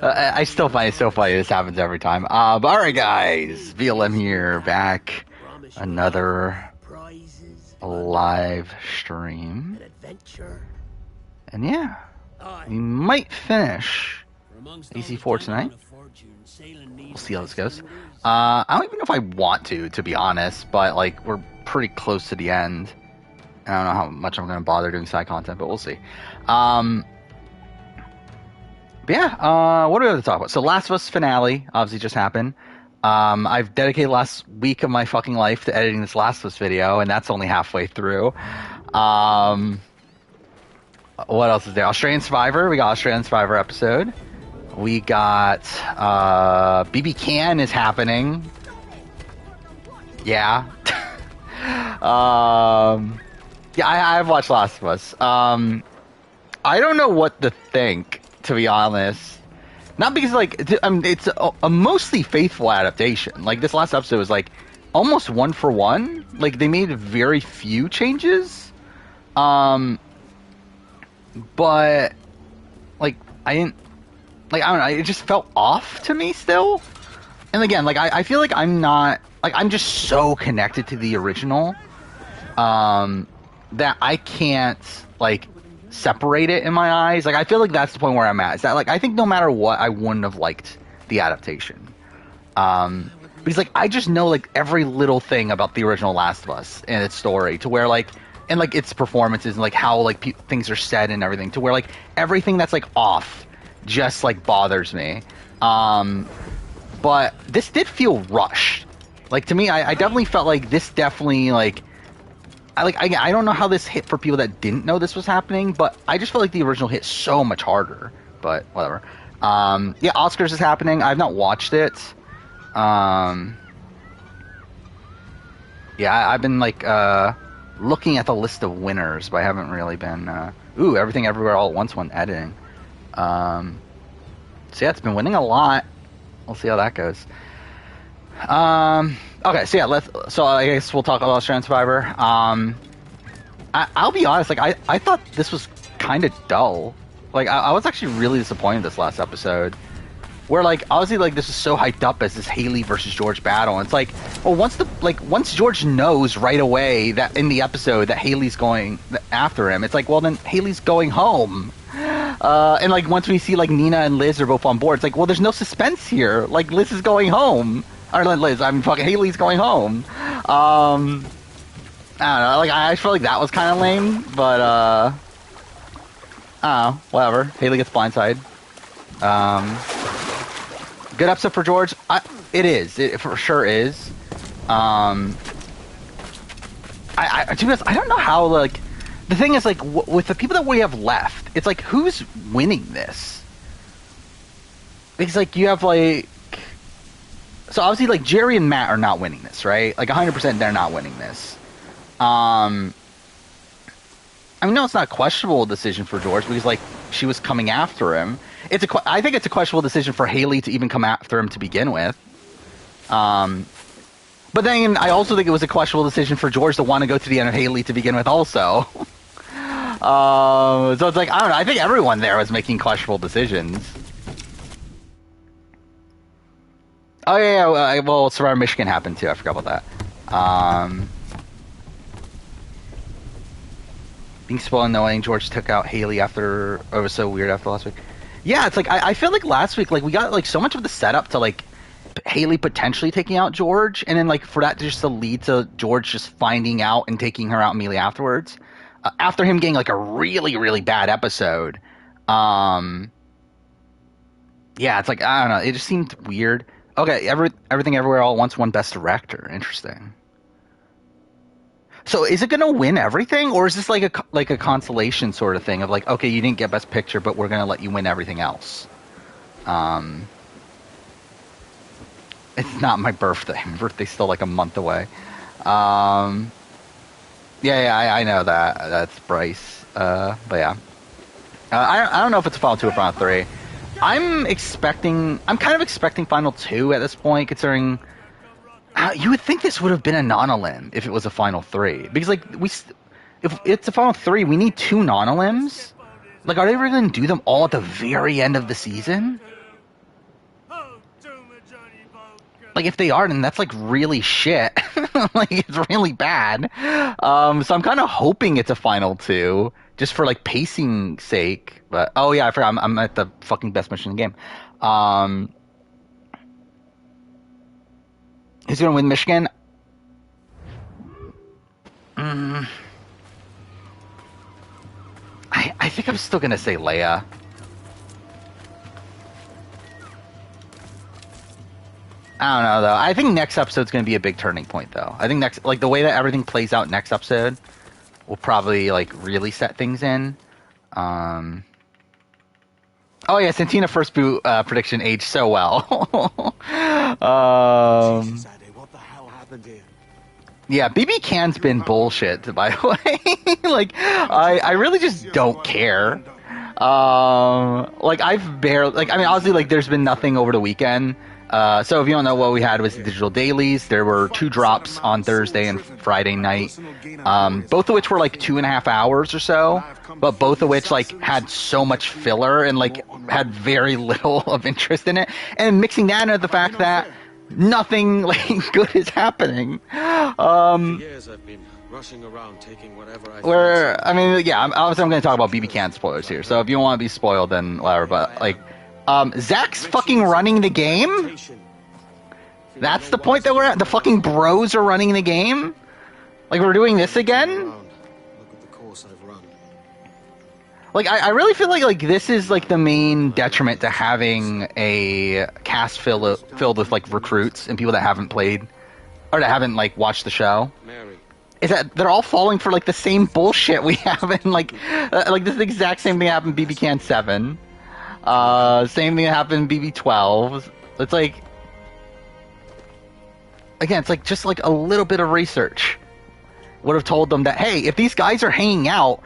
I still find it so funny. This happens every time. But all right, guys, VLM here, back another live stream, and yeah, we might finish AC4 tonight. We'll see how this goes. I don't even know if I want to be honest, but like we're pretty close to the end. I don't know how much I'm going to bother doing side content, but we'll see. But yeah, what are we going to talk about? So Last of Us finale obviously just happened. I've dedicated last week of my fucking life to editing this Last of Us video, and that's only halfway through. What else is there? Australian Survivor. We got Australian Survivor episode. We got BBCAN is happening. Yeah. Yeah, I've watched Last of Us. I don't know what to think, to be honest. Not because, like, it's a mostly faithful adaptation. Like, this last episode was, like, almost one for one. Like, they made very few changes. But, like, I don't know, it just felt off to me still. And again, like, I feel like I'm not, like, I'm just so connected to the original, that I can't, like, separate it in my eyes. Like, I feel like that's the point where I'm at. Is that, like, I think no matter what, I wouldn't have liked the adaptation. Because, like, I just know, like, every little thing about the original Last of Us and its story, to where, like, and, like, its performances and, like, how, like, things are said and everything, to where, like, everything that's, like, off just, like, bothers me. But this did feel rushed. Like, to me, I definitely felt like this definitely, like, I don't know how this hit for people that didn't know this was happening, but I just felt like the original hit so much harder. But whatever. Yeah, Oscars is happening. I've not watched it. Yeah, I've been like looking at the list of winners, but I haven't really been. Everything Everywhere All at Once won editing. So yeah, it's been winning a lot. We'll see how that goes. Okay, so yeah, so I guess we'll talk about Australian Survivor. I'll be honest, like, I thought this was kind of dull. Like, I was actually really disappointed this last episode. Where, like, obviously, like, this is so hyped up as this Haley versus George battle. And it's like, well, once George knows right away that in the episode that Haley's going after him, it's like, well, then Haley's going home. And, like, once we see, like, Nina and Liz are both on board, it's like, well, there's no suspense here. Like, Liz is going home. Or Liz, Haley's going home. I don't know, like, I feel like that was kind of lame, but, I don't know, whatever. Haley gets blindsided. Good episode for George. It is. It for sure is. To be honest, I don't know how, like, the thing is, like, with the people that we have left, it's like, who's winning this? Because, like, you have, like, so obviously, like, Jerry and Matt are not winning this, right? Like, 100% they're not winning this. I mean, no, it's not a questionable decision for George because, like, she was coming after him. I think it's a questionable decision for Haley to even come after him to begin with. But then I also think it was a questionable decision for George to want to go to the end of Haley to begin with also. So it's like, I don't know. I think everyone there was making questionable decisions. Oh, yeah, well, Survivor Michigan happened, too. I forgot about that. Being spoiled knowing George took out Haley after... Oh, it was so weird after last week. Yeah, it's like, I feel like last week, like, we got, like, so much of the setup to, like, Haley potentially taking out George, and then, like, for that just to lead to George just finding out and taking her out immediately afterwards. After him getting, like, a really, really bad episode. Yeah, it's like, I don't know. It just seemed weird. Okay, Everything Everywhere All at Once won Best Director. Interesting. So is it going to win everything, or is this like a consolation sort of thing of like, okay, you didn't get Best Picture, but we're going to let you win everything else? It's not my birthday. My birthday's still like a month away. Yeah, I know that. That's Bryce. But yeah. I don't know if it's a Final 2 or Final 3. I'm kind of expecting Final 2 at this point, considering you would think this would have been a non-elim if it was a Final 3. Because, like, if it's a Final 3, we need 2 non-elims. Like, are they really going to do them all at the very end of the season? Like, if they are, then that's, like, really shit. Like, it's really bad. So I'm kind of hoping it's a final 2, just for, like, pacing sake. But, oh, yeah, I forgot. I'm at the fucking best mission in the game. Who's going to win Michigan? I think I'm still going to say Leia. I don't know, though. I think next episode's going to be a big turning point, though. I think like, the way that everything plays out next episode will probably, like, really set things in. Oh, yeah, Santina first boot prediction aged so well. Jesus, Eddie, what the hell happened here? Yeah, BBCAN's been bullshit, by the way. Like, I really just don't care. Like, I've barely... Like, I mean, honestly, like, there's been nothing over the weekend. So if you don't know, what we had was the digital dailies. There were 2 drops on Thursday and Friday night, both of which were like 2.5 hours or so, but both of which like had so much filler and like had very little of interest in it. And mixing that into the fact that nothing like good is happening. Years I've been rushing around taking whatever I mean, yeah, obviously I'm going to talk about BBCAN spoilers here. So if you don't want to be spoiled, then whatever. But like. Zach's fucking running the game? That's the point that we're at? The fucking bros are running the game? Like, we're doing this again? Look at the course I've run. Like, I really feel like this is, like, the main detriment to having a cast filled with, like, recruits and people that haven't played, or that haven't, like, watched the show. Mary. Is that they're all falling for, like, the same bullshit we have in, like this is the exact same thing happened in BBCAN 7. Same thing happened in BB12. It's like, again, it's like just like a little bit of research would have told them that, hey, if these guys are hanging out,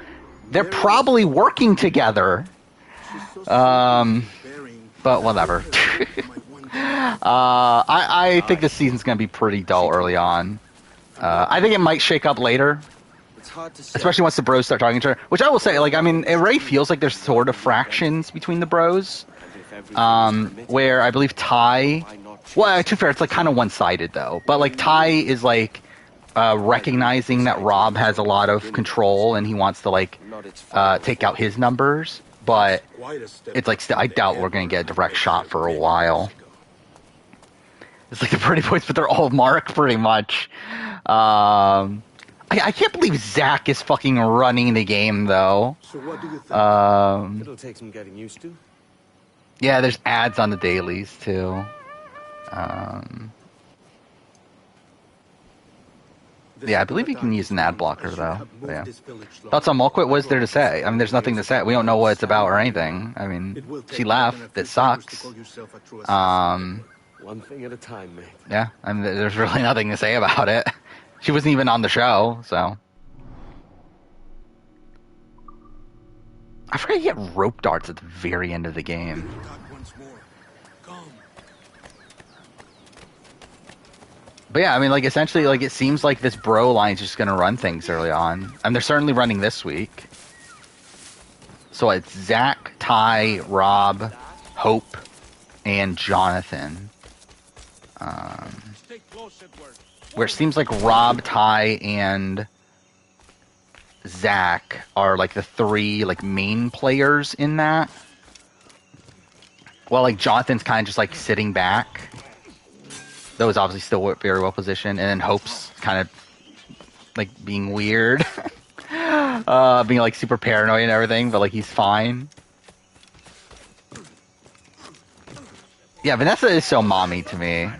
they're probably working together. But whatever. I think this season's gonna be pretty dull early on. I think it might shake up later. Especially once the bros start talking to her. Which I will say, like, I mean, it already feels like there's sort of fractions between the bros. Where I believe Ty... Well, to be fair, it's, like, kind of one-sided, though. But, like, Ty is, like, recognizing that Rob has a lot of control and he wants to, like, take out his numbers. But it's, like, I doubt we're going to get a direct shot for a while. It's like the pretty boys, but they're all Mark, pretty much. I can't believe Zach is fucking running the game, though. So what do you think? It'll take some getting used to. Yeah, there's ads on the dailies, too. Yeah, I believe you can use an ad blocker, though. But yeah. Thoughts on Mulquit? What is there to say? I mean, there's nothing to say. We don't know what it's about or anything. I mean, she left. It sucks. One thing at a time, mate. Yeah, I mean, there's really nothing to say about it. She wasn't even on the show, so. I forgot you get rope darts at the very end of the game. But yeah, I mean, like, essentially, like, it seems like this bro line's just gonna run things early on. And they're certainly running this week. So it's Zach, Ty, Rob, Hope, and Jonathan. Where it seems like Rob, Ty, and Zach are, like, the 3, like, main players in that. Well, like, Jonathan's kind of just, like, sitting back. Though he's obviously still very well positioned. And then Hope's kind of, like, being weird. Being, like, super paranoid and everything, but, like, he's fine. Yeah, Vanessa is so mommy to me.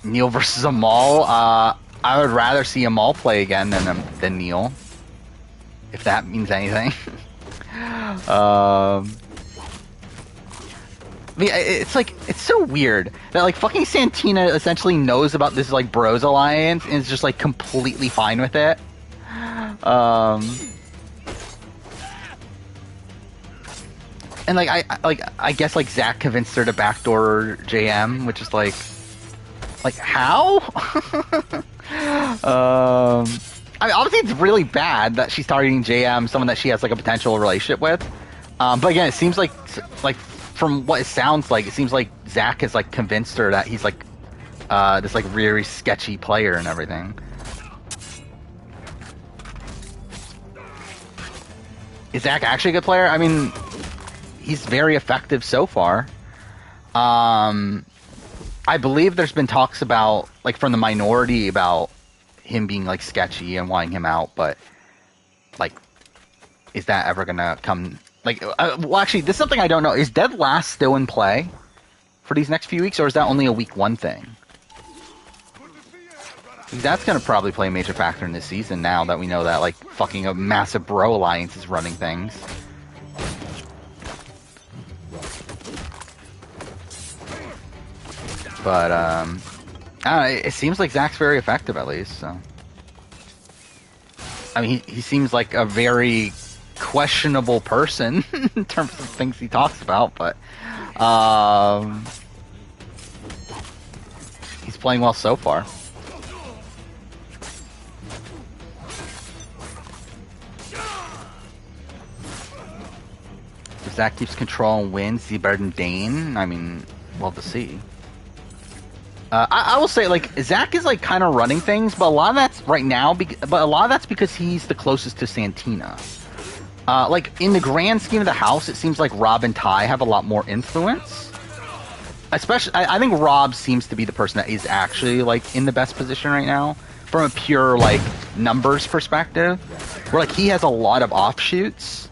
Neil versus Amal. I would rather see Amal play again than Neil, if that means anything. I mean, it's like, it's so weird that, like, fucking Santina essentially knows about this, like, bros alliance and is just, like, completely fine with it. And, like, I guess, like, Zach convinced her to backdoor JM, which is, like, how? I mean, obviously, it's really bad that she's targeting JM, someone that she has like a potential relationship with. But again, it seems like from what it sounds like, it seems like Zach has like convinced her that he's like this like really sketchy player and everything. Is Zach actually a good player? I mean, he's very effective so far. I believe there's been talks about, like, from the minority about him being, like, sketchy and wanting him out, but, like, is that ever gonna come? Like, well, actually, this is something I don't know. Is Dead Last still in play for these next few weeks, or is that only a week 1 thing? That's gonna probably play a major factor in this season now that we know that, like, fucking a massive bro alliance is running things. But, I don't know, it seems like Zach's very effective, at least, so. I mean, he seems like a very questionable person in terms of things he talks about, but, he's playing well so far. If Zach keeps control and wins, is he better than Dane? I mean, we'll have to see. I will say, like, Zach is, like, kind of running things, but a lot of that's right now, but a lot of that's because he's the closest to Santina. Like, in the grand scheme of the house, it seems like Rob and Ty have a lot more influence. Especially, I think Rob seems to be the person that is actually, like, in the best position right now, from a pure, like, numbers perspective, where, like, he has a lot of offshoots,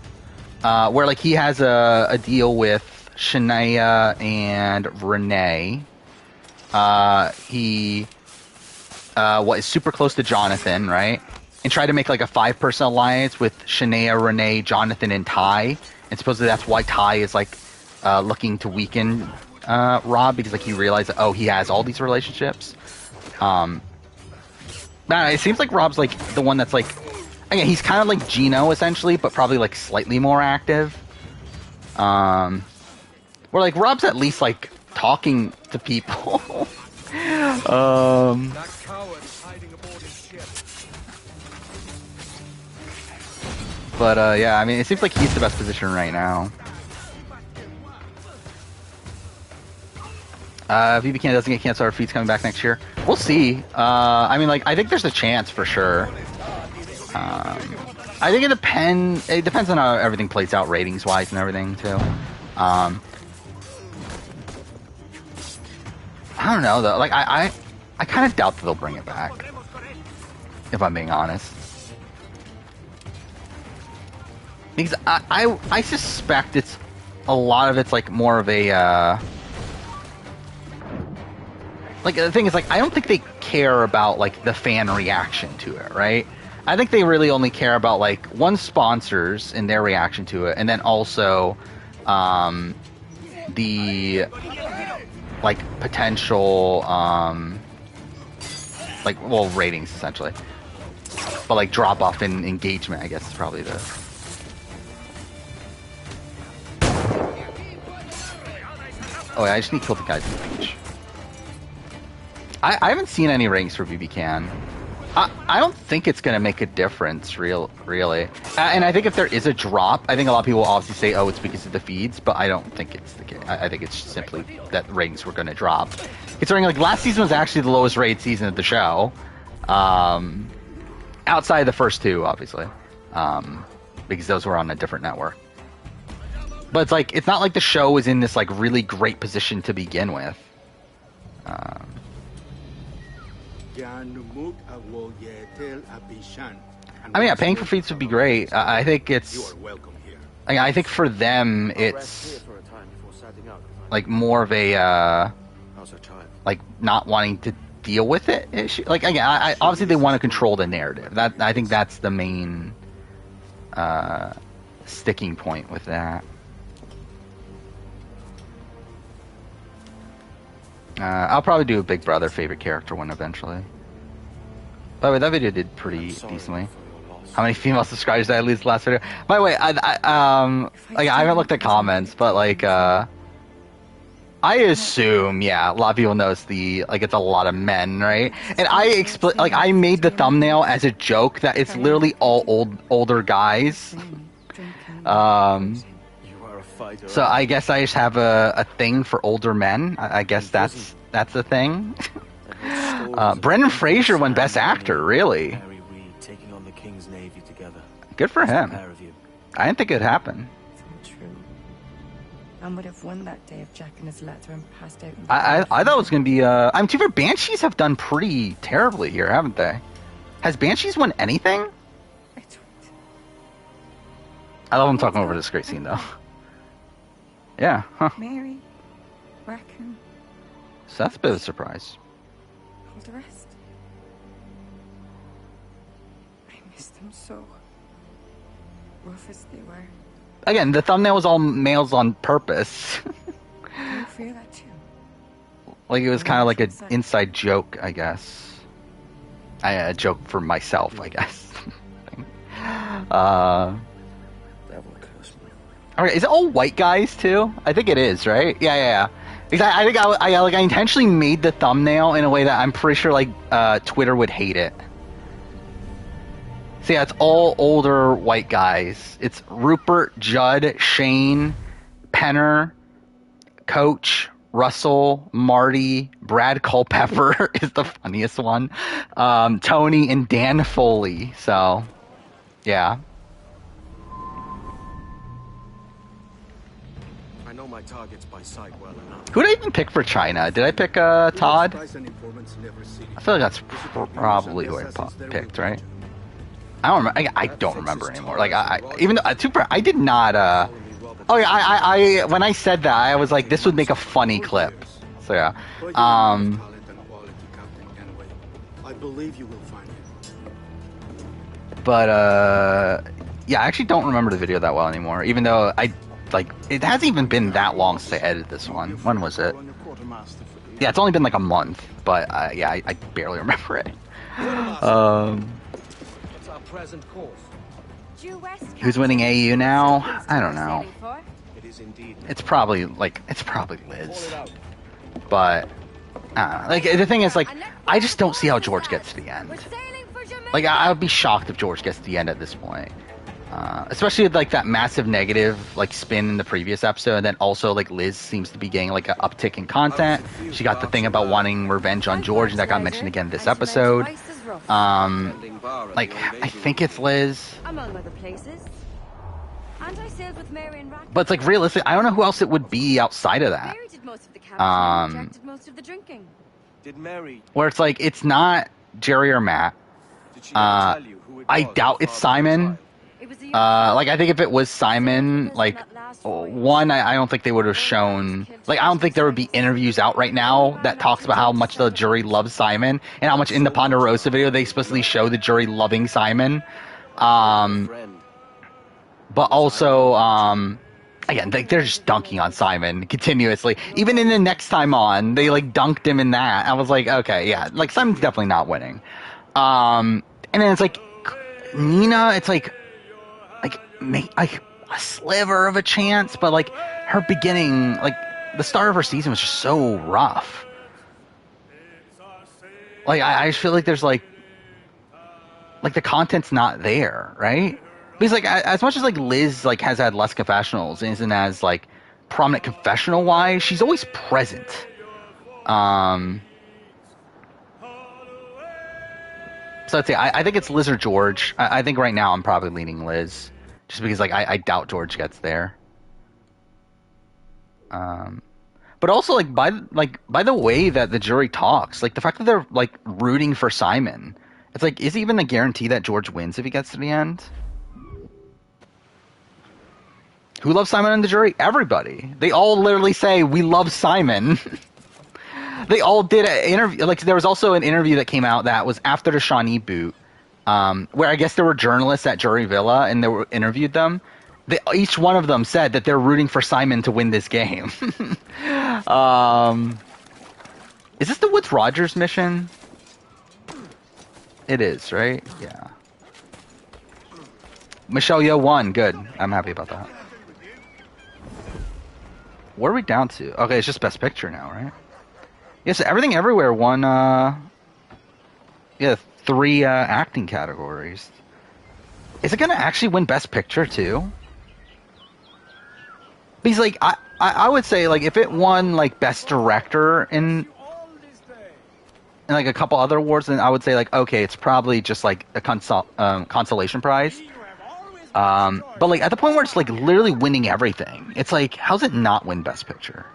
where, like, he has a deal with Shania and Renee. He is super close to Jonathan, right? And tried to make like a 5-person alliance with Shania, Renee, Jonathan, and Ty. And supposedly that's why Ty is like looking to weaken Rob, because like he realized that, oh, he has all these relationships. It seems like Rob's like the one that's like, again, he's kind of like Gino essentially, but probably like slightly more active. Where like Rob's at least like talking to people. But yeah, I mean, it seems like he's the best position right now. If BBCAN doesn't get canceled, our feed's coming back next year. We'll see. I mean, like, I think there's a chance for sure. I think it depends. It depends on how everything plays out ratings-wise and everything too. I don't know though. Like I kind of doubt that they'll bring it back, if I'm being honest. Because I suspect it's a lot of it's like more of a like the thing is like I don't think they care about like the fan reaction to it, right? I think they really only care about like one, sponsors and their reaction to it, and then also the like potential like, well, ratings essentially, but like drop off in engagement, I guess is probably the. Oh yeah, I just need to kill the guys in the beach. I haven't seen any ratings for BBCAN. I don't think it's going to make a difference, really. And I think if there is a drop, I think a lot of people will obviously say, oh, it's because of the feeds, but I don't think it's the case. I think it's simply that ratings were going to drop. Considering, like, last season was actually the lowest rated season of the show. Outside of the first two, obviously. Because those were on a different network. But it's like, it's not like the show was in this, like, really great position to begin with. I mean, yeah, paying for feeds would be great. I think it's. I think for them, it's like more of a like not wanting to deal with it issue. Like again, I obviously they want to control the narrative. That I think that's the main sticking point with that. I'll probably do a Big Brother favorite character one eventually. By the way, that video did pretty decently. How many female subscribers did I lose the last video? By the way, I haven't looked at comments, but like, I I assume, yeah, a lot of people notice it's a lot of men, right? And I made the thumbnail as a joke that it's literally all older guys. So I guess I just have a thing for older men. I guess that's a thing. Brendan Fraser won Best Actor, really. Good for him. I didn't think it'd happen. And would have won that day if Jack and his letter and passed out. I thought it was going to be... I'm too fair, Banshees have done pretty terribly here, haven't they? Has Banshees won anything? I love him talking over this great scene, though. Yeah, huh. Mary, Raccoon. So that's a bit of a surprise. All the rest. I miss them so. Rough as they were. Again, the thumbnail was all males on purpose. I fear that too. Like it was kind of like an inside joke, I guess. A joke for myself, I guess. Okay, is it all white guys too? I think it is, right? Yeah. Because I think I intentionally made the thumbnail in a way that I'm pretty sure Twitter would hate it. So yeah, it's all older white guys. It's Rupert, Judd, Shane, Penner, Coach, Russell, Marty, Brad Culpepper is the funniest one. Tony and Dan Foley. So, yeah. I know my targets by sight well enough. Who did I even pick for China? Did I pick Todd? I feel like that's probably who I picked, right? I don't remember. I don't remember anymore. Even though I did not. Oh yeah, I when I said that, I was like, this would make a funny clip. So yeah. I believe you will find it. But yeah, I actually don't remember the video that well anymore. Even though it hasn't even been that long since I edited this one. When was it? Yeah, it's only been like a month. But yeah, I barely remember it. Who's winning AU now? I don't know. It's probably Liz. But the thing is, I just don't see how George gets to the end. I would be shocked if George gets to the end at this point. Especially with that massive negative spin in the previous episode, and then also Liz seems to be getting an uptick in content. She got the thing about wanting revenge on George, and that got mentioned again this episode. I think it's Liz. Among other places. And I sailed with Mary and Raccoon. But realistic, I don't know who else it would be outside of that. Mary did most of the captain and rejected most of the drinking. Did Mary? Where it's it's not Jerry or Matt. Did she ever tell you who it I was doubt it's Simon. I think if it was Simon, one, I don't think they would have shown. I don't think there would be interviews out right now that talks about how much the jury loves Simon and how much in the Ponderosa video they explicitly show the jury loving Simon. But also, again, they're just dunking on Simon continuously. Even in the next time on, they dunked him in that. I was like, okay, yeah, Simon's definitely not winning. And then it's Nina, it's make a sliver of a chance, but her beginning, the start of her season was just so rough. I just feel there's the content's not there, right? Because as much as Liz has had less confessionals and isn't as prominent confessional wise, she's always present. So I'd say I think it's Liz or George. I think right now I'm probably leaning Liz. Just because, I doubt George gets there. But also, by the way that the jury talks, the fact that they're, rooting for Simon, it's is it even a guarantee that George wins if he gets to the end? Who loves Simon in the jury? Everybody. They all literally say, we love Simon. They all did an interview. There was also an interview that came out that was after the Shawnee boot. Where I guess there were journalists at Jury Villa and they interviewed them. Each one of them said that they're rooting for Simon to win this game. Is this the Woods Rogers mission? It is, right? Yeah. Michelle Yeoh won. Good. I'm happy about that. What are we down to? Okay, it's just Best Picture now, right? Yes, Everything Everywhere won, 3 acting categories. Is it going to actually win Best Picture, too? Because, like, I would say, like, if it won, like, Best Director and like, a couple other awards, then I would say, like, okay, it's probably just, like, a consolation prize. But, like, at the point where it's, like, literally winning everything, it's like, how's it not win Best Picture?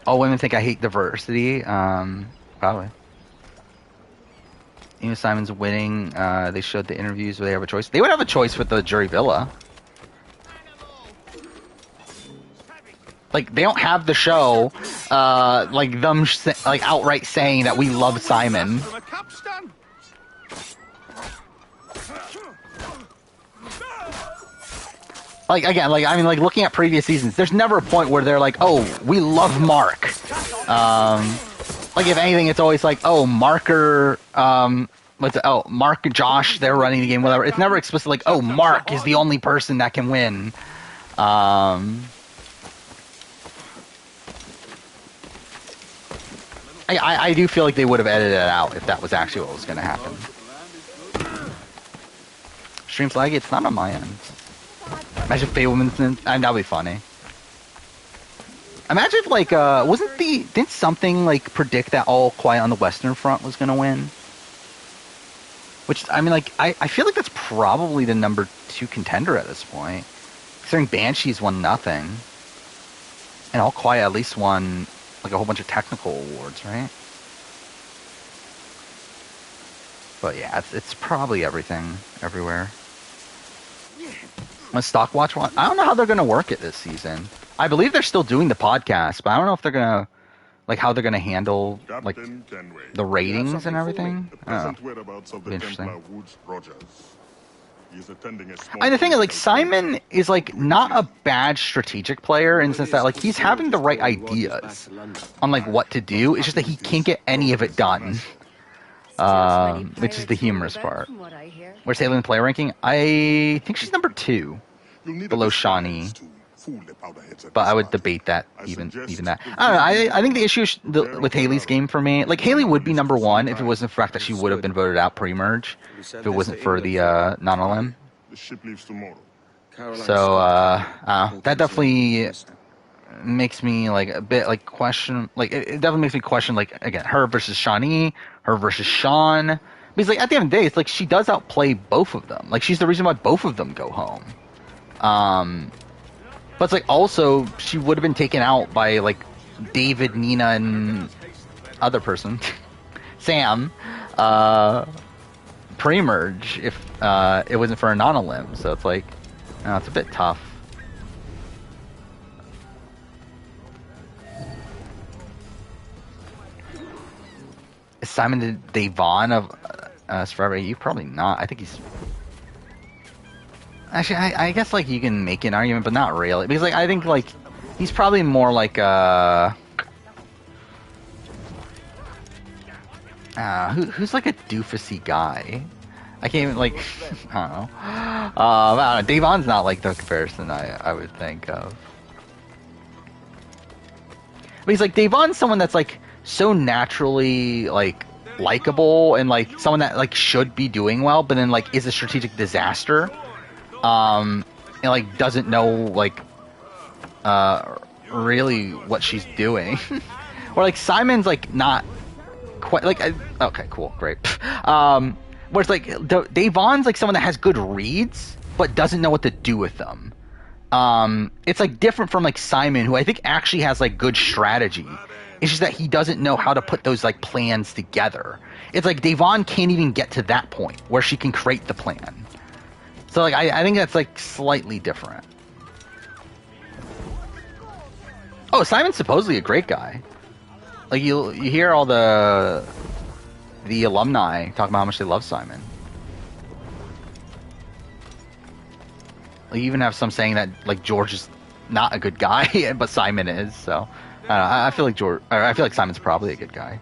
Oh, women think I hate diversity? Probably. Amy Simon's winning. They showed the interviews where they have a choice. They would have a choice with the jury villa. Like, they don't have the show, like, them, like, outright saying that we love Simon. Like, again, like, I mean, like, looking at previous seasons, there's never a point where they're like, oh, we love Mark. Like, if anything, it's always like, oh, Mark, Josh, they're running the game, whatever. It's never explicit like, oh, Mark is the only person that can win. I do feel like they would have edited it out if that was actually what was going to happen. Streams lag, it's not on my end. Imagine if Fableman's that'd be funny. Imagine if, like, didn't something, like, predict that All Quiet on the Western Front was going to win? Which, I mean, like, I feel like that's probably the number 2 contender at this point. Considering Banshees won nothing. And All Quiet at least won, like, a whole bunch of technical awards, right? But yeah, it's probably everything, everywhere. A Stockwatch one? I don't know how they're going to work it this season. I believe they're still doing the podcast, but I don't know if they're going to, like, how they're going to handle, like, the ratings and everything. Oh, interesting. And the thing is, like, Simon is, like, not a bad strategic player in the sense that, like, he's having the right ideas on, like, what to do. It's just that he can't get any of it done. Which is the humorous part. Where's Haley in the player ranking? I think she's number 2, below Shawnee. But I would debate that, even that. I don't know. I think the issue with Haley's game for me, like, Haley would be number 1 if it wasn't the fact that she would have been voted out pre-merge, if it wasn't for the non-LM. So, that definitely makes me, like, a bit, like, question, like, it definitely makes me question, like, again, her versus Shawnee, her versus Sean. Because, like, at the end of the day, it's like she does outplay both of them. Like, she's the reason why both of them go home. But it's like, also, she would have been taken out by, like, David, Nina, and other person, Sam, pre-merge if it wasn't for a non-limb. So it's like, it's a bit tough. Is Simon the Devon of Survivor AU? Probably not. I think he's... Actually, I guess, like, you can make an argument, but not really. Because, like, I think, like, he's probably more like, who's, like, a doofusy guy? I can't even, like... I don't know. I don't know. Devon's not, like, the comparison I would think of. But he's, like, Devon's someone that's, like, so naturally, like, likable and, like, someone that, like, should be doing well, but then, like, is a strategic disaster. And, like, doesn't know, like, really what she's doing. Or, like, Simon's, like, not quite, like, okay, cool, great. Whereas, like, Devon's, like, someone that has good reads, but doesn't know what to do with them. It's, like, different from, like, Simon, who I think actually has, like, good strategy. It's just that he doesn't know how to put those, like, plans together. It's like Devon can't even get to that point where she can create the plan. So, like, I think that's, like, slightly different. Oh, Simon's supposedly a great guy. Like, you hear all the alumni talking about how much they love Simon. Like, you even have some saying that, like, George is not a good guy, but Simon is, so... I feel like Simon's probably a good guy.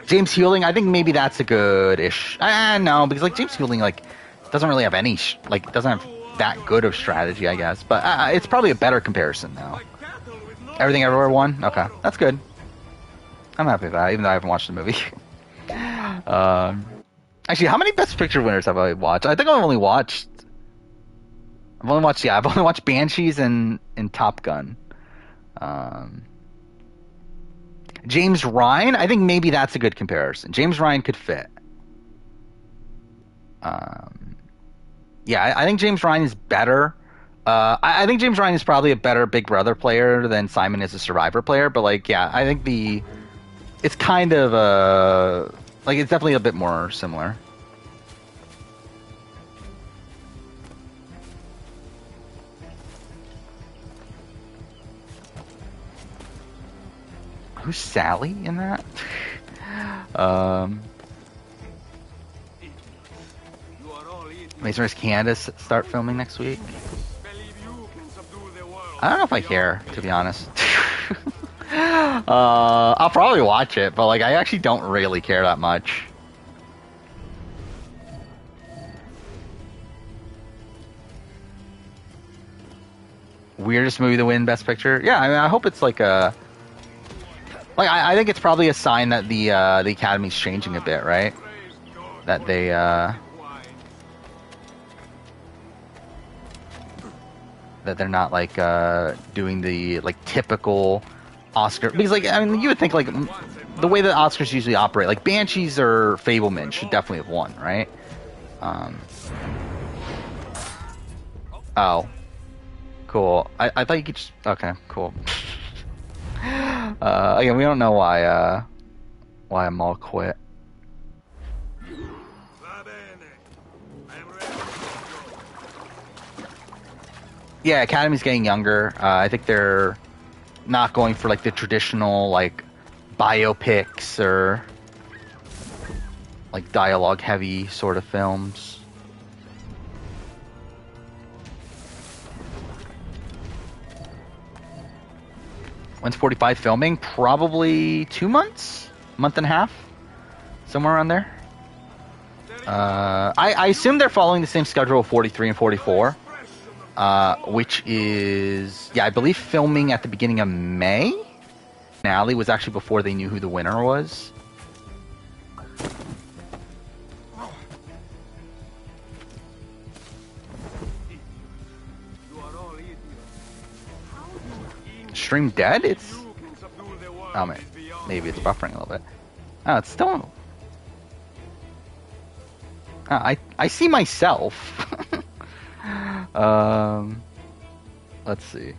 James Hewling, I think maybe that's a good-ish. No, because, like, James Hewling, like, doesn't really have any, doesn't have that good of strategy, I guess. But it's probably a better comparison though. Everything Everywhere 1? Okay, that's good. I'm happy with that, even though I haven't watched the movie. Actually, how many Best Picture winners have I watched? I think I've only watched Banshees and Top Gun. James Ryan, I think maybe that's a good comparison. James Ryan could fit. Yeah, I think James Ryan is better. I think James Ryan is probably a better Big Brother player than Simon is a Survivor player. But like, yeah, I think it's kind of like it's definitely a bit more similar. Who's Sally in that? Mason Race Canada start filming next week. I don't know if I care, to be honest. I'll probably watch it, but like I actually don't really care that much. Weirdest movie to win Best Picture? Yeah, I mean, I hope it's like a. Like I think it's probably a sign that the Academy's changing a bit, right? That they that they're not like doing the like typical Oscar, because like I mean you would think like the way that Oscars usually operate, like Banshees or Fableman should definitely have won, right? Oh, cool. I thought you could just okay, cool. Again, we don't know why Maul quit. Yeah, Academy's getting younger. I think they're not going for like the traditional like biopics or like dialogue heavy sort of films. When's 45 filming? Probably 2 months? Month and a half? Somewhere around there. I assume they're following the same schedule of 43 and 44. Which is, yeah, I believe filming at the beginning of May. Finale was actually before they knew who the winner was. Stream dead? It's... Oh, man. Maybe it's buffering a little bit. Oh, it's still... I see myself. Let's see.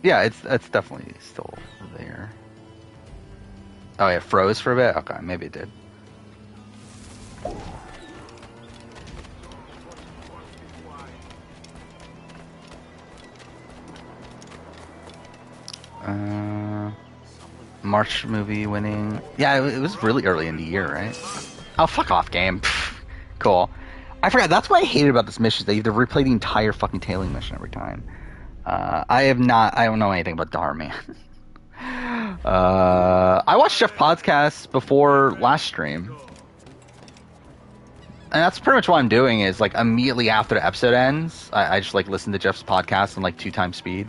Yeah, it's definitely still there. Oh, yeah, froze for a bit? Okay, maybe it did. March movie winning. Yeah, it was really early in the year, right? Oh, fuck off, game. Cool. I forgot. That's what I hated about this mission. They have to replay the entire fucking tailing mission every time. I don't know anything about Dhar, man. I watched Jeff podcast before last stream. And that's pretty much what I'm doing is like immediately after the episode ends, I just like listen to Jeff's podcast in like 2x speed.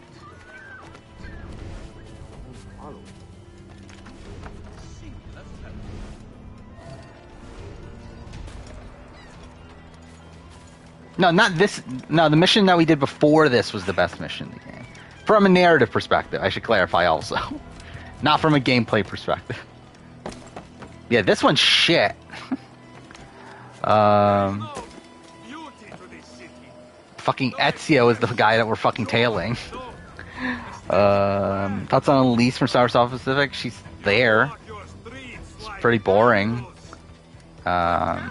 No, not this. No, the mission that we did before this was the best mission in the game. From a narrative perspective, I should clarify also. Not from a gameplay perspective. Yeah, this one's shit. Fucking Ezio is the guy that we're fucking tailing. Thoughts on Elise from Star South Pacific? She's there. It's pretty boring. Yeah.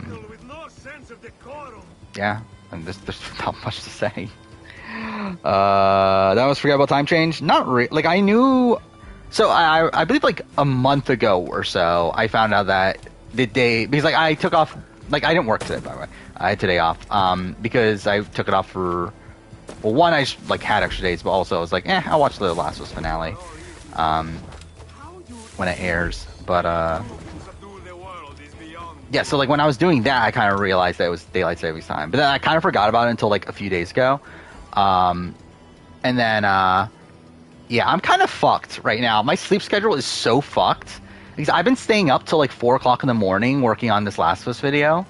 And there's not much to say. That was Forgettable Time Change? Not really. Like, I knew... So, I believe, like, a month ago or so, I found out that the day... Because, like, I took off... Like, I didn't work today, by the way. I had today off. Because I took it off for... Well, one, I just, like, had extra days, but also I was like, I'll watch the Last of Us finale. When it airs. But, Yeah, so like when I was doing that, I kind of realized that it was daylight savings time, but then I kind of forgot about it until like a few days ago. And then yeah, I'm kind of fucked right now. My sleep schedule is so fucked because I've been staying up till like 4 o'clock in the morning working on this Last of Us video,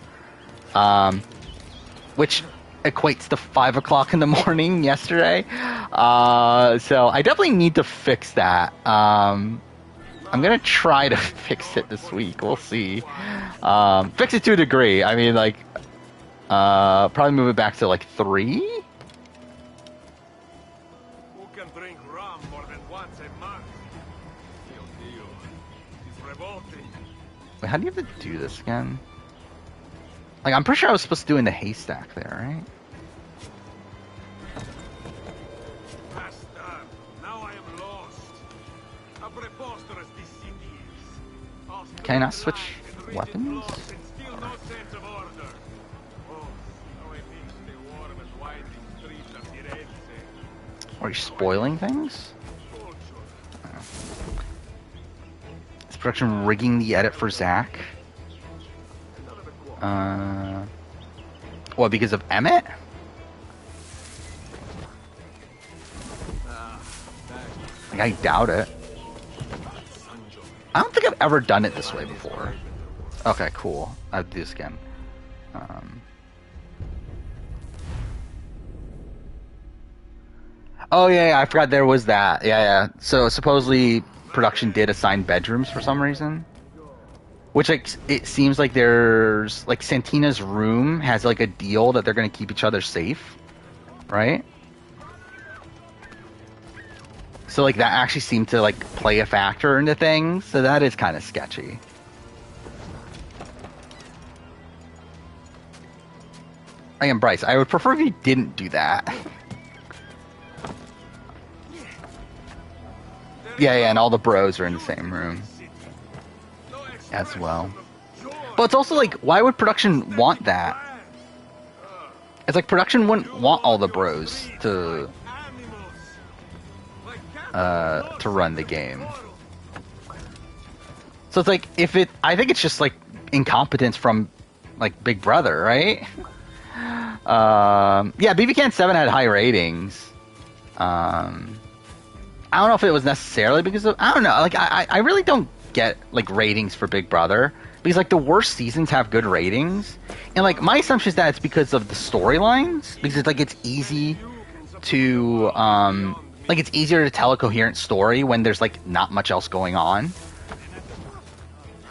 which equates to 5 o'clock in the morning yesterday. So I definitely need to fix that. I'm gonna try to fix it this week. We'll see. Fix it to a degree. I mean, like, probably move it back to like 3. Who can drink rum more than once a month? Dios mío. It's revolting. Wait, how do you have to do this again? Like, I'm pretty sure I was supposed to do in the haystack there, right? Bastard. Now I am lost. A preposterous deceit is. Can I not switch weapons? Are you spoiling things? Is production rigging the edit for Zach? What, because of Emmett? Like, I doubt it. I don't think I've ever done it this way before. Okay, cool. I'll do this again. Oh yeah, I forgot there was that. Yeah. So supposedly production did assign bedrooms for some reason. Which, like, it seems like there's, like, Santina's room has, like, a deal that they're gonna keep each other safe. Right? So, like, that actually seemed to, like, play a factor into things. So that is kind of sketchy. Again, Bryce, I would prefer if you didn't do that. Yeah, and all the bros are in the same room. As well. But it's also like, why would production want that? It's like production wouldn't want all the bros to run the game. So it's like, I think it's just like incompetence from like Big Brother, right? Yeah, BBCAN11 had high ratings. I don't know if it was necessarily because of, I don't know, like I really don't get like ratings for Big Brother because like the worst seasons have good ratings, and like my assumption is that it's because of the storylines, because it's like it's easy to like it's easier to tell a coherent story when there's like not much else going on,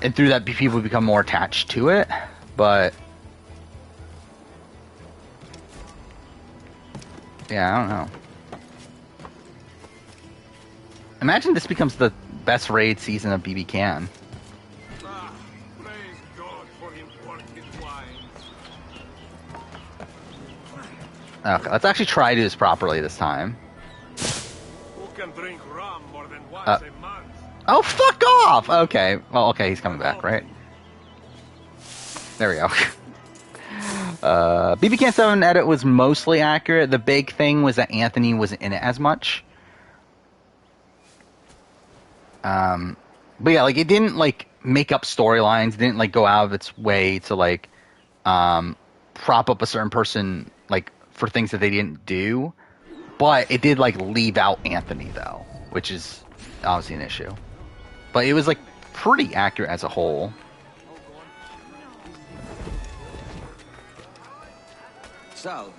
and through that people become more attached to it. But yeah, I don't know. Imagine this becomes the best raid season of BBCAN. Praise God for imported wine. Okay, let's actually try to do this properly this time. Who can drink rum more than once a month? Oh, fuck off! Okay, well, okay, he's coming back, right? There we go. BBCAN7 edit was mostly accurate. The big thing was that Anthony wasn't in it as much. But yeah, like, it didn't, like, make up storylines. It didn't, like, go out of its way to, like, prop up a certain person, like, for things that they didn't do. But it did, like, leave out Anthony, though, which is obviously an issue. But it was, like, pretty accurate as a whole. Salve.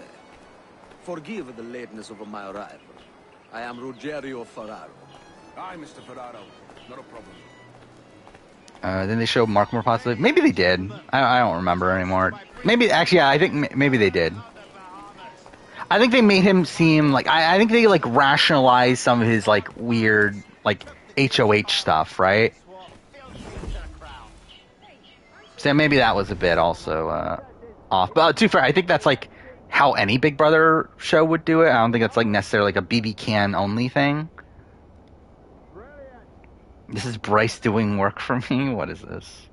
Forgive the lateness of my arrival. I am Ruggiero Ferraro. Aye, Mr. Ferraro. Not a problem. Then they showed Mark more positive. Maybe they did. I don't remember anymore. Maybe, actually, yeah, I think maybe they did. I think they made him seem like, I think they, like, rationalized some of his, like, weird, like, HOH stuff, right? So maybe that was a bit also off. But to be fair, I think that's, like, how any Big Brother show would do it. I don't think that's, like, necessarily like a BBCAN only thing. This is Bryce doing work for me? What is this?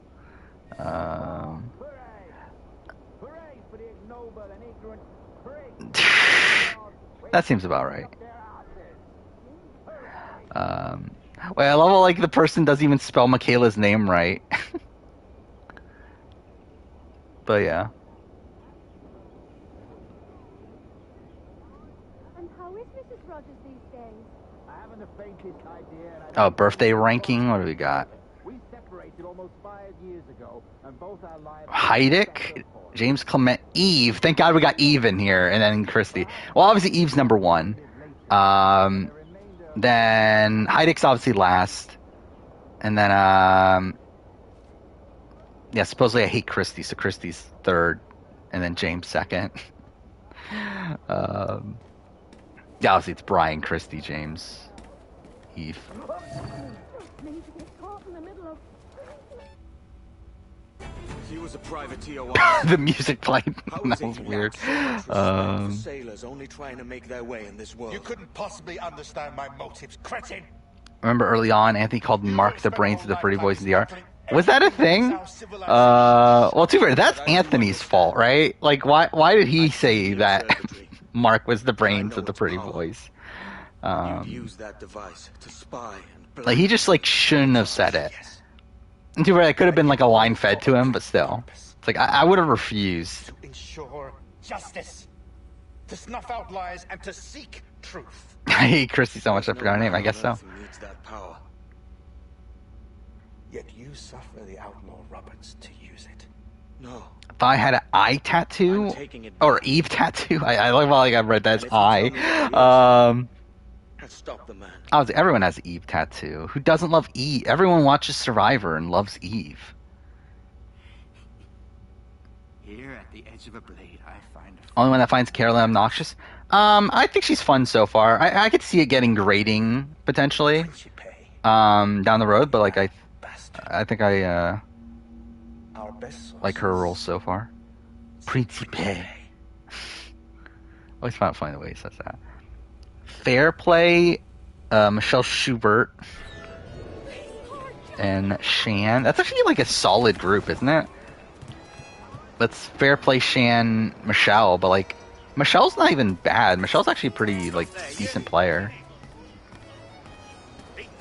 That seems about right. Well, I love how, like, the person doesn't even spell Michaela's name right. But yeah. And how is Mrs. Rogers these days? I haven't the faintest idea. And Oh, birthday ranking. What do we got? We separated almost 5 years ago, and both our lives. Heidick, James Clement, Eve. Thank God we got Eve in here, and then Christy. Well, obviously Eve's number 1. Then Heidick's obviously last, and then yeah, supposedly I hate Christy, so Christy's 3rd, and then James 2nd. Yeah, obviously it's Brian, Christy, James, Eve. He was a privateer. The music played. How That is was it weird. Sailors only trying to make their way in this world. You couldn't possibly understand my motives, cretin. Remember early on, Anthony called Mark the brains of the pretty boys in the art. Was that a thing? Well, too bad. That's Anthony's fault, right? Like, why did he say that Mark was the brains of the pretty boys? Use that device to spy and Like, he just, like, shouldn't have said it. And too bad, it could have been, like, a line fed to him, but still. It's like, I would have refused. To ensure justice, to snuff out lies, and to seek truth. I hate Christy so much, I forgot her name. I guess so. needs that power. Yet you suffer the outlaw Roberts to use it. No. If I had an eye tattoo, I'm taking it or back. Eve tattoo, I like how I read that as And if you eye. tell me let's stop the man. Obviously, everyone has an Eve tattoo. Who doesn't love Eve? Everyone watches Survivor and loves Eve. Here at the edge of a blade, I find Only one that finds Carolyn obnoxious? I think she's fun so far. I could see it getting grating, potentially, down the road, but, like, I think I like her role so far. Principe. Always found it funny the way he says that. Fair Play, Michelle Schubert, and Shan. That's actually, like, a solid group, isn't it? That's Fair Play, Shan, Michelle, but, like, Michelle's not even bad. Michelle's actually a pretty, like, decent player.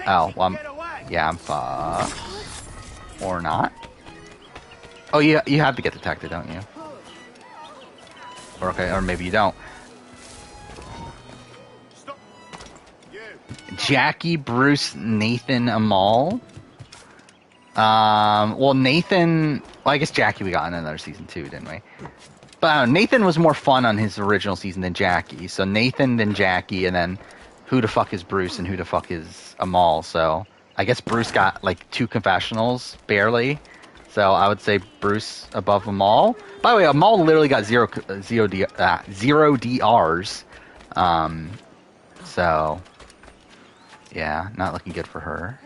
Oh, well, I'm or not. Oh, yeah, you have to get detected, don't you? Or okay, or maybe you don't. Jackie, Bruce, Nathan, Amal. Well, Nathan. Well, I guess Jackie we got in another season too, didn't we? But I don't know, Nathan was more fun on his original season than Jackie. So Nathan, then Jackie, and then who the fuck is Bruce and who the fuck is Amal? So I guess Bruce got like 2 confessionals, barely. So I would say Bruce above Amal. By the way, Amal literally got zero DRs. So yeah, not looking good for her.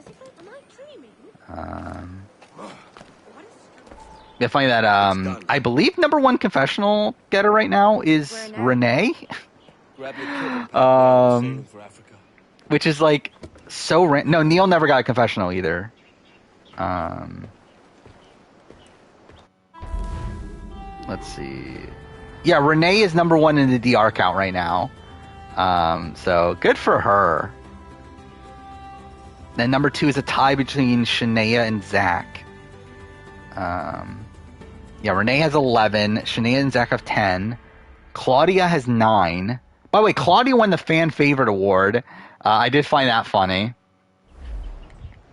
Yeah, funny that I believe number 1 confessional getter right now is Renee. Grab your kid and sailing for Africa. Which is like so no, Neil never got a confessional either. Let's see. Yeah, Renee is number 1 in the DR count right now. So good for her. Then number 2 is a tie between Shania and Zach. Yeah, Renee has 11. Shania and Zach have 10. Claudia has 9. By the way, Claudia won the fan favorite award. I did find that funny.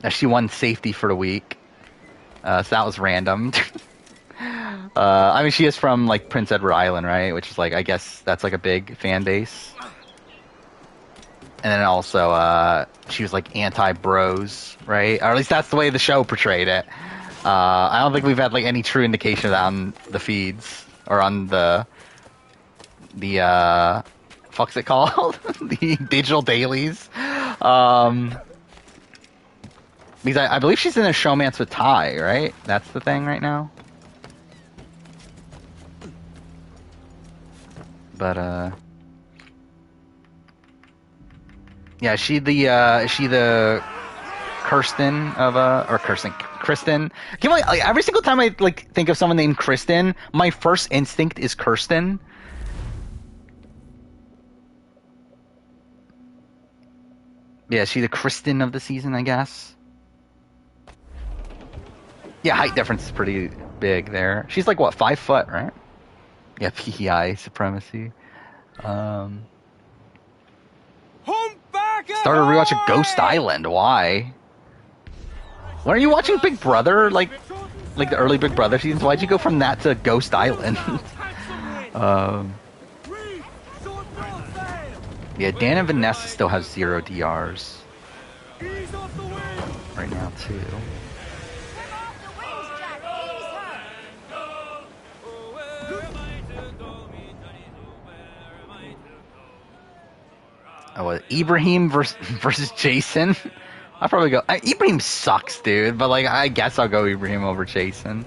She won safety for the week. So that was random. I mean, she is from, like, Prince Edward Island, right? Which is, like, I guess that's, like, a big fan base. And then also, she was, like, anti-bros, right? Or at least that's the way the show portrayed it. I don't think we've had, like, any true indication of that on the feeds. Or on the fuck's it called? The digital dailies. Because I believe she's in a showmance with Ty, right? That's the thing right now. But yeah, is she the Kirsten of or Kristen. Like, every single time I like think of someone named Kristen, my first instinct is Kirsten. Yeah, is she the Kristen of the season, I guess. Yeah, height difference is pretty big there. She's like, what, 5 foot, right? Yeah, PEI supremacy. Started rewatching Ghost Island. Why? Why are you watching Big Brother? Like the early Big Brother seasons? Why'd you go from that to Ghost Island? Yeah, Dan and Vanessa still have 0 DRs. Right now, too. Oh, what, Ibrahim versus Jason? I'll probably go. Ibrahim sucks, dude. But like, I guess I'll go Ibrahim over Jason.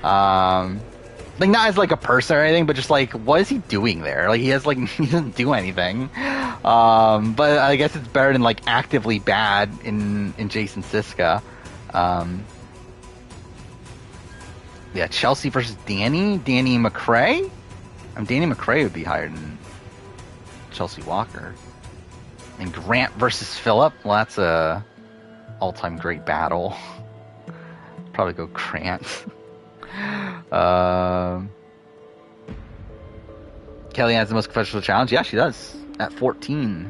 Like not as like a person or anything, but just like, what is he doing there? Like he doesn't do anything. But I guess it's better than like actively bad in Jason Siska. Yeah, Chelsea versus Danny McRae. Danny McRae would be higher than Chelsea Walker. And Grant versus Phillip. Well, that's a all-time great battle. Probably go Grant. Kelly has the most professional challenge. Yeah, she does. At 14.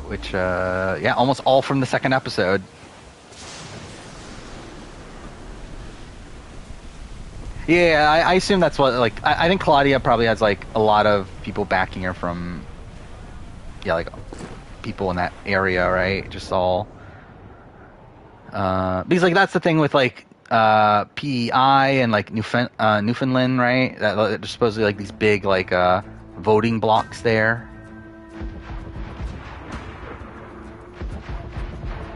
Which, yeah, almost all from the second episode. Yeah, I assume that's what, like, I think Claudia probably has, like, a lot of people backing her from, yeah, like, people in that area, right? Just all, because, like, that's the thing with, like, PEI and, like, Newfoundland, right? That there's supposedly, like, these big, like, voting blocks there.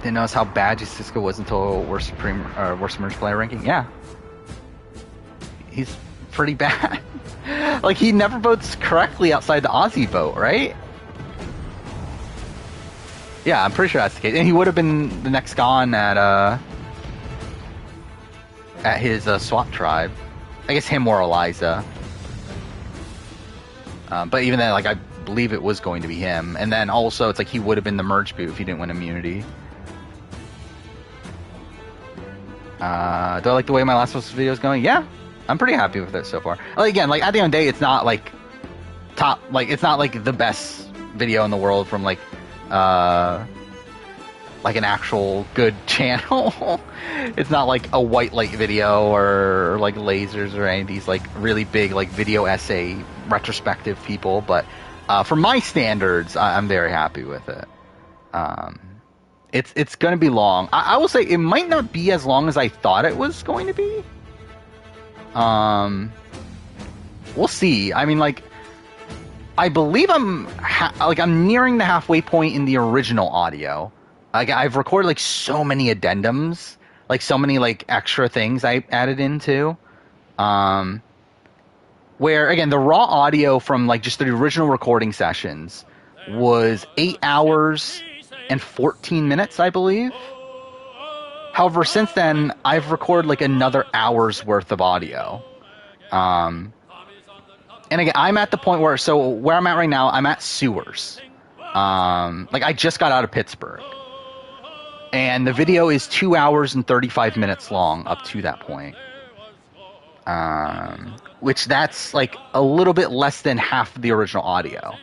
Didn't notice how bad Cisco was until worst emerged player ranking. Yeah. He's pretty bad. Like, he never votes correctly outside the Aussie vote, right? Yeah, I'm pretty sure that's the case. And he would have been the next gone at his swap tribe. I guess him or Eliza. But even then, like, I believe it was going to be him. And then also, it's like he would have been the merge boot if he didn't win immunity. Do I like the way my last video is going? Yeah. I'm pretty happy with it so far. Like, again, like, at the end of the day, it's not like top, like, it's not like the best video in the world from like an actual good channel. It's not like a white light video or like lasers or any of these like really big like video essay retrospective people. But for my standards, I'm very happy with it. It's going to be long. I will say it might not be as long as I thought it was going to be. We'll see. I mean, like, I believe I'm nearing the halfway point in the original audio. Like, I've recorded like so many addendums, like so many like extra things I added into. Where again, the raw audio from like just the original recording sessions was 8 hours and 14 minutes, I believe. However, since then, I've recorded like another hour's worth of audio. And again, I'm at the point where I'm at right now, I'm at sewers. Like, I just got out of Pittsburgh. And the video is 2 hours and 35 minutes long up to that point. Which that's like a little bit less than half of the original audio.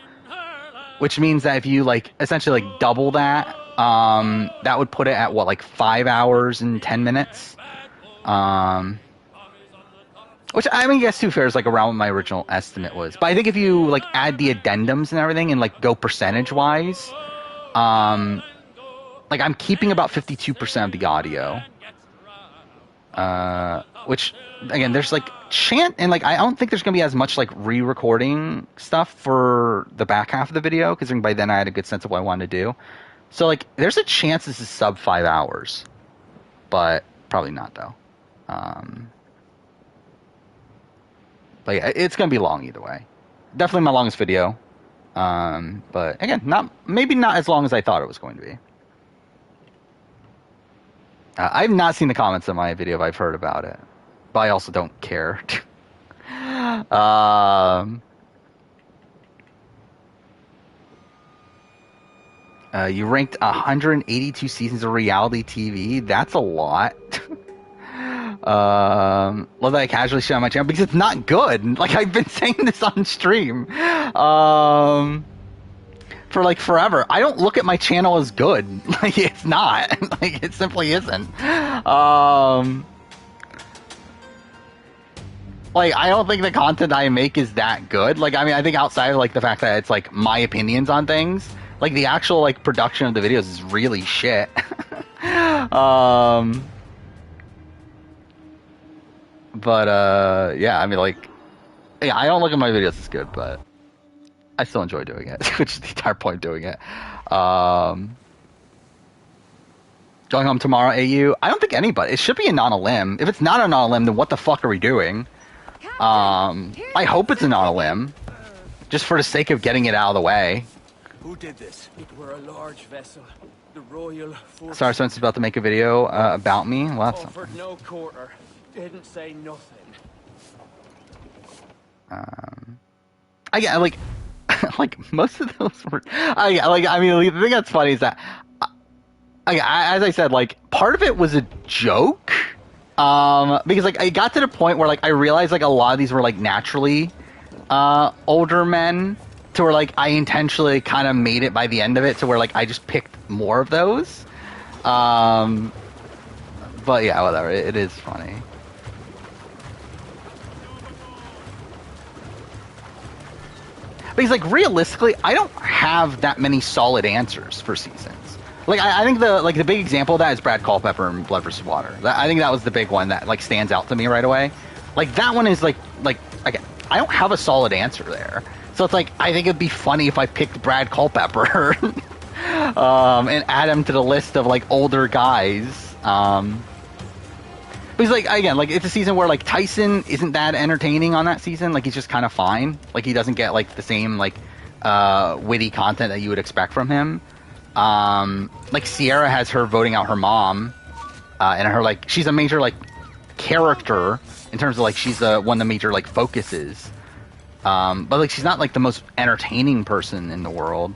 Which means that if you like essentially like double that, that would put it at what, like 5 hours and 10 minutes? Which I mean, I guess 2 fair is like around what my original estimate was. But I think if you like add the addendums and everything and like go percentage wise, like I'm keeping about 52% of the audio. Which again, there's like and like I don't think there's gonna be as much like re-recording stuff for the back half of the video, because by then I had a good sense of what I wanted to do. So like there's a chance this is sub 5 hours, but probably not though. But yeah, it's gonna be long either way. Definitely my longest video. But again, maybe not as long as I thought it was going to be. I've not seen the comments on my video if I've heard about it, but I also don't care. You ranked 182 seasons of reality TV. That's a lot. Love that I casually share on my channel because it's not good. Like, I've been saying this on stream for like forever. I don't look at my channel as good. Like, it's not. Like, it simply isn't. Like, I don't think the content I make is that good. Like, I mean, I think outside of like the fact that it's like my opinions on things, like the actual like production of the videos is really shit. But yeah, I mean, like, yeah, I don't look at my videos as good, but I still enjoy doing it, which is the entire point of doing it. Going home tomorrow, AU? I don't think anybody. It should be a non-a-limb. If it's not a non-a-limb, then what the fuck are we doing? I hope it's a non-a-limb, just for the sake of getting it out of the way. Who did this? It were a large vessel. The Royal Force Sorry, Spencer's about to make a video about me. Well, that's offered something. no quarter. Didn't say nothing. I get like, like most of those were. I mean, the thing that's funny is that, as I said, like part of it was a joke, because like I got to the point where like I realized like a lot of these were like naturally older men, to where like I intentionally kind of made it by the end of it to where like I just picked more of those. But yeah, whatever. It is funny. Because, like, realistically, I don't have that many solid answers for seasons. Like, I think the big example of that is Brad Culpepper and Blood vs. Water. I think that was the big one that, like, stands out to me right away. Like, that one is, like I don't have a solid answer there. So it's like, I think it'd be funny if I picked Brad Culpepper and add him to the list of, like, older guys. Because, like, again, like, it's a season where, like, Tyson isn't that entertaining on that season. Like, he's just kind of fine. Like, he doesn't get, like, the same, like, witty content that you would expect from him. Like, Sierra has her voting out her mom, and her, like, she's a major, like, character in terms of, like, she's one of the major, like, focuses. But, like, she's not, like, the most entertaining person in the world.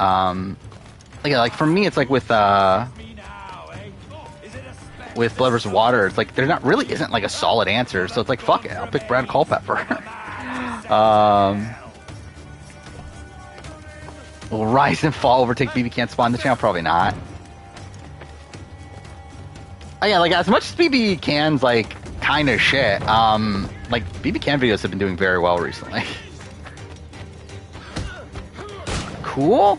Like, for me, it's, like, with Blood vs. Water, it's like there really isn't like a solid answer, so it's like fuck it, I'll pick Brad Culpepper. Will Rise and Fall overtake BBCAN spawn the channel? Probably not. Oh, yeah, like as much as BBCAN's like kind of shit, like BBCAN videos have been doing very well recently. Cool.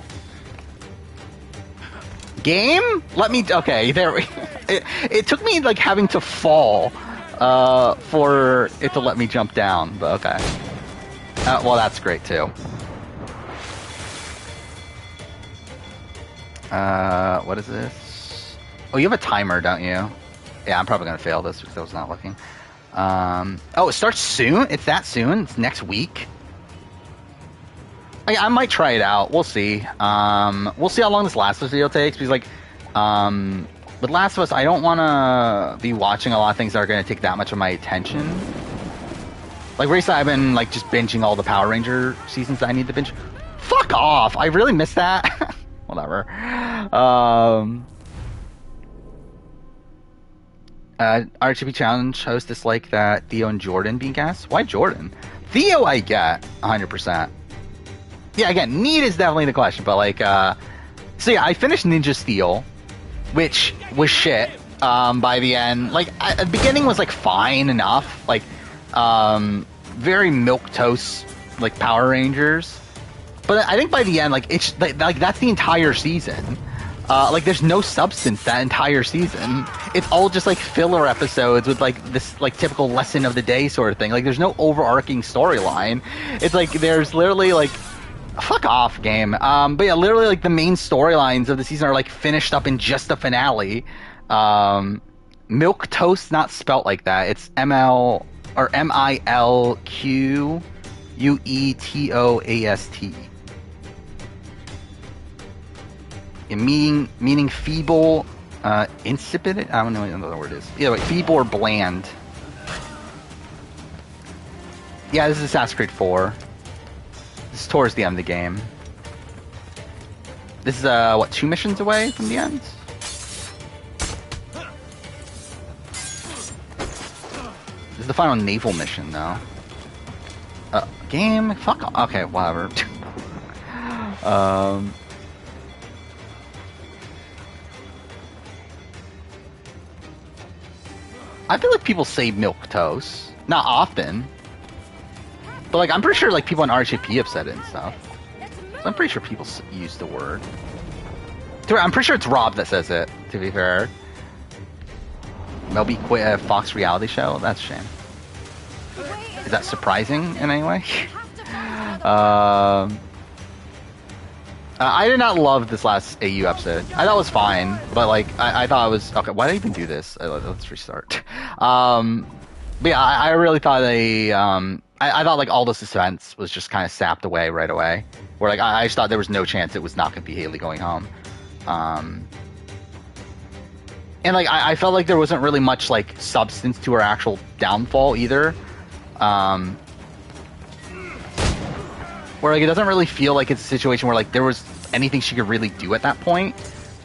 Game? Let me. Okay, there we. It took me like having to fall for it to let me jump down, but okay. Well, that's great too. What is this? Oh, you have a timer, don't you? Yeah, I'm probably gonna fail this because I was not looking. Oh, it starts soon? It's that soon? It's next week? I might try it out. We'll see. We'll see how long this Last of Us video takes, because like, with Last of Us, I don't want to be watching a lot of things that are going to take that much of my attention. Like recently, I've been like just binging all the Power Ranger seasons that I need to binge. Fuck off! I really missed that. Whatever. RGB Challenge host dislike that Theo and Jordan being cast. Why Jordan? Theo, I get 100%. Yeah, again, need is definitely the question, but like, so yeah, I finished Ninja Steel, which was shit. By the end, like, the beginning was like fine enough, like, very milquetoast, like Power Rangers. But I think by the end, like, it's like that's the entire season. Like, there's no substance that entire season. It's all just like filler episodes with like this like typical lesson of the day sort of thing. Like, there's no overarching storyline. It's like there's literally like. Fuck off, game. But yeah, literally, like, the main storylines of the season are, like, finished up in just the finale. Milk Toast, not spelt like that. It's ML, or MILQUETOAST. Meaning feeble, insipid? I don't know what the word is. Either way, feeble or bland. Yeah, this is Assassin's Creed 4. This is towards the end of the game. This is, what, 2 missions away from the end? This is the final naval mission, though. Game? Fuck off. Okay, whatever. I feel like people say milquetoast. Not often. But, like, I'm pretty sure, like, people on RHAP have said it and stuff. So I'm pretty sure people use the word. I'm pretty sure it's Rob that says it, to be fair. Melby quit a Fox reality show? That's a shame. Is that surprising in any way? I did not love this last AU episode. I thought it was fine, but like I thought it was okay. Why did I even do this? Let's restart. But yeah, I really thought they. I thought like all the suspense was just kind of sapped away right away. Where like I just thought there was no chance it was not going to be Haley going home. And like I felt like there wasn't really much like substance to her actual downfall either. Where like it doesn't really feel like it's a situation where like there was anything she could really do at that point.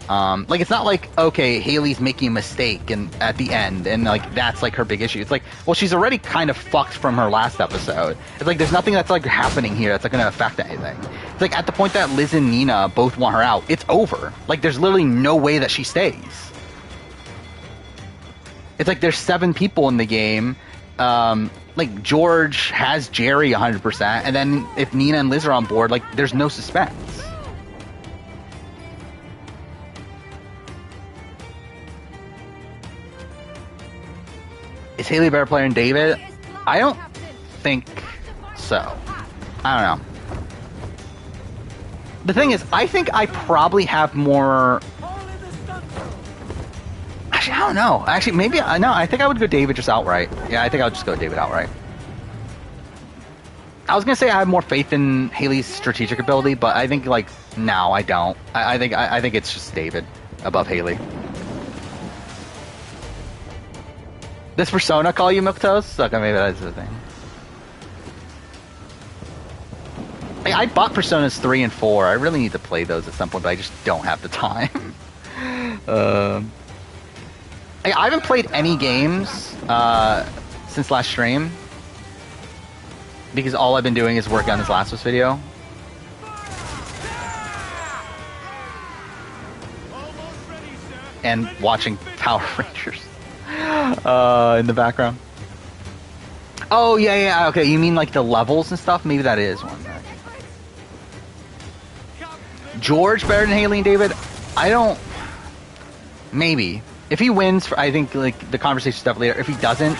Like it's not like, okay, Haley's making a mistake and at the end and like that's like her big issue. It's like, well, she's already kind of fucked from her last episode. It's like there's nothing that's like happening here that's like gonna affect anything. It's like at the point that Liz and Nina both want her out, it's over. Like there's literally no way that she stays. It's like there's 7 people in the game. Like George has Jerry 100%, and then if Nina and Liz are on board, like there's no suspense. Is Haley a better player than David? I don't think so. I don't know. The thing is, I think I probably have more. Actually, I don't know. Actually, maybe no. I think I would go David just outright. Yeah, I think I would just go David outright. I was gonna say I have more faith in Haley's strategic ability, but I think like no, I don't. I think it's just David above Haley. Does Persona call you milquetoast? Okay, maybe that's the thing. Like, I bought Personas 3 and 4. I really need to play those at some point, but I just don't have the time. I haven't played any games since last stream because all I've been doing is working on this Last of Us video. And watching Power Rangers in the background. Oh, yeah, okay. You mean like the levels and stuff? Maybe that is one. George better than Haley and David? I don't... Maybe. If he wins, I think like the conversation stuff later. If he doesn't,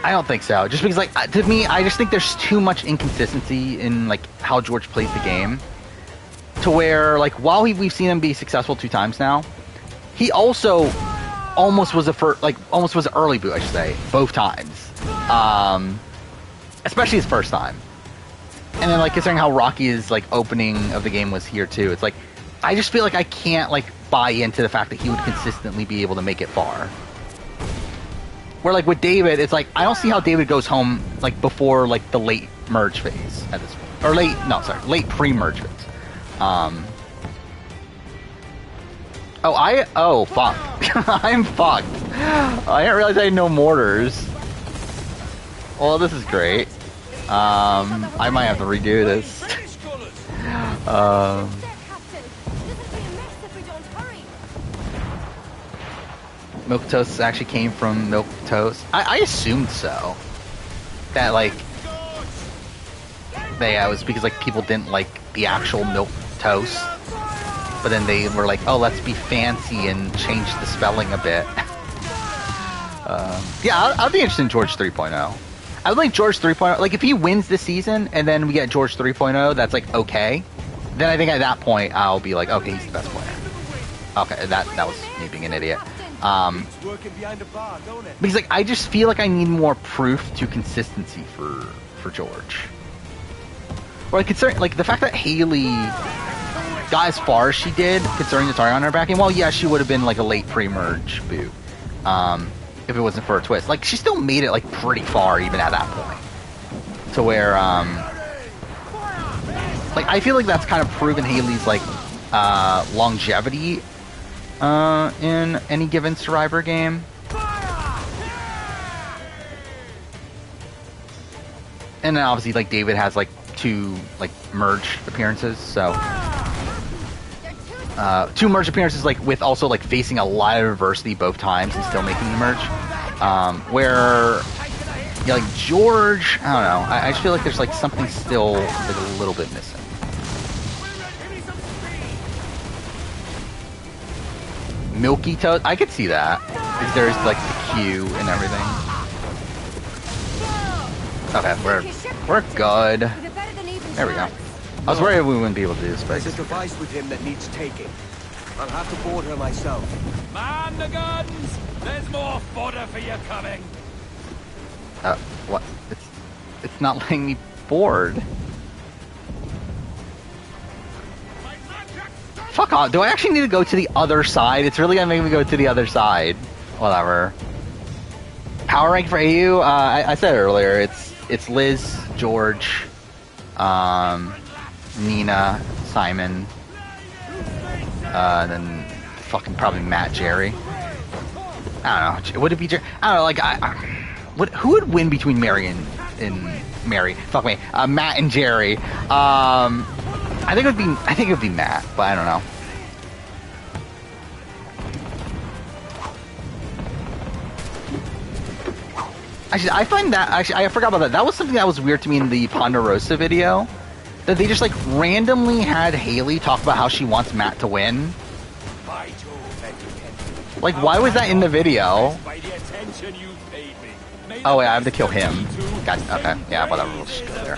I don't think so. Just because like to me, I just think there's too much inconsistency in like how George plays the game. To where like while we've seen him be successful 2 times now, he also almost was almost was an early boot, I should say, both times. Especially his first time. And then like considering how rocky his like opening of the game was here too, it's like I just feel like I can't like buy into the fact that he would consistently be able to make it far. Where like with David, it's like I don't see how David goes home like before like the late merge phase at this point. Or late pre-merge phase. Oh fuck. I'm fucked. I didn't realize I had no mortars. Well, this is great. I might have to redo this. Milquetoast actually came from milquetoast. I assumed so. That like it was because like people didn't like the actual milquetoast, but then they were like, oh, let's be fancy and change the spelling a bit. Yeah, I'd be interested in George 3.0. I would like George 3.0. Like if he wins this season and then we get George 3.0, that's like okay. Then I think at that point I'll be like, okay, he's the best player. Okay, that was me being an idiot. Because like I just feel like I need more proof to consistency for George. Or like considering like the fact that Haley got as far as she did, considering the target on her back, and well, yeah, she would have been like a late pre-merge boot if it wasn't for a twist. Like she still made it like pretty far even at that point, to where like like I feel like that's kind of proven Haley's like longevity in any given Survivor game. And then obviously like David has like 2 like merge appearances, so 2 merge appearances like with also like facing a lot of adversity both times and still making the merge. Where yeah, like George, I don't know. I just feel like there's like something still like a little bit missing. Milky Toast, I could see that. Because there's like the queue and everything. Okay, we're good. There we go. I was worried we wouldn't be able to do this, but there's a device with him that needs taking. I'll have to board her myself. Man the guns! There's more fodder for you coming. What? It's not letting me board. Fuck off. Do I actually need to go to the other side? It's really gonna make me go to the other side. Whatever. Power rank for AU? I said it earlier. It's Liz, George, Nina, Simon, and then fucking probably Matt, Jerry. I don't know. Would it be Jerry? I don't know. Like who would win between Mary and Mary? Fuck me. Matt and Jerry. I think it would be Matt, but I don't know. Actually, I find that I forgot about that. That was something that was weird to me in the Ponderosa video. That they just like randomly had Haley talk about how she wants Matt to win. Like, why was that in the video? Oh wait, I have to kill him. Gotcha. Okay, yeah, whatever. We'll just go there.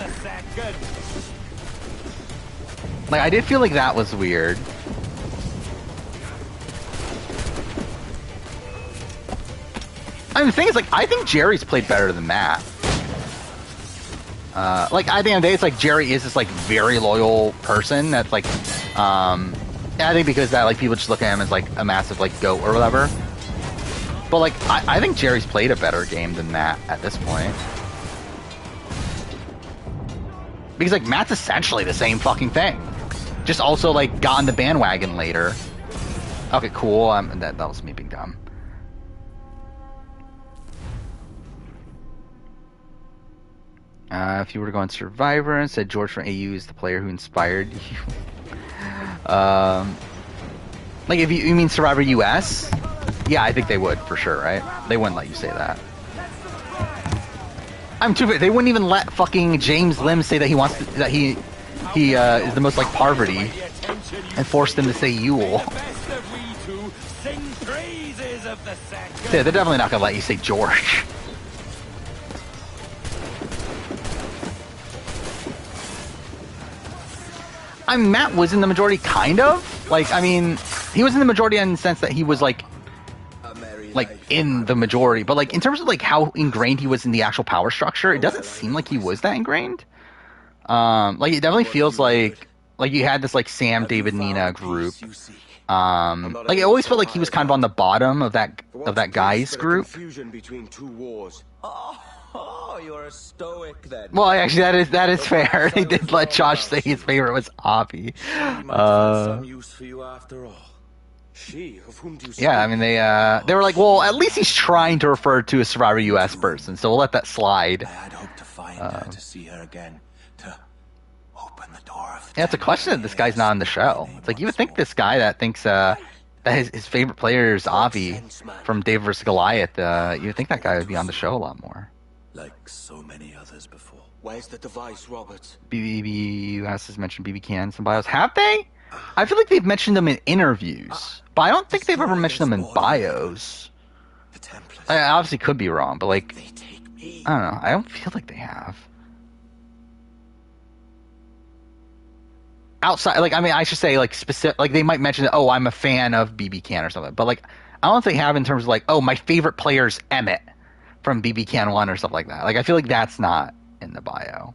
Like, I did feel like that was weird. I mean, the thing is, like, I think Jerry's played better than Matt. Like, at the end of the day, it's like Jerry is this, like, very loyal person that's, like, I think because that, like, people just look at him as, like, a massive, like, goat or whatever. But, like, I think Jerry's played a better game than Matt at this point. Because, like, Matt's essentially the same fucking thing. Just also, like, got on the bandwagon later. Okay, cool. That was me being dumb. If you were to go on Survivor and said George from AU is the player who inspired you. Like, if you mean Survivor US? Yeah, I think they would, for sure, right? They wouldn't let you say that. I'm too. They wouldn't even let fucking James Lim say that he wants to, that he is the most like Parvati, and forced him to say Yule. Yeah, they're definitely not gonna let you say George. I mean, Matt was in the majority, kind of. Like, I mean, he was in the majority in the sense that he was like in the majority, but like in terms of like how ingrained he was in the actual power structure, it doesn't seem like he was that ingrained. Like it definitely feels like you had this like Sam, David, Nina group. Like it always felt like he was kind of on the bottom of that guy's group. Oh, you're a stoic then. Well, actually, that is fair. They did let Josh say his favorite was Avi. Some use for you after all. She, of whom do you yeah, I mean they were like, well, at least he's trying to refer to a Survivor US person, so we'll let that slide. I had hoped to find her, to see her again, to open the door of yeah, it's a question that this guy's not on the show. It's like you would think this guy that thinks that his favorite player is Avi from David vs. Goliath, you would think that guy would be on the show a lot more. Like so many others before. Where's the device, Robert? US has mentioned BBCAN some bios. Have they? I feel like they've mentioned them in interviews, but I don't think they've ever mentioned them in bios. I obviously could be wrong, but like, I don't know. I don't feel like they have. Outside, like, I mean, I should say, like, specific, like, they might mention, oh, I'm a fan of BBCAN or something, but like, I don't think they have in terms of like, oh, my favorite player's Emmett from BBCAN11 or stuff like that. Like, I feel like that's not in the bio.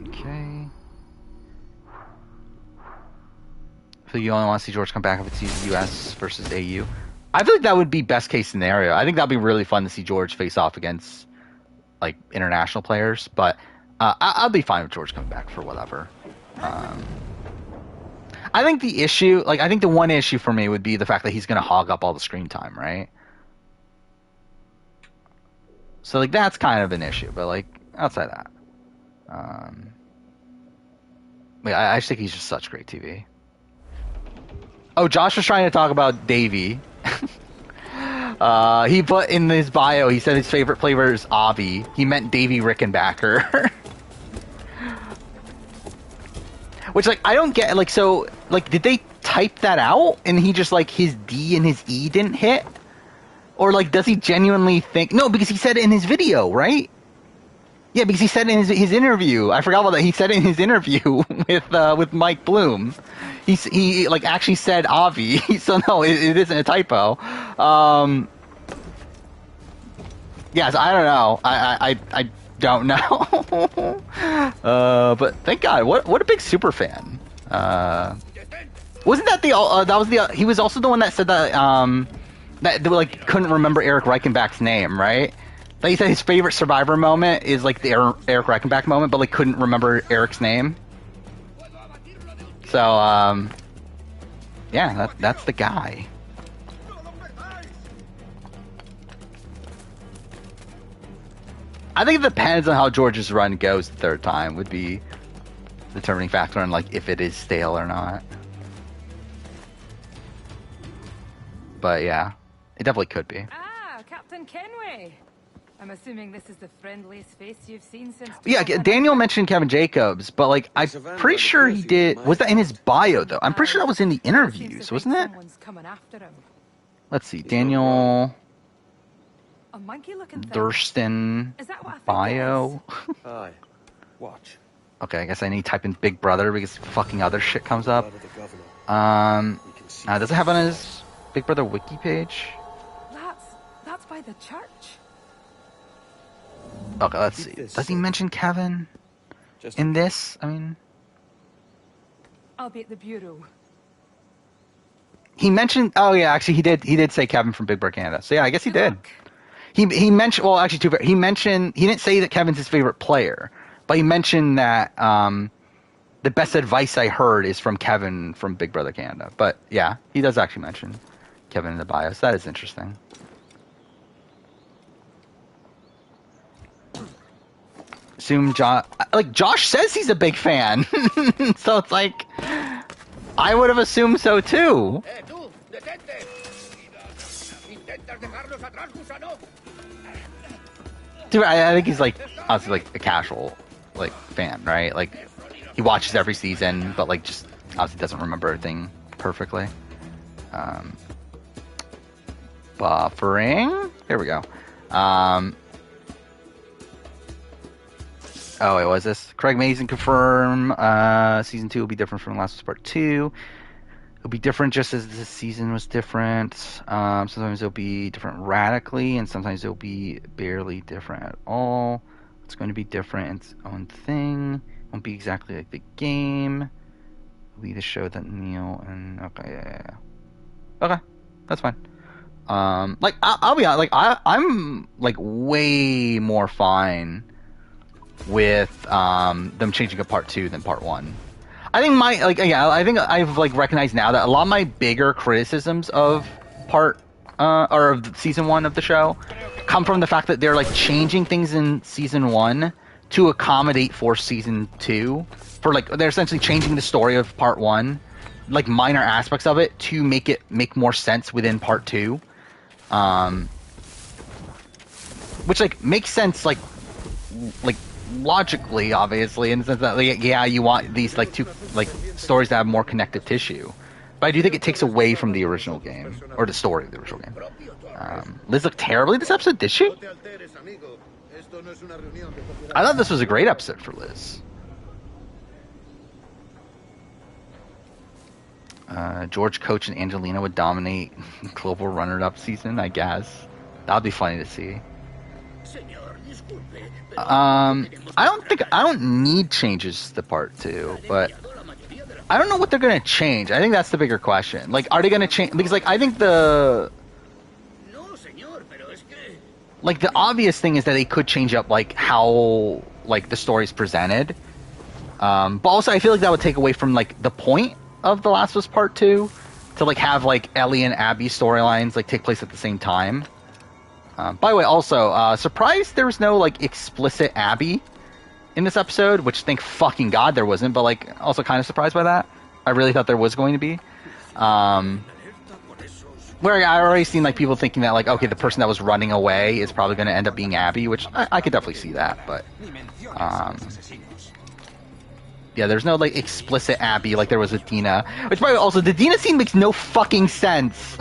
Okay. I feel you only want to see George come back if it's US versus AU. I feel like that would be best case scenario. I think that'd be really fun to see George face off against like international players, but I'll be fine with George coming back for whatever. I think the one issue for me would be the fact that he's going to hog up all the screen time, right? So like that's kind of an issue, but like outside that, I just think he's just such great TV. Oh, Josh was trying to talk about Davey. He put in his bio, he said his favorite flavor is Avi. He meant Davey Rickenbacker. Which, like, I don't get, like, so, like, did they type that out and he just, like, his D and his E didn't hit? Or, like, does he genuinely think, no, because he said it in his video, right? Yeah, because he said in his interview, I forgot about that, he said in his interview with Mike Bloom, he like, actually said Avi, so no, it isn't a typo. Yes, I don't know, I don't know. But thank God, what a big super fan. Wasn't that he was also the one that said that, that they, like, couldn't remember Eric Reichenbach's name, right? Like he said his favorite Survivor moment is like the Eric Reichenbach moment, but like couldn't remember Eric's name. So, yeah, that's the guy. I think it depends on how George's run goes the third time would be the determining factor on like if it is stale or not. But yeah, it definitely could be. Ah, Captain Kenway. I'm assuming this is the friendliest face you've seen since... Yeah, Daniel mentioned Kevin Jacobs, but like I'm pretty sure he did. Was that in his bio though? I'm pretty sure that was in the interviews, wasn't it? Let's see, Daniel Thurston bio. Aye. Watch. Okay, I guess I need to type in Big Brother because fucking other shit comes up. Does it have on his Big Brother wiki page? That's by the church. Okay, let's see. Does he mention Kevin in this? I mean, I'll be at the bureau. he mentioned. Oh yeah, actually he did. He did say Kevin from Big Brother Canada. So yeah, I guess he did. He mentioned. Well, actually, he mentioned. He didn't say that Kevin's his favorite player, but he mentioned that the best advice I heard is from Kevin from Big Brother Canada. But yeah, he does actually mention Kevin in the bio. So that is interesting. Assume Josh says he's a big fan, so it's like I would have assumed so too. Dude, I think he's like obviously like a casual like fan, right? Like he watches every season, but like just obviously doesn't remember everything perfectly. Buffering. Here we go. Oh, wait, what was this? Craig Mazin confirm season 2 will be different from last part 2. It'll be different just as this season was different. Sometimes it'll be different radically, and sometimes it'll be barely different at all. It's going to be different in its own thing. It won't be exactly like the game. It'll be the show that Neil and... Okay, yeah. Okay, that's fine. Like, I'll be honest, like, I'm, like, way more fine with them changing a part 2 than part 1. I think I think I've like recognized now that a lot of my bigger criticisms of part or of season 1 of the show come from the fact that they're like changing things in season 1 to accommodate for season 2. For like they're essentially changing the story of part 1, like minor aspects of it to make more sense within part 2. Which like makes sense like logically, obviously, in the sense that like, yeah, you want these like two like stories to have more connective tissue, but I do think it takes away from the original game or the story of the original game. Liz looked terribly this episode, did she? I thought this was a great episode for Liz. George, Coach, and Angelina would dominate global runner-up season, I guess. That would be funny to see. I don't need changes to part 2, but I don't know what they're gonna change. I think that's the bigger question. Like, are they gonna change? Because like I think the like the obvious thing is that they could change up like how like the story's presented. But also I feel like that would take away from like the point of The Last of Us Part 2 to like have like Ellie and Abby storylines like take place at the same time. By the way, also surprised there was no like explicit Abby in this episode, which thank fucking God there wasn't, but like also kind of surprised by that. I really thought there was going to be. Where I already seen like people thinking that like, okay, the person that was running away is probably going to end up being Abby, which I could definitely see that, but yeah, there's no like explicit Abby like there was with Dina, which by the way, also the Dina scene makes no fucking sense.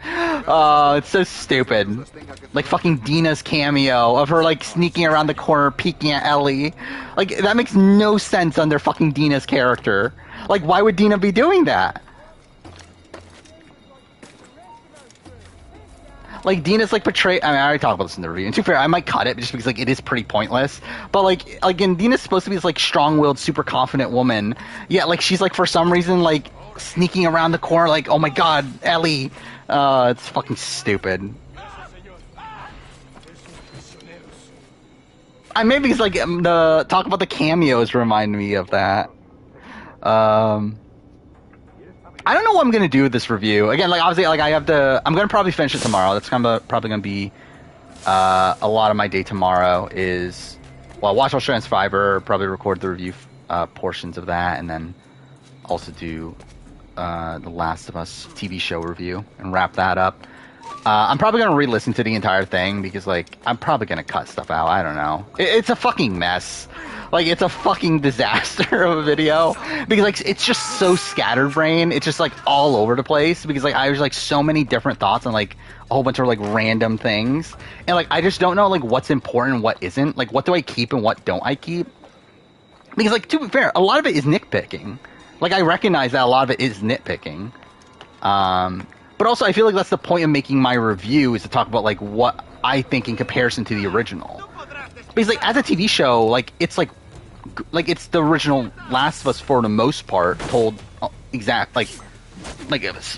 Oh, it's so stupid. Like fucking Dina's cameo of her like sneaking around the corner peeking at Ellie. Like that makes no sense under fucking Dina's character. Like why would Dina be doing that? Like Dina's like portrayed. I mean, I already talked about this in the review. And to be fair, I might cut it just because like it is pretty pointless. But like again, Dina's supposed to be this like strong-willed, super confident woman. Yeah, like she's like for some reason like sneaking around the corner. Like, oh my God, Ellie. It's fucking stupid. I maybe it's like the talk about the cameos remind me of that. I don't know what I'm gonna do with this review. Again, like obviously, like I'm gonna probably finish it tomorrow. That's probably gonna be a lot of my day tomorrow. Is watch Australian Survivor, probably record the review portions of that, and then also do the Last of Us TV show review and wrap that up. I'm probably gonna re-listen to the entire thing because like I'm probably gonna cut stuff out. I don't know. It's a fucking mess. Like it's a fucking disaster of a video because like it's just so scatterbrained. It's just like all over the place because like I was like so many different thoughts on like a whole bunch of like random things and like I just don't know like what's important and what isn't. Like what do I keep and what don't I keep? Because like to be fair, a lot of it is nitpicking. Like I recognize that a lot of it is nitpicking. But also I feel like that's the point of making my review is to talk about like what I think in comparison to the original. Because like as a TV show, like it's like it's the original Last of Us for the most part told exact like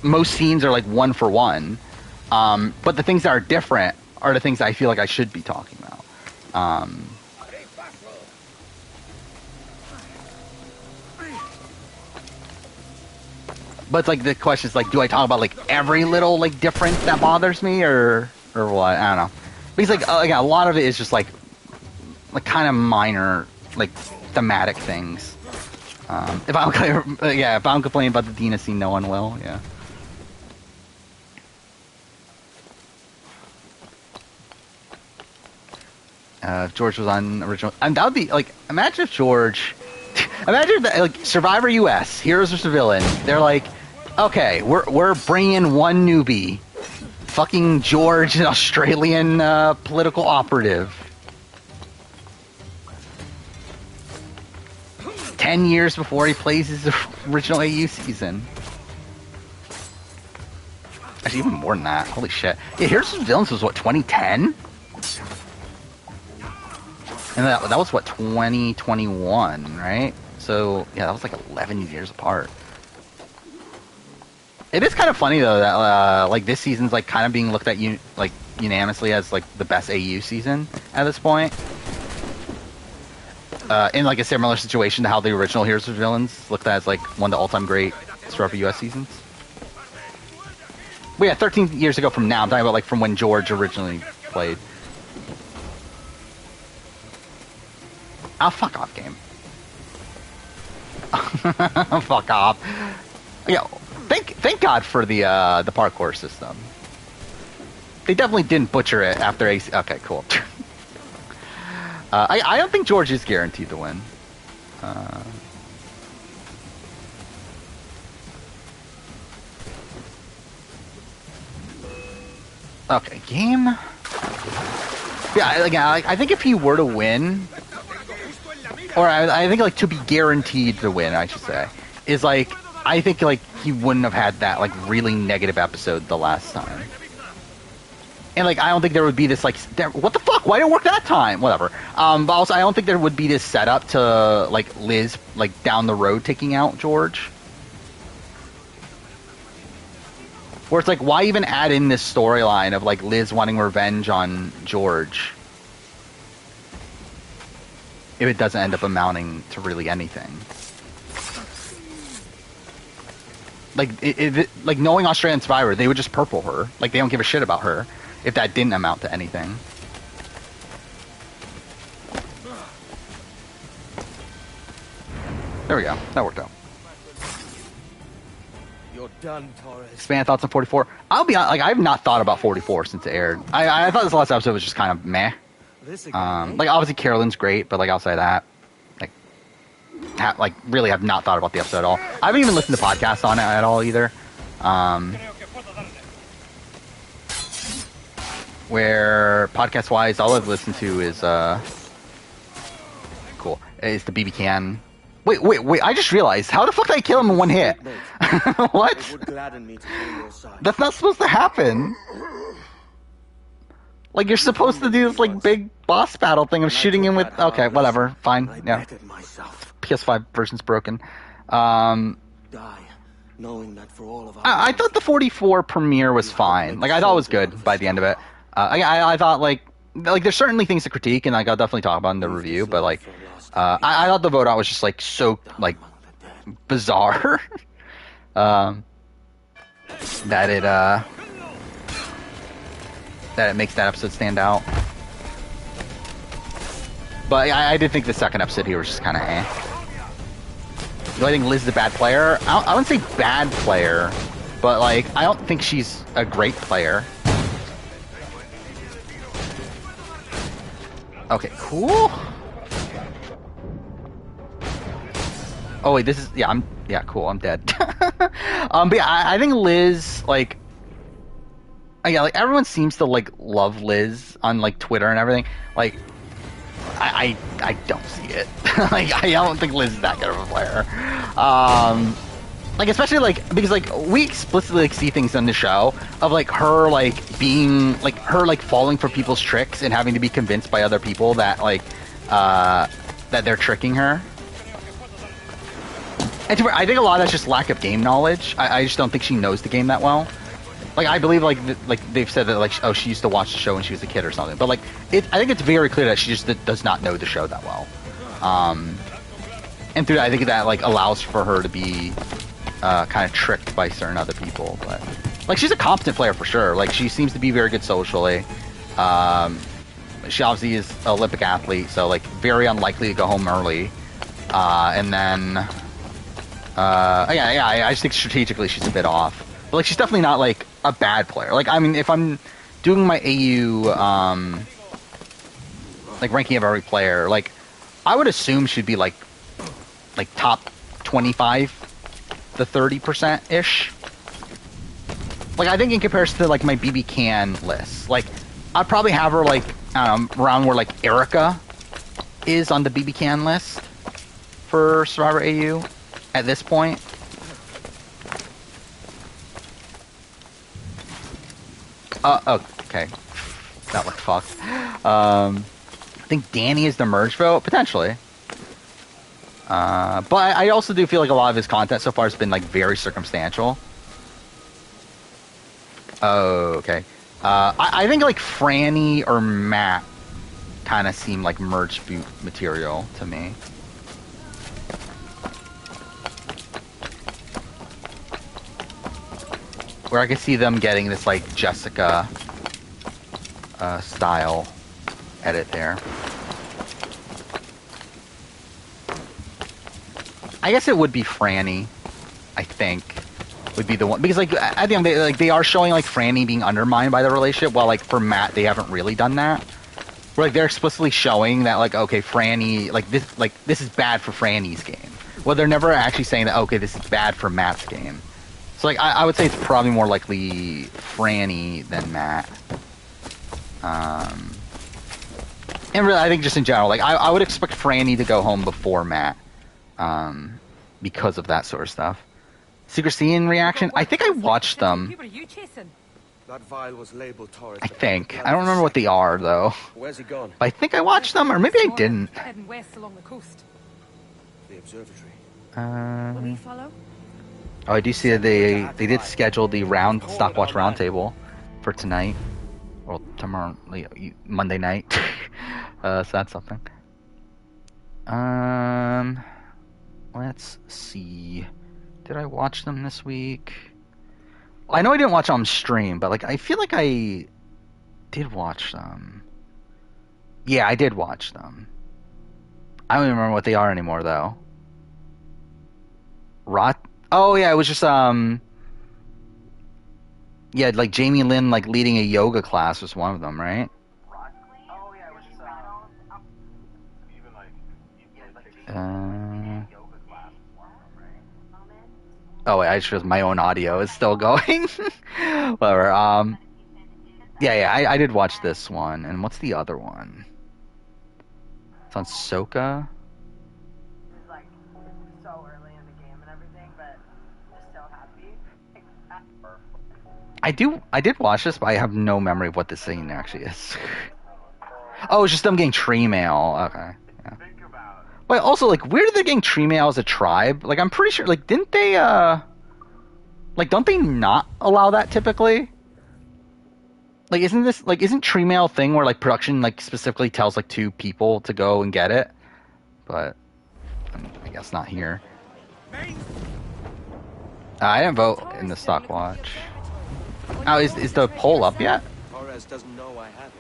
most scenes are like one for one. But the things that are different are the things that I feel like I should be talking about. But it's like the question is like, do I talk about like every little like difference that bothers me or what? I don't know. Because like again, a lot of it is just like kind of minor like thematic things. If I'm complaining about the Dina scene, no one will. Yeah. If George was on original, and that would be like, imagine if George, imagine that like Survivor US, Heroes vs. Villain. They're like, okay, we're bringing in one newbie, fucking George, an Australian political operative. 10 years before he plays his original AU season. Actually, even more than that. Holy shit. Yeah, Heroes vs. Villains was what, 2010? And that was what, 2021, right? So, yeah, that was like 11 years apart. It is kind of funny, though, that like this season's like kind of being looked at unanimously as like the best AU season at this point. In like a similar situation to how the original Heroes vs. Villains looked at as like one of the all-time great Survivor US seasons. But yeah, 13 years ago from now, I'm talking about like from when George originally played. Oh, fuck off, game. Fuck off. Yeah, thank God for the parkour system. They definitely didn't butcher it after AC. Okay, cool. I don't think George is guaranteed to win. Okay, game. Yeah, again, I think if he were to win, or I think like to be guaranteed to win, I should say, is like I think like he wouldn't have had that like really negative episode the last time. And like I don't think there would be this like what the fuck? Why didn't it work that time? Whatever. But also I don't think there would be this setup to like Liz like down the road taking out George. Where it's like, why even add in this storyline of like Liz wanting revenge on George if it doesn't end up amounting to really anything? Like, like knowing Australian Survivor, they would just purple her. Like, they don't give a shit about her if that didn't amount to anything. There we go. That worked out. You're done, Torres. Expand thoughts on 44. I'll be honest, like, I have not thought about 44 since it aired. I thought this last episode was just kind of meh. Like, obviously Carolyn's great, but like outside that, like really have not thought about the episode at all. I haven't even listened to podcasts on it at all either. Where podcast wise, all I've listened to is cool. Is the BBCAN. Wait! I just realized, how the fuck did I kill him in one hit? What? That's not supposed to happen. Like, you're supposed to do this like big boss battle thing of shooting him with. Okay, whatever, fine. Yeah. PS5 version's broken. I thought the 44 premiere was fine. Like, I thought it was good by the end of it. I thought like there's certainly things to critique, and like I'll definitely talk about in the review. But like, I thought the vote out was just like so like bizarre that it makes that episode stand out. But I did think the second episode here was just kind of eh. Do I think Liz is a bad player? I wouldn't say bad player, but like I don't think she's a great player. Okay, cool. Oh wait, this is cool. I'm dead. But yeah, I think Liz like. Yeah, like everyone seems to like love Liz on like Twitter and everything. Like, I don't see it. Like, I don't think Liz is that good of a player. Like especially like because like we explicitly like see things on the show of like her like being like her like falling for people's tricks and having to be convinced by other people that like that they're tricking her. And I think a lot of that's just lack of game knowledge. I just don't think she knows the game that well. Like, I believe, like they've said that, like, oh, she used to watch the show when she was a kid or something. But, like, I think it's very clear that she just does not know the show that well. And through that, I think that, like, allows for her to be kind of tricked by certain other people. But, like, she's a competent player for sure. Like, she seems to be very good socially. She obviously is an Olympic athlete, so, like, very unlikely to go home early. And then, I just think strategically she's a bit off. But, like, she's definitely not, like, a bad player. Like, I mean, if I'm doing my AU, like, ranking of every player, like, I would assume she'd be, like top 25 to 30%-ish. Like, I think in comparison to, like, my BBCAN list, like, I'd probably have her, like, I don't know, around where, like, Erica is on the BBCAN list for Survivor AU at this point. Okay. That looked fucked. I think Danny is the merge vote, potentially. But I also do feel like a lot of his content so far has been, like, very circumstantial. Oh, okay. I think, like, Franny or Matt kind of seem like merge boot material to me. Where I could see them getting this, like, Jessica style edit there. I guess it would be Franny, I think, would be the one. Because, like, at the end, they are showing, like, Franny being undermined by the relationship, while, like, for Matt, they haven't really done that. Where, like, they're explicitly showing that, like, okay, Franny, this is bad for Franny's game. Well, they're never actually saying that, okay, this is bad for Matt's game. So, like, I would say it's probably more likely Franny than Matt. And really, I think just in general, like, I would expect Franny to go home before Matt. Because of that sort of stuff. Secret Scene reaction? I think I watched them. That vial was labeled Torres. I think. I don't remember what they are, though. Where's he gone? But I think I watched them, or maybe I didn't. Heading west along the coast. The observatory. Will you follow? Oh, I do see that they did schedule the Stockwatch roundtable for tonight. Well, tomorrow, Monday night. So that's something. Let's see. Did I watch them this week? Well, I know I didn't watch on stream, but like I feel like I did watch them. Yeah, I did watch them. I don't even remember what they are anymore, though. Oh yeah, it was just yeah, like Jamie Lynn like leading a yoga class was one of them, right? Oh wait, I just realized my own audio is still going. Whatever. Yeah, I did watch this one, and what's the other one? It's on Soka. It's like so early in the game and everything, but just so happy. I did watch this, but I have no memory of what this scene actually is. Oh, it's just them getting tree mail. Okay. Yeah. Wait, also, like, where did they getting tree mail as a tribe? Like, I'm pretty sure, like, didn't they, like, don't they not allow that typically? Like, isn't tree mail a thing where, like, production, like, specifically tells, like, 2 people to go and get it? But, I guess not here. I didn't vote in the Stockwatch. Oh, is the poll up yet? Torres doesn't know I have it.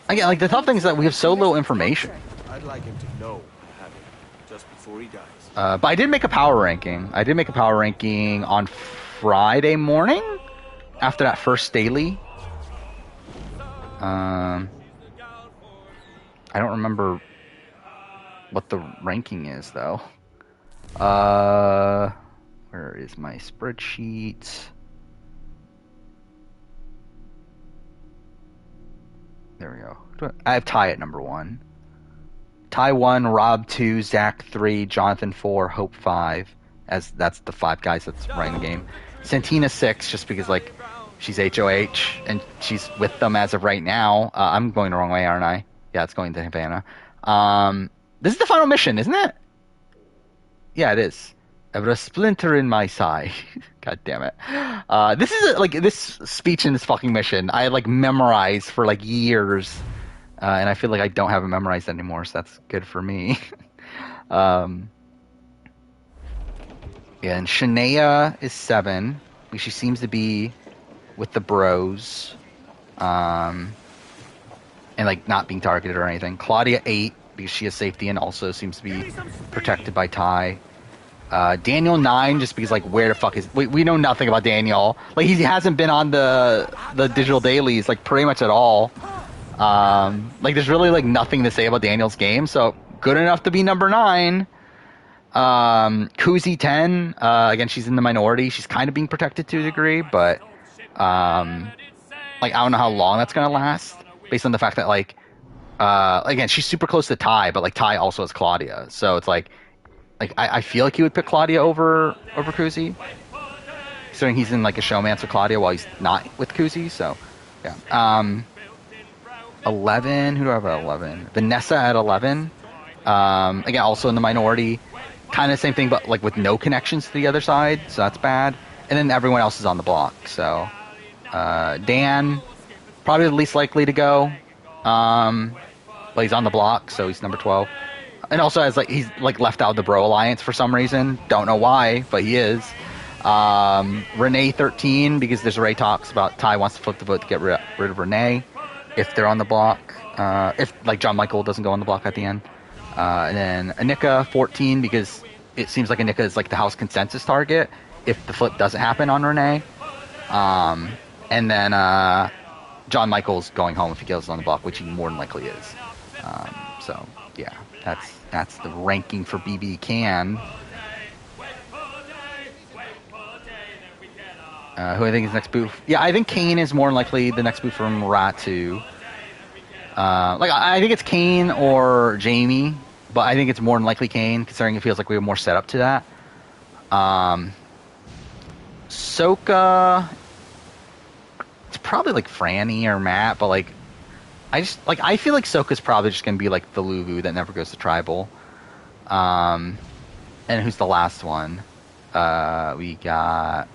Again, like, the tough thing is that we have so little information. I'd like him to know I have it, just before he dies. But I did make a power ranking. I did make a power ranking on Friday morning, after that first daily. I don't remember what the ranking is, though. Where is my spreadsheet? There we go. I have Ty at number 1. Ty 1, Rob 2, Zach 3, Jonathan 4, Hope 5. As that's the 5 guys that's running the game. Santina 6, just because like she's HOH and she's with them as of right now. I'm going the wrong way, aren't I? Yeah, it's going to Havana. This is the final mission, isn't it? Yeah, it is. A splinter in my side. God damn it. This is like this speech in this fucking mission I like memorized for like years, and I feel like I don't have it memorized anymore, so that's good for me. Yeah, and Shania is 7 because she seems to be with the bros, and like not being targeted or anything. Claudia 8 because she has safety and also seems to be protected by Ty. Daniel 9 just because like where the fuck is we know nothing about Daniel. Like he hasn't been on the digital dailies like pretty much at all. Like there's really like nothing to say about Daniel's game, so good enough to be number 9. Kuzi 10, again she's in the minority. She's kind of being protected to a degree, but like I don't know how long that's gonna last based on the fact that like again she's super close to Ty, but like Ty also has Claudia, so it's like I feel like he would pick Claudia over Kuzi, considering he's in like a showmance with Claudia while he's not with Kuzi. So, yeah. 11. Who do I have at 11? Vanessa at 11. Again, also in the minority. Kind of the same thing, but like with no connections to the other side, so that's bad. And then everyone else is on the block. So, Dan, probably the least likely to go. But he's on the block, so he's number 12. And also has he's left out of the Bro Alliance for some reason. Don't know why, but he is. Renee 13 because there's Ray talks about Ty wants to flip the vote to get rid of Renee if they're on the block. If like John Michael doesn't go on the block at the end. And then Anika 14 because it seems like Anika is like the House consensus target if the flip doesn't happen on Renee. And then John Michael's going home if he goes on the block, which he more than likely is. So yeah, that's the ranking for BBCAN. Who I think is next booth? Yeah, I think Kane is more than likely the next booth from Ratu. I think it's Kane or Jamie, but I think it's more than likely Kane, considering it feels like we have more setup to that. Soka, it's probably like Franny or Matt, but like I feel like Soka's probably just gonna be like the Luvu that never goes to tribal. And who's the last one? We got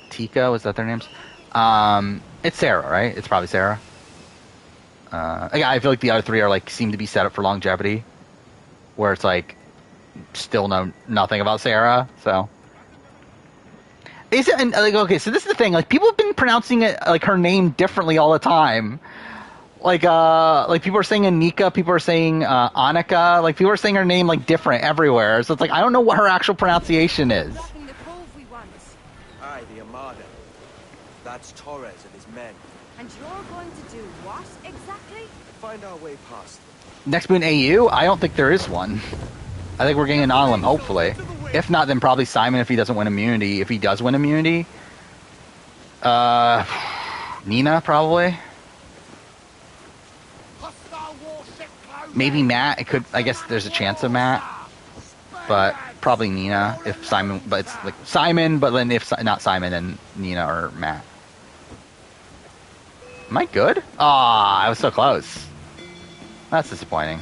Tika. Was that their names? It's Sarah, right? It's probably Sarah. Yeah, I feel like the other three are like seem to be set up for longevity, where it's like still know nothing about Sarah. So is it like okay? So this is the thing. Like people have been pronouncing it like her name differently all the time. Like people are saying Anika, people are saying Annika. Like people are saying her name like different everywhere. So it's like I don't know what her actual pronunciation is. Aye, the Armada. That's Torres and his men. And you're going to do what exactly? Find our way past them. Next moon AU? I don't think there is one. I think we're getting an Anlim, hopefully. If not, then probably Simon if he doesn't win immunity. If he does win immunity, Nina probably. Maybe Matt. It could. I guess there's a chance of Matt, but probably Nina. If Simon, but it's like Simon. But then if not Simon, then Nina or Matt. Am I good? Ah, I was so close. That's disappointing.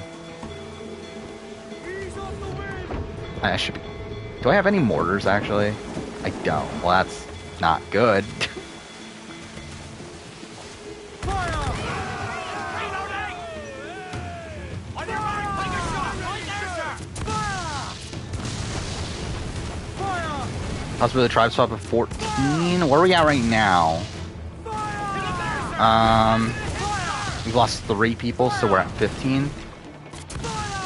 I should be. Do I have any mortars actually? I don't. Well, that's not good. Possibly the tribe swap of 14. Where are we at right now? We've lost 3 people, so we're at 15.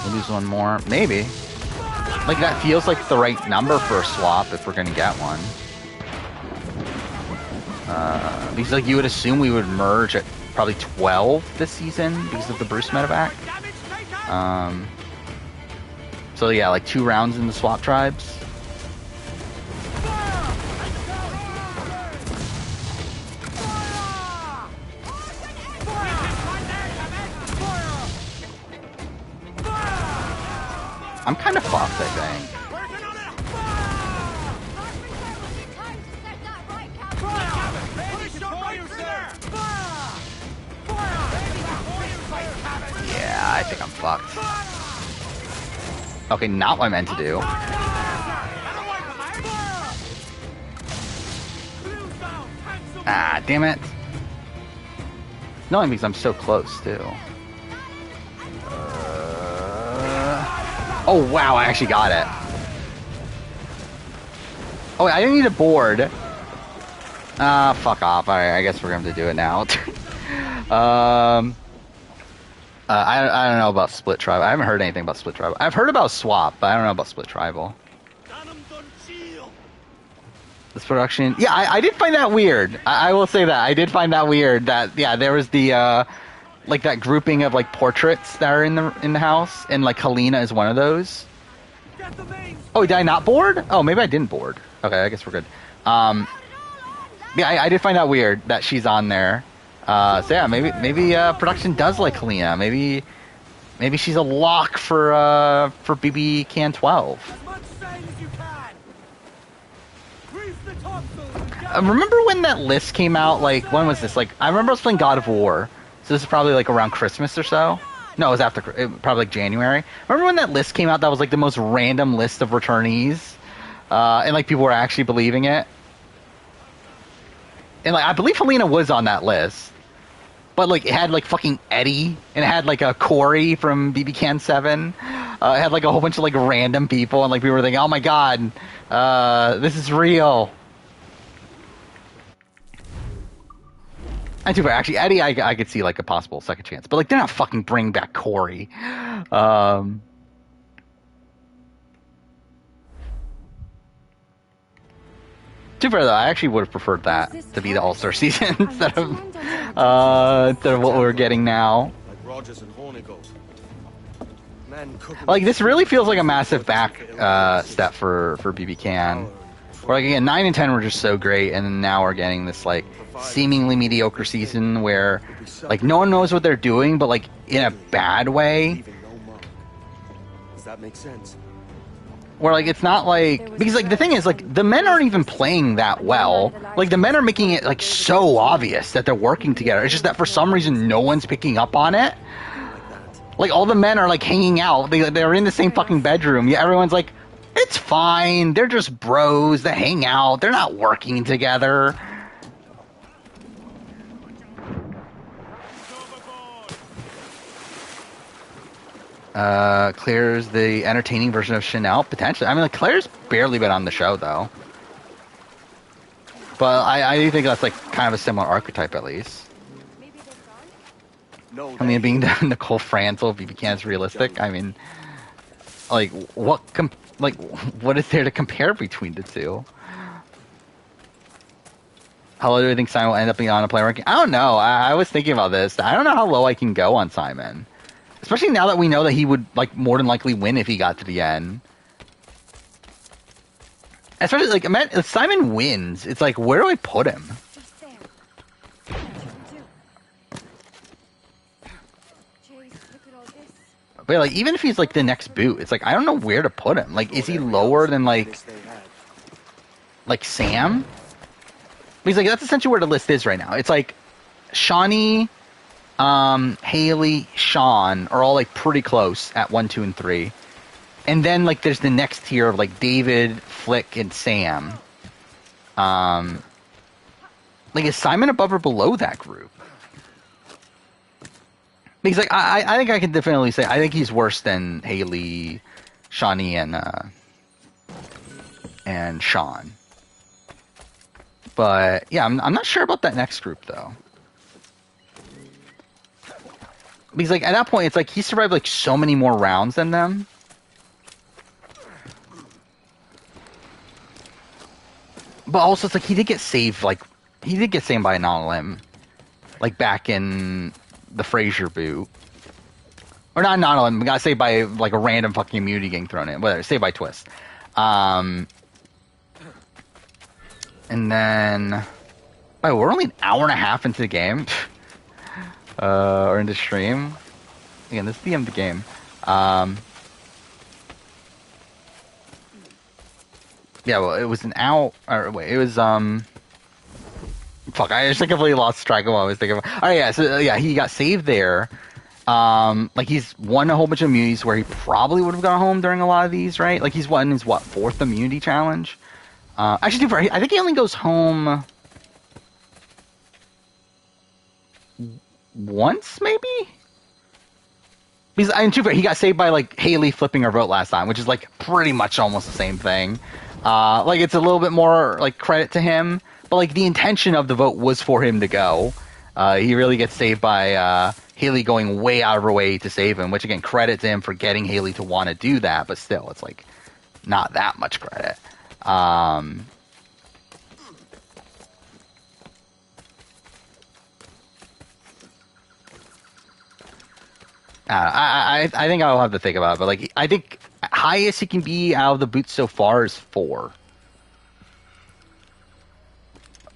We'll lose 1 more. Maybe. Like, that feels like the right number for a swap if we're gonna get one. Because, like, you would assume we would merge at probably 12 this season because of the Bruce medevac. So, yeah, like 2 rounds in the swap tribes. I'm kind of fucked, I think. Yeah, I think I'm fucked. Okay, not what I meant to do. Ah, damn it. Not because I'm so close, too. Oh, wow, I actually got it. Oh, I didn't need a board. Fuck off. Alright, I guess we're going to do it now. I don't know about split tribal. I haven't heard anything about split tribal. I've heard about swap, but I don't know about split tribal. This production... Yeah, I did find that weird. I will say that. I did find that weird that, yeah, there was the, like that grouping of like portraits that are in the house, and like Helena is one of those. Oh, did I not board? Oh, maybe I didn't board. Okay, I guess we're good. Yeah, I did find that weird that she's on there. So yeah, maybe production does like Helena. Maybe she's a lock for BBCAN11. Remember when that list came out? Like, when was this? Like, I remember I was playing God of War. So this is probably like around Christmas or so. No, it was after, probably like January. Remember when that list came out that was like the most random list of returnees? And like people were actually believing it? And like, I believe Helena was on that list. But like, it had like fucking Eddie, and it had like a Corey from BBCAN11. It had like a whole bunch of like random people, and like people were thinking, oh my god, this is real. And too bad. Actually, Eddie, I could see like a possible second chance, but like they're not fucking bringing back Corey. Too fair though, I actually would have preferred that to be the All-Star season instead of what we're getting now. Like this really feels like a massive back step for BBCAN. Where like again, 9 and 10 were just so great, and then now we're getting this like seemingly mediocre season where like no one knows what they're doing, but like in a bad way. Does that make sense? Where like it's not like, because like the thing is like the men aren't even playing that well. Like the men are making it like so obvious that they're working together. It's just that for some reason no one's picking up on it. Like all the men are like hanging out. They're in the same fucking bedroom. Yeah, everyone's like, It's fine. They're just bros. They hang out. They're not working together. Claire's the entertaining version of Chanel, potentially. I mean, like, Claire's barely been on the show, though. But I do think that's, like, kind of a similar archetype, at least. No, I mean, being Nicole Franzel, BBCAN's realistic. I mean, like, what is there to compare between the two? How low do I think Simon will end up being on a player ranking? I don't know. I was thinking about this. I don't know how low I can go on Simon. Especially now that we know that he would, like, more than likely win if he got to the end. Especially, like, if Simon wins, it's like, where do I put him? But, like, even if he's, like, the next boot, it's like, I don't know where to put him. Like, is he lower than, like Sam? Because, like, that's essentially where the list is right now. It's like, Shawnee, Haley, Sean are all, like, pretty close at 1, 2, and 3. And then, like, there's the next tier of, like, David, Flick, and Sam. Like, is Simon above or below that group? Because, like, I think I can definitely say, I think he's worse than Haley, Shawnee, and Sean. But, yeah, I'm not sure about that next group, though. Because, like, at that point, it's like, he survived, like, so many more rounds than them. But also, it's like, he did get saved by a non-limb. Like, back in the Frazier boot. Or not non-limb, but got saved by, like, a random fucking immunity getting thrown in. Whatever, saved by Twist. And then... Oh, we're only an hour and a half into the game. Or into stream. Again, this is the end of the game. Yeah, well, it was an hour. Or wait, it was Fuck, I just completely lost track of what I was thinking of. Oh yeah, so yeah, he got saved there. Like he's won a whole bunch of immunities where he probably would have gone home during a lot of these, right? Like he's won his fourth immunity challenge. Actually, I think he only goes home once, maybe. Because in truth, he got saved by like Haley flipping her vote last time, which is like pretty much almost the same thing. Like it's a little bit more like credit to him, but like the intention of the vote was for him to go. He really gets saved by Haley going way out of her way to save him, which again, credit to him for getting Haley to want to do that, but still, it's like not that much credit. I think I'll have to think about it, but like I think highest he can be out of the boots so far is 4.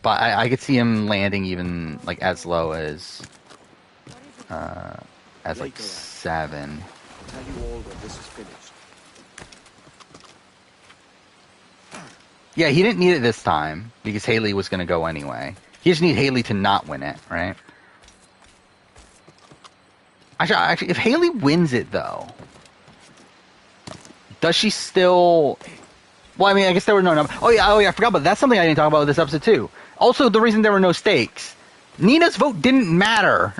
But I could see him landing even like as low as like 7. I'll tell you all when this is finished. Yeah, he didn't need it this time because Haley was going to go anyway. He just need Haley to not win it, right? Actually, if Haley wins it though, does she still? Well, I mean, I guess there were no numbers. Oh yeah, I forgot. But that's something I didn't talk about with this episode too. Also, the reason there were no stakes. Nina's vote didn't matter.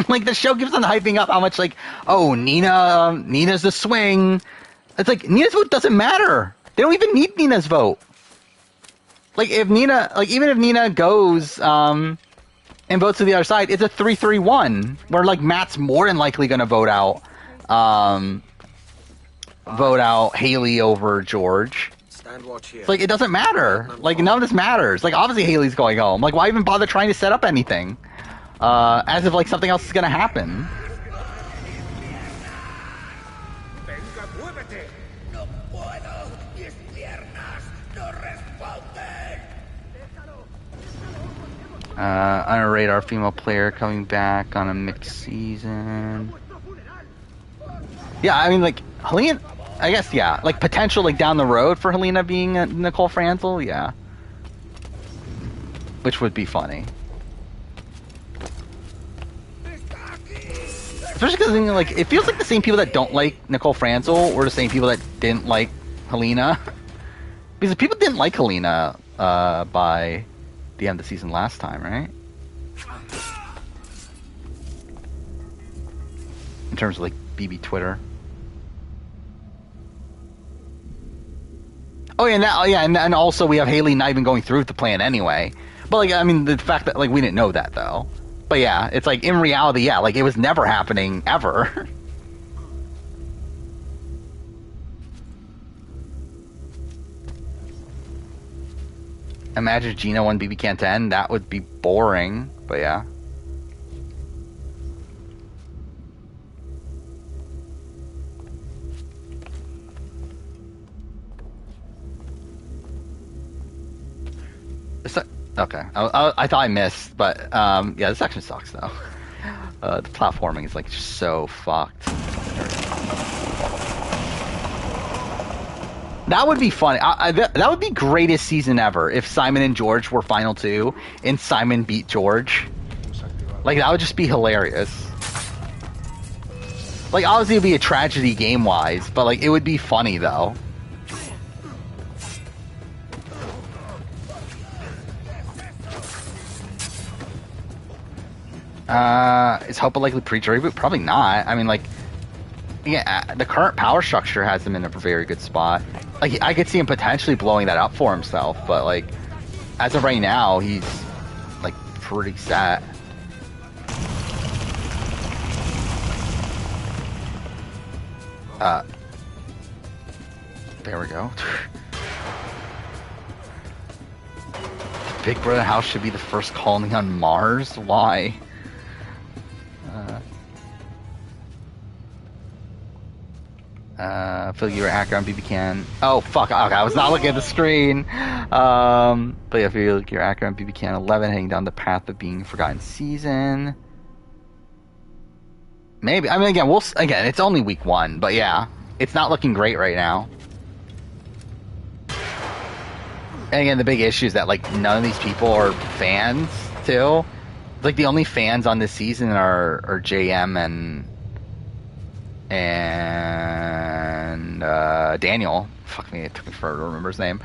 Like the show keeps on hyping up how much like, oh, Nina's the swing. It's like Nina's vote doesn't matter. They don't even need Nina's vote. Like if Nina, like even if Nina goes and votes to the other side, it's a 3-3-1 where like Matt's more than likely going to vote out Haley over George. Stand watch here. It's like it doesn't matter. Like none of this matters. Like obviously Haley's going home. Like why even bother trying to set up anything? As if like something else is going to happen. On a radar, female player coming back on a mixed season. Yeah, I mean, like, Helena, I guess, yeah. Like, potential, like, down the road for Helena being Nicole Franzel, yeah. Which would be funny. Especially because, like, it feels like the same people that don't like Nicole Franzel were the same people that didn't like Helena. Because people didn't like Helena by the end of the season last time, right? In terms of like BB Twitter. Oh yeah, and also we have Haley not even going through with the plan anyway. But like, I mean, the fact that like we didn't know that though. But yeah, it's like in reality, yeah, like it was never happening ever. Imagine if Gina won BBCAN11, that would be boring. But yeah. Okay, I thought I missed, but yeah, this actually sucks though. The platforming is like just so fucked. That would be funny. That would be greatest season ever if Simon and George were final two and Simon beat George. Like that would just be hilarious. Like obviously it'd be a tragedy game wise, but like it would be funny though. Is Hope a likely pre-jury boot? Probably not. I mean, like, yeah, the current power structure has him in a very good spot. Like, I could see him potentially blowing that up for himself, but like, as of right now, he's like pretty set. There we go. Big Brother house should be the first colony on Mars. Why? Feel you were accurate on BBCAN. Oh fuck! Okay, I was not looking at the screen. But yeah, feel like you're accurate on BBCAN11, heading down the path of being forgotten season. Maybe. I mean, again, it's only week 1, but yeah, it's not looking great right now. And again, the big issue is that like none of these people are fans too. Like the only fans on this season are JM and Daniel. Fuck me, it took me forever to remember his name.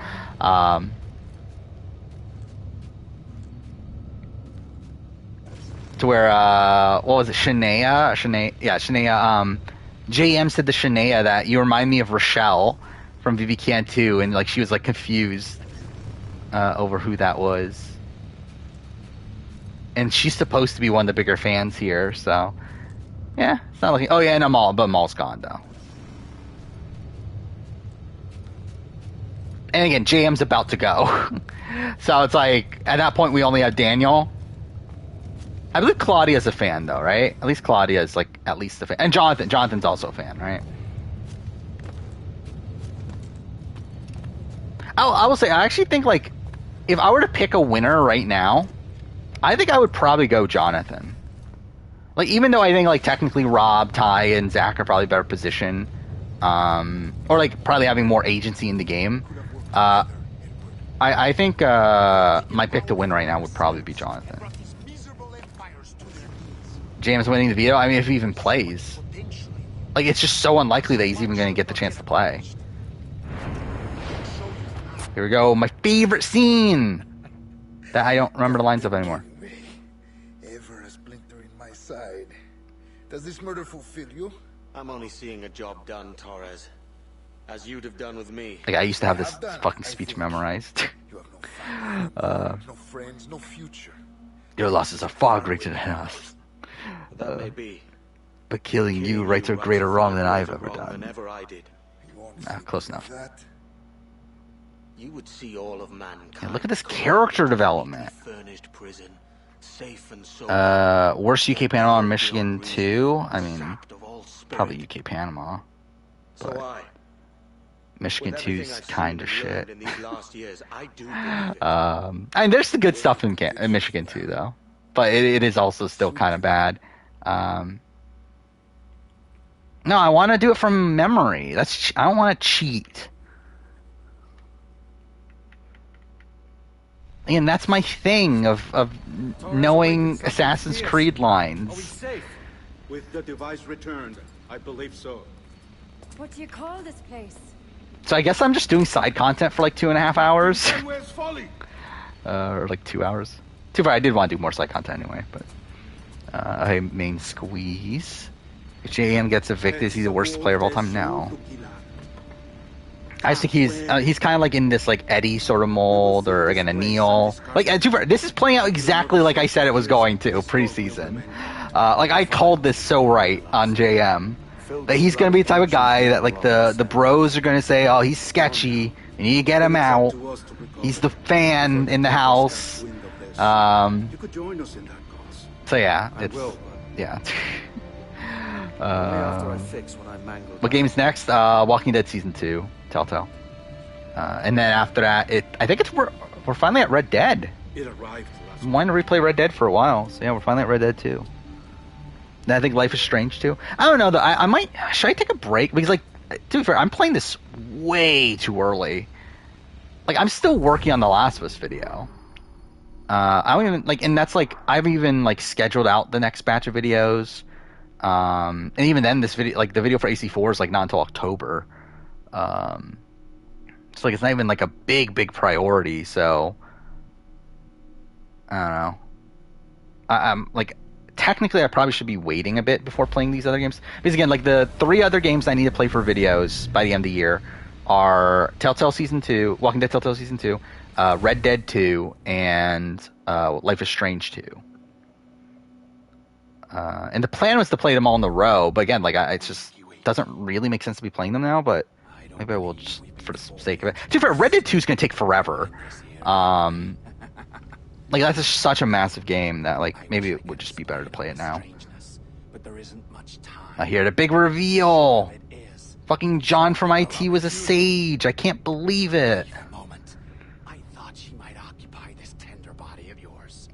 To where what was it? Shania. JM said to Shania that you remind me of Rochelle from BBCAN2, and like she was like confused over who that was. And she's supposed to be one of the bigger fans here, so yeah, it's not looking. Oh yeah, and Maul's gone though. And again, JM's about to go, so it's like at that point we only have Daniel. I believe Claudia's a fan though, right? At least Claudia is like at least a fan, and Jonathan's also a fan, right? I will say I actually think like if I were to pick a winner right now, I think I would probably go Jonathan. Like, even though I think, like, technically Rob, Ty, and Zach are probably better positioned, or, like, probably having more agency in the game, I think my pick to win right now would probably be Jonathan. James winning the veto? I mean, if he even plays. Like, it's just so unlikely that he's even going to get the chance to play. Here we go, my favorite scene! That I don't remember the lines of anymore. Ever a splinter in my side. Does this murder fulfill you? I'm only seeing a job done, Torres. As you'd have done with me. Like, I used to have this fucking speech memorized. You have no family, no friends, no future. Your losses are far greater than us. That may be. But killing you rights a greater wrong than I've ever done. Whenever I did. Close enough. You would see all of mankind. Yeah, look at this character development. Furnished prison, safe and so worst UK Panama or Michigan 2? I mean, probably UK Panama. But Michigan 2's kind of shit. I mean, there's the good stuff in Michigan 2 though, but it is also still kind of bad. No, I want to do it from memory. I don't want to cheat. And that's my thing of knowing Assassin's Creed lines. Are we safe? With the device returned, I believe so. What do you call this place? So I guess I'm just doing side content for like 2.5 hours. Where's Folly? Or like 2 hours. Too far, I did want to do more side content anyway, but I main squeeze. If JM gets evicted, he's the worst player of all time now. I just think he's kind of like in this like Eddie sort of mold, or again a Neil. Like too far, this is playing out exactly like I said it was going to preseason. Like I called this so right on JM. That he's going to be the type of guy that like the bros are going to say, oh, he's sketchy, you need to get him out. He's the fan in the house. So yeah, it's yeah. What game's next? Walking Dead Season 2, Telltale. And then after that, I think we're finally at Red Dead. It arrived. I'm wanting to replay Red Dead for a while, so yeah, we're finally at Red Dead 2. And I think Life is Strange too. I don't know though. I might. Should I take a break? Because like, to be fair, I'm playing this way too early. Like I'm still working on the Last of Us video. I don't even like, and that's like I've even like scheduled out the next batch of videos. And even then, this video, like the video for AC4, is like not until October. So like it's not even like a big priority. So I don't know. I'm like. Technically, I probably should be waiting a bit before playing these other games. Because again, like the 3 other games I need to play for videos by the end of the year are Telltale Season 2, Walking Dead Telltale Season 2, Red Dead 2, and Life is Strange 2. And the plan was to play them all in a row, but again, like it just doesn't really make sense to be playing them now, but maybe I will just for the sake of it. To be fair, Red Dead 2 is going to take forever. Like that's just such a massive game that like maybe it would just be better to play it now. I hear the big reveal. Fucking John from IT was a sage. I can't believe it.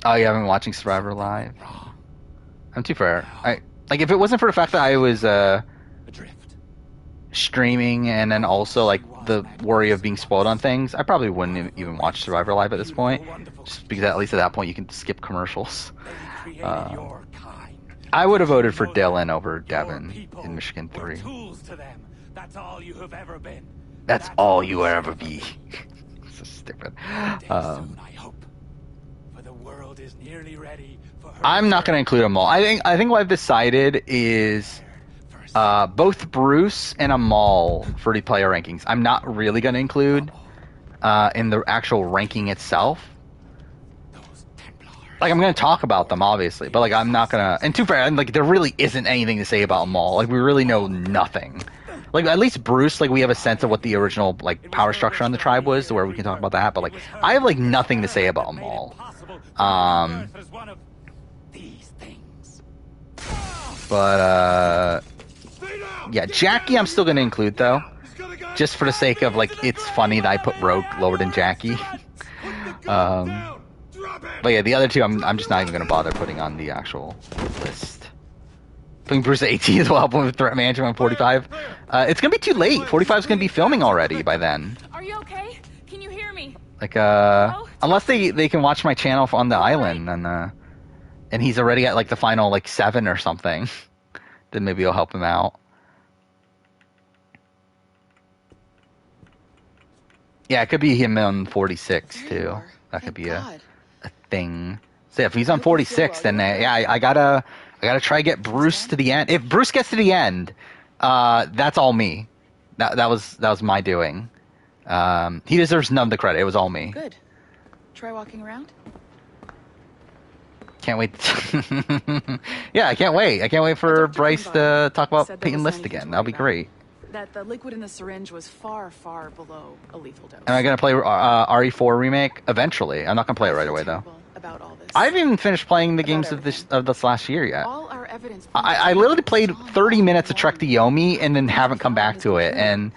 Oh yeah, I've been watching Survivor Live. I'm too fair. Like if it wasn't for the fact that I was streaming and then also like the worry of being spoiled on things, I probably wouldn't even watch Survivor Live at this point, just because at least at that point you can skip commercials. I would have voted for Dylan over Devin in Michigan 3. That's all you will ever be. So stupid. I'm not going to include them all. I think what I've decided is both Bruce and Amal for the player rankings. I'm not really going to include in the actual ranking itself. Like I'm going to talk about them obviously, but like I'm not going to. And too fair, like there really isn't anything to say about Amal. Like we really know nothing. Like at least Bruce, like we have a sense of what the original like power structure on the tribe was, to where we can talk about that. But like I have like nothing to say about Amal. But yeah, Jackie I'm still going to include though, just for the sake of like it's funny that I put Rogue lower than Jackie. But yeah, the other two I'm just not even going to bother putting on the actual list. Putting Bruce at 18 as well, with Threat Management on 45. It's going to be too late. 45 is going to be filming already by then. Are you okay? Can you hear me? Like unless they can watch my channel on the island, and he's already at like the final like 7 or something, then maybe I'll help him out. Yeah, it could be him on 46 too. That could be a thing. So if he's on 46, then yeah, I gotta try to get Bruce to the end. If Bruce gets to the end, that's all me. That was my doing. He deserves none of the credit. It was all me. Good. Try walking around. Can't wait. Yeah, I can't wait. I can't wait for Bryce to talk about Peyton List again. That'll be great. That the liquid in the syringe was far below a lethal dose. Am I gonna play RE4 remake eventually? I'm not gonna play it right away though. About all this. I haven't even finished playing the games of this last year yet. All our evidence I literally played 30 minutes of Trek to Yomi and then haven't come back to it. And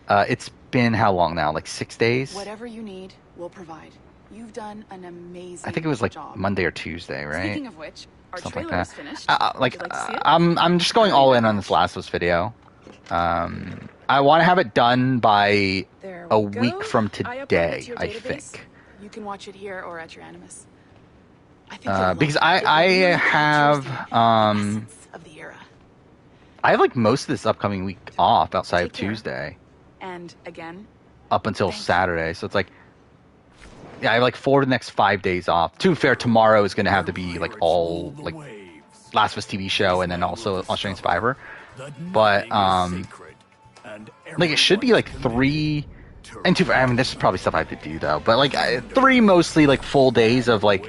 it's been how long now? Like 6 days? Whatever you need, we'll provide. You've done an amazing I think it was like job. Monday or Tuesday, right? Speaking of which, our something trailer like is that. finished. I'm just going all in on this Last of Us video. I want to have it done by a week from today, I think. You can watch it here or at your Animus. Because I have I have like most of this upcoming week off outside of Tuesday. And again? up until Saturday. So it's like, yeah, I have like 4 of the next 5 days off. To be fair, tomorrow is going to have to be like all like Last of Us TV show and then also Australian Survivor. But like it should be like 3 and 2. I mean, this is probably stuff I have to do though. But like 3 mostly like full days of like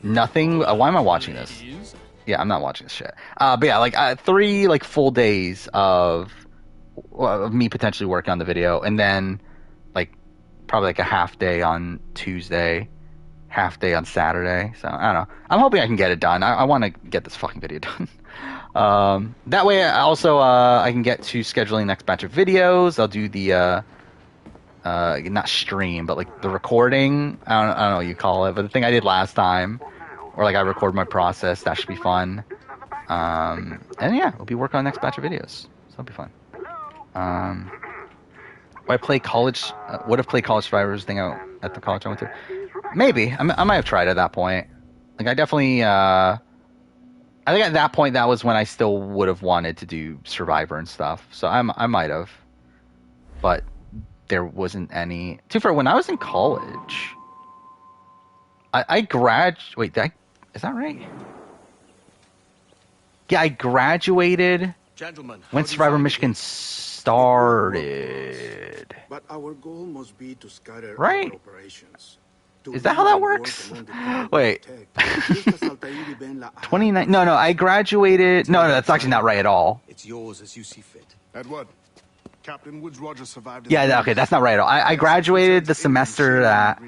nothing. Why am I watching this? Yeah, I'm not watching this shit. But yeah, like 3 like full days of me potentially working on the video, and then like probably like a half day on Tuesday, half day on Saturday. So I don't know. I'm hoping I can get it done. I want to get this fucking video done. That way, I can get to scheduling next batch of videos. I'll do the not stream, but like the recording. I don't know what you call it, but the thing I did last time, or like I record my process. That should be fun. And yeah, we'll be working on the next batch of videos. So it'll be fun. Would I play college? Would have played College Survivors thing out at the college I went to? Maybe. I might have tried at that point. Like I definitely. I think at that point that was when I still would have wanted to do Survivor and stuff. So I might have, but there wasn't any. Too far. When I was in college, I graduated. Wait, is that right? Yeah, I graduated when Survivor Michigan started. But our goal must be to scatter right? our operations. Is that how that works? Wait. 29. No, I graduated. No, that's actually not right at all. It's yours as you see fit. Edward, Captain Woods Rogers survived. Yeah, okay, that's not right at all. I graduated the semester that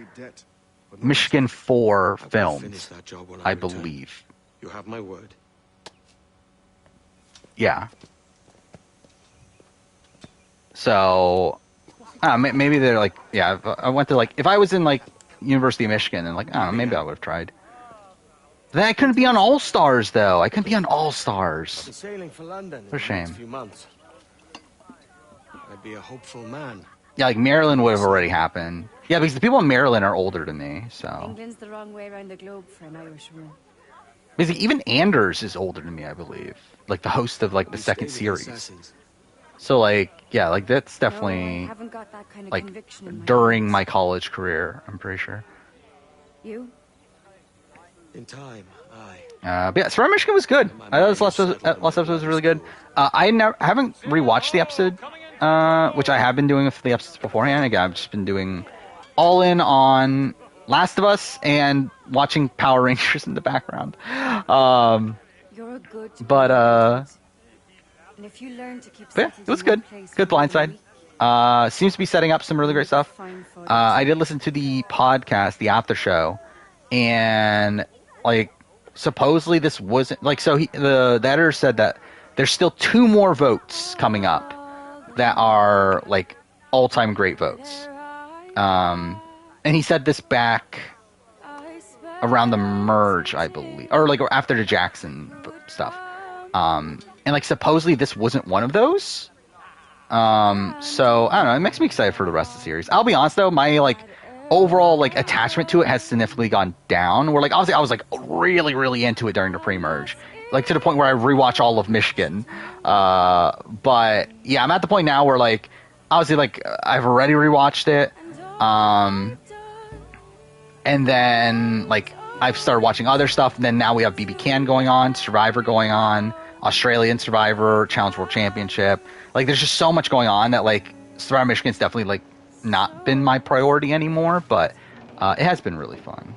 Michigan 4 filmed, I believe. You have my word. Yeah. So, maybe they're like, yeah, I went to like, if I was in like University of Michigan and like, I don't know, maybe I would have tried. Then I couldn't be on All Stars though. I couldn't be on All Stars. Sailing for London for shame. Few months. I'd be a hopeful man. Yeah, like Maryland would have already happened. Yeah, because the people in Maryland are older than me, so. England's the wrong way around the globe for an Irishwoman. Basically, even Anders is older than me, I believe. Like the host of like the second series. So like, yeah, like that's definitely I haven't got that kind of like conviction in my during heart. my college career. I'm pretty sure. You? In time, aye. But yeah, Survivor Michigan was good. I thought this last episode was really good. I haven't rewatched the episode, which I have been doing with the episodes beforehand. Again, I've just been doing all in on Last of Us and watching Power Rangers in the background. You're a good but and if you learn to keep yeah, it was good. Good blindside. Seems to be setting up some really great stuff. I did listen to the podcast, the after show, and like supposedly this wasn't like so. The editor said that there's still 2 more votes coming up that are like all-time great votes. And he said this back around the merge, I believe, or like after the Jackson stuff. And like supposedly this wasn't one of those. So I don't know. It makes me excited for the rest of the series. I'll be honest though, my like overall like attachment to it has significantly gone down. Where like obviously I was like really into it during the pre-merge, like to the point where I rewatch all of Michigan. But yeah, I'm at the point now where like obviously like I've already rewatched it. And then like I've started watching other stuff. And then now we have BBCAN going on, Survivor going on, Australian Survivor, Challenge World Championship. Like there's just so much going on that like Survivor Michigan's definitely like not been my priority anymore, but it has been really fun.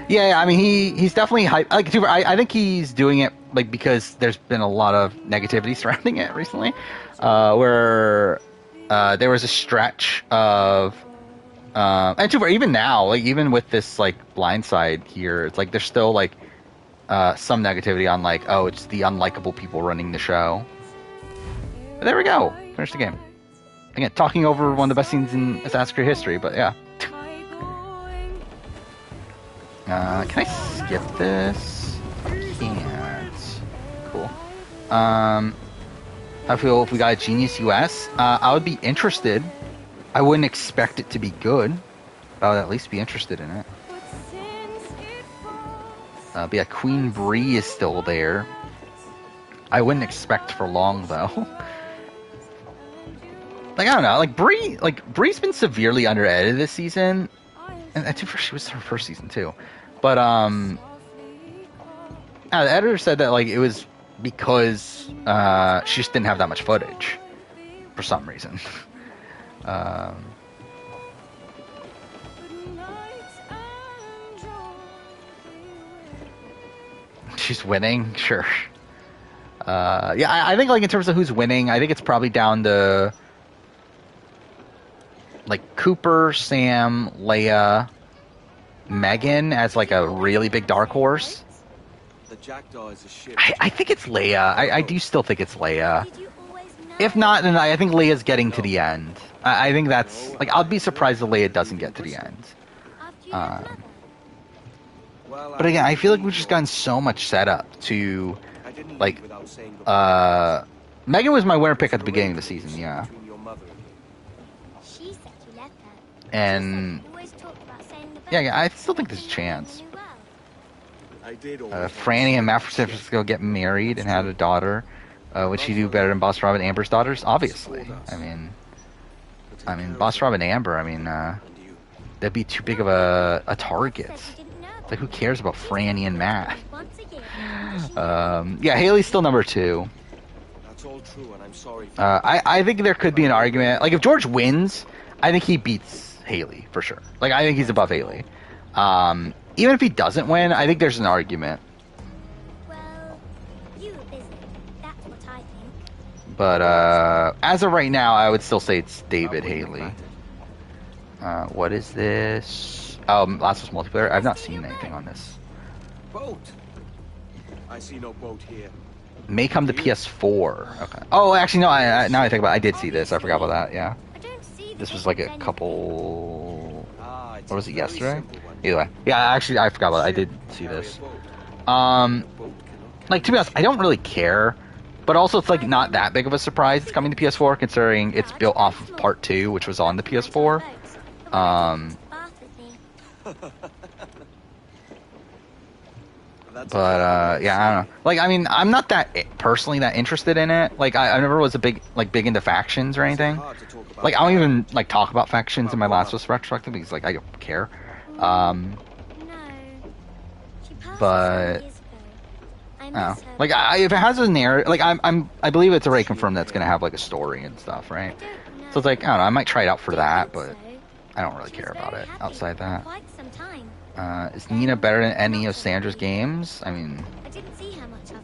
Yeah, I mean he's definitely hype. Like I think he's doing it like because there's been a lot of negativity surrounding it recently, where there was a stretch of and even now, like even with this like blindside here, it's like there's still like some negativity on like, oh, it's the unlikable people running the show. But there we go. Finished the game. Again, talking over one of the best scenes in Assassin's Creed history, but yeah. Can I skip this? I can't. Cool. I feel if we got a Genius US, I would be interested. I wouldn't expect it to be good, but I would at least be interested in it. But yeah, Queen Bree is still there. I wouldn't expect for long, though. like I don't know, like Bree's been severely under-edited this season, and I think she was her first season too. But the editor said that like it was because she just didn't have that much footage for some reason. She's winning, sure. Yeah, I think like in terms of who's winning, I think it's probably down to like Cooper, Sam, Leia, Megan as like a really big dark horse. The Jackdaw is a ship. I think it's Leia. I do still think it's Leia. If not, then I think Leia's getting to the end. I think that's like I'll be surprised if Leia doesn't get to the end. But again, I feel like we've just gotten so much setup to like Megan was my winner pick at the beginning of the season, yeah. And yeah, I still think there's a chance. Franny and Matt from San Francisco get married and had a daughter. Would she do better than Boss Rob and Amber's daughters? Obviously. I mean, Boss Rob and Amber. I mean, that'd be too big of a target. Like, who cares about Franny and Matt? Yeah, Haley's still number 2. That's all true, and I'm sorry. I think there could be an argument. Like, if George wins, I think he beats Haley for sure. Like, I think he's above Haley. Even if he doesn't win, I think there's an argument. Well, you were busy. That's what I think. But as of right now, I would still say it's David Haley. What is this? Oh, Last of Us multiplayer. I've not seen anything on this. Boat. I see no boat here. May come to PS4. Okay. Oh, actually, no. Now I think about it, I did see this. I forgot about that. Yeah. This was like a couple. Or was it yesterday? Either way. Yeah, actually, I forgot about it. I did see this. Like, to be honest, I don't really care. But also, it's like not that big of a surprise it's coming to PS4, considering it's built off of Part 2, which was on the PS4. But yeah, I don't know. Like, I mean, I'm not that personally that interested in it. Like, I never was a big into factions or anything. Like, I don't even like talk about factions in my Last of Us retrospective because like I don't care. But I don't know. Like, if it has a narrative, like I believe it's already confirmed that it's gonna have like a story and stuff, right? So it's like, I don't know. I might try it out for that, but I don't really care about it outside that. Is Nina better than any of Sandra's games? I mean,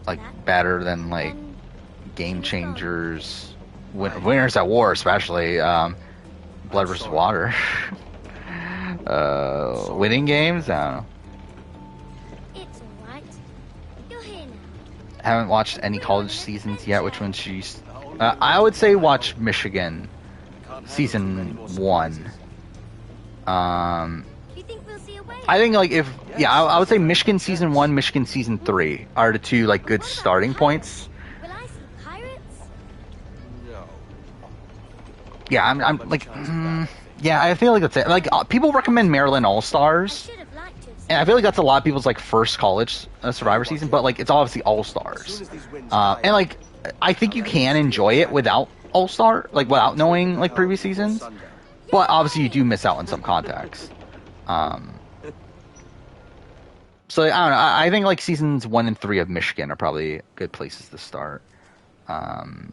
like, better than, like, Game Changers, Winners at War, especially, Blood vs. Water. Winning games? I don't know. It's alright. You're here now. Haven't watched any college seasons yet. Which one she's... I would say watch Michigan Season 1. I think, like, I would say Michigan Season 1, Michigan Season 3 are the two, like, good starting points. Will I see pirates? No. Yeah, I'm like, yeah, I feel like that's it. Like, people recommend Maryland All-Stars, and I feel like that's a lot of people's, like, first college Survivor season, but, like, it's obviously All-Stars. And, like, I think you can enjoy it without All-Star, like, without knowing, like, previous seasons, but obviously you do miss out on some context. So, I don't know. I think, like, seasons 1 and 3 of Michigan are probably good places to start. But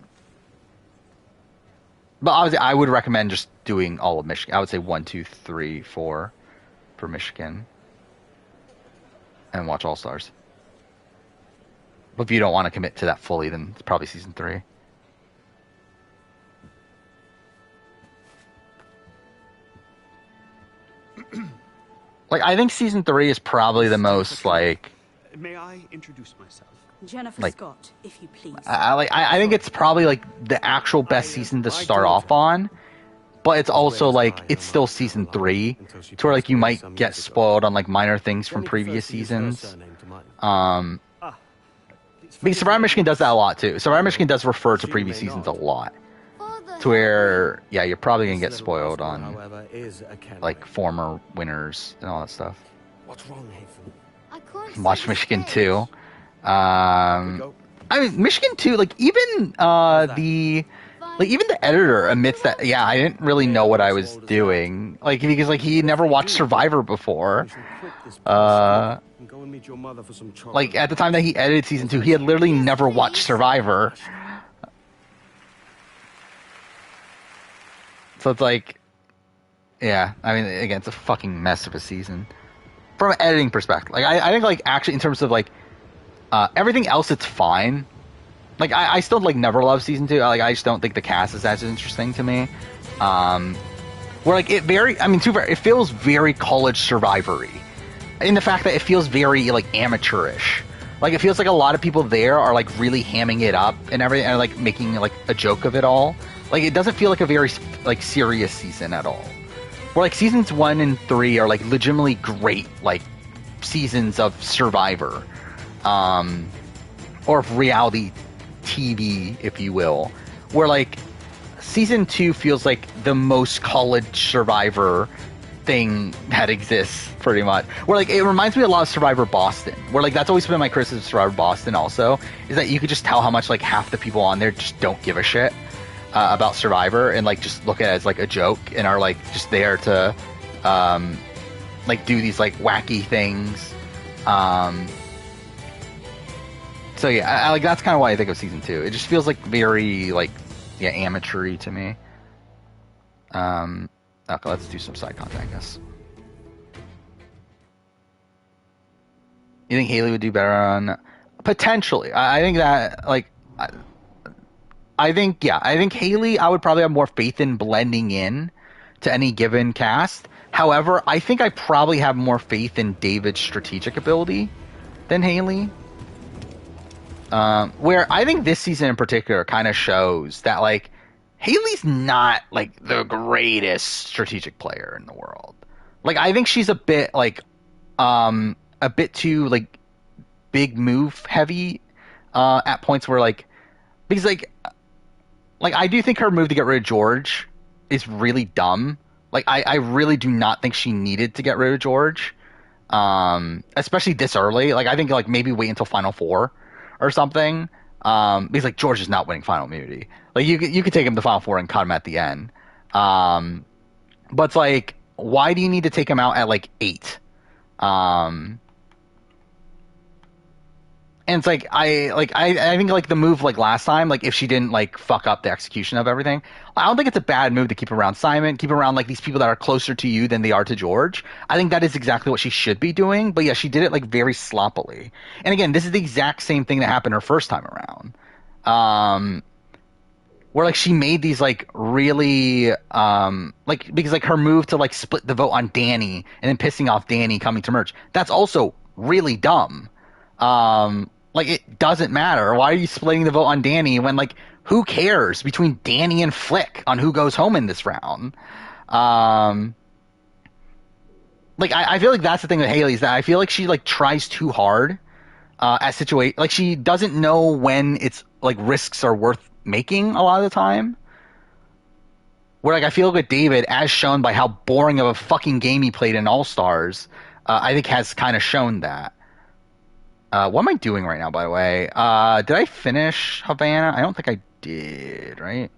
obviously, I would recommend just doing all of Michigan. I would say 1, 2, 3, 4 for Michigan. And watch All Stars. But if you don't want to commit to that fully, then it's probably season 3. Like, I think season 3 is probably the most, like... May I introduce myself? Jennifer like, Scott, if you please. I think it's probably, like, the actual best season to start off on. But it's also, like, it's still season 3. To where, like, you might get spoiled on, like, minor things from previous seasons. Because Survivor Michigan does that a lot, too. Survivor Michigan does refer to previous seasons a lot. To where, yeah, you're probably going to get spoiled on, like, former winners and all that stuff. What's wrong, Nathan? Watch Michigan 2. I mean, Michigan 2, like, even the like even the editor admits that, yeah, I didn't really know what I was doing, like because like he never watched Survivor before. Like at the time that he edited season 2, he had literally never watched Survivor. So it's like, yeah, I mean, again, it's a fucking mess of a season from an editing perspective. Like I think like actually in terms of like everything else, it's fine. Like I still like never loved season 2. Like I just don't think the cast is as interesting to me. Where like it feels very college Survivor-y in the fact that it feels very like amateurish. Like it feels like a lot of people there are like really hamming it up and everything, and like making like a joke of it all. Like it doesn't feel like a very like serious season at all. Where like seasons 1 and 3 are like legitimately great like seasons of Survivor, or of reality TV, if you will. Where like season 2 feels like the most college Survivor thing that exists, pretty much. Where like it reminds me a lot of Survivor Boston, where like that's always been my criticism of Survivor Boston also, is that you could just tell how much like half the people on there just don't give a shit about Survivor and like just look at it as like a joke and are like just there to like do these like wacky things. So yeah, I like that's kind of why I think of season 2. It just feels like very like amateur-y to me. Okay, let's do some side content, I guess. You think Haley would do better on potentially? I think that like I think Haley, I would probably have more faith in blending in to any given cast. However, I think I probably have more faith in David's strategic ability than Haley. Where I think this season in particular kind of shows that like Haley's not like the greatest strategic player in the world. Like I think she's a bit like a bit too like big move heavy at points where like because like I do think her move to get rid of George is really dumb. Like I really do not think she needed to get rid of George, especially this early. Like I think like maybe wait until Final 4 or something, because like George is not winning Final Immunity. Like you could take him to Final 4 and cut him at the end, but it's like why do you need to take him out at like 8? And it's like I think like the move like last time, like if she didn't like fuck up the execution of everything, I don't think it's a bad move to keep around Simon, keep around like these people that are closer to you than they are to George. I think that is exactly what she should be doing. But yeah, she did it like very sloppily. And again, this is the exact same thing that happened her first time around. Where like she made these like really like because like her move to like split the vote on Danny and then pissing off Danny coming to merch, that's also really dumb. Like it doesn't matter. Why are you splitting the vote on Danny when like who cares between Danny and Flick on who goes home in this round? Like I feel like that's the thing with Haley, is that I feel like she like tries too hard at situation. Like she doesn't know when it's like risks are worth making a lot of the time. Where like I feel like with David, as shown by how boring of a fucking game he played in All Stars, I think has kind of shown that. What am I doing right now, by the way? Did I finish Havana? I don't think I did, right?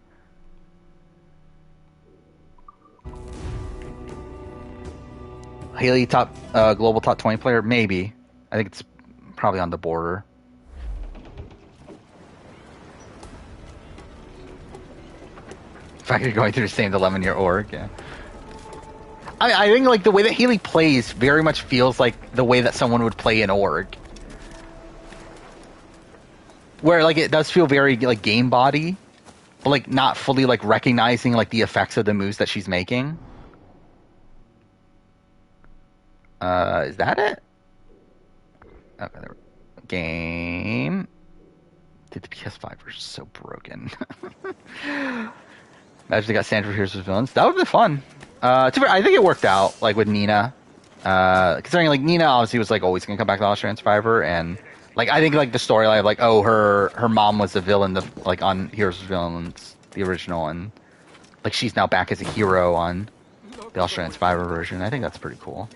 Haley top global top 20 player? Maybe. I think it's probably on the border. In fact, you're going through the same dilemma in your org, yeah. I think like the way that Haley plays very much feels like the way that someone would play an org. Where like it does feel very like game body, but like not fully like recognizing like the effects of the moves that she's making. Is that it? Okay, there we go. Game. Dude, the PS5 version is so broken. Imagine they got Sandra Here's with villains. That would be fun. I think it worked out like with Nina. Considering like Nina obviously was like always gonna come back to Australian Survivor, and like I think like the storyline of like her mom was the villain like on Heroes of Villains, the original, and like she's now back as a hero on the Australian Survivor version. I think that's pretty cool.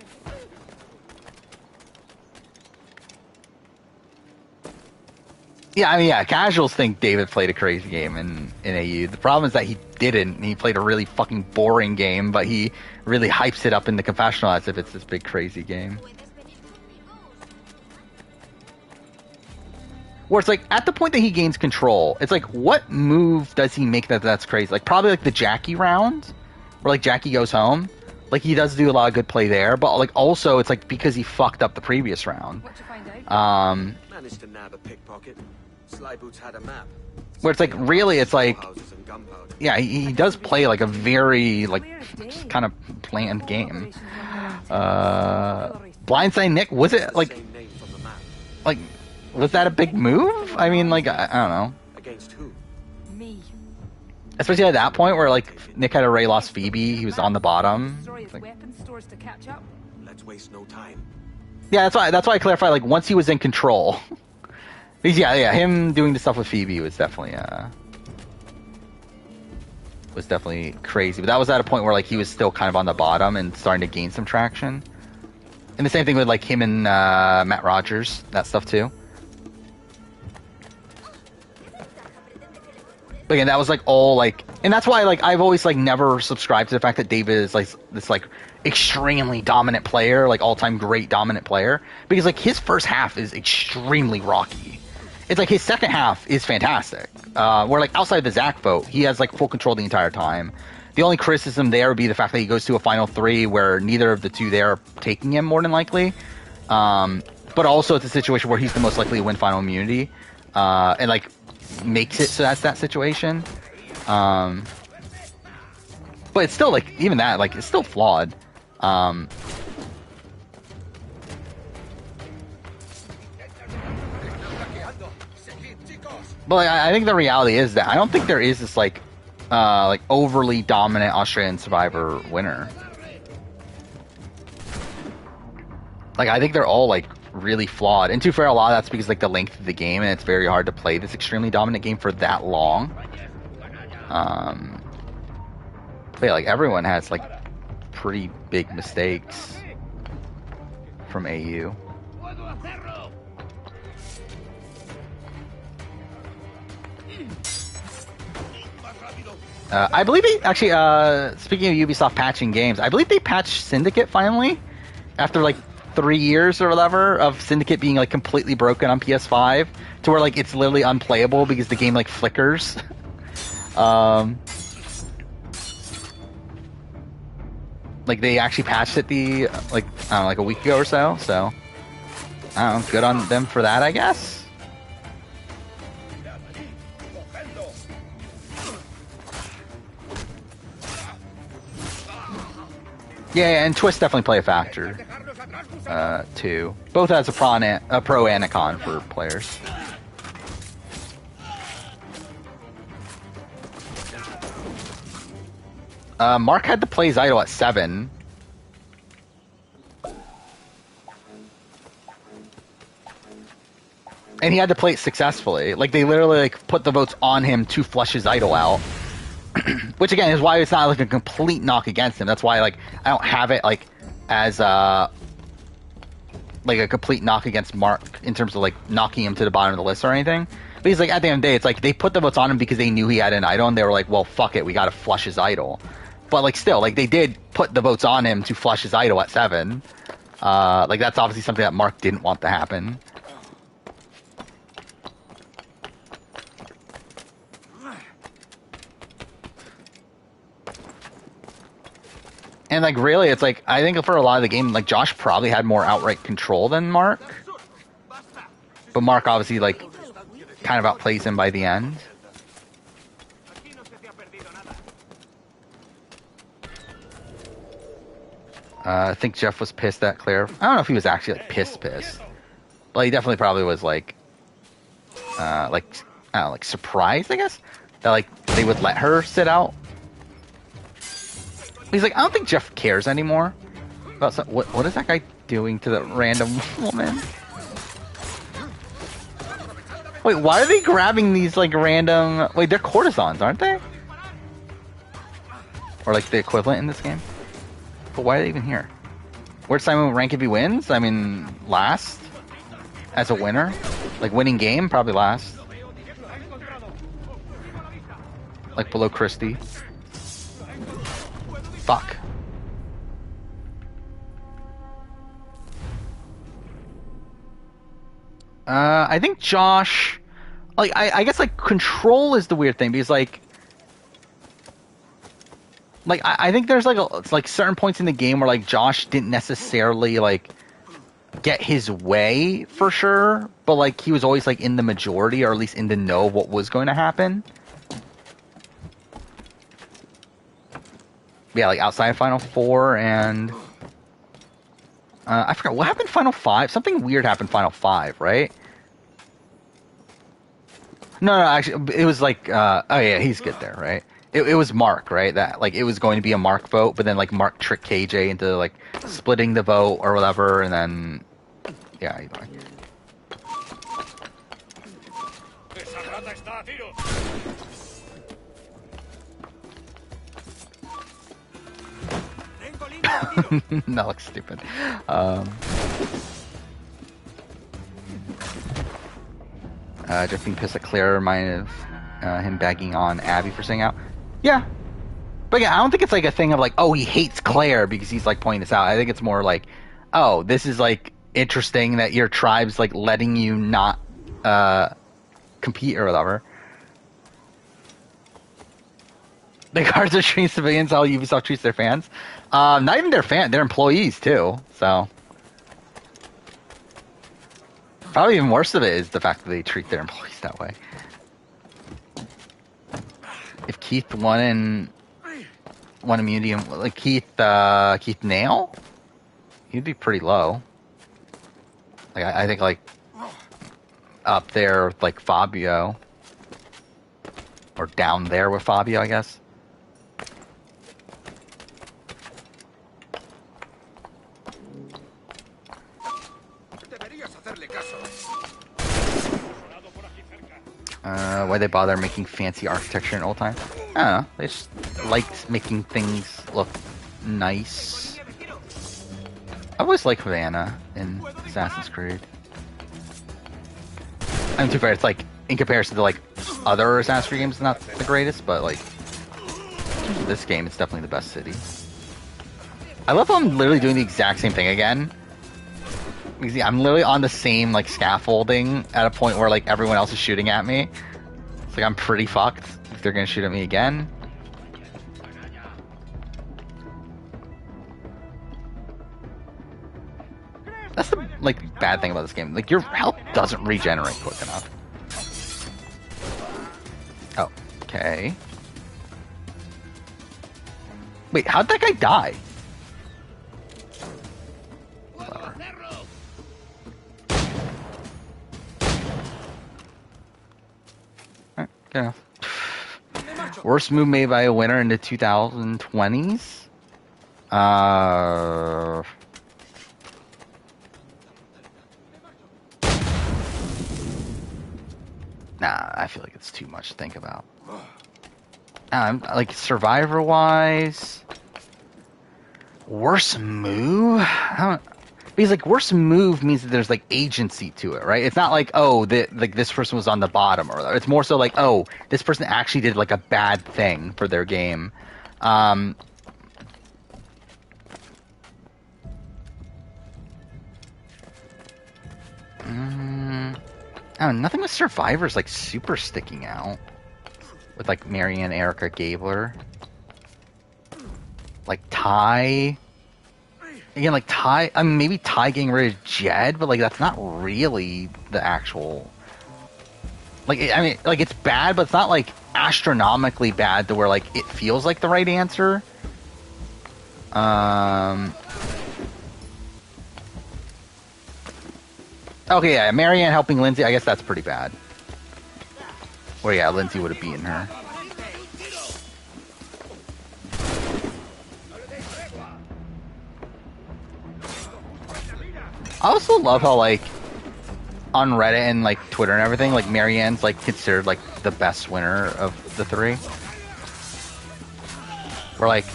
Yeah, I mean, yeah, casuals think David played a crazy game in AU. The problem is that he didn't. He played a really fucking boring game, but he really hypes it up in the confessional as if it's this big crazy game. Where it's like, at the point that he gains control, it's like, what move does he make that's crazy? Like, probably like the Jackie round, where like Jackie goes home. Like, he does do a lot of good play there, but like also it's like because he fucked up the previous round. Managed to nab a pickpocket. Sly Boots had a map. Where it's like, really, it's like, yeah, he does play like a very like kind of planned game. Blindside Nick, was it like was that a big move? I mean, like, I don't know. Against who? Me. Especially at that point where like Nick had already lost Phoebe, he was on the bottom. Like, Weapon stores to catch up. Let's waste no time. yeah, that's why I clarified. Like, once he was in control, yeah, him doing the stuff with Phoebe was definitely crazy. But that was at a point where like he was still kind of on the bottom and starting to gain some traction. And the same thing with like him and Matt Rogers, that stuff too. But again, that was like all like, and that's why like I've always like never subscribed to the fact that David is like this like extremely dominant player, like all-time great dominant player, because like his first half is extremely rocky. It's like his second half is fantastic. Where like outside of the Zach vote, he has like full control the entire time. The only criticism there would be the fact that he goes to a final three where neither of the two there are taking him more than likely. But also it's a situation where he's the most likely to win final immunity, and like makes it so that's that situation. But it's still like, even that, like, it's still flawed. But like, I think the reality is that I don't think there is this like overly dominant Australian Survivor winner. Like, I think they're all like really flawed, and to be fair, a lot of that's because like the length of the game, and it's very hard to play this extremely dominant game for that long. But yeah, like everyone has like pretty big mistakes from AU. I believe they actually, speaking of Ubisoft patching games, I believe they patched Syndicate finally after like 3 years or whatever of Syndicate being like completely broken on PS5 to where like it's literally unplayable because the game like flickers. Like they actually patched it I don't know, like a week ago or so. So I don't know, good on them for that, I guess. Yeah, and twists definitely play a factor, too. Both as a pro and a con for players. Mark had to play his idol at 7. And he had to play it successfully. Like, they literally like put the votes on him to flush his idol out. Which again is why it's not like a complete knock against him. That's why like I don't have it like as like a complete knock against Mark in terms of like knocking him to the bottom of the list or anything. But he's like, at the end of the day, it's like they put the votes on him because they knew he had an idol, and they were like, well, fuck it, we gotta flush his idol. But like still, like they did put the votes on him to flush his idol at 7. Like that's obviously something that Mark didn't want to happen. And like really, it's like I think for a lot of the game, like Josh probably had more outright control than Mark, but Mark obviously like kind of outplays him by the end. I think Jeff was pissed at Claire. I don't know if he was actually like pissed, but he definitely probably was like I don't know, like surprised, I guess, that like they would let her sit out. He's like, I don't think Jeff cares anymore. About what is that guy doing to the random woman? Wait, why are they grabbing these like random? Wait, they're courtesans, aren't they? Or like the equivalent in this game? But why are they even here? Where'd Simon rank if he wins? I mean, last as a winner, like winning game, probably last. like below Christie. Fuck. I think Josh, like, I guess, like, control is the weird thing, because, like, I think there's, like, it's like certain points in the game where, like, Josh didn't necessarily, like, get his way, for sure, but, like, he was always, like, in the majority, or at least in the know of what was going to happen. Yeah, like, outside of Final Four, and... I forgot, what happened in Final 5? Something weird happened in Final 5, right? No, actually, it was like, oh yeah, he's good there, right? It was Mark, right? That, like, it was going to be a Mark vote, but then, like, Mark tricked KJ into, like, splitting the vote or whatever, and then, yeah, either way. That looks stupid. Just being pissed at Claire reminded of him bagging on Abby for saying out. Yeah. But yeah, I don't think it's like a thing of like, oh, he hates Claire because he's like pointing this out. I think it's more like, oh, this is like interesting that your tribe's like letting you not compete or whatever. The guards are treating civilians how Ubisoft treats their fans. Not even their fans, their employees too. So probably even worse of it is the fact that they treat their employees that way. If Keith won immunity, like Keith Nail, he'd be pretty low. Like I think like up there with like Fabio, or down there with Fabio, I guess. Why they bother making fancy architecture in old time? I don't know. They just liked making things look nice. I always liked Havana in Assassin's Creed. I mean, too fair, it's like, in comparison to like other Assassin's Creed games, not the greatest, but like, this game, it's definitely the best city. I love how I'm literally doing the exact same thing again. Because I'm literally on the same like scaffolding at a point where like everyone else is shooting at me. It's like I'm pretty fucked if they're gonna shoot at me again. That's the like bad thing about this game. Like your health doesn't regenerate quick enough. Oh, okay. Wait, how'd that guy die? Yeah. Worst move made by a winner in the 2020s? Nah, I feel like it's too much to think about. Like, Survivor-wise... Worst move? Because, like, worst move means that there's, like, agency to it, right? It's not like, oh, like, this person was on the bottom, or it's more so like, oh, this person actually did, like, a bad thing for their game. I don't know, nothing with Survivor's, like, super sticking out. With, like, Marianne, Erica, Gabler. Like, Ty... Again, like, Ty... I mean, maybe Ty getting rid of Jed, but, like, that's not really the actual... Like, I mean, like, it's bad, but it's not, like, astronomically bad to where, like, it feels like the right answer. Okay, yeah, Marianne helping Lindsay, I guess that's pretty bad. Or, yeah, Lindsay would have beaten her. I also love how, like, on Reddit and, like, Twitter and everything, like, Marianne's, like, considered, like, the best winner of the three. Where, like,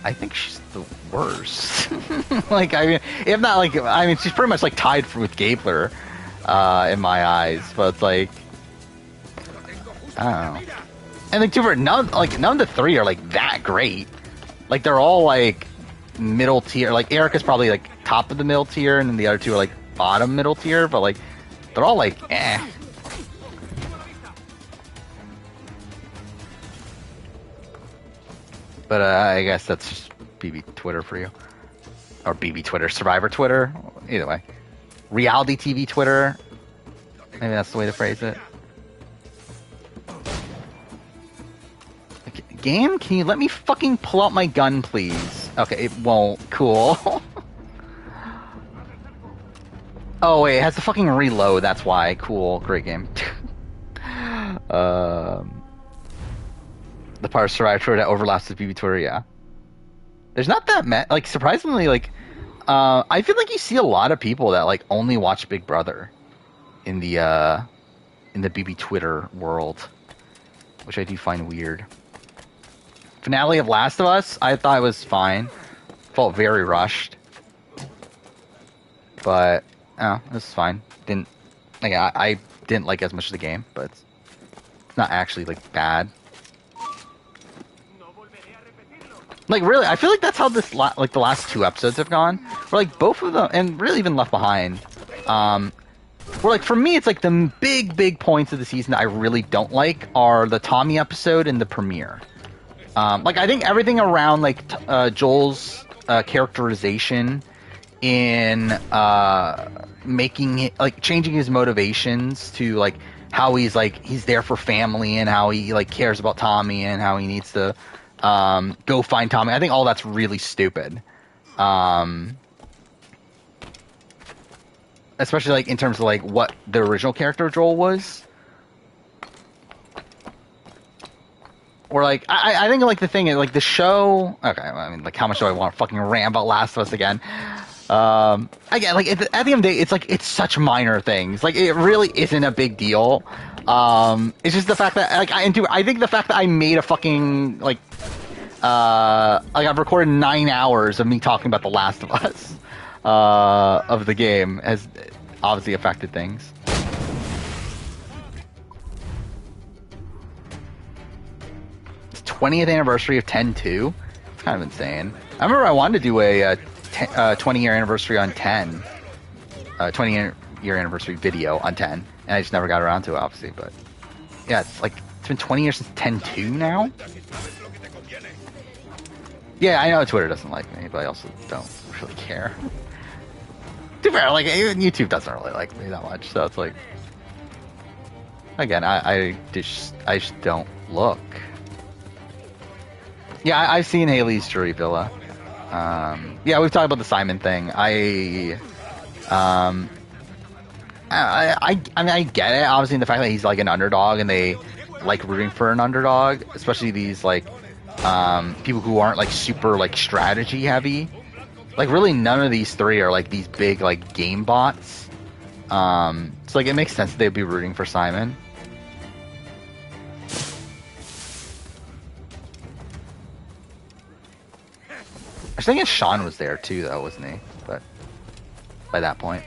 I think she's the worst. Like, I mean, if not, like, I mean, she's pretty much, like, tied with Gabler, in my eyes, but it's like, I don't know. And like, none of the three are like that great. Like they're all like middle tier. Like Erica's probably like top of the middle tier, and then the other two are like bottom middle tier. But like they're all like eh. But I guess that's just BB Twitter for you, or BB Twitter, Survivor Twitter. Either way, reality TV Twitter. Maybe that's the way to phrase it. Game, can you let me fucking pull out my gun, please? Okay, it won't. Cool. Oh, wait, it has to fucking reload, that's why. Cool, great game. The part of Survivor Twitter that overlaps with BB Twitter, yeah. There's not that many, like, surprisingly, like, I feel like you see a lot of people that, like, only watch Big Brother in the BB Twitter world, which I do find weird. Finale of Last of Us, I thought it was fine. Felt very rushed. But, it was fine. Didn't, like, I didn't like as much of the game, but it's not actually, like, bad. Like, really, I feel like that's how this, the last two episodes have gone. Where, like, both of them, and really even Left Behind, where, like, for me, it's, like, the big points of the season that I really don't like are the Tommy episode and the premiere. Like, I think everything around, like, Joel's characterization in making it, like, changing his motivations to, like, how he's, like, he's there for family and how he, like, cares about Tommy and how he needs to go find Tommy. I think all that's really stupid. Especially, like, in terms of, like, what the original character of Joel was. Or, like, I think, like, the thing is, like, the show... Okay, I mean, like, how much do I want to fucking rant about Last of Us again? Again, like, at the end of the day, it's, like, it's such minor things. Like, it really isn't a big deal. It's just the fact that, like, I think the fact that I made a fucking, like, I've recorded 9 hours of me talking about The Last of Us, of the game, has obviously affected things. It's 20th anniversary of 10-2. It's kind of insane. I remember I wanted to do a 20-year anniversary on 10. 20-year anniversary video on 10. And I just never got around to it, obviously. But yeah, it's like, it's been 20 years since 10-2 now? Yeah, I know Twitter doesn't like me, but I also don't really care. To be fair, like, even YouTube doesn't really like me that much, so it's like... Again, I just don't look. Yeah, I've seen Haley's Jury Villa. Yeah, we've talked about the Simon thing. I mean, I get it, obviously, in the fact that he's, like, an underdog, and they like rooting for an underdog, especially these, like, people who aren't, like, super, like, strategy heavy. Like, really none of these three are, like, these big, like, game bots. So, like, it makes sense that they'd be rooting for Simon. I was thinking Sean was there, too, though, wasn't he? But, by that point.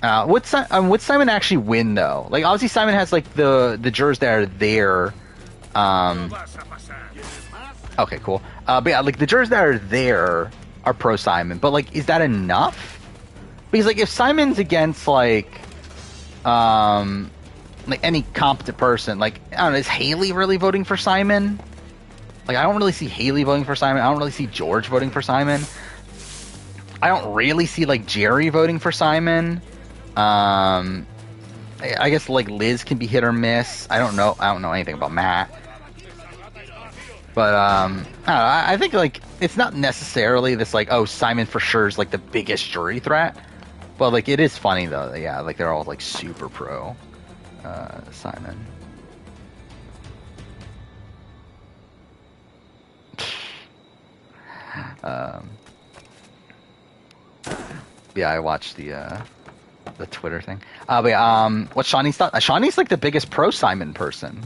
Would Simon actually win, though? Like, obviously Simon has, like, the jurors that are there. Okay, cool. But yeah, like, the jurors that are there are pro-Simon. But, like, is that enough? Because, like, if Simon's against, like any competent person, like, I don't know, is Haley really voting for Simon? Like, I don't really see Haley voting for Simon. I don't really see George voting for Simon. I don't really see, like, Jerry voting for Simon. I guess, like, Liz can be hit or miss. I don't know anything about Matt. But, I don't know, I think, like, it's not necessarily this, like, oh, Simon for sure is, like, the biggest jury threat. But, like, it is funny, though. Yeah, like, they're all, like, super pro Simon. Yeah, I watched the Twitter thing. But yeah, what's Shawnee's thought? Shawnee's, like, the biggest pro-Simon person.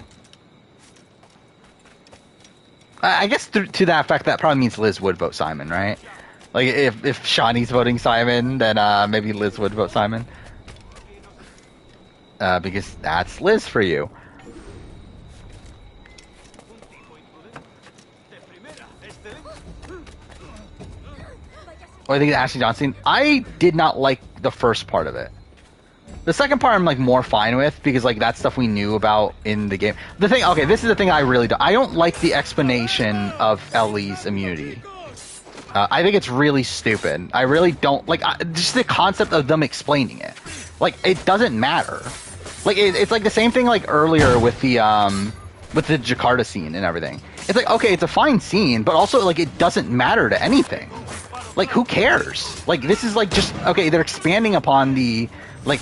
I guess to that effect, that probably means Liz would vote Simon, right? Like, if Shawnee's voting Simon, then maybe Liz would vote Simon. Because that's Liz for you. What I think of Ashley Johnson, I did not like the first part of it. The second part I'm like more fine with because like that's stuff we knew about in the game. The thing, okay, this is the thing I really don't. I don't like the explanation of Ellie's immunity. I think it's really stupid. I really don't like just the concept of them explaining it. Like it doesn't matter. Like it's like the same thing like earlier with the Jakarta scene and everything. It's like okay, it's a fine scene, but also like it doesn't matter to anything. Like who cares? Like this is like just okay. They're expanding upon the like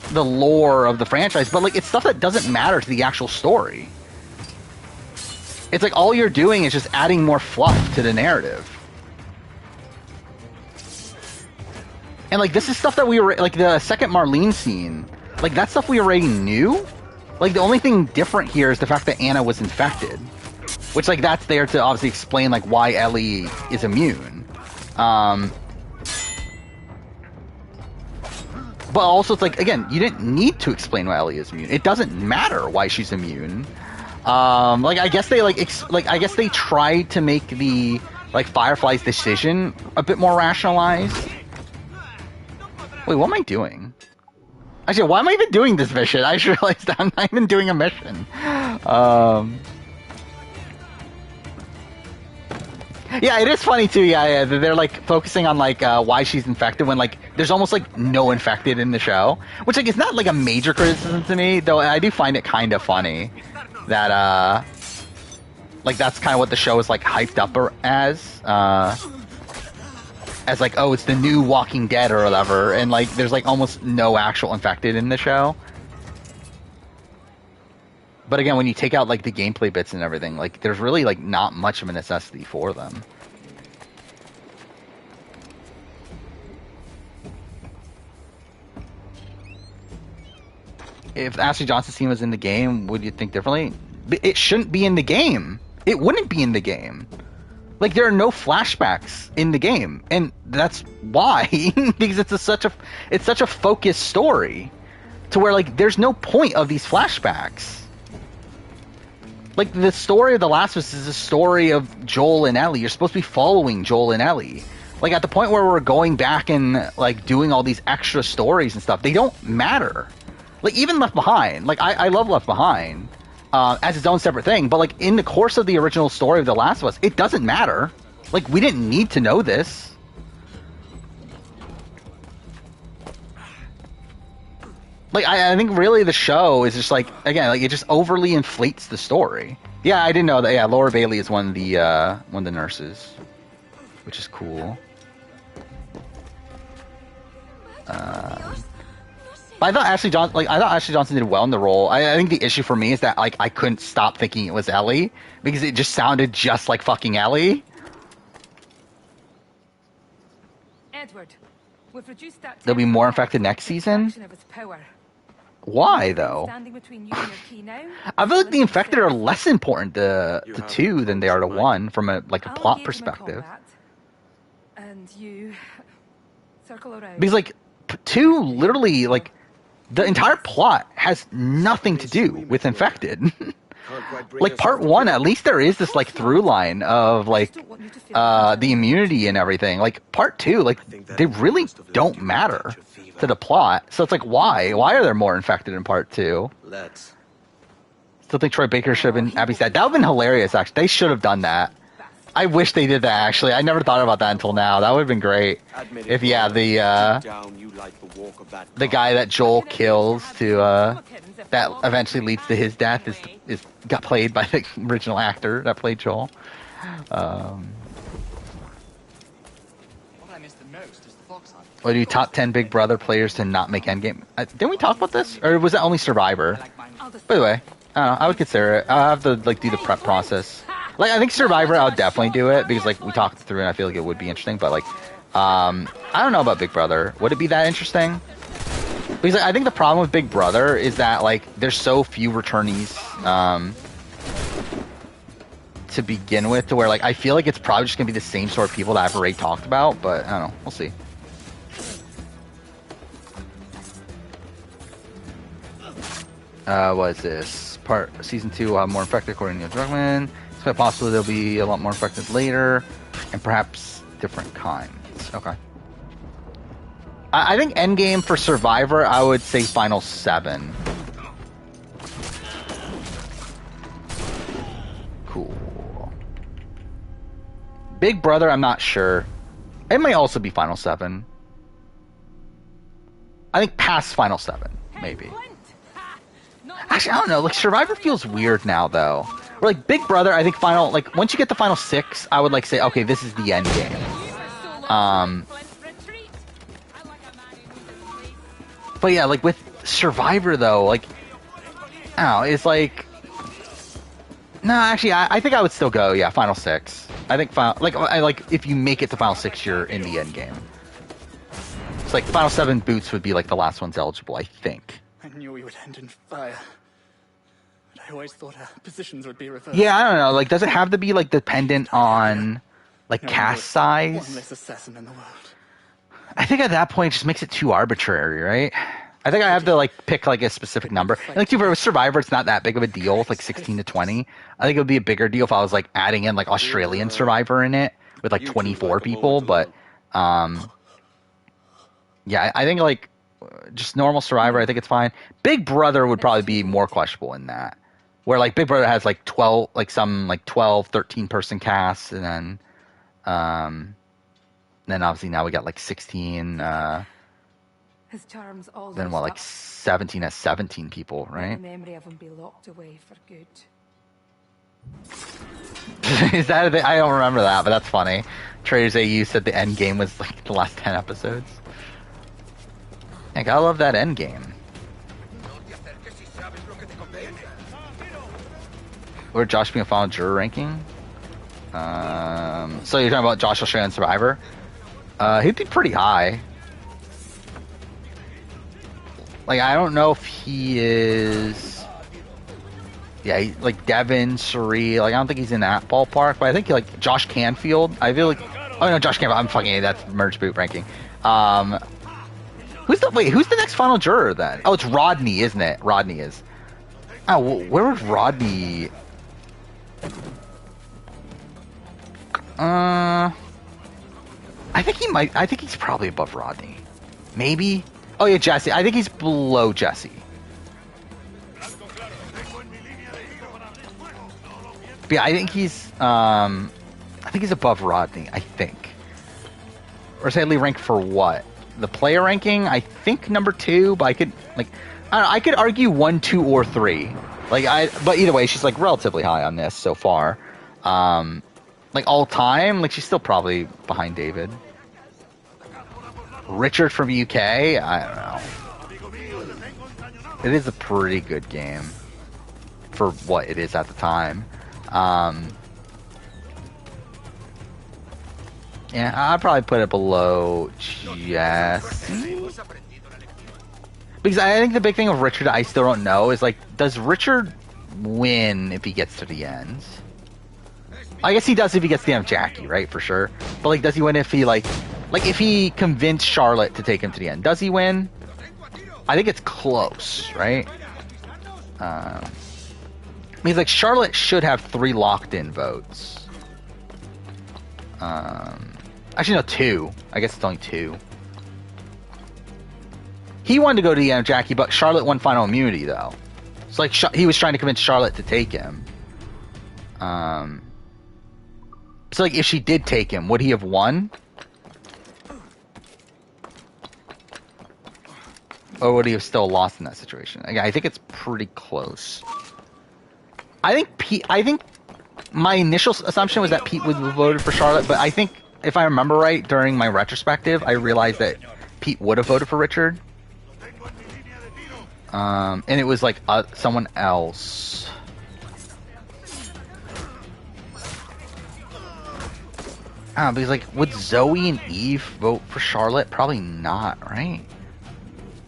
the lore of the franchise, but like it's stuff that doesn't matter to the actual story. It's like all you're doing is just adding more fluff to the narrative. And like this is stuff that we were like the second Marlene scene, like that stuff we already knew. Like the only thing different here is the fact that Anna was infected, which like that's there to obviously explain like why Ellie is immune. But also it's like again, you didn't need to explain why Ellie is immune. It doesn't matter why she's immune. Like I guess they I guess they tried to make the like Firefly's decision a bit more rationalized. Wait, what am I doing? Actually, why am I even doing this mission? I just realized I'm not even doing a mission. Yeah, it is funny too. Yeah, they're like focusing on like why she's infected when like there's almost like no infected in the show, which like is not like a major criticism to me, though. I do find it kind of funny that like that's kind of what the show is like hyped up as like oh it's the new Walking Dead or whatever, and like there's like almost no actual infected in the show. But again, when you take out like the gameplay bits and everything, like there's really like not much of a necessity for them. If Ashley Johnson's scene was in the game, would you think differently? It shouldn't be in the game. It wouldn't be in the game. Like there are no flashbacks in the game, and that's why because it's such a focused story to where like there's no point of these flashbacks. Like, the story of The Last of Us is a story of Joel and Ellie. You're supposed to be following Joel and Ellie. Like, at the point where we're going back and, like, doing all these extra stories and stuff, they don't matter. Like, even Left Behind. Like, I love Left Behind as its own separate thing. But, like, in the course of the original story of The Last of Us, it doesn't matter. Like, we didn't need to know this. Like, I think really the show is just like, again, like it just overly inflates the story. Yeah, I didn't know that. Yeah, Laura Bailey is one of the nurses, which is cool. But I thought Ashley Johnson did well in the role. I think the issue for me is that like I couldn't stop thinking it was Ellie because it just sounded just like fucking Ellie. Edward, we've reduced that. There'll be more infected next season. Why though? I feel like the infected are less important to 2 than they are to 1 from a plot perspective. And you circle around. Because like 2 literally like the entire plot has nothing to do with infected. Like part 1, at least there is this like through line of like the immunity and everything. Like part 2, like they really don't matter to the plot. So it's like why are there more infected in part 2? Still think Troy Baker should have been Abby's dad. That would have been hilarious. Actually, they should have done that. I wish they did that. Actually, I never thought about that until now. That would have been great. If the guy that Joel kills to that eventually leads to his death is got played by the original actor that played Joel. What do you top 10 Big Brother players to not make Endgame? Didn't we talk about this, or was that only Survivor? By the way, I don't know. I would consider it. I have to like do the prep process. Like I think Survivor, I would definitely do it because like we talked through, and I feel like it would be interesting. But like, I don't know about Big Brother. Would it be that interesting? Because I think the problem with Big Brother is that like there's so few returnees to begin with, to where like I feel like it's probably just gonna be the same sort of people that I've already talked about. But I don't know. We'll see. What is this? Season 2 will have more infected according to Neil Druckmann. It's quite possible they'll be a lot more infected later, and perhaps different kinds. Okay. I think endgame for Survivor, I would say Final 7. Cool. Big Brother, I'm not sure. It may also be Final 7. I think past Final 7, maybe. Actually, I don't know. Like, Survivor feels weird now, though. Or, like, Big Brother, I think final... Like, once you get to Final 6, I would, like, say, okay, this is the end game. But, yeah, like, with Survivor, though, like... I don't know, it's like... No, actually, I think I would still go, yeah, Final 6. I think like if you make it to Final 6, you're in the end game. It's like Final 7 boots would be like the last ones eligible, I think. I knew we would end in fire. But I always thought our positions would be reversed. Yeah, I don't know. Like, does it have to be like dependent on like cast size? One less assassin in the world. I think at that point it just makes it too arbitrary, right? I think I have to like pick like a specific number. And like for Survivor, it's not that big of a deal. It's like 16 to 20. I think it would be a bigger deal if I was like adding in like Australian Survivor in it with like 24 people. But yeah, I think like just normal Survivor, I think it's fine. Big Brother would probably be more questionable in that, where like Big Brother has like 12, like some like 12, 13 person casts, and then obviously now we got like 16. His charms all Then what, like 17 as 17 people, right? The memory of him be locked away for good. Is that a thing? I don't remember that, but that's funny. Traders AU said the end game was like the last 10 episodes. Heck, I love that end game. Or Josh being a final juror ranking. So you're talking about Josh O'Shea and Survivor? He'd be pretty high. Like, I don't know if he is... Yeah, like Devin, Suri, like I don't think he's in that ballpark, but I think like Josh Canfield, I feel like... Oh no, Josh Canfield, I'm fucking... That's Merge Boot ranking. Who's the next final juror then? Oh, it's Rodney, isn't it? Rodney is. Oh, where would Rodney... I think he's probably above Rodney. Maybe? Oh yeah, Jesse. I think he's below Jesse. But yeah, I think he's above Rodney, I think. Or sadly rank for what? The player ranking? I think number 2, but I could I could argue 1, 2, or 3. But either way, she's like relatively high on this so far. Like all time, like she's still probably behind David. Richard from UK, I don't know. It is a pretty good game for what it is at the time. Yeah, I'd probably put it below Jesse. Because I think the big thing of Richard I still don't know is like, does Richard win if he gets to the end? I guess he does if he gets to the end of Jackie, right? For sure. But like, does he win if he like if he convinced Charlotte to take him to the end? Does he win? I think it's close, right? Means like Charlotte should have 3 locked-in votes. Actually, no, 2. I guess it's only 2. He wanted to go to the end of Jackie, but Charlotte won final immunity, though. It's like he was trying to convince Charlotte to take him. So, like, if she did take him, would he have won? Or would he have still lost in that situation? Again, I think it's pretty close. I think my initial assumption was that Pete would have voted for Charlotte, but I think, if I remember right, during my retrospective, I realized that Pete would have voted for Richard. And it was like someone else. Because like, would Zoe and Eve vote for Charlotte? Probably not, right?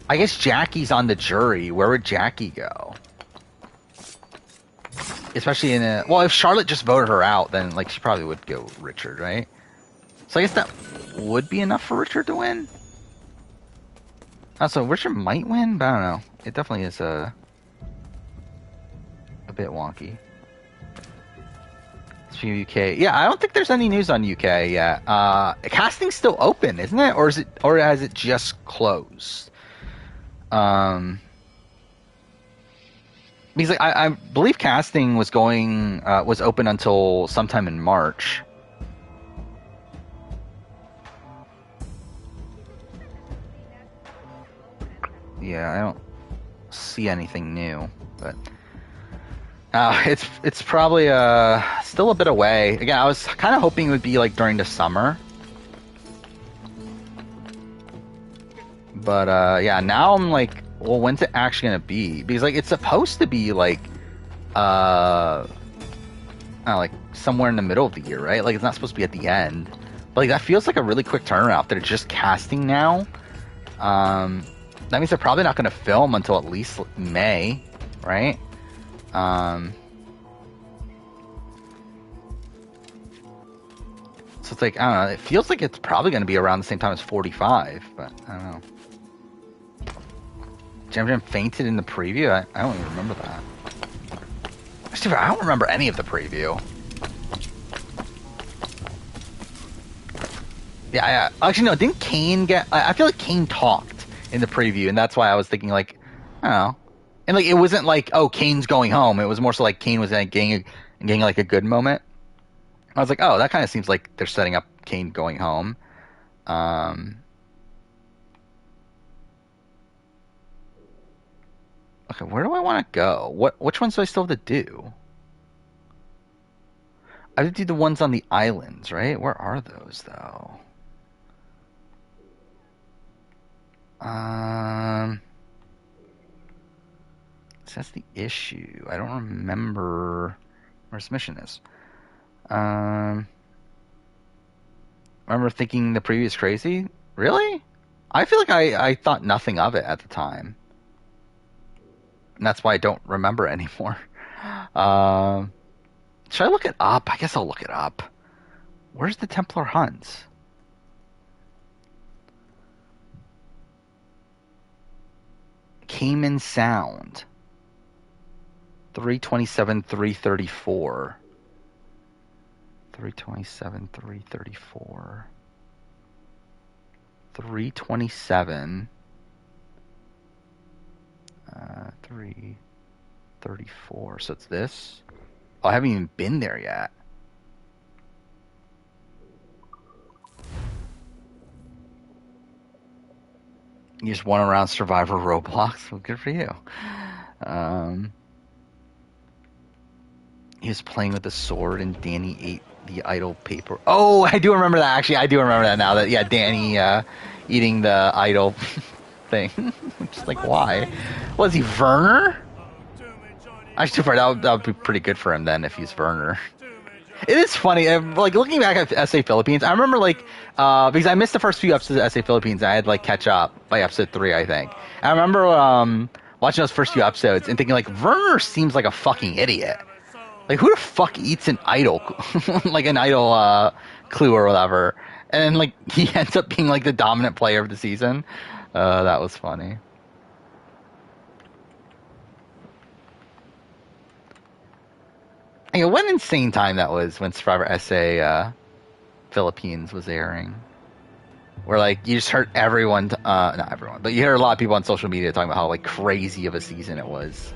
I guess Jackie's on the jury. Where would Jackie go? Especially in a... Well, if Charlotte just voted her out, then like she probably would go Richard, right? So I guess that would be enough for Richard to win. So Richard might win, but I don't know. It definitely is a bit wonky. Few UK. Yeah, I don't think there's any news on UK yet. Casting's still open, isn't it? Or has it just closed? Because like, I believe casting was was open until sometime in March. Yeah, I don't see anything new, but it's probably still a bit away. Again, I was kind of hoping it would be like during the summer, but yeah, now I'm like, well, when's it actually gonna be? Because like it's supposed to be like like somewhere in the middle of the year, right? Like it's not supposed to be at the end. But like that feels like a really quick turnaround. They're just casting now. That means they're probably not going to film until at least May, right? So it's like, I don't know, it feels like it's probably going to be around the same time as 45, but I don't know. Jam Jam fainted in the preview? I don't even remember that. Actually, I don't remember any of the preview. Yeah. Actually, no, didn't Kane get... I feel like Kane talked in the preview, and that's why I was thinking, like, I don't know. And, like, it wasn't like, oh, Kane's going home. It was more so like Kane was getting like, a good moment. I was like, oh, that kind of seems like they're setting up Kane going home. Okay, where do I want to go? Which ones do I still have to do? I have to do the ones on the islands, right? Where are those, though? So that's the issue. I don't remember where this mission is. I remember thinking the previous crazy. Really? I feel like I thought nothing of it at the time. And that's why I don't remember anymore. Should I look it up? I guess I'll look it up. Where's the Templar Hunts? Cayman Sound. 327, 334. 327, 334. 327. 334. So it's this. Oh, I haven't even been there yet. You just won around Survivor Roblox. Well, good for you. He was playing with the sword and Danny ate the idol paper. Oh, I do remember that. Actually, I do remember that now. That yeah, Danny eating the idol thing. Just like, why? Was he Werner? Actually, too far. That would be pretty good for him then if he's Werner. It is funny, like looking back at SA Philippines. I remember like because I missed the first few episodes of SA Philippines. I had like catch up by episode 3, I think. And I remember watching those first few episodes and thinking like Werner seems like a fucking idiot. Like who the fuck eats an idol, like an idol clue or whatever? And then like he ends up being like the dominant player of the season. That was funny. Yeah, what an insane time that was when Survivor SA Philippines was airing. Where like you just heard everyone, not everyone, but you heard a lot of people on social media talking about how like crazy of a season it was.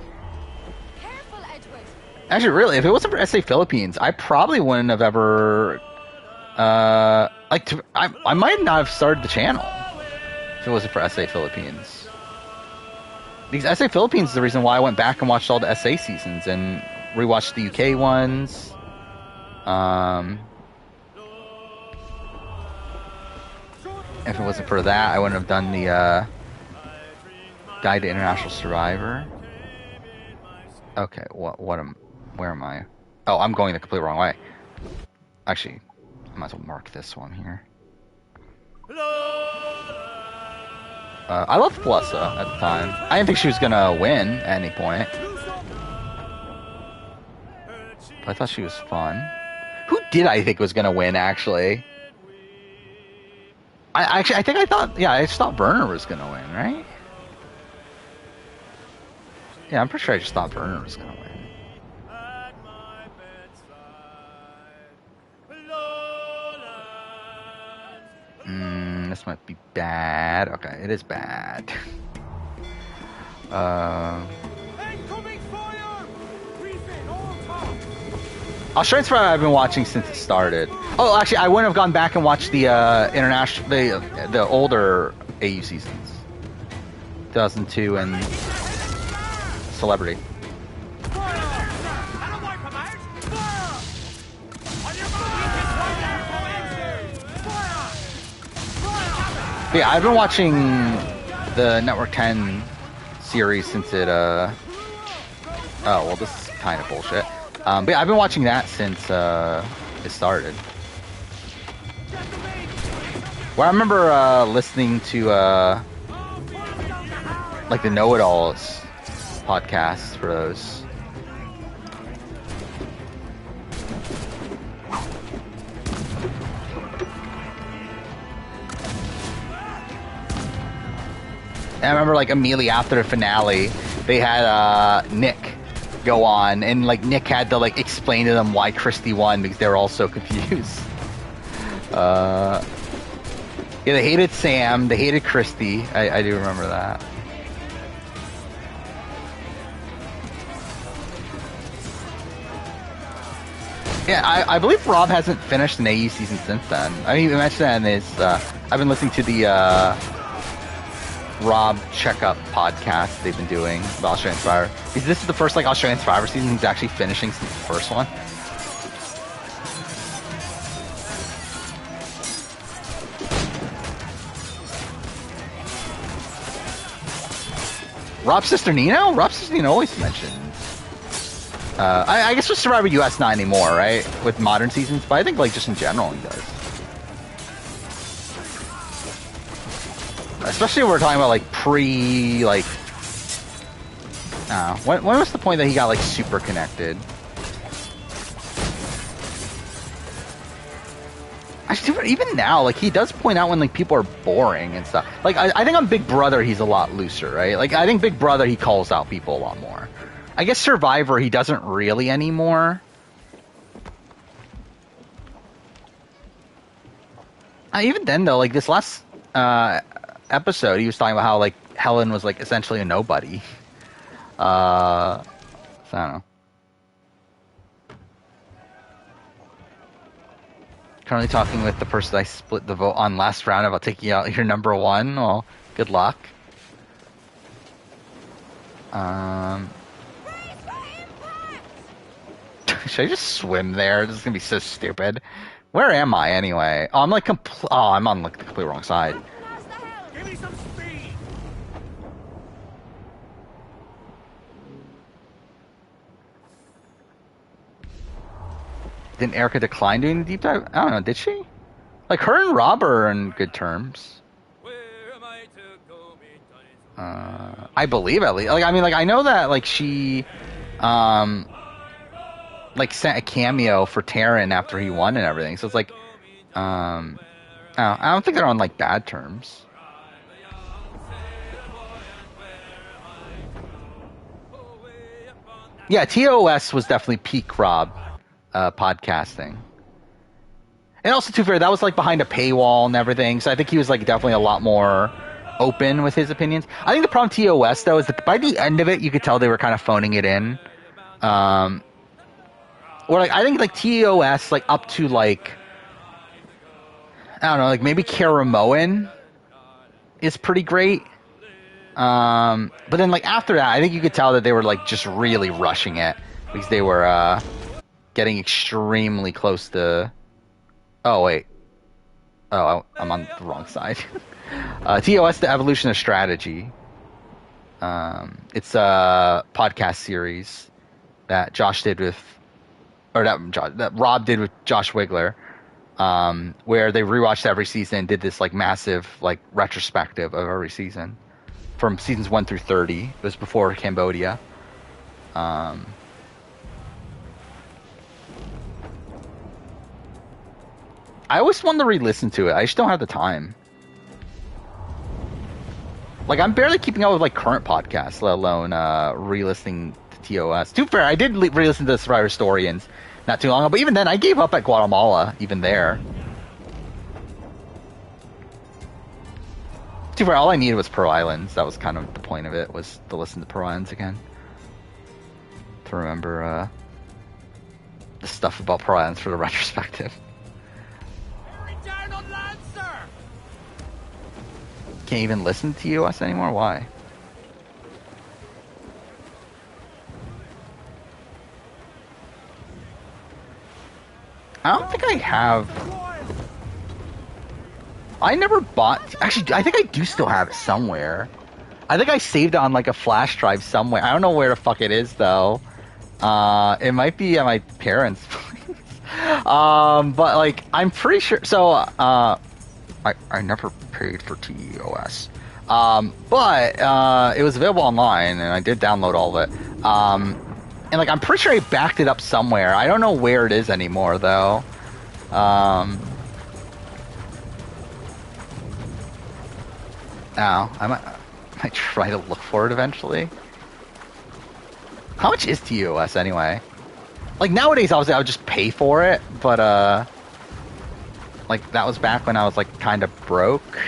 Careful, Edward. Actually, really, if it wasn't for SA Philippines, I probably wouldn't have ever I might not have started the channel if it wasn't for SA Philippines. Because SA Philippines is the reason why I went back and watched all the SA seasons and rewatched the UK ones. If it wasn't for that, I wouldn't have done the Guide to International Survivor. Okay, where am I? Oh, I'm going the complete wrong way. Actually, I might as well mark this one here. I loved Blessa at the time. I didn't think she was gonna win at any point. But I thought she was fun. Who did I think was gonna win, actually? I just thought Werner was gonna win, right? Yeah, I'm pretty sure I just thought Werner was gonna win. this might be bad. Okay, it is bad. Australian Survivor I've been watching since it started. Oh, actually, I wouldn't have gone back and watched the the older AU seasons, 2002 and Celebrity. But yeah, I've been watching the Network 10 series since it. Oh well, this is kind of bullshit. But yeah, I've been watching that since it started. Well, I remember listening to like the Know It Alls podcasts for those. And I remember like immediately after the finale, they had Nick go on, and like Nick had to like explain to them why Christy won because they were all so confused. Yeah, they hated Sam, they hated Christy. I do remember that. Yeah, I believe Rob hasn't finished an AE season since then. I mean, he mentioned that in his. I've been listening to the Rob Checkup podcast they've been doing about Australian Survivor. Because this is the first like Australian Survivor season he's actually finishing since the first one. Rob's sister Nino? Rob's sister Nino always mentions. I guess with Survivor US not anymore, right? With modern seasons, but I think like just in general he does. Especially when we're talking about like pre, like, when was the point that he got like super connected? Actually, even now, like he does point out when like people are boring and stuff. Like I think on Big Brother he's a lot looser, right? Like I think Big Brother he calls out people a lot more. I guess Survivor he doesn't really anymore. Even then though, like this last episode, he was talking about how like Helen was like essentially a nobody. So I don't know. Currently talking with the person I split the vote on last round about taking out your number one. Well, good luck. Should I just swim there? This is gonna be so stupid. Where am I anyway? Oh, I'm like I'm on like the complete wrong side. Give me some speed. Didn't Erica decline doing the deep dive? I don't know, did she? Like, her and Rob are in good terms. I believe at least. Like, I mean, like, I know that, like, she, like, sent a cameo for Taryn after he won and everything. So it's like, I don't think they're on, like, bad terms. Yeah, TOS was definitely peak Rob. Podcasting. And also, to be fair, that was like behind a paywall and everything, so I think he was like definitely a lot more open with his opinions. I think the problem with TOS though is that by the end of it, you could tell they were kind of phoning it in. Or like I think like TOS like up to like I don't know, like maybe Karamoan is pretty great. But then like after that, I think you could tell that they were like just really rushing it because they were getting extremely close to. Oh wait. Oh, I'm on the wrong side. TOS, the Evolution of Strategy. It's a podcast series that Josh did with, or that Rob did with Josh Wigler, where they rewatched every season and did this like massive like retrospective of every season from seasons 1 through 30. It was before Cambodia. I always wanted to re-listen to it. I just don't have the time. Like, I'm barely keeping up with, like, current podcasts, let alone re-listening to TOS. To be fair, I did re-listen to the Survivor Historians not too long ago, but even then, I gave up at Guatemala, even there. Too far, all I needed was Pearl Islands. That was kind of the point of it, was to listen to Pearl Islands again. To remember the stuff about Pearl Islands for the retrospective. Return on land, sir! Can't even listen to US anymore? Why? I don't think I have... I never bought... Actually, I think I do still have it somewhere. I think I saved it on, like, a flash drive somewhere. I don't know where the fuck it is, though. It might be at my parents' place. But, like, I'm pretty sure... So, I never paid for TEOS. But, it was available online, and I did download all of it. And, like, I'm pretty sure I backed it up somewhere. I don't know where it is anymore, though. I might try to look for it eventually. How much is TOS anyway? Like, nowadays, obviously, I would just pay for it, but, like, that was back when I was, like, kind of broke.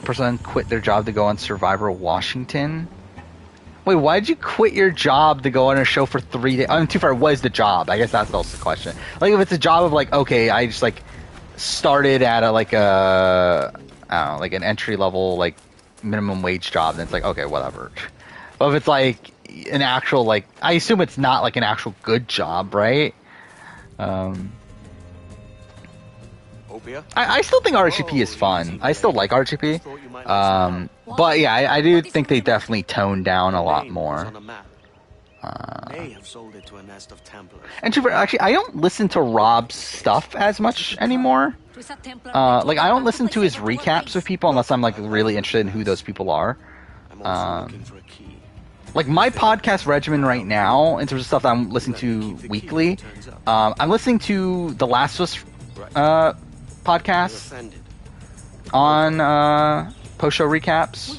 Person quit their job to go on Survivor Washington. Wait, why did you quit your job to go on a show for 3 days? I mean, too far. What is the job? I guess that's also the question. Like, if it's a job of, like, okay, I just, like, started at a, like, I don't know, like, an entry-level, like, minimum wage job, then it's like, okay, whatever. But if it's, like, an actual, like, I assume it's not, like, an actual good job, right? I still think RGP is fun. I still like RGP. But yeah, I do think they definitely toned down a lot more. And actually, I don't listen to Rob's stuff as much anymore. Like, I don't listen to his recaps of people unless I'm, like, really interested in who those people are. Like, my podcast regimen right now, in terms of stuff that I'm listening to weekly, I'm listening to The Last of Us podcast on post-show recaps.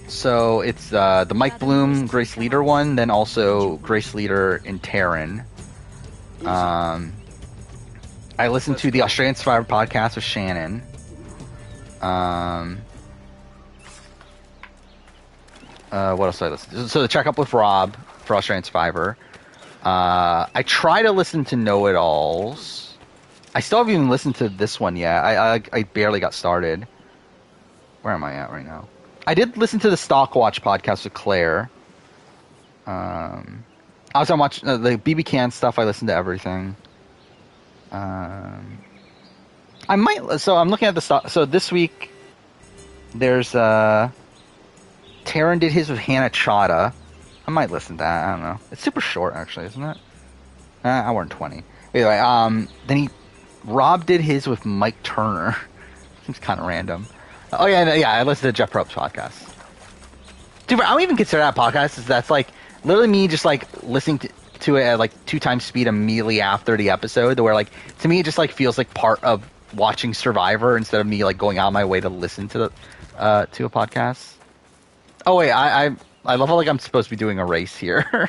So it's the Mike Bloom, Grace Leader one, then also Grace Leader and Taryn. I listen to the Australian Survivor podcast with Shannon. What else did I listen to? So the Check Up with Rob for Australian Survivor. I try to listen to Know-It-Alls. I still haven't even listened to this one yet. I barely got started. Where am I at right now? I did listen to the Stockwatch podcast with Claire. I was on watch the BBCAN stuff. I listened to everything. I might. So I'm looking at the stock. So this week, there's Taryn did his with Hannah Chada. I might listen to that. I don't know. It's super short, actually, isn't it? Hour and 20. Anyway, then Rob did his with Mike Turner. Seems kind of random. Oh yeah, I listened to Jeff Probst's podcast. Dude, I don't even consider that podcast. That's like literally me just like listening to it at like 2 times speed immediately after the episode. Where like to me it just like feels like part of watching Survivor instead of me like going out of my way to listen to a podcast. Oh wait, I love how like I'm supposed to be doing a race here.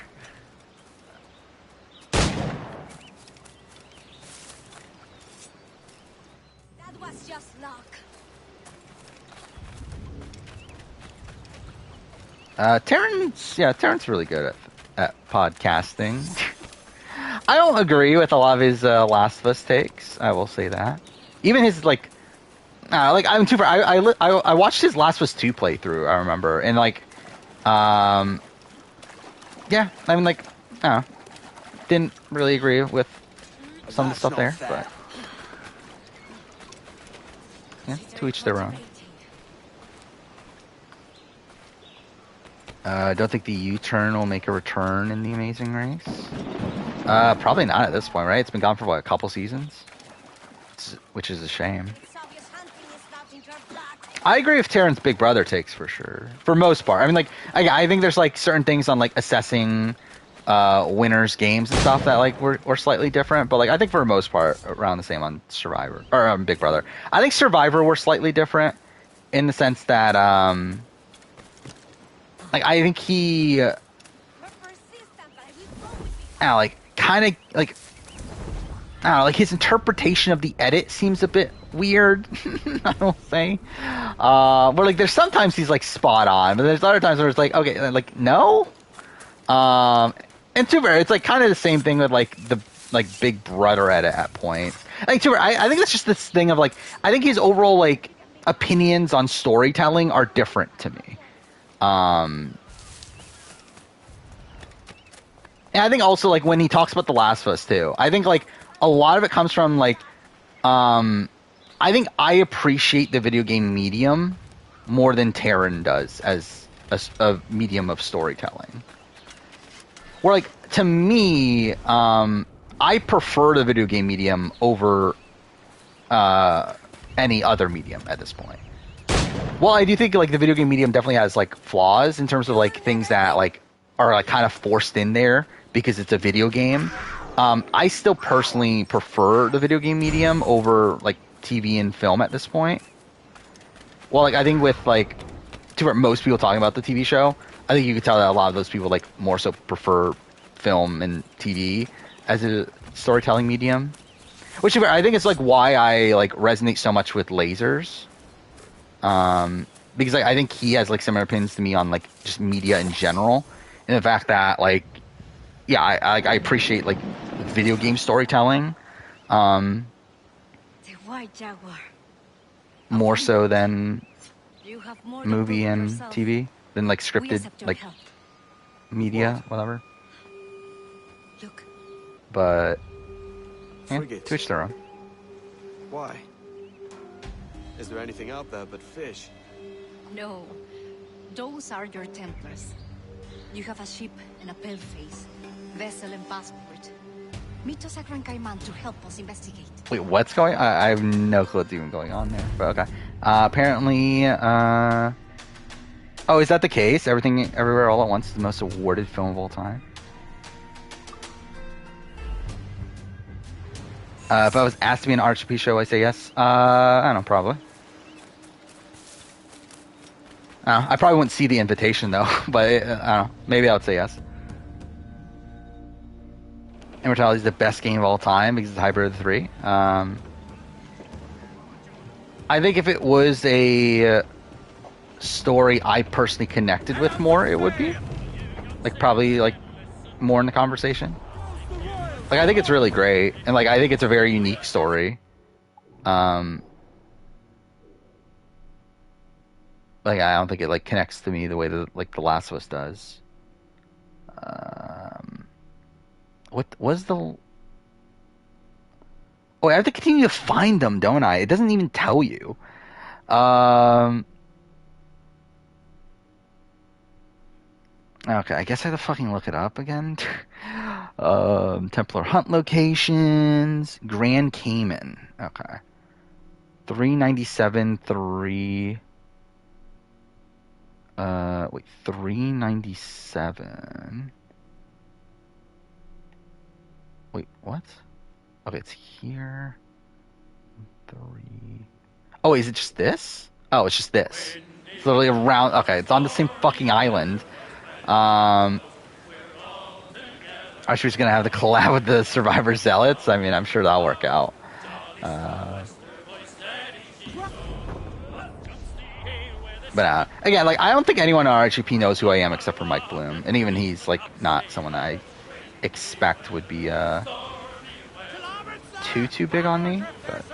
Terrence's really good at podcasting. I don't agree with a lot of his Last of Us takes. I will say that. Even his like I'm too. I watched his Last of Us 2 playthrough. I remember, and like, yeah. I mean, like, didn't really agree with some of the stuff there, but yeah, to each their own. Don't think the U-turn will make a return in the Amazing Race. Probably not at this point, right? It's been gone for what, a couple seasons, which is a shame. I agree with Taryn's Big Brother takes for sure, for most part. I mean, like, I think there's like certain things on like assessing winners' games and stuff that like were slightly different, but like I think for the most part around the same on Survivor or Big Brother. I think Survivor were slightly different in the sense that like I think he like kind of like I don't know, like his interpretation of the edit seems a bit weird. I will say, where like there's sometimes he's like spot on, but there's other times where it's like, okay, like no. And too fair, it's like kind of the same thing with like the like Big Brother edit at points. Like too fair, I think that's just this thing of like I think his overall like opinions on storytelling are different to me. And I think also like when he talks about The Last of Us too, I think like a lot of it comes from like, I think I appreciate the video game medium more than Taran does as a medium of storytelling. Where like to me, I prefer the video game medium over any other medium at this point. Well, I do think like the video game medium definitely has like flaws in terms of like things that like are like kind of forced in there because it's a video game. I still personally prefer the video game medium over like TV and film at this point. Well, like I think with like most people talking about the TV show, I think you could tell that a lot of those people like more so prefer film and TV as a storytelling medium. Which I think is like why I like resonate so much with Lasers. Because like, I think he has like similar opinions to me on like just media in general, and the fact that like, yeah, I appreciate like video game storytelling, The white jaguar. more so than You have more movie to prove and yourself. TV than like We scripted accept your like help. media, whatever. Look. But yeah, Frigate. to each their own. Why? Is there anything out there but fish? No. Those are your Templars. You have a ship and a paleface, vessel and passport. Meet us at Gran Cayman to help us investigate. Wait, what's going on? I have no clue what's even going on there, but okay. Apparently, oh, is that the case? Everything, Everywhere, All at Once is the most awarded film of all time? If I was asked to be an RHP show, I say yes. I don't know, probably. I probably wouldn't see the invitation, though, but I don't know. Maybe I would say yes. Immortality is the best game of all time because it's a hybrid of the three. I think if it was a story I personally connected with more, it would be. Like, probably, like, more in the conversation. Like, I think it's really great, and, like, I think it's a very unique story. Like, I don't think it, like, connects to me the way that, like, The Last of Us does. What was the... Oh, I have to continue to find them, don't I? It doesn't even tell you. Okay, I guess I have to fucking look it up again. Templar Hunt locations. Grand Cayman. Okay. 397, 3... wait, 397... Wait, what? Okay, it's here. 3... Oh, is it just this? Oh, it's just this. It's literally around... Okay, it's on the same fucking island. I was just gonna have the collab with the Survivor Zealots. I mean, I'm sure that'll work out. But again, like, I don't think anyone on RHP knows who I am except for Mike Bloom, and even he's like not someone I expect would be too big on me. But...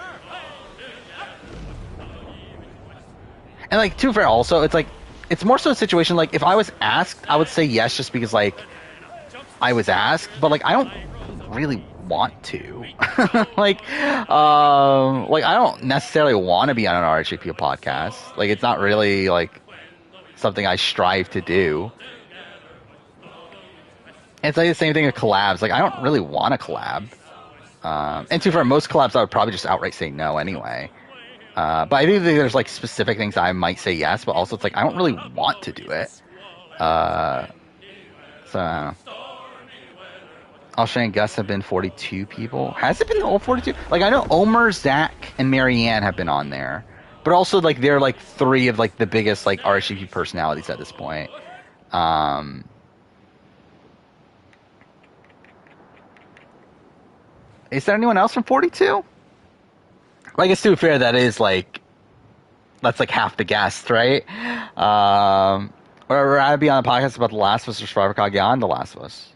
And like, to be fair, also, it's like it's more so a situation like if I was asked, I would say yes just because like I was asked, but like I don't really want to. like I don't necessarily want to be on an RHP podcast. Like, it's not really like something I strive to do. It's like the same thing with collabs. Like, I don't really want to collab. And to for most collabs, I would probably just outright say no anyway. But I do think there's like specific things I might say yes, but also it's like I don't really want to do it. So I don't know. Alshay and Gus have been 42 people. Has it been all 42? Like, I know Omer, Zach, and Marianne have been on there, but also like they're like three of like the biggest like RHP personalities at this point. Is there anyone else from 42? Well, I guess to be fair, that's like half the guest, right? Or I'd be on a podcast about The Last of Us or Survivor Kageon, The Last of Us.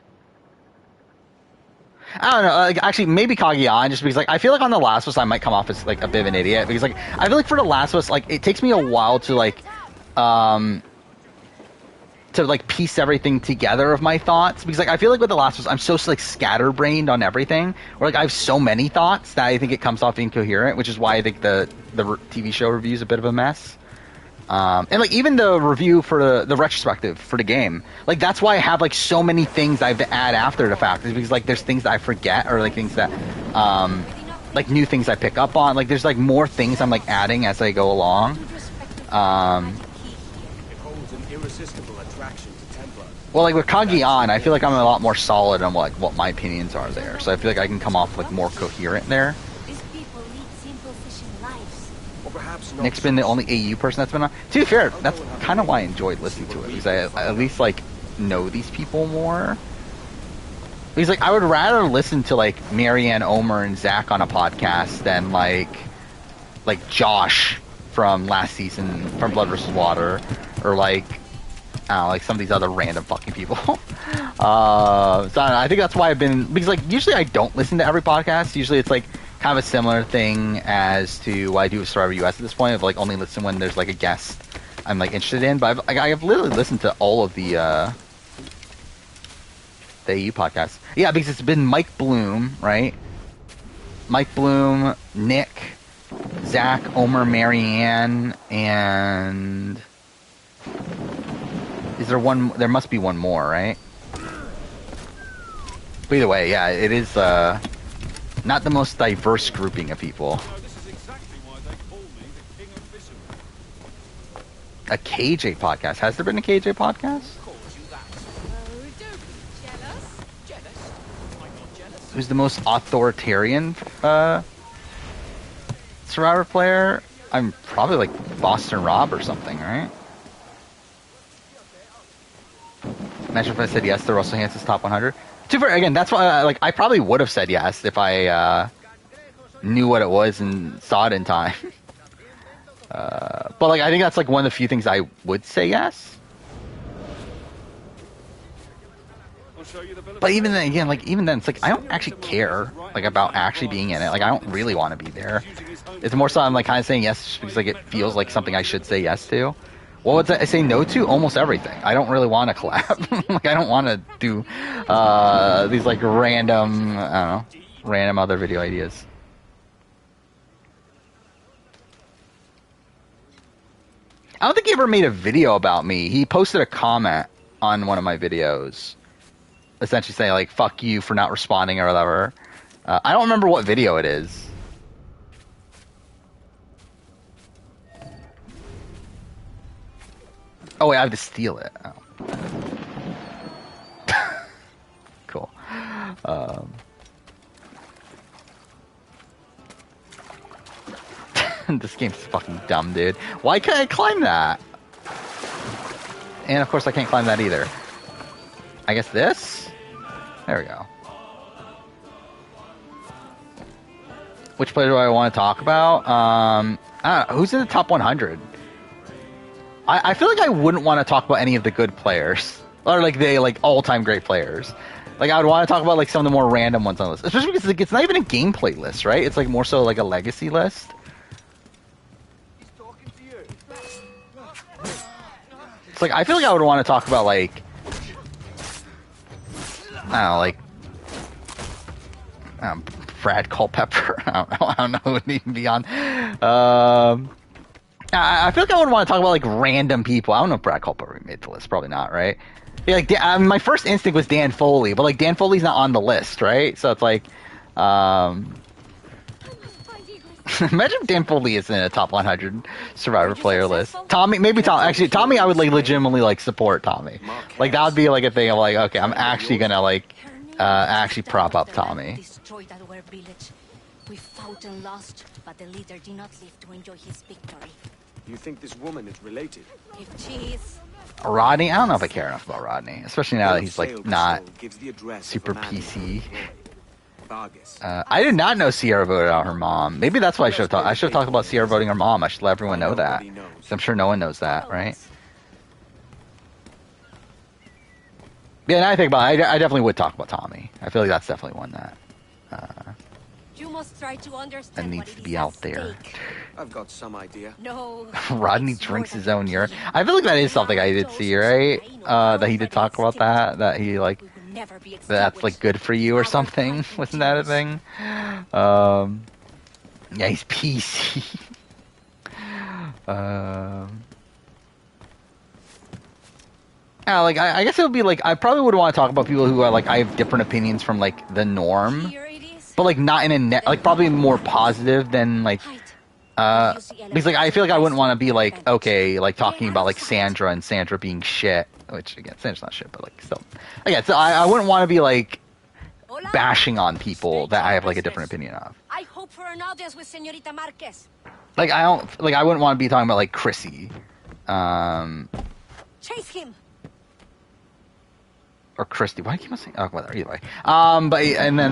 I don't know. Like, actually, maybe Kageon, just because like I feel like on The Last of Us I might come off as like a bit of an idiot because like I feel like for The Last of Us like it takes me a while to like piece everything together of my thoughts because like I feel like with The Last of Us I'm so like scatterbrained on everything or like I have so many thoughts that I think it comes off incoherent, which is why I think the TV show review is a bit of a mess. And like even the review for the retrospective for the game, like that's why I have like so many things I have to add after the fact, is because like there's things that I forget or like things that like new things I pick up on. Like there's like more things I'm like adding as I go along. Well, like with Kageon, I feel like I'm a lot more solid on like what my opinions are there, so I feel like I can come off like more coherent there. Nick's been the only AU person that's been on. To be fair, that's kind of why I enjoyed listening to it, because I at least like know these people more. Because like I would rather listen to like Marianne, Omer, and Zach on a podcast than like Josh from last season from Blood vs. Water, or like I don't know, like some of these other random fucking people. So I don't know, I think that's why I've been, because like usually I don't listen to every podcast. Usually it's like kind of a similar thing as to what I do with Survivor US at this point, of like only listen when there's like a guest I'm like interested in. But I've literally listened to all of the AU podcasts. Yeah, because it's been Mike Bloom, right? Mike Bloom, Nick, Zach, Omer, Marianne, and is there one? There must be one more, right? But either way, yeah, it is not the most diverse grouping of people. A KJ podcast. Has there been a KJ podcast? Who's the most authoritarian Survivor player? I'm probably like Boston Rob or something, right? Imagine if I said yes to Russell Hanson's top 100. Again, that's why I probably would have said yes if I knew what it was and saw it in time. But like I think that's like one of the few things I would say yes. But even then, again, like even then, it's like I don't actually care like about actually being in it. Like I don't really want to be there. It's more so I'm like kind of saying yes just because like it feels like something I should say yes to. What would I say no to? Almost everything. I don't really want to collab. Like I don't want to do these like random, I don't know, random other video ideas. I don't think he ever made a video about me. He posted a comment on one of my videos, essentially saying like "fuck you" for not responding or whatever. I don't remember what video it is. Oh wait, I have to steal it. Oh. Cool. This game's fucking dumb, dude. Why can't I climb that? And of course I can't climb that either. I guess this? There we go. Which player do I want to talk about? I don't know, who's in the top 100? I feel like I wouldn't want to talk about any of the good players. Or like they like all-time great players. Like I would want to talk about like some of the more random ones on the list. Especially because like, it's not even a gameplay list, right? It's like more so like a legacy list. It's like I feel like I would want to talk about like I don't know, like Brad Culpepper. I don't know who would even be on. I feel like I would want to talk about like random people. I don't know if Brad Culpepper made the list. Probably not, right? Yeah, like my first instinct was Dan Foley, but like Dan Foley's not on the list, right? So it's like, imagine if Dan Foley is in a top 100 Survivor player list. Tommy, maybe Tommy. Actually, Tommy, I would like legitimately like support Tommy. Like that would be like a thing of like, okay, I'm actually gonna like actually prop up Tommy. We fought and lost, but the leader did not live to enjoy his victory. You think this woman is related? If she is... Rodney? I don't know if I care enough about Rodney, especially now that he's like not super PC. I did not know Sierra voted out her mom. Maybe that's why I should have talked. I should have talked about Sierra voting her mom. I should let everyone know that. 'Cause I'm sure no one knows that, right? Yeah, now I think about it, I definitely would talk about Tommy. I feel like that's definitely one that You must try to that understand needs to be out there. I've got some idea. No. Rodney drinks his own urine. I feel like that is something I did see, right? That he did talk about that. That he like that's like good for you or something. Wasn't that a thing? Yeah, he's PC. Yeah, like I guess it would be like I probably would want to talk about people who are like I have different opinions from like the norm, but like not in a like probably more positive than like because like I feel like I wouldn't want to be like okay like talking about like Sandra and Sandra being shit, which again Sandra's not shit, but like still again so I wouldn't want to be like bashing on people that I have like a different opinion of. I hope for an audience with Señorita Marquez. Like I don't like I wouldn't want to be talking about like Chrissy, Chase him. or Christy. Why do I keep on saying? Oh, whatever. Either way. But and then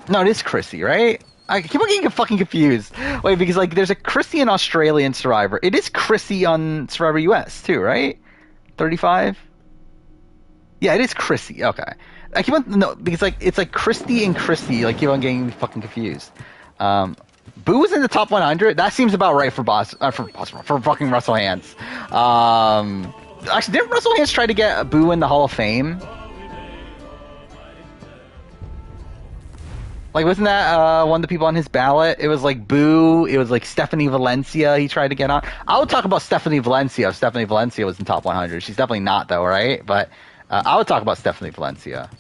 no, it is Chrissy, right? I keep on getting fucking confused. Wait, because like there's a Chrissy in Australian Survivor. It is Chrissy on Survivor US too, right? 35. Yeah, it is Chrissy. Okay. I keep on no because like it's like Christy and Chrissy. Like keep on getting fucking confused. Boo was in the top 100. That seems about right for for fucking Russell Hantz. Actually, didn't Russell Hantz try to get Boo in the Hall of Fame? Like, wasn't that one of the people on his ballot? It was like Boo. It was like Stephanie Valencia he tried to get on. I would talk about Stephanie Valencia if Stephanie Valencia was in top 100. She's definitely not, though, right? But I would talk about Stephanie Valencia.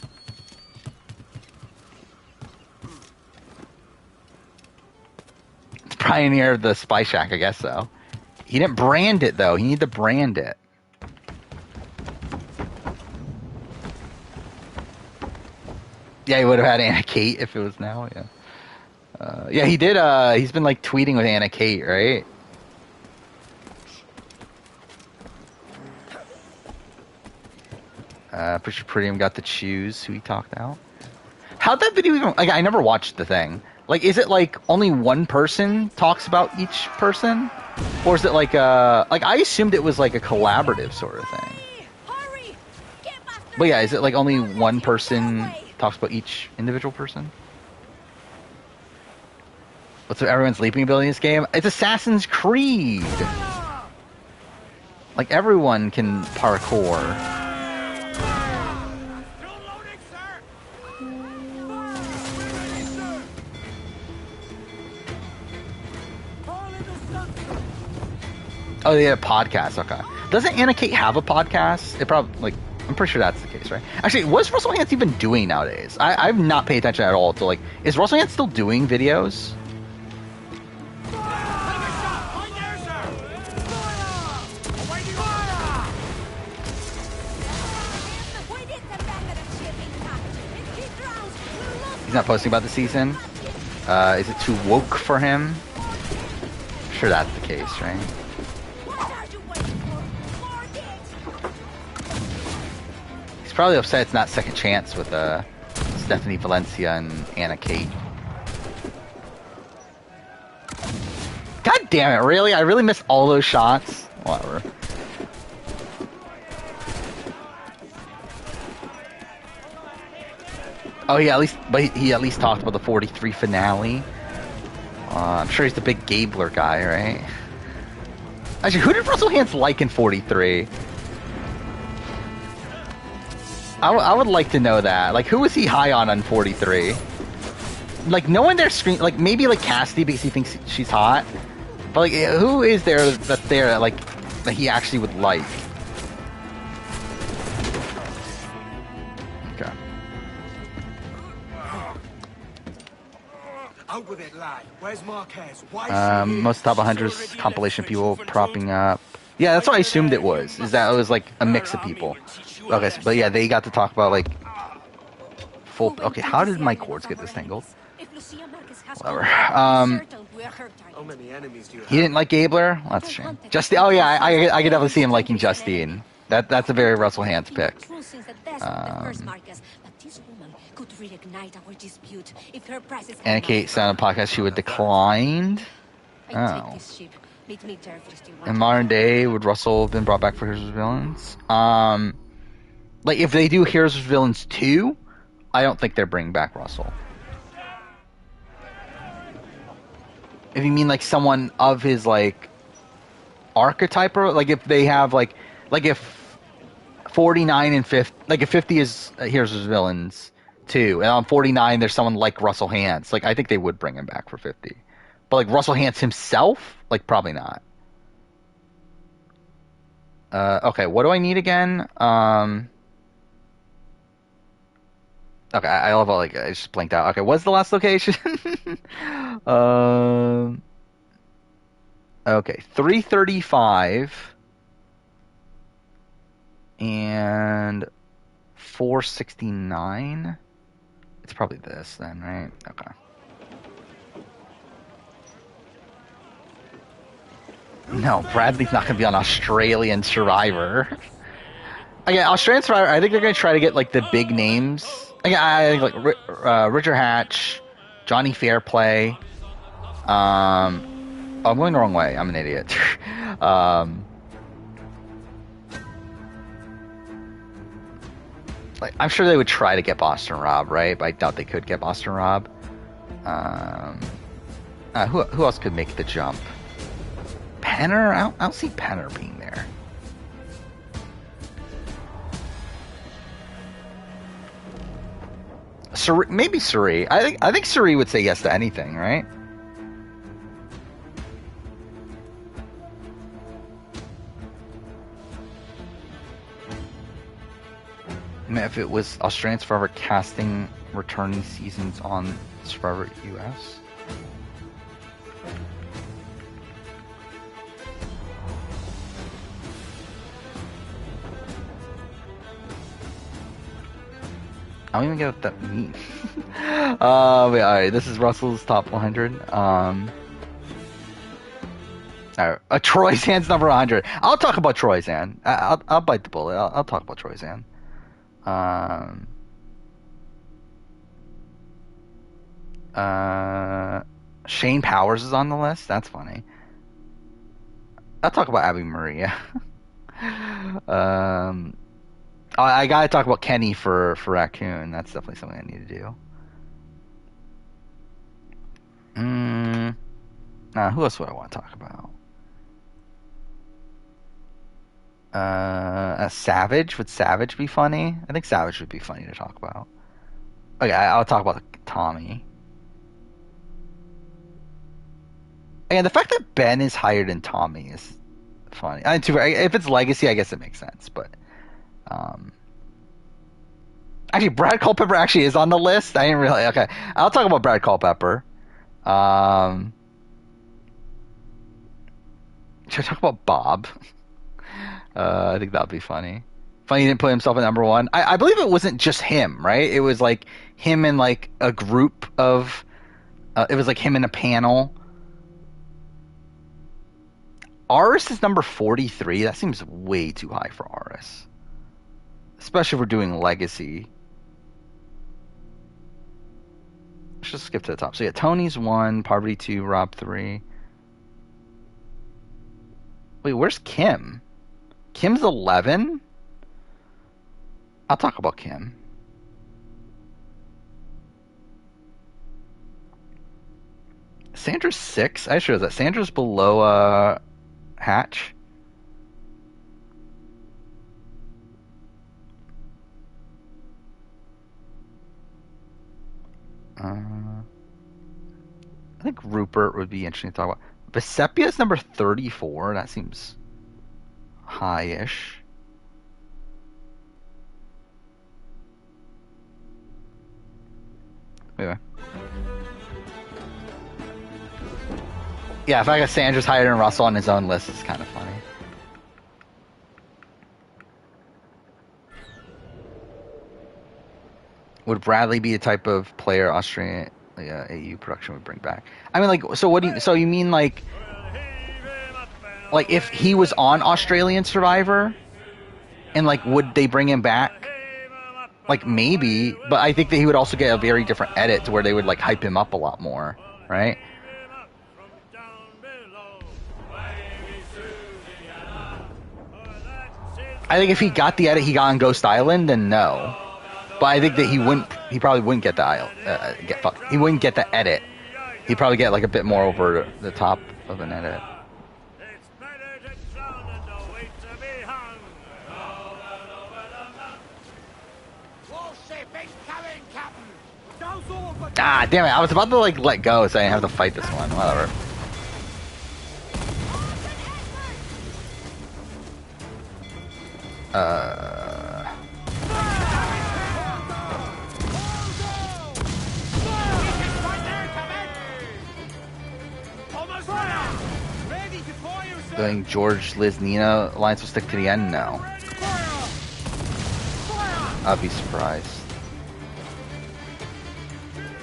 It's pioneer of the Spy Shack, I guess so. He didn't brand it, though. He needed to brand it. Yeah, he would have had Anna Kate if it was now, yeah. Yeah, he did, he's been, like, tweeting with Anna Kate, right? Pretty Prettium got to choose who he talked out. How'd that video even... Like, I never watched the thing. Like, is it, like, only one person talks about each person? Or is it, like, Like, I assumed it was, like, a collaborative sort of thing. But, yeah, is it, like, only one person... talks about each individual person. What's everyone's leaping ability in this game? It's Assassin's Creed. Like everyone can parkour. Oh, they had a podcast. Okay. Doesn't Anna Kate have a podcast? It probably like. I'm pretty sure that's the case, right? Actually, what's Russell Hantz even doing nowadays? I've not paid attention at all to, like... Is Russell Hantz still doing videos? He's not posting about the season? Is it too woke for him? I'm sure that's the case, right? He's probably upset it's not second chance with Stephanie Valencia and Anna Kate. God damn it, really? I really missed all those shots? Whatever. Oh yeah, he at least talked about the 43 finale. I'm sure he's the big Gabler guy, right? Actually, who did Russell Hantz like in 43? I would like to know that. Like, who was he high on 43? Like, no one there scream. Like, maybe like Cassidy because he thinks she's hot. But like, who is there that like that he actually would like? Okay. Out with it, lad. Where's Marquez? Why most top 100s compilation people propping up. Yeah, that's what I assumed it was. Is that it was like a mix of people. Okay, so, but yeah, they got to talk about like full. Okay, how did my cords get this tangled? Whatever. How many enemies do you have? He didn't like Gabler. Well, that's a shame. Justine. Oh yeah, I could definitely see him liking Justine. That's a very Russell Hantz pick. True since the death of the first Marcus, but this woman could reignite our dispute if her prices Anna Kate said on a podcast she would declined. I take this ship. Meet me there, 51. In modern day, would Russell have been brought back for Heroes vs. Villains? Like, if they do Heroes vs. Villains 2, I don't think they're bringing back Russell. If you mean, like, someone of his, like, archetype, or, like, if they have, like if 49 and 50, like, if 50 is Heroes vs. Villains 2, and on 49 there's someone like Russell Hantz, like, I think they would bring him back for 50. But, like, Russell Hantz himself, like, probably not. Okay, what do I need again? Okay, I love all, like, I just blinked out. Okay, what's the last location? Okay, 335 and 469. It's probably this then, right? Okay. No, Bradley's not going to be on Australian Survivor. Again, Australian Survivor, I think they're going to try to get, like, the big names. Again, I think, like, Richard Hatch, Johnny Fairplay. I'm going the wrong way. I'm an idiot. Like, I'm sure they would try to get Boston Rob, right? But I doubt they could get Boston Rob. Who else could make the jump? Penner? I don't see Penner being there. Maybe Suri. I think Suri would say yes to anything, right? I mean, if it was Australian Survivor casting returning seasons on Survivor US. I don't even get what that means. Wait, alright, this is Russell's top 100. Troy Zann's number 100. I'll talk about Troy Zann. I'll bite the bullet. I'll talk about Troy Zann. Shane Powers is on the list. That's funny. I'll talk about Abby Maria. I gotta talk about Kenny for Raccoon. That's definitely something I need to do. Who else would I want to talk about? Savage. Would Savage be funny? I think Savage would be funny to talk about. Okay, I'll talk about Tommy. And the fact that Ben is higher than Tommy is funny. If it's Legacy, I guess it makes sense, but actually, Brad Culpepper actually is on the list. I didn't really. Okay, I'll talk about Brad Culpepper. Should I talk about Bob? I think that'd be funny. Funny he didn't put himself at number 1. I believe it wasn't just him, right? It was like him and like a group of. It was like him in a panel. Aris is number 43. That seems way too high for Aris. Especially if we're doing Legacy. Let's just skip to the top. So yeah, Tony's 1, Parvati 2, Rob 3. Wait, where's Kim? Kim's 11? I'll talk about Kim. Sandra's 6? I sure that Sandra's below Hatch. I think Rupert would be interesting to talk about. Vesepia is number 34. That seems high-ish. Anyway. Yeah, if I got Sandra's higher than Russell on his own list, it's kind of funny. Would Bradley be the type of player Australian AU production would bring back? I mean, like, so what do you? So you mean like if he was on Australian Survivor, And like, would they bring him back? Like, maybe, but I think that he would also get a very different edit to where they would like hype him up a lot more, right? I think if he got the edit he got on Ghost Island, then no. But I think that he probably wouldn't get the he wouldn't get the edit. He'd probably get like a bit more over the top of an edit. Ah, damn it! I was about to like let go, so I didn't have to fight this one. Whatever. Doing George, Liz, Nina alliance will stick to the end? No. I'd be surprised.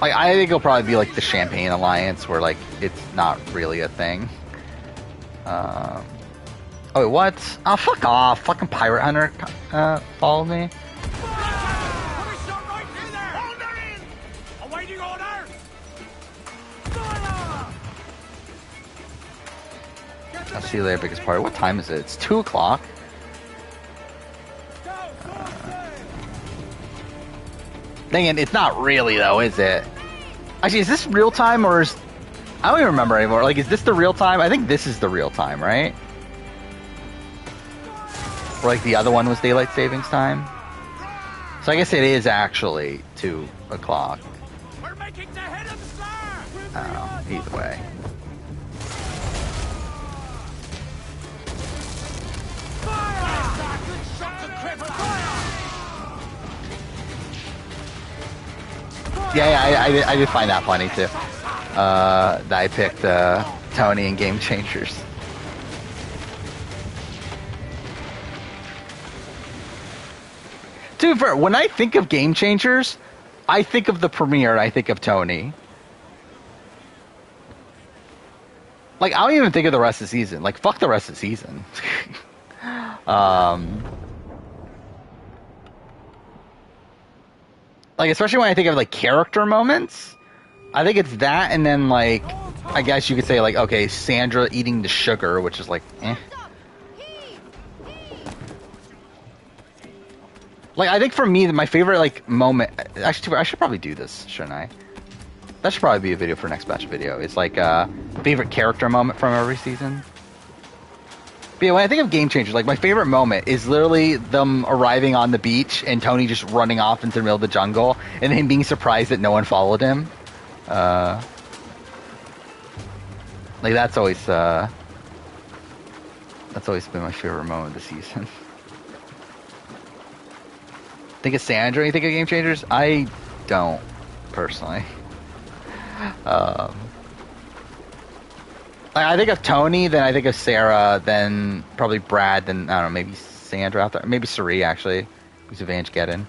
Like, I think it'll probably be like the Champagne Alliance, where like it's not really a thing. Oh wait, what? Oh, fuck off! Fucking Pirate Hunter followed me. I'll see you later, biggest party. What time is it? It's 2 o'clock. Dang it, it's not really though, is it? Actually, is this real time or is... I don't even remember anymore. Like, is this the real time? I think this is the real time, right? Or like the other one was daylight savings time. So I guess it is actually 2 o'clock. Oh, either way. Yeah, I did find that funny too. That I picked Tony in Game Changers. To be fair, when I think of Game Changers, I think of the premiere and I think of Tony. Like, I don't even think of the rest of the season. Like, fuck the rest of the season. Like, especially when I think of, like, character moments, I think it's that, and then, like, I guess you could say, like, okay, Sandra eating the sugar, which is, like, eh. Like, I think for me, my favorite, like, moment... Actually, I should probably do this, shouldn't I? That should probably be a video for next batch video. It's, like, favorite character moment from every season. But yeah, when I think of Game Changers, like, my favorite moment is literally them arriving on the beach and Tony just running off into the middle of the jungle and him being surprised that no one followed him. Like, that's always been my favorite moment of the season. Think of Sandra when you think of Game Changers? I don't, personally. I think of Tony, then I think of Sarah, then probably Brad, then, I don't know, maybe Sandra out there. Maybe Suri, actually, who's Evangeddon.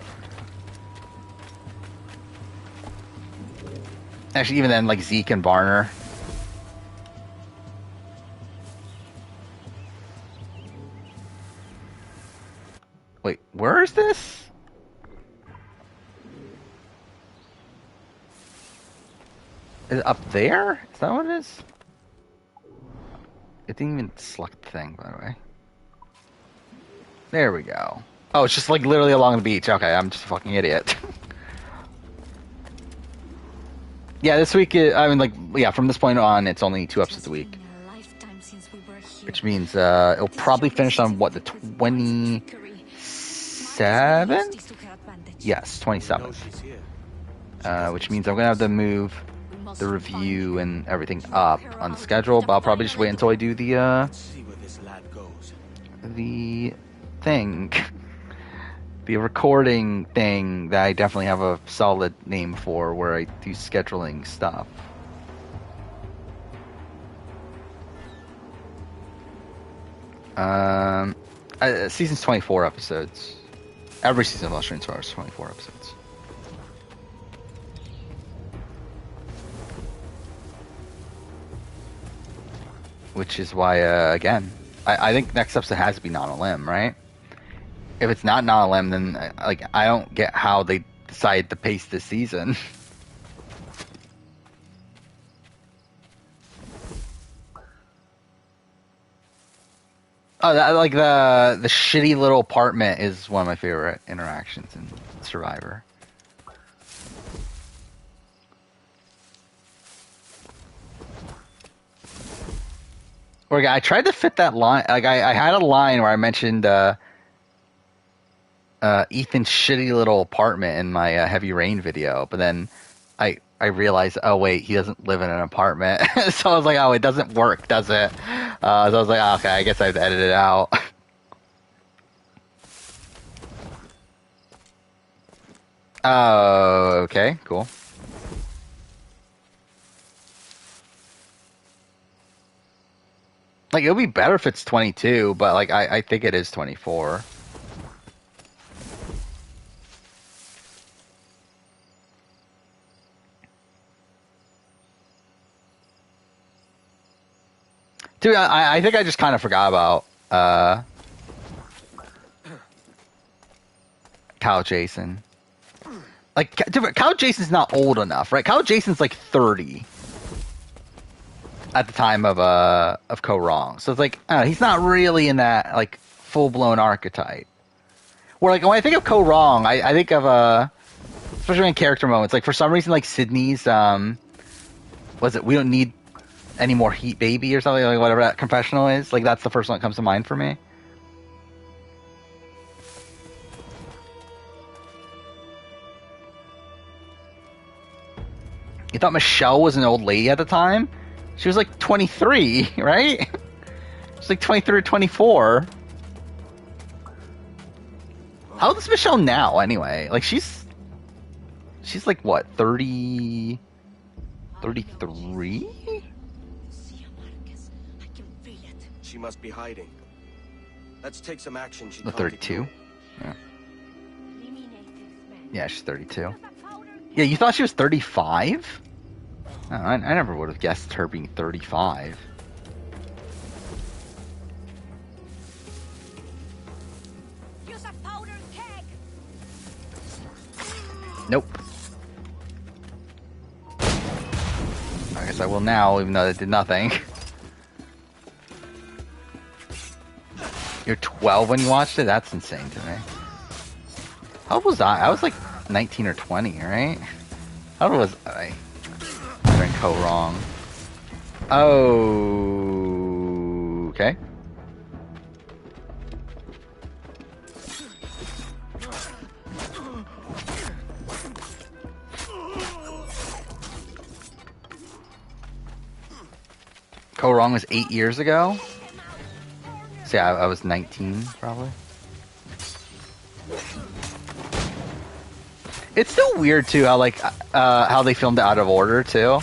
Actually, even then, like, Zeke and Barner. Wait, where is this? Is it up there? Is that what it is? It didn't even select the thing, by the way. There we go. Oh, it's just like literally along the beach. Okay, I'm just a fucking idiot. Yeah, this week, I mean, like, yeah, from this point on, it's only 2 episodes a week. Which means it'll probably finish on, what, the 27th? Yes, 27th. Which means I'm going to have to move the review and everything up on the schedule, but I'll probably just wait until I do the thing. The recording thing that I definitely have a solid name for, where I do scheduling stuff. Season's 24 episodes. Every season of Australian Stars is 24 episodes. Which is why, again, I think next episode has to be Not a Limb, right? if it's not 9/11, then like I don't get how they decided to pace this season. Oh, like the shitty little apartment is one of my favorite interactions in Survivor. Where I tried to fit that line, like I had a line where I mentioned Ethan's shitty little apartment in my Heavy Rain video, but then I realized, oh wait, he doesn't live in an apartment. So I was like, oh, it doesn't work, does it? So I was like, oh, okay, I guess I have to edit it out. Oh, okay, cool. Like, it would be better if it's 22, but like I think it is 24. Dude, I think I just kind of forgot about Kyle Jason. Like, Kyle Jason's not old enough, right? Kyle Jason's like 30 at the time of Ko Wrong. So it's like, he's not really in that like full-blown archetype. Where like when I think of Ko Wrong, I think of especially in character moments, like for some reason like Sydney's was it We Don't Need Any More Heat Baby or something, like whatever that confessional is, like that's the first one that comes to mind for me. You thought Michelle was an old lady at the time? She was like 23, right? She's like 23 or 24. How old is Michelle now, anyway? Like, she's like, what, 30... 33? She must be hiding. Let's take some action. She 32? Yeah. Yeah, she's 32. Yeah, you thought she was 35? Oh, I never would have guessed her being 35. Use a powder keg. Nope. I guess I will now, even though it did nothing. You're 12 when you watched it? That's insane to me. How old was I? I was like 19 or 20, right? How old was I? I didn't go wrong. Oh, okay. Ko Wrong was 8 years ago. So yeah, I was 19 probably. It's still weird too how like how they filmed it out of order too.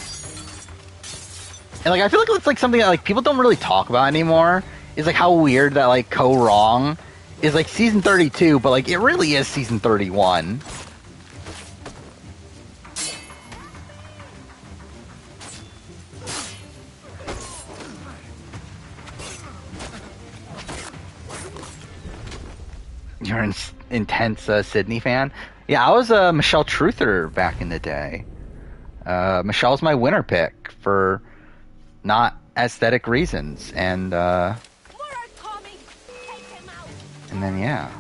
And like I feel like it's like something that like people don't really talk about anymore. Is like how weird that like Ko Wrong is like season 32, but like it really is season 31. You're an intense Sydney fan? Yeah, I was a Michelle truther back in the day. Michelle's my winner pick for not aesthetic reasons, and then yeah,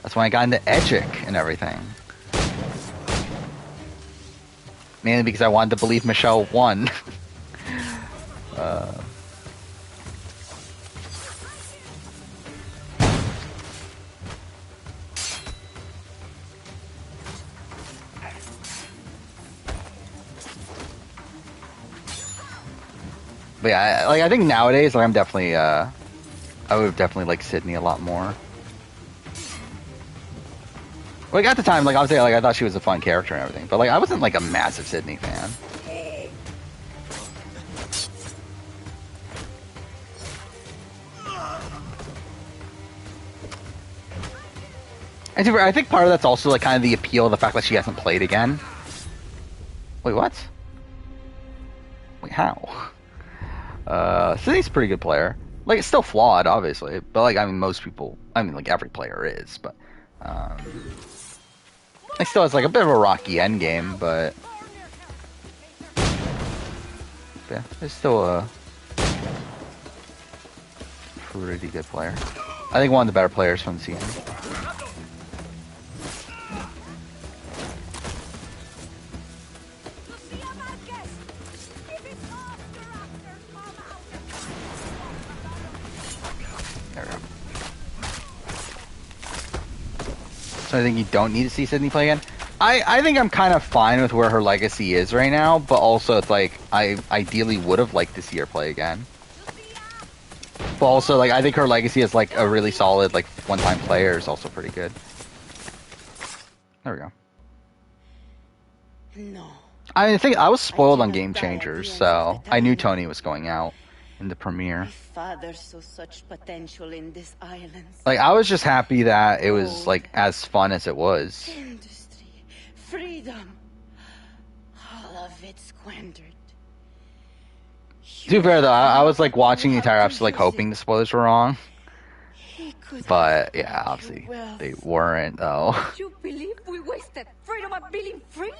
that's when I got into Edgic and everything. Mainly because I wanted to believe Michelle won. But yeah, I think nowadays, like I'm definitely, I would definitely like Sydney a lot more. Like at the time, like obviously, like I thought she was a fun character and everything, but like I wasn't like a massive Sydney fan. And I think part of that's also like kind of the appeal of the fact that she hasn't played again. Wait, what? Wait, how? Sydney's a pretty good player. Like, it's still flawed, obviously, but like, I mean, most people, I mean, like every player is, but it still has like a bit of a rocky end game, but yeah, it's still a pretty good player. I think one of the better players from the season. There we go. So I think you don't need to see Sydney play again. I think I'm kind of fine with where her legacy is right now, but also it's like I ideally would have liked to see her play again. But also, like, I think her legacy as like a really solid, like, one-time player is also pretty good. There we go. No. I think I was spoiled on Game Changers, so I knew Tony was going out in the premiere. Father saw such potential in this island. Like, I was just happy that it was like as fun as it was. Industry, freedom, all of it squandered. To be fair though, I was like watching the entire episode, like hoping the spoilers were wrong. But yeah, obviously they weren't though. You believe we wasted freedom of feeling freely?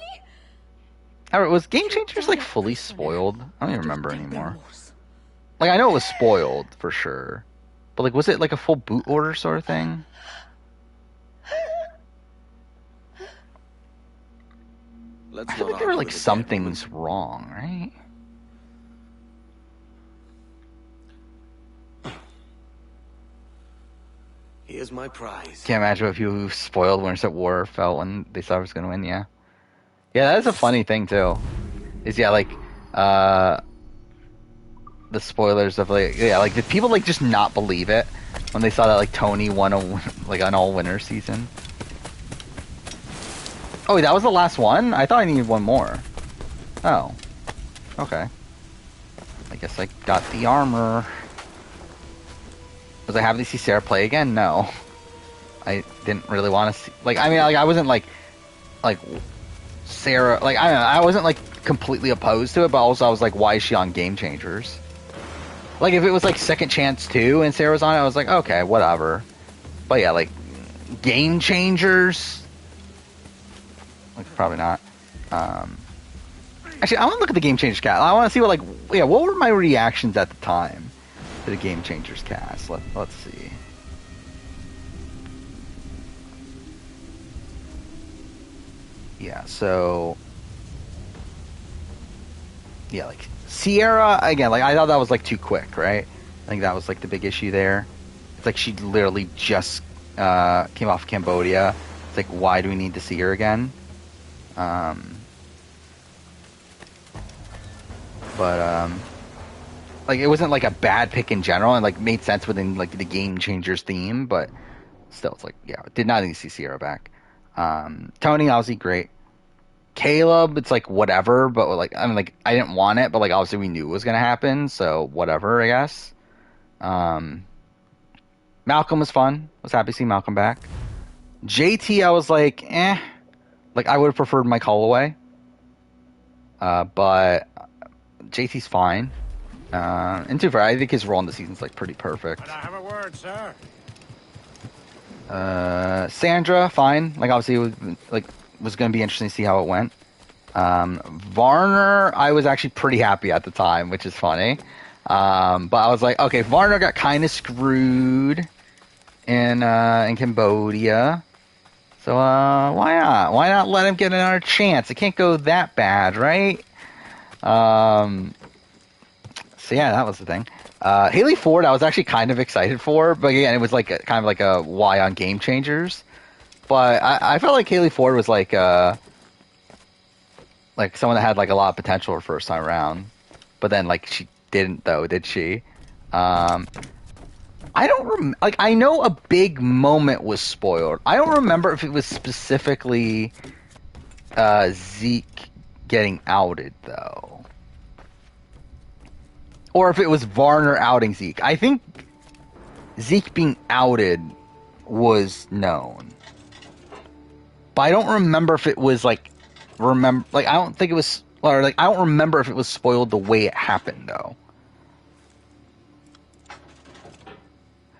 Alright, was Game Changers like fully spoiled? I don't even remember anymore. Like I know it was spoiled for sure, but like was it like a full boot order sort of thing? I feel like there were like some things wrong, right? Here's my prize. Can't imagine what people who spoiled Winners at War felt when they thought it was gonna win. Yeah, that is a funny thing too. Is like the spoilers of like did people like just not believe it when they saw that like Tony won like an all winner season? Oh, wait, that was the last one? I thought I needed one more. Oh, okay. I guess I got the armor. Was I happy to see Sarah play again? No. I didn't really want to see... Like, I mean, like, I wasn't, like, Sarah... Like, I don't know, I wasn't, like, completely opposed to it, but also I was like, why is she on Game Changers? Like, if it was, like, Second Chance 2 and Sarah was on it, I was like, okay, whatever. But yeah, like, Game Changers? Like, probably not. Actually, I want to look at the Game Changers cast. I want to see what, like... Yeah, what were my reactions at the time to the Game Changers cast? Let's see. Yeah, so... Yeah, like, Sierra, again, like, I thought that was, like, too quick, right? I think that was, like, the big issue there. It's like she literally just came off Cambodia. It's like, why do we need to see her again? Like, it wasn't, like, a bad pick in general, and, like, made sense within, like, the Game Changers theme, but still, it's like, yeah, did not need to see Sierra back. Tony, obviously, great. Caleb, it's, like, whatever, but, like, I mean, like, I didn't want it, but, like, obviously we knew it was gonna happen, so whatever, I guess. Malcolm was fun. Was happy to see Malcolm back. JT, I was like, eh. Like, I would have preferred Mike Holloway. But JT's fine. And to be fair, I think his role in the season's like pretty perfect. But I have a word, sir. Sandra, fine. Like obviously, it was going to be interesting to see how it went. Varner, I was actually pretty happy at the time, which is funny. But I was like, okay, Varner got kind of screwed in Cambodia. So why not? Why not let him get another chance? It can't go that bad, right? So yeah, that was the thing. Haley Ford, I was actually kind of excited for, but again, it was like kind of like a why on Game Changers. But I felt like Haley Ford was like someone that had like a lot of potential her first time around, but then like she didn't though, did she? I don't like. I know a big moment was spoiled. I don't remember if it was specifically Zeke getting outed though. Or if it was Varner outing Zeke. I think Zeke being outed was known. But I don't remember if it was I don't think it was, or like I don't remember if it was spoiled the way it happened though.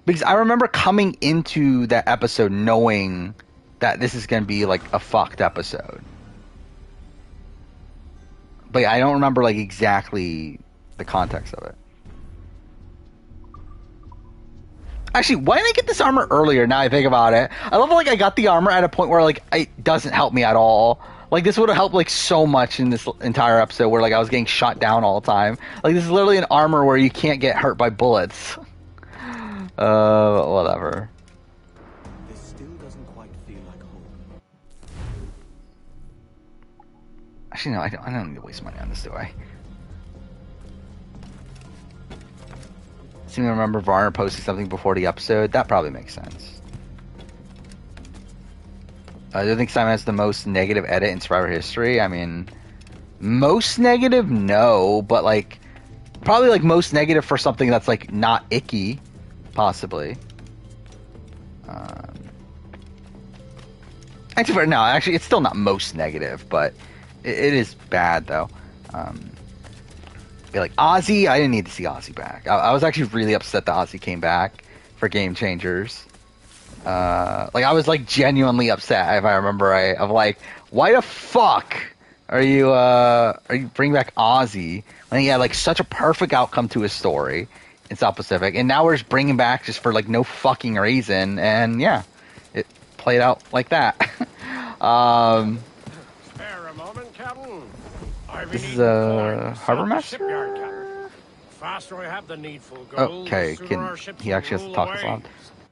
Because I remember coming into that episode knowing that this is going to be like a fucked episode. But I don't remember like exactly the context of it. Actually, why didn't I get this armor earlier? Now I think about it. I love like I got the armor at a point where like it doesn't help me at all. Like this would have helped like so much in this entire episode where like I was getting shot down all the time. Like this is literally an armor where you can't get hurt by bullets. Whatever. This still doesn't quite feel like home. Actually, no, I don't need to waste money on this, do I? Seem to remember Varner posting something before the episode. That probably makes sense. I do think Simon has the most negative edit in Survivor history. I mean, most negative, no, but like probably like most negative for something that's like not icky, possibly. No, actually, it's still not most negative, but it is bad though. Be like Ozzy, I didn't need to see Ozzy back. I was actually really upset that Ozzy came back for Game Changers. Like I was like genuinely upset, if I remember right, of like, why the fuck are you bringing back Ozzy when he had like such a perfect outcome to his story in South Pacific, and now we're just bringing back just for like no fucking reason, and yeah, it played out like that. Spare a moment, Captain. This is a Harbor Master? Faster I have the needful gold, Okay, the sooner our he ships actually has to roll talk away.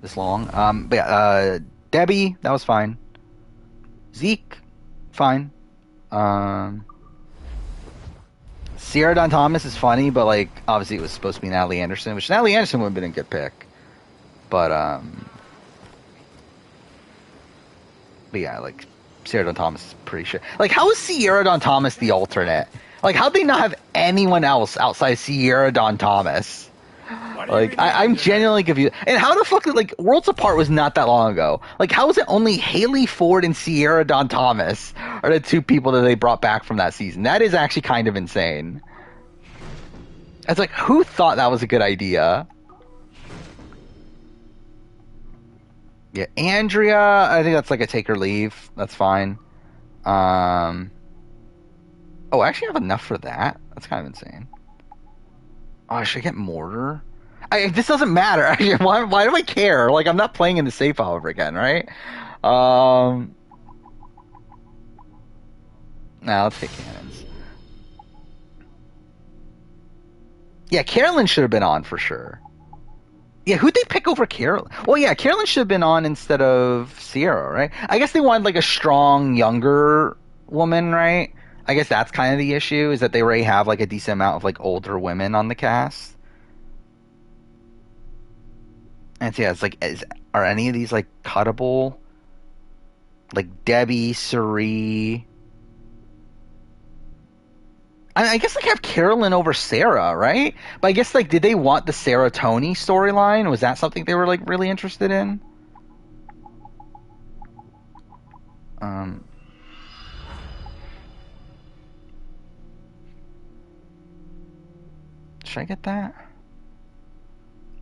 this long. But yeah, Debbie, that was fine. Zeke, fine. Sierra Dawn Thomas is funny, but like obviously it was supposed to be Natalie Anderson, which Natalie Anderson would have been a good pick. But yeah, like Sierra Dawn Thomas is pretty shit. Like, how is Sierra Dawn Thomas the alternate? Like, how'd they not have anyone else outside Sierra Dawn Thomas? Like, I'm genuinely confused. And how the fuck, like, Worlds Apart was not that long ago. Like, how is it only Haley Ford and Sierra Dawn Thomas are the two people that they brought back from that season? That is actually kind of insane. It's like, who thought that was a good idea? Yeah, Andrea, I think that's like a take or leave. That's fine. Oh, I actually have enough for that. That's kind of insane. Oh, should I get Mortar? This doesn't matter. Why do I care? Like, I'm not playing in the save file ever again, right? Nah, let's take cannons. Yeah, Carolyn should have been on for sure. Yeah, who'd they pick over Carolyn? Well, yeah, Carolyn should have been on instead of Sierra, right? I guess they wanted like a strong, younger woman, right? I guess that's kind of the issue, is that they already have like a decent amount of like older women on the cast. And so, yeah, it's like, are any of these like cuttable? Like Debbie, Suri. I guess like have Carolyn over Sarah, right? But I guess like, did they want the Sarah Tony storyline? Was that something they were like really interested in? Should I get that?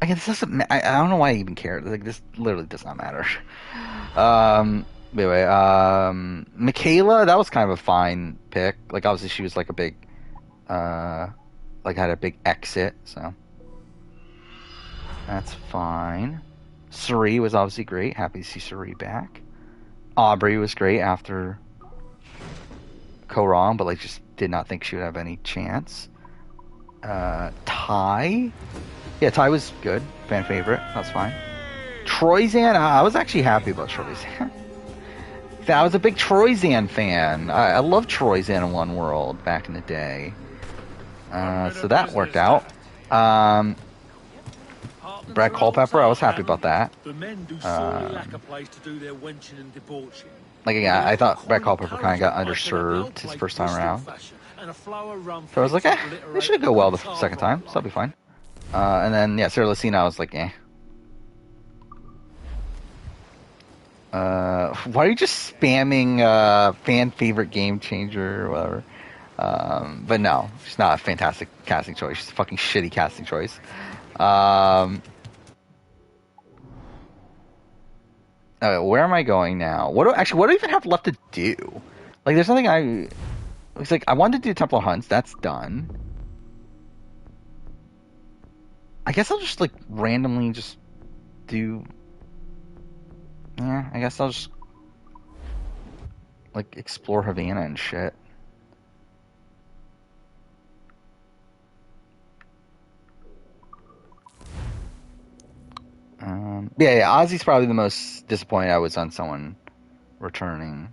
I guess this doesn't. I don't know why I even care. Like this literally does not matter. Anyway, Michaela, that was kind of a fine pick. Like obviously she was like a big. Like had a big exit, so that's fine. Suri was obviously great. Happy to see Suri back. Aubrey was great after Ko-Rong, but like just did not think she would have any chance. Ty, yeah, Ty was good, fan favorite. That's fine. Troyzan, I was actually happy about Troyzan. I was a big Troyzan fan. I loved Troyzan in One World back in the day. So that worked out. Brad Culpepper, I was happy about that. Like, yeah, I thought Brad Culpepper kind of got underserved his first time around. So I was like, this should go well the second time, so that'll be fine. And then, yeah, Sarah Lucina, I was like, eh. Why are you just spamming fan favorite game changer or whatever? But no, she's not a fantastic casting choice. She's a fucking shitty casting choice. Where am I going now? What do I even have left to do? Like, there's nothing It's like, I wanted to do Templar Hunts. That's done. I guess I'll just, like, randomly just do... Yeah, I guess I'll just, like, explore Havana and shit. Yeah, Ozzy's probably the most disappointed I was on someone returning.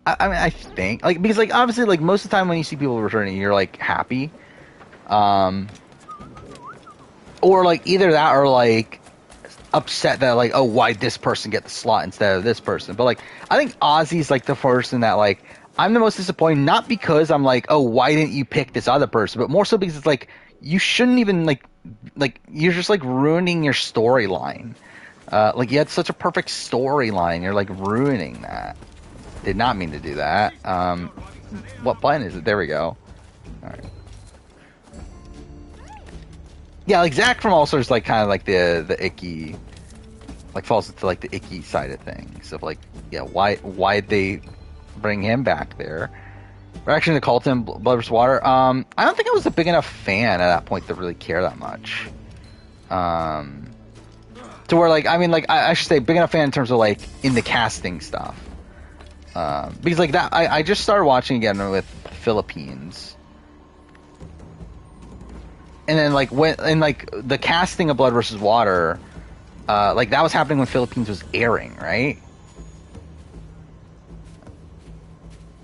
I mean, I think, like, because, like, obviously, like, most of the time when you see people returning, you're, like, happy. Or, like, either that or, like, upset that, like, oh, why'd this person get the slot instead of this person? But, like, I think Ozzy's, like, the person that, like, I'm the most disappointed, not because I'm like, oh, why didn't you pick this other person? But more so because it's, like, you shouldn't even, like, you're just, like, ruining your storyline. Like, you had such a perfect storyline, you're, like, ruining that. Did not mean to do that. What button is it? There we go. Alright. Yeah, like, Zach from All Stars, like, kind of, like, the icky, like, falls into, like, the icky side of things. Of, like, yeah, why'd they bring him back there? Reaction to Colton, Blood vs. Water. I don't think I was a big enough fan at that point to really care that much. To where, like, I mean, like, I should say big enough fan in terms of, like, in the casting stuff. Because, like, that, I just started watching again with Philippines. And then, like, the casting of Blood vs. Water, like, that was happening when Philippines was airing, right?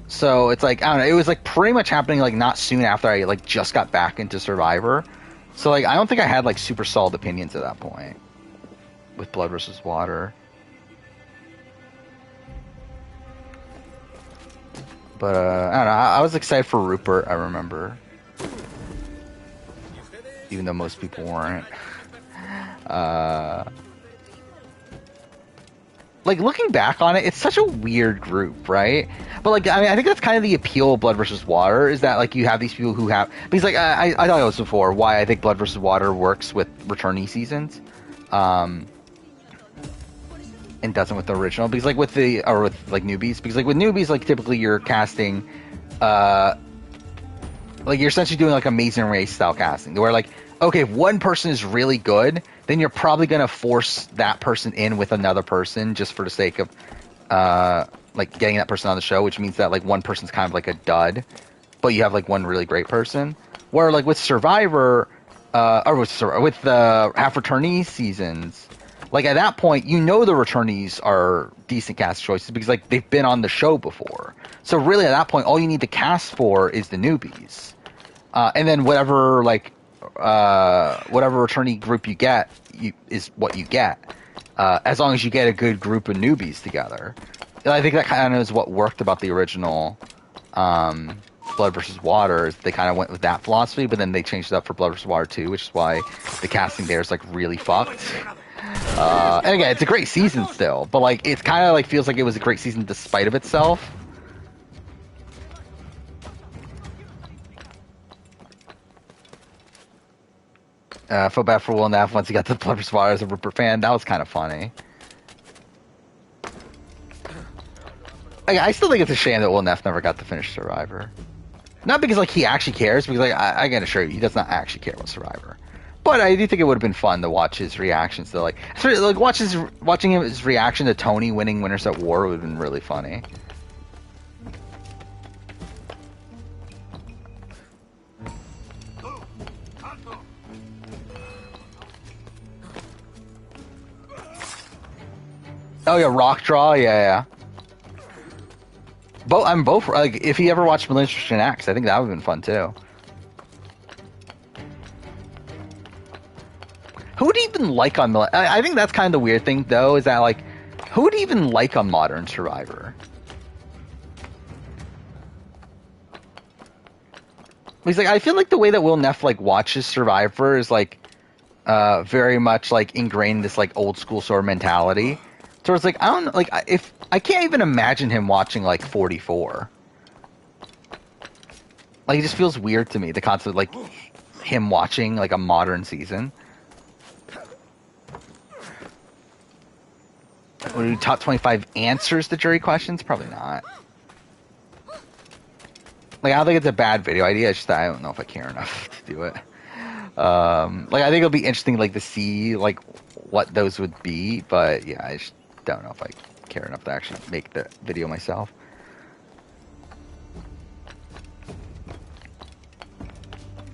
So it's like, I don't know, it was like pretty much happening like not soon after I like just got back into Survivor. So like I don't think I had like super solid opinions at that point with Blood vs. Water. But I don't know, I was excited for Rupert, I remember. Even though most people weren't. Like, looking back on it, it's such a weird group, right? But, like, I mean, I think that's kind of the appeal of Blood vs. Water, is that, like, you have these people who have... Because, like, I thought it was before, why I think Blood vs. Water works with returnee seasons. And doesn't with the original. Because, like, with newbies. Because, like, with newbies, like, typically you're casting... like, you're essentially doing, like, Amazing Race-style casting. Where, like, okay, if one person is really good, then you're probably going to force that person in with another person just for the sake of, like, getting that person on the show, which means that, like, one person's kind of like a dud, but you have, like, one really great person. Where, like, with Survivor, or with half returnee seasons, like, at that point, you know the returnees are decent cast choices because, like, they've been on the show before. So, really, at that point, all you need to cast for is the newbies. And then whatever, like, whatever returnee group you get is what you get, as long as you get a good group of newbies together. And I think that kind of is what worked about the original Blood vs. Water, is they kind of went with that philosophy, but then they changed it up for Blood vs. Water 2, which is why the casting there is like really fucked. And again, it's a great season still, but like it kind of like feels like it was a great season despite of itself. I feel bad for Will Neff once he got to Blood vs. Water as a Rupert fan. That was kind of funny. I still think it's a shame that Will Neff never got to finish Survivor. Not because like he actually cares, because like I can assure you, he does not actually care about Survivor. But I do think it would have been fun to watch his reactions to like watching his reaction to Tony winning Winners at War would have been really funny. Oh yeah, Rock Draw, yeah. I'm both like if he ever watched Malicious Acts, I think that would have been fun too. Who would even like on I think that's kind of the weird thing though, is that like who would even like on Modern Survivor? Because like I feel like the way that Will Neff like watches Survivor is like very much like ingrained in this like old school sort of mentality. So it's like I don't like if I can't even imagine him watching like 44. Like it just feels weird to me, the concept of like him watching like a modern season. Would we do top 25 answers to jury questions? Probably not. Like, I don't think it's a bad video idea. It's just that I don't know if I care enough to do it. Like, I think it'll be interesting, like, to see, like, what those would be. But, yeah, I just don't know if I care enough to actually make the video myself.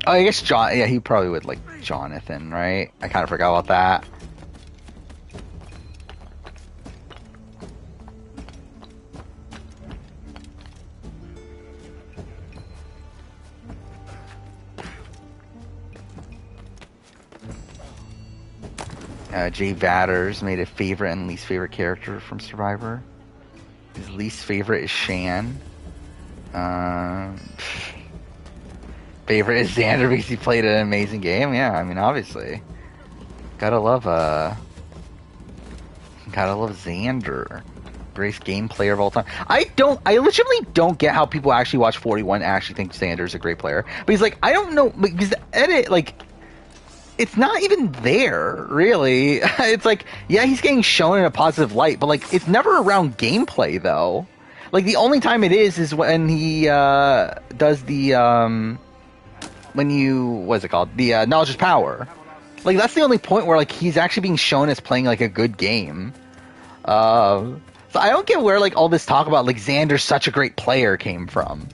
Oh, I guess John, yeah, he probably would like Jonathan, right? I kind of forgot about that. Jay Vatters made a favorite and least favorite character from Survivor. His least favorite is Shan. Favorite is Xander because he played an amazing game. Yeah, I mean, obviously, gotta love Xander. Greatest game player of all time. I legitimately don't get how people actually watch 41 and actually think Xander's a great player. But he's like, I don't know, because the edit, like, it's not even there, really. It's like, yeah, he's getting shown in a positive light, but like, it's never around gameplay though. Like, the only time it is when he does the what's it called? The knowledge is power. Like, that's the only point where like he's actually being shown as playing like a good game. So I don't get where like all this talk about like Xander's such a great player came from.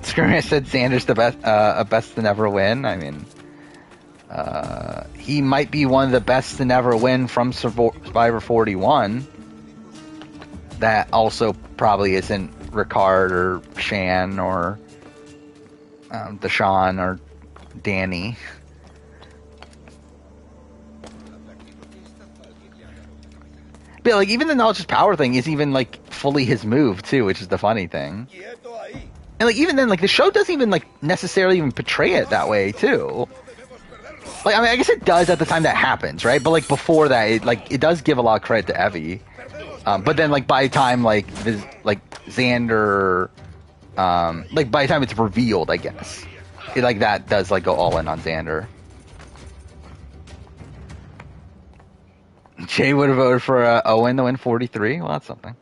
Screamer said Xander's the best to never win. I mean, he might be one of the best to never win from Survivor 41. That also probably isn't Ricard or Shan or Deshaun or Danny. But like, even the knowledge is power thing is even like fully his move too, which is the funny thing. And like, even then, like, the show doesn't even like necessarily even portray it that way too. Like, I mean, I guess it does at the time that happens, right? But like before that, it does give a lot of credit to Evie. But then like by the time like Xander, like by the time it's revealed, I guess like that does like go all in on Xander. Jay would have voted for Owen to win 43. Well, that's something.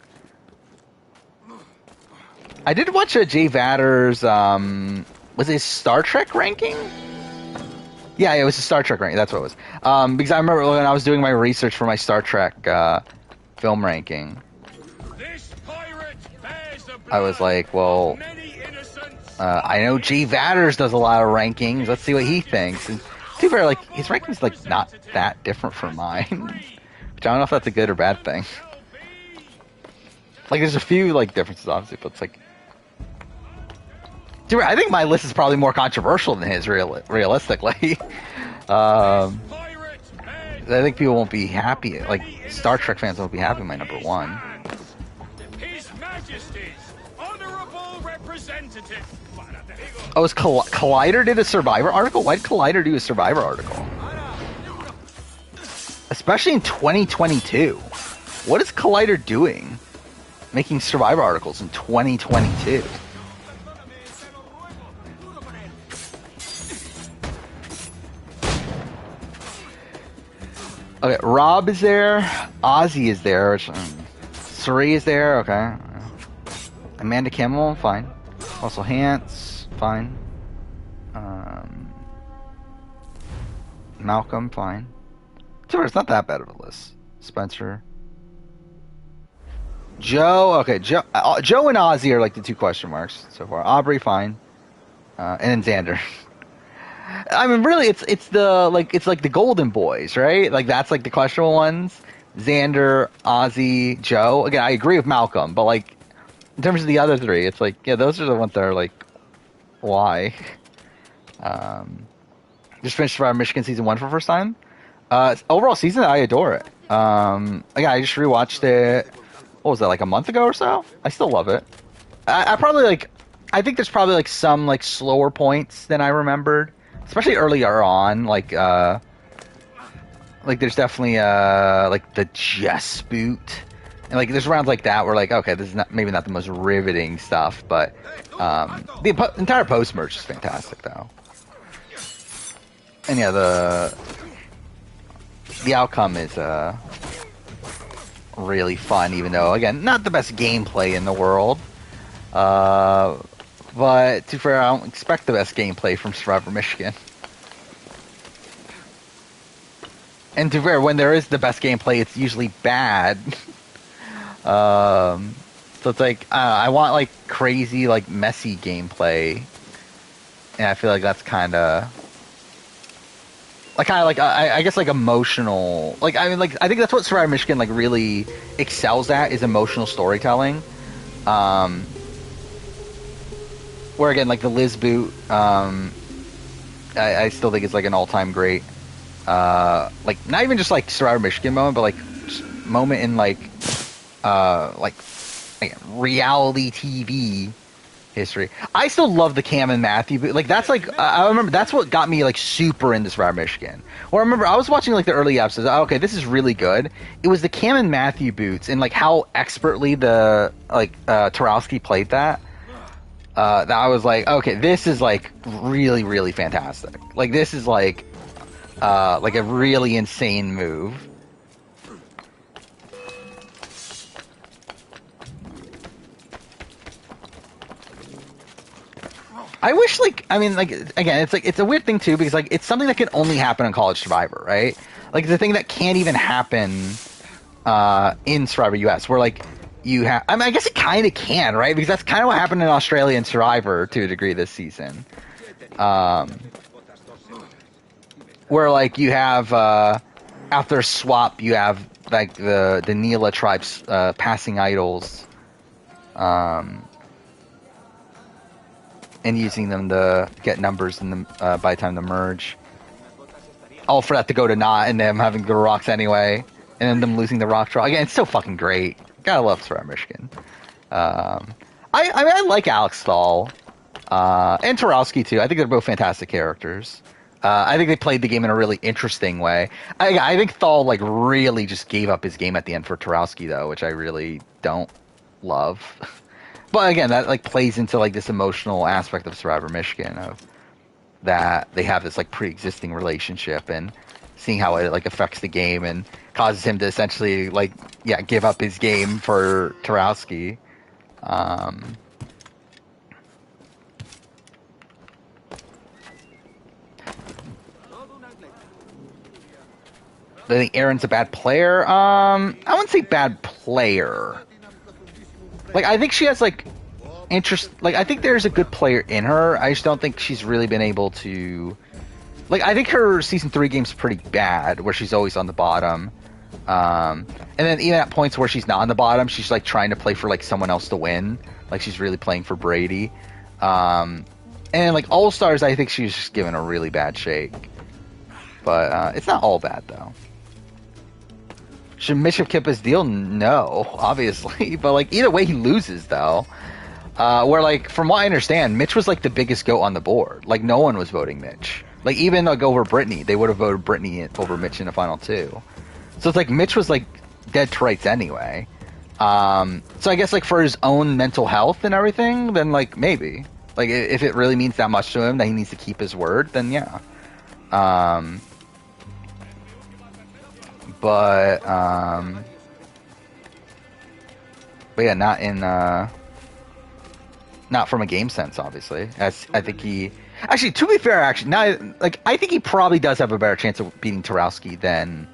I did watch Jay Vatter's, was it Star Trek ranking? Yeah, it was a Star Trek ranking. That's what it was. Because I remember when I was doing my research for my Star Trek film ranking, I was like, well, I know Jay Vatter's does a lot of rankings. Let's see what he thinks. And to be fair, like, his ranking's like not that different from mine. Which I don't know if that's a good or bad thing. Like, there's a few like differences, obviously, but it's like, dude, I think my list is probably more controversial than his, realistically. I think people won't be happy. Like, Star Trek fans won't be happy with my number one. His Majesty's honorable representative. Oh, is Collider did a Survivor article? Why did Collider do a Survivor article? Especially in 2022. What is Collider doing? Making Survivor articles in 2022. Okay, Rob is there. Ozzy is there. Suri is there. Okay. Amanda Kimmel, fine. Also Hans, fine. Malcolm, fine. It's not that bad of a list. Spencer. Joe, okay. Joe and Ozzy are like the two question marks so far. Aubrey, fine. And then Xander. I mean, really, it's like the Golden Boys, right? Like, that's like the questionable ones. Xander, Ozzy, Joe. Again, I agree with Malcolm, but like in terms of the other three, it's like, yeah, those are the ones that are like, why? Just finished Survivor Michigan season 1 for the first time. Overall season, I adore it. Again, I just rewatched it. What was that, like a month ago or so? I still love it. I probably like. I think there's probably like some like slower points than I remembered, especially earlier on. Like there's definitely like the Jess boot, and like there's rounds like that where like, okay, this is maybe not the most riveting stuff, but the entire post merch is fantastic though. And yeah, the outcome is really fun, even though, again, not the best gameplay in the world. But to be fair, I don't expect the best gameplay from Survivor Michigan. And to be fair, when there is the best gameplay, it's usually bad. So it's like, I want like crazy, like messy gameplay. And I feel like that's kind of I guess like emotional, like I mean, like I think that's what Survivor Michigan like really excels at, is emotional storytelling. Where again, like the Liz boot, I still think it's like an all-time great. Like not even just like Survivor Michigan moment, but like moment in like reality TV history. I still love the Cam and Matthew, but like that's like I remember that's what got me like super into Survivor Michigan. Well, I remember I was watching like the early episodes. Okay, this is really good. It was the Cam and Matthew boots and like how expertly the Tarowski played that. That I was like, okay, this is like really, really fantastic. Like this is like a really insane move. I wish, like, I mean, like, again, it's like, it's a weird thing too, because like, it's something that can only happen on College Survivor, right? Like, it's a thing that can't even happen, in Survivor US, where like, you have, I mean, I guess it kind of can, right? Because that's kind of what happened in Australia and Survivor to a degree this season. Where like, you have, after a swap, you have like the Neela tribes, passing idols, and using them to get numbers in the, by the time to merge. All for that to go to naught, and them having to go to rocks anyway, and then them losing the rock draw. Again, it's so fucking great. Gotta love Survivor Michigan. I mean, I like Alex Stahl, and Tarowski too. I think they're both fantastic characters. I think they played the game in a really interesting way. I think Thal like really just gave up his game at the end for Tarowski though, which I really don't love. But again, that like plays into like this emotional aspect of Survivor Michigan, of that they have this like pre-existing relationship, and seeing how it like affects the game and causes him to essentially like give up his game for Tarowski. I think Aaron's a bad player. I wouldn't say bad player. Like, I think she has, like, interest... Like, I think there's a good player in her. I just don't think she's really been able to... Like, I think her Season 3 game's pretty bad, where she's always on the bottom. And then even at points where she's not on the bottom, she's, like, trying to play for, like, someone else to win. Like, she's really playing for Brady. And, like, All-Stars, I think she was just given a really bad shake. But it's not all bad, though. Should Mitch have kept his deal? No, obviously. But, like, either way, he loses, though. Where, like, from what I understand, Mitch was, like, the biggest GOAT on the board. Like, no one was voting Mitch. Like, even, like, over Brittany. They would have voted Brittany over Mitch in the final two. So it's like, Mitch was, like, dead to rights anyway. So I guess, like, for his own mental health and everything, then, like, maybe. Like, if it really means that much to him that he needs to keep his word, then yeah. But yeah, not in, not from a game sense, obviously. As I think he, actually, to be fair, actually, now, like, I think he probably does have a better chance of beating Tarowski than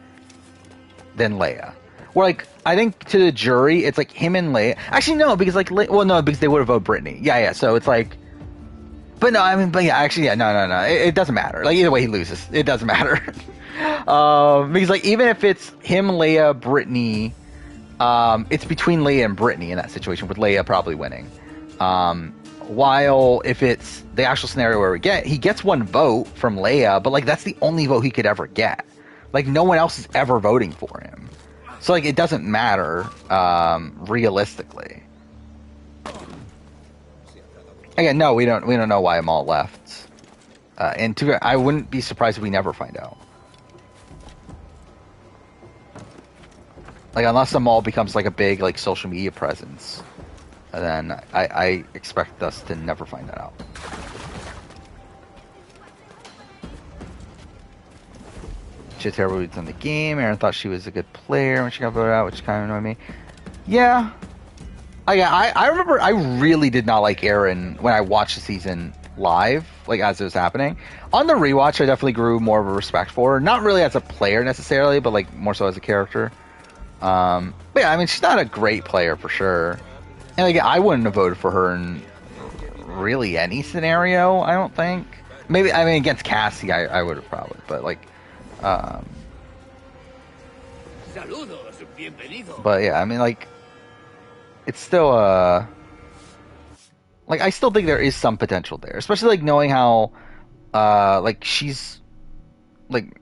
Leia. Where, like, I think to the jury, it's like him and Leia. Actually, no, because like, well, no, because they would have voted Brittany. Yeah. So it's like, but no, I mean, but yeah, actually, yeah, no. It doesn't matter. Like, either way, he loses. It doesn't matter. Because like, even if it's him, Leia, Brittany, it's between Leia and Brittany in that situation, with Leia probably winning. While if it's the actual scenario where he gets one vote from Leia, but like, that's the only vote he could ever get. Like, no one else is ever voting for him. So like, it doesn't matter, realistically. Again, no, we don't know why Amal left. And I wouldn't be surprised if we never find out. Like, unless Amal becomes like a big like social media presence, then I expect us to never find that out. She had terrible reads on the game. Aaron thought she was a good player when she got voted out, which kind of annoyed me. Yeah. I remember I really did not like Aaron when I watched the season live, like as it was happening. On the rewatch, I definitely grew more of a respect for her. Not really as a player necessarily, but like more so as a character. But yeah, I mean, she's not a great player for sure. And like, I wouldn't have voted for her in really any scenario, I don't think. Maybe, I mean, against Cassie, I would have probably, but like, but yeah, I mean, like, it's still, like, I still think there is some potential there, especially like knowing how, like, she's, like,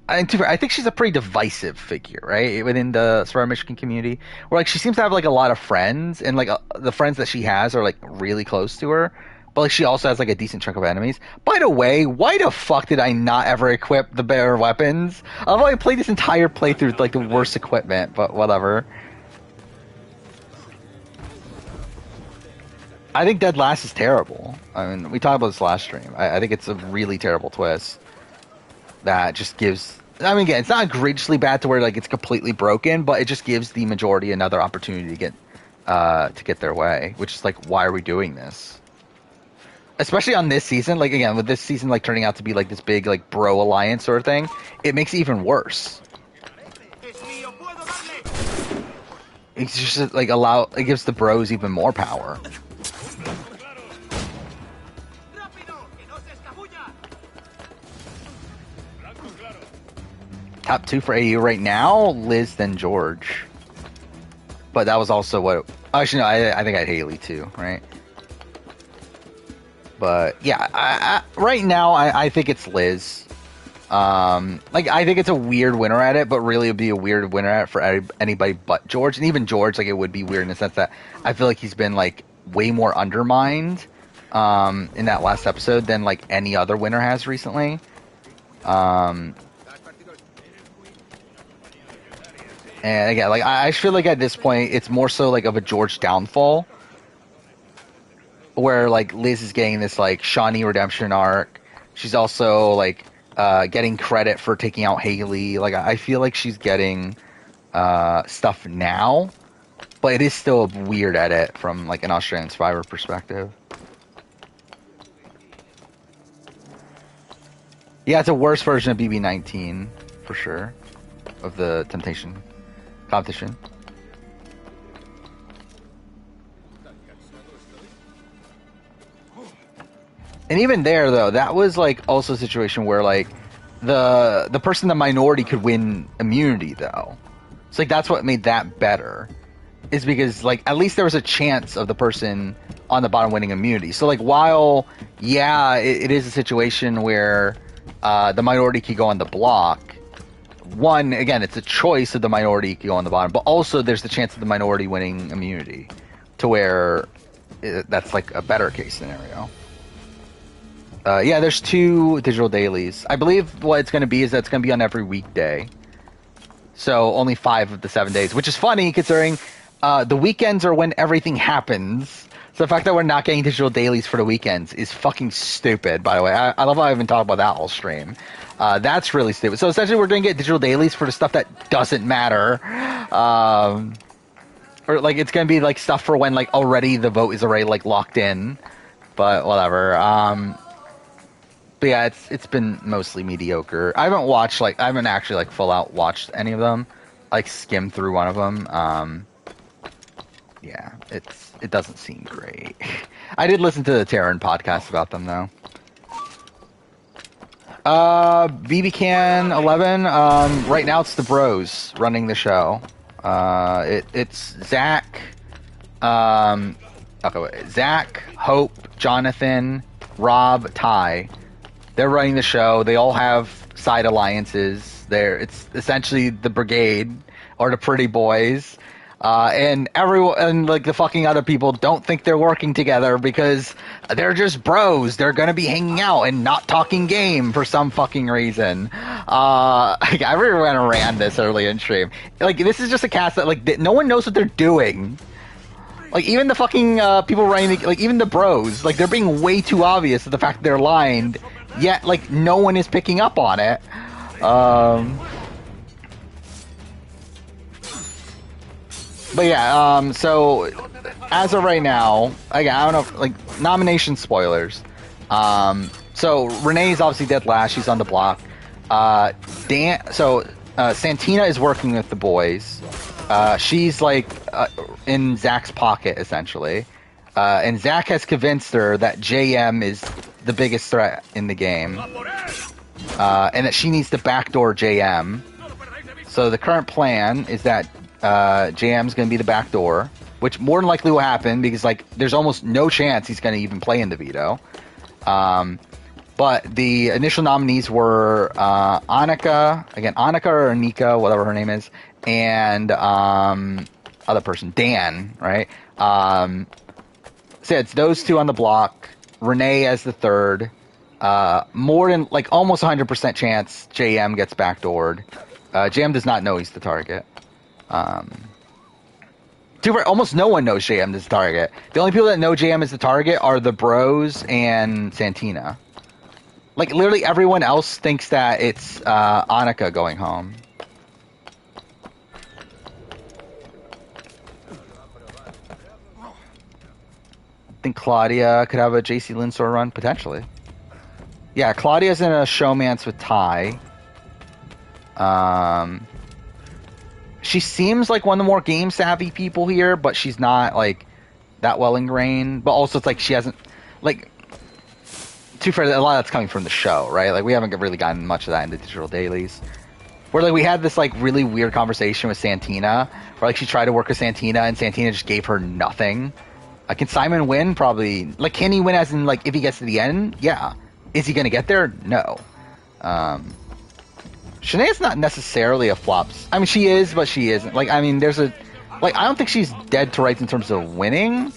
I think she's a pretty divisive figure, right, within the Survivor Michigan community, where like she seems to have like a lot of friends, and like the friends that she has are like really close to her, but like she also has like a decent chunk of enemies. By the way, why the fuck did I not ever equip the better weapons? I've only played this entire playthrough with like the worst equipment, but whatever. I think Dead Last is terrible. I mean, we talked about this last stream. I think it's a really terrible twist that just gives, I mean, again, it's not egregiously bad to where like it's completely broken, but it just gives the majority another opportunity to get their way, which is like, why are we doing this? Especially on this season, like again, with this season like turning out to be like this big like bro alliance sort of thing, it makes it even worse. It's just like it gives the bros even more power. Top 2 for AU right now, Liz then George. But that was also what... Actually, no, I think I had Haley too, right? But yeah, right now I think it's Liz. Like, I think it's a weird winner at it, but really it would be a weird winner at it for anybody but George. And even George, like, it would be weird in the sense that I feel like he's been, like, way more undermined in that last episode than, like, any other winner has recently. And again, like, I feel like at this point, it's more so like of a George downfall, where like Liz is getting this like Shawnee redemption arc. She's also like getting credit for taking out Haley. Like, I feel like she's getting stuff now, but it is still a weird edit from like an Australian Survivor perspective. Yeah, it's a worse version of BB19 for sure, of the Temptation competition. And even there, though, that was like also a situation where like the person in the minority could win immunity, though. So like that's what made that better, is because like at least there was a chance of the person on the bottom winning immunity. So like while yeah, it is a situation where the minority could go on the block. One, again, it's a choice of the minority to go on the bottom, but also there's the chance of the minority winning immunity, to where that's like a better case scenario. Yeah, there's 2 digital dailies. I believe what it's going to be is that it's going to be on every weekday. So only 5 of the 7 days, which is funny considering the weekends are when everything happens. So the fact that we're not getting digital dailies for the weekends is fucking stupid, by the way. I love how I even talked about that all stream. That's really stupid. So essentially we're going to get digital dailies for the stuff that doesn't matter. Or like it's going to be like stuff for when like already the vote is already like locked in. But whatever. But yeah, it's been mostly mediocre. I haven't actually like full out watched any of them. Like skimmed through one of them. Yeah, it doesn't seem great. I did listen to the Terran podcast about them though. BBCAN11. Right now it's the bros running the show. It's Zach. Zach, Hope, Jonathan, Rob, Ty. They're running the show. They all have side alliances. It's essentially the Brigade or the Pretty Boys. And everyone, and like the fucking other people don't think they're working together because they're just bros. They're gonna be hanging out and not talking game for some fucking reason. Like, I really ran around this early in stream. Like, this is just a cast that like no one knows what they're doing. Like, even the fucking people running, like even the bros, like they're being way too obvious of the fact that they're lined. Yet, like no one is picking up on it. But yeah, so as of right now, again, I don't know, like, nomination spoilers. So Renee's obviously dead last. She's on the block. Santina is working with the boys. She's like in Zach's pocket essentially, and Zach has convinced her that JM is the biggest threat in the game, and that she needs to backdoor JM. So the current plan is that JM's going to be the backdoor, which more than likely will happen because like there's almost no chance he's going to even play in the veto. But the initial nominees were Annika or Anika, whatever her name is, and other person, Dan, right? So it's those two on the block, Renee as the third, more than, like, almost 100% chance JM gets backdoored. JM does not know he's the target. Almost no one knows JM is the target. The only people that know JM is the target are the bros and Santina. Like, literally everyone else thinks that it's Annika going home. I think Claudia could have a JC Linsor run, potentially. Yeah, Claudia's in a showmance with Ty. She seems like one of the more game-savvy people here, but she's not, like, that well ingrained. But also, it's like she hasn't, like, to be fair, a lot of that's coming from the show, right? Like, we haven't really gotten much of that in the digital dailies. Where, like, we had this, like, really weird conversation with Santina, where, like, she tried to work with Santina, and Santina just gave her nothing. Can Simon win? Probably. Like, can he win as in, like, if he gets to the end? Yeah. Is he going to get there? No. Shanae's not necessarily a flop. I mean, she is, but she isn't. Like, I mean, there's a... Like, I don't think she's dead to rights in terms of winning.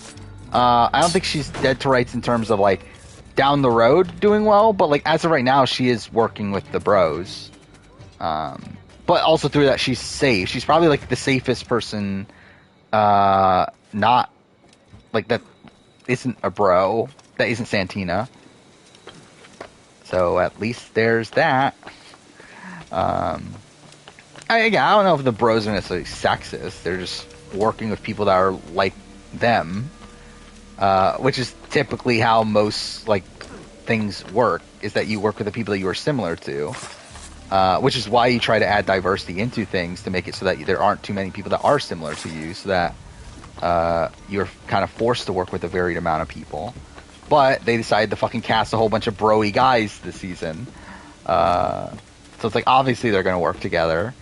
I don't think she's dead to rights in terms of, like, down the road doing well. But, like, as of right now, she is working with the bros. But also through that, she's safe. She's probably, like, the safest person not... Like, that isn't a bro. That isn't Santina. So, at least there's that. I don't know if the bros are necessarily sexist. They're just working with people that are like them, which is typically how most, like, things work, is that you work with the people that you are similar to, which is why you try to add diversity into things to make it so that there aren't too many people that are similar to you, so that you're kind of forced to work with a varied amount of people. But they decided to fucking cast a whole bunch of bro-y guys this season. So it's like, obviously they're going to work together.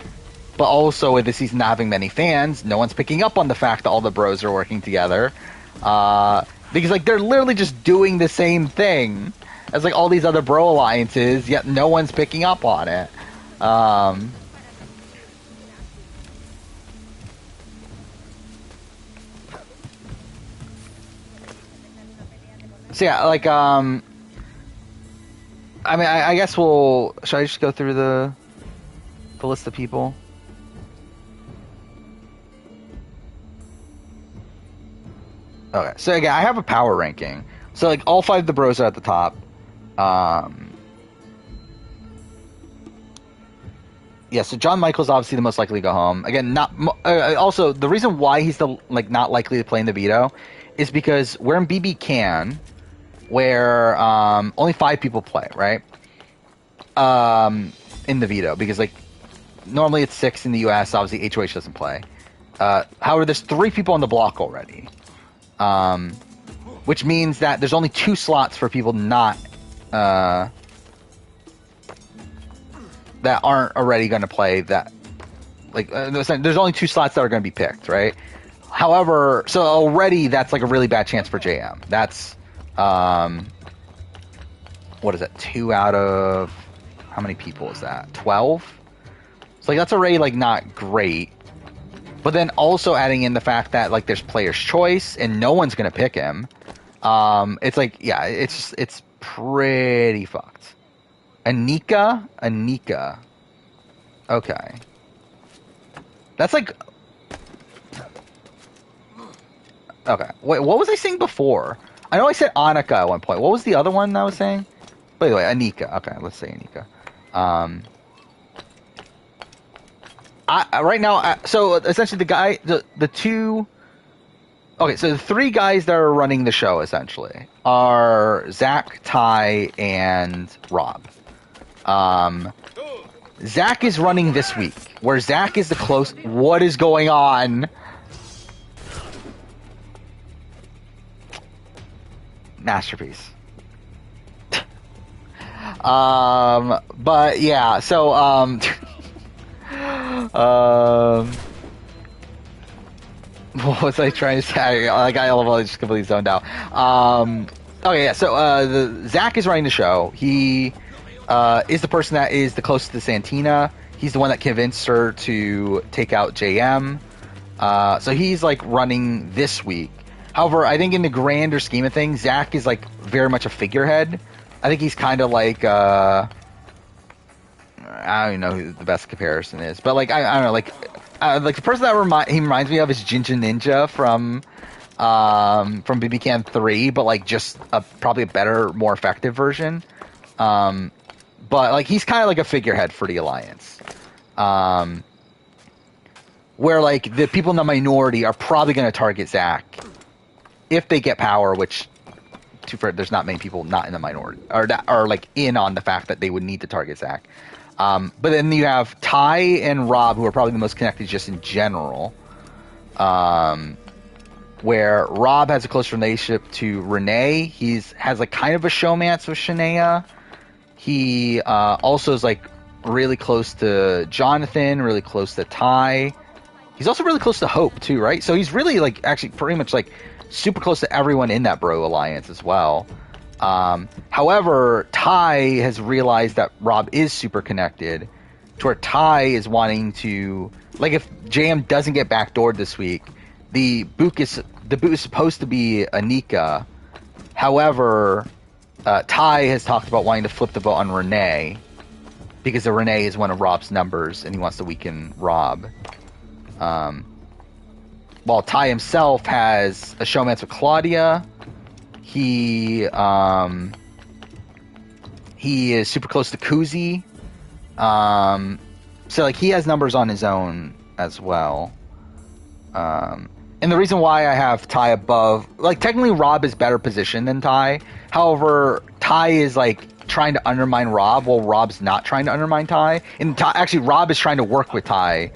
But also, with the season not having many fans, no one's picking up on the fact that all the bros are working together. Because, like, they're literally just doing the same thing as, like, all these other bro alliances, yet no one's picking up on it. So yeah, like, I mean, I guess should I just go through the list of people? Okay, so again, I have a power ranking. So, like, all 5 of the bros are at the top. Yeah, so John Michael's obviously the most likely to go home. Again, also, the reason why he's not likely to play in the veto is because we're in BBCAN, where only 5 people play, right? In the veto, because, like, normally it's 6 in the US. Obviously, HOH doesn't play. However, there's 3 people on the block already, which means that there's only 2 slots for people not that aren't already going to play. That, like, there's only 2 slots that are going to be picked, right? However, so already that's, like, a really bad chance for JM. That's what is that? 2 out of how many people is that? 12. So, like, that's already, like, not great. But then also adding in the fact that, like, there's player's choice and no one's gonna pick him. It's like, yeah, it's pretty fucked. Anika. Okay. That's like. Okay. Wait, what was I saying before? I know I said Annika at one point. What was the other one I was saying? By the way, Anika. Okay, let's say Anika. right now, so essentially the two. Okay, so the three guys that are running the show essentially are Zach, Ty, and Rob. Zach is running this week, where Zach is the close. What is going on? Masterpiece. But yeah, so what was I trying to say? I love all just completely zoned out. Okay, yeah. So the Zach is running the show. He is the person that is the closest to Santina. He's the one that convinced her to take out JM. So he's like running this week. However, I think in the grander scheme of things, Zach is like very much a figurehead. I think he's kind of like I don't even know who the best comparison is, but like I don't know, like the person that he reminds me of is Jinja Ninja from BBCAN11, but like just probably a better, more effective version. But like he's kind of like a figurehead for the Alliance, where like the people in the minority are probably going to target Zach if they get power, which there's not many people not in the minority or that are like in on the fact that they would need to target Zach. But then you have Ty and Rob, who are probably the most connected just in general. Where Rob has a close relationship to Renee. Has like kind of a showmance with Shania. He also is like really close to Jonathan, really close to Ty. He's also really close to Hope too, right? So he's really like actually pretty much like super close to everyone in that bro alliance as well. However, Ty has realized that Rob is super connected to where Ty is wanting to, like, if JM doesn't get backdoored this week, the boot is supposed to be Anika. However, Ty has talked about wanting to flip the vote on Renee because the Renee is one of Rob's numbers and he wants to weaken Rob. While Ty himself has a showmance with Claudia. He is super close to Kuzi. So like he has numbers on his own as well. And the reason why I have Ty above, like technically Rob is better positioned than Ty. However, Ty is like trying to undermine Rob while Rob's not trying to undermine Ty. And actually Rob is trying to work with Ty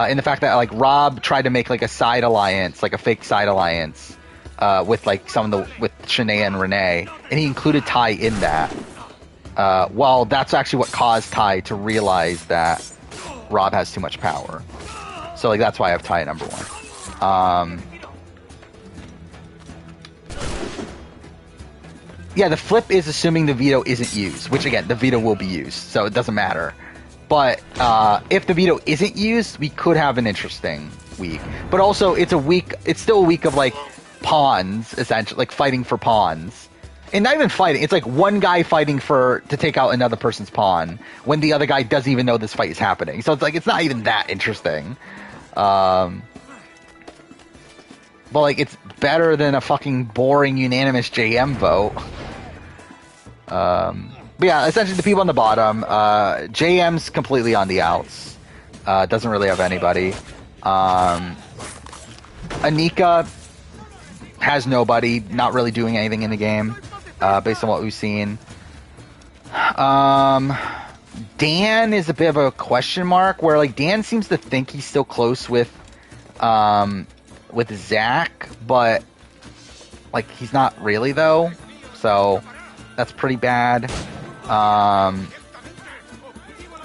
in the fact that like Rob tried to make like a side alliance, like a fake side alliance. With like with Shanae and Renee, and he included Ty in that. Well, that's actually what caused Ty to realize that Rob has too much power. So like that's why I have Ty at number 1. Yeah, the flip is assuming the veto isn't used, which again the veto will be used, so it doesn't matter. But if the veto isn't used, we could have an interesting week. But also, it's still a week of like pawns, essentially, like fighting for pawns. And not even fighting, it's like one guy fighting to take out another person's pawn when the other guy doesn't even know this fight is happening. So it's like, it's not even that interesting. But like, it's better than a fucking boring unanimous JM vote. But yeah, essentially the people on the bottom, JM's completely on the outs. Doesn't really have anybody. Anika has nobody, not really doing anything in the game, based on what we've seen. Dan is a bit of a question mark, where like Dan seems to think he's still close with Zach, but like he's not really though, so that's pretty bad.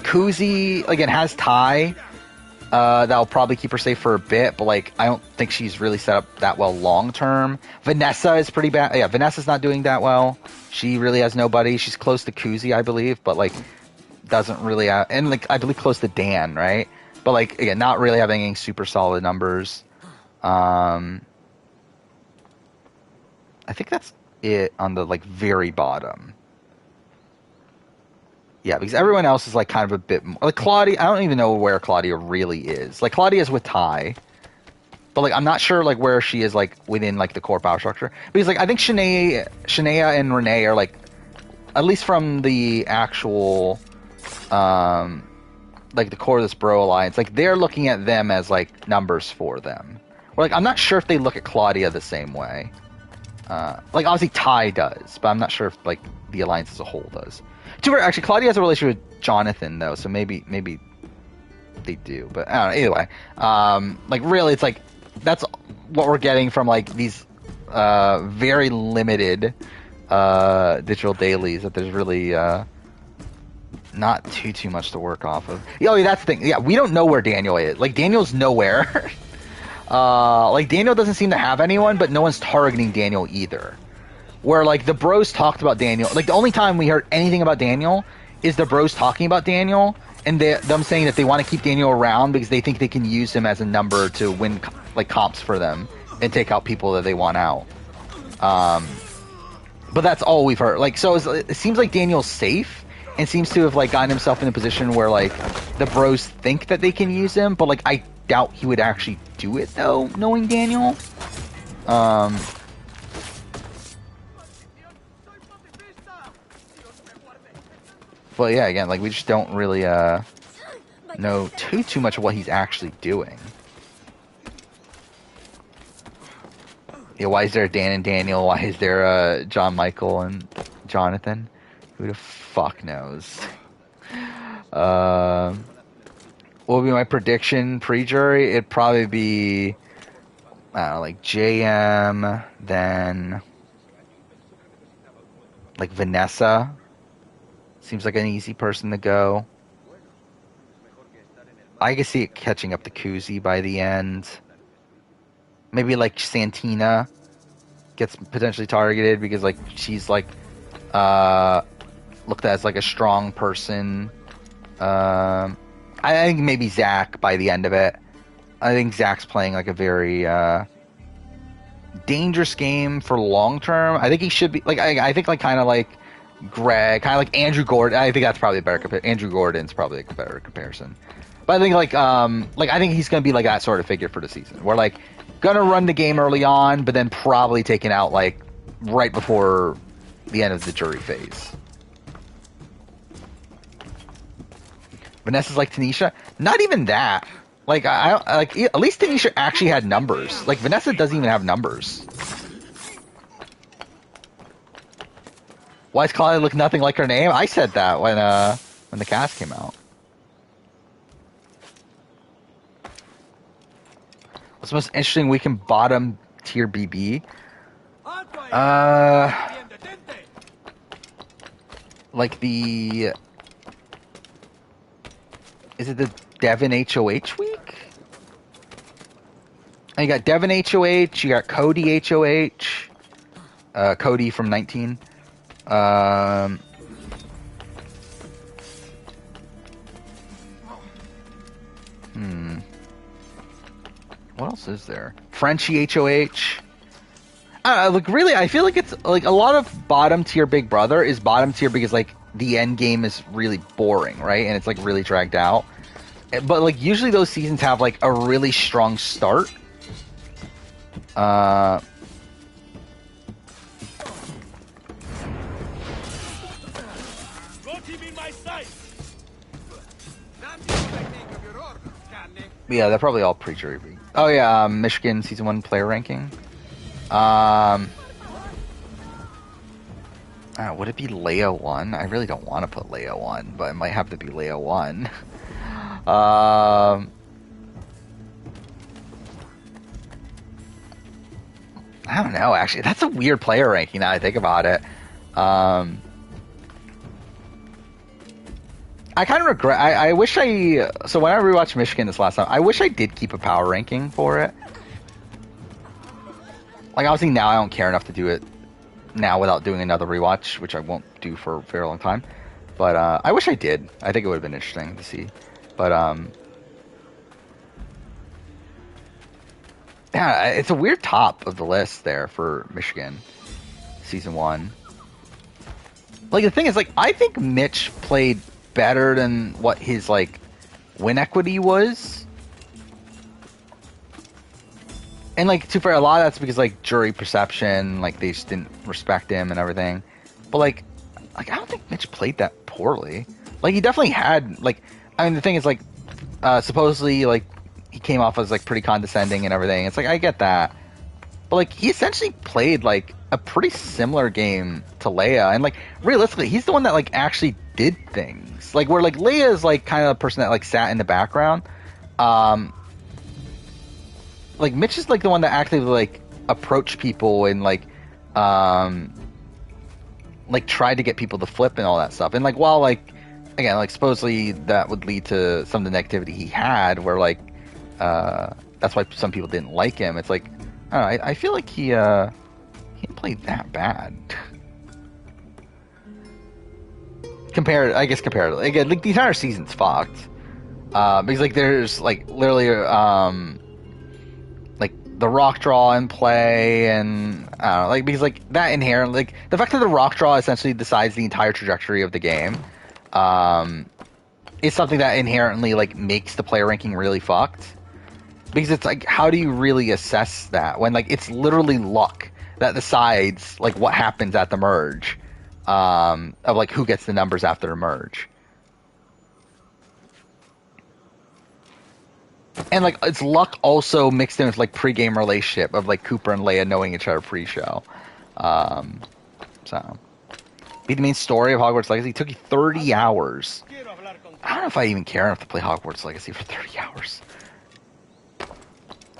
Kuzi again has Ty. That'll probably keep her safe for a bit, but like I don't think she's really set up that well long term. Vanessa is pretty bad. Yeah, Vanessa's not doing that well. She really has nobody. She's close to Kuzi, I believe, but like doesn't really have, and like I believe close to Dan, right? But like again, not really having any super solid numbers. I think that's it on the like very bottom. Yeah, because everyone else is like kind of a bit more, like Claudia. I don't even know where Claudia really is. Like Claudia's with Ty, but like I'm not sure like where she is like within like the core power structure. Because like I think Shania and Renee are like, at least from the actual like the core of this bro alliance, like they're looking at them as like numbers for them. Or like I'm not sure if they look at Claudia the same way. Like obviously Ty does, but I'm not sure if like the alliance as a whole does. Actually, Claudia has a relationship with Jonathan though, so maybe they do. But I don't know. Either way, like really, it's like that's what we're getting from like these very limited digital dailies. That there's really not too much to work off of. Yeah, that's the thing. Yeah, we don't know where Daniel is. Like Daniel's nowhere. Like Daniel doesn't seem to have anyone, but no one's targeting Daniel either. Where like the bros talked about Daniel, like the only time we heard anything about Daniel is the bros talking about Daniel and them saying that they want to keep Daniel around because they think they can use him as a number to win like comps for them and take out people that they want out. But that's all we've heard. Like so, it seems like Daniel's safe and seems to have like gotten himself in a position where like the bros think that they can use him, but like I doubt he would actually do it though, knowing Daniel. But yeah, again, like we just don't really know too much of what he's actually doing. Yeah, why is there Dan and Daniel? Why is there John Michael and Jonathan? Who the fuck knows? What would be my prediction pre-jury? It'd probably be, I don't know, like JM, then like Vanessa. Seems like an easy person to go. I can see it catching up to Kuzi by the end. Maybe like Santina gets potentially targeted because like she's like looked at as like a strong person. I think maybe Zach by the end of it. I think Zach's playing like a very dangerous game for long term. I think he should be like I think like kind of like Greg, kind of like Andrew Gordon. I think that's probably a better comparison. Andrew Gordon's probably like a better comparison. But I think like I think he's gonna be like that sort of figure for the season. Where like gonna run the game early on, but then probably taken out like right before the end of the jury phase. Vanessa's like Tanisha. Not even that. Like I like at least Tanisha actually had numbers. Like Vanessa doesn't even have numbers. Why does Claudia look nothing like her name? I said that when the cast came out. What's the most interesting week in bottom tier BB? Like the... Is it the Devon HOH week? And you got Devon HOH, you got Cody HOH. Cody from 19. What else is there? Frenchie HOH. Like really, I feel like it's like a lot of bottom tier Big Brother is bottom tier because like the end game is really boring, right? And it's like really dragged out. But like usually those seasons have like a really strong start. Yeah, they're probably all pre-jury. Oh yeah, Michigan season 1 player ranking. Would it be Leia 1? I really don't want to put Leia 1, but it might have to be Leia 1. I don't know, actually. That's a weird player ranking now I think about it. I kind of regret... I wish I... So when I rewatched Michigan this last time, I wish I did keep a power ranking for it. Like, obviously now I don't care enough to do it now without doing another rewatch, which I won't do for a very long time. But I wish I did. I think it would have been interesting to see. But, yeah, it's a weird top of the list there for Michigan season 1. Like, the thing is, like, I think Mitch played better than what his, like, win equity was. And, like, to fair, a lot of that's because, like, jury perception, like, they just didn't respect him and everything. But, like I don't think Mitch played that poorly. Like, he definitely had, like, I mean, the thing is, like, supposedly, like, he came off as, like, pretty condescending and everything. It's like, I get that. But, like, he essentially played, like, a pretty similar game to Leia. And, like, realistically, he's the one that, like, actually did things. Like, where, like, Leia is, like, kind of the person that, like, sat in the background. Like, Mitch is, like, the one that actively, like, approached people and, like, tried to get people to flip and all that stuff. And, like, while, like, again, like, supposedly that would lead to some of the negativity he had, where, like, that's why some people didn't like him. It's like, I don't know, I feel like he didn't play that bad. Comparatively. Again, like, the entire season's fucked. Because, like, there's, like, literally, like, the rock draw in play, and, I don't know, like, because, like, that inherent, like, the fact that the rock draw essentially decides the entire trajectory of the game, is something that inherently, like, makes the player ranking really fucked. Because it's like, how do you really assess that when, like, it's literally luck that decides, like, what happens at the merge, of, like, who gets the numbers after the merge. And, like, it's luck also mixed in with, like, pre-game relationship of, like, Cooper and Leia knowing each other pre-show. So, be the main story of Hogwarts Legacy. It took you 30 hours. I don't know if I even care enough to play Hogwarts Legacy for 30 hours.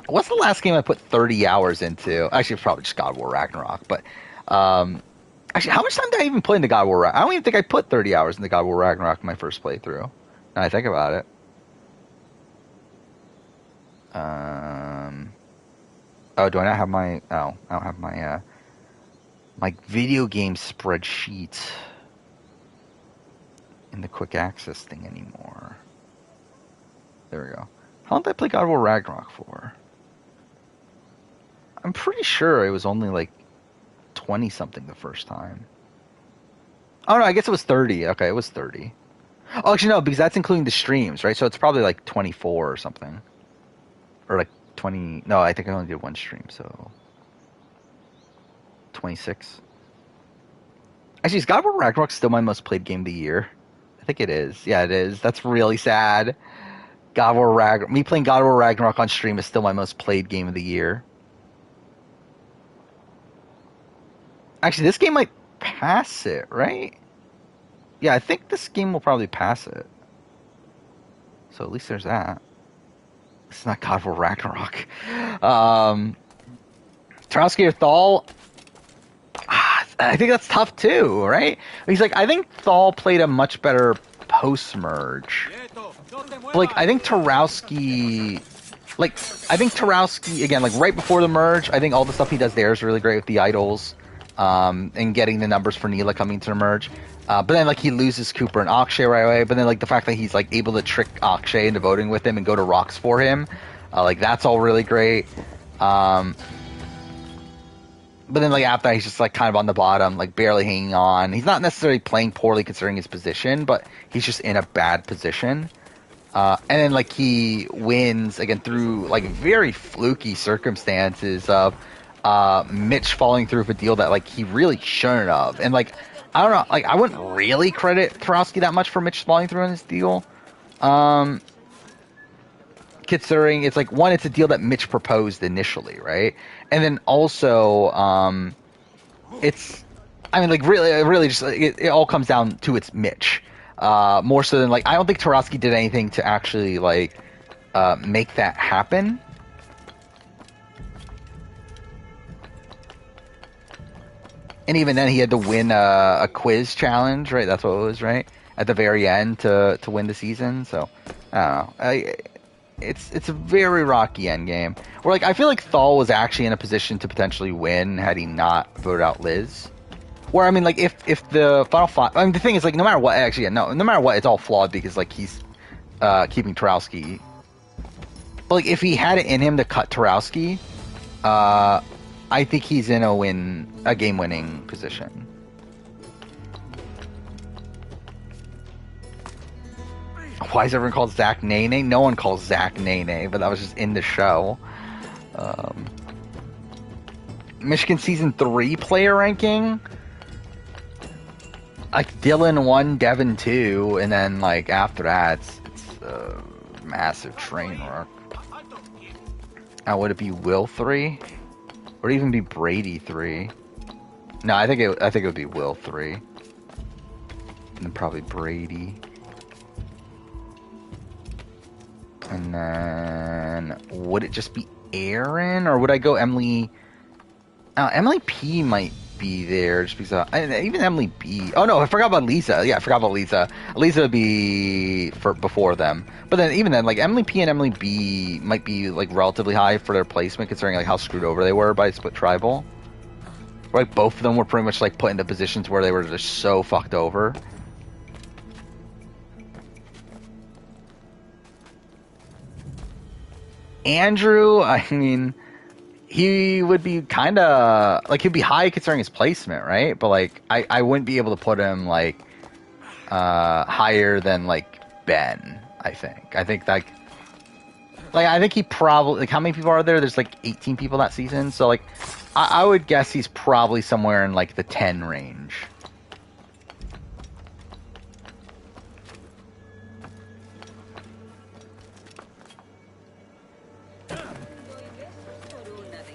What's the last game I put 30 hours into? Actually, it's probably just God of War Ragnarok. But, actually, how much time did I even play into God of War Ragnarok? I don't even think I put 30 hours into God of War Ragnarok in my first playthrough. Now I think about it. Oh, do I not have my... Oh, I don't have my, my video game spreadsheet in the quick access thing anymore. There we go. How long did I play God of War Ragnarok for? I'm pretty sure it was only like 20-something the first time. Oh, no, I guess it was 30. Okay, it was 30. Oh, actually, no, because that's including the streams, right? So it's probably like 24 or something. Or like 20... No, I think I only did one stream, so... 26. Actually, is God of War Ragnarok still my most played game of the year? I think it is. Yeah, it is. That's really sad. God of War Ragnarok... Me playing God of War Ragnarok on stream is still my most played game of the year. Actually, this game might pass it, right? Yeah, I think this game will probably pass it. So at least there's that. It's not God of War Ragnarok. Tarowski or Thal? I think that's tough too, right? He's like, I think Thal played a much better post-merge. But, like, I think Tarowski... Like, I think Tarowski, again, like, right before the merge, I think all the stuff he does there is really great with the idols. And getting the numbers for Neela coming to the merge. But then, like, he loses Cooper and Akshay right away. But then, like, the fact that he's, like, able to trick Akshay into voting with him and go to rocks for him, like, that's all really great. But then, like, after that, he's just, like, kind of on the bottom, like, barely hanging on. He's not necessarily playing poorly considering his position, but he's just in a bad position. And then, like, he wins, again, through, like, very fluky circumstances of Mitch falling through with a deal that, like, he really shouldn't have. And, like, I don't know, like, I wouldn't really credit Tarowski that much for Mitch falling through on this deal. Considering it's, like, one, it's a deal that Mitch proposed initially, right? And then also, it's, I mean, like, really just, it all comes down to it's Mitch. More so than, like, I don't think Tarowski did anything to actually, like, make that happen. And even then, he had to win a quiz challenge, right? That's what it was, right? At the very end to win the season. So, I don't know. It's a very rocky end game. Where, like, I feel like Thal was actually in a position to potentially win had he not voted out Liz. Where, I mean, like, if the final five... I mean, the thing is, like, no matter what... Actually, yeah, no matter what, it's all flawed because, like, he's keeping Tarowski. But, like, if he had it in him to cut Tarowski... I think he's in a game-winning position. Why is everyone called Zach Nene? No one calls Zach Nene, but that was just in the show. Michigan Season 3 player ranking? Like, Dylan 1, Devin 2, and then, like, after that, it's massive train wreck. Now, would it be Will 3? Or even be Brady 3? No, I think it would be Will 3. And then probably Brady. And then would it just be Aaron, or would I go Emily? Emily P might be there just because even Emily B. Oh no, I forgot about Lisa. Yeah, I forgot about Lisa. Lisa would be before them. But then even then, like Emily P and Emily B might be like relatively high for their placement, considering like how screwed over they were by Split Tribal. Like both of them were pretty much like put into positions where they were just so fucked over. Andrew, I mean, he would be kind of like he'd be high considering his placement, right? But like I wouldn't be able to put him like higher than like Ben. I think like I think he probably, like, how many people are there? There's like 18 people that season, so like I would guess he's probably somewhere in like the 10 range.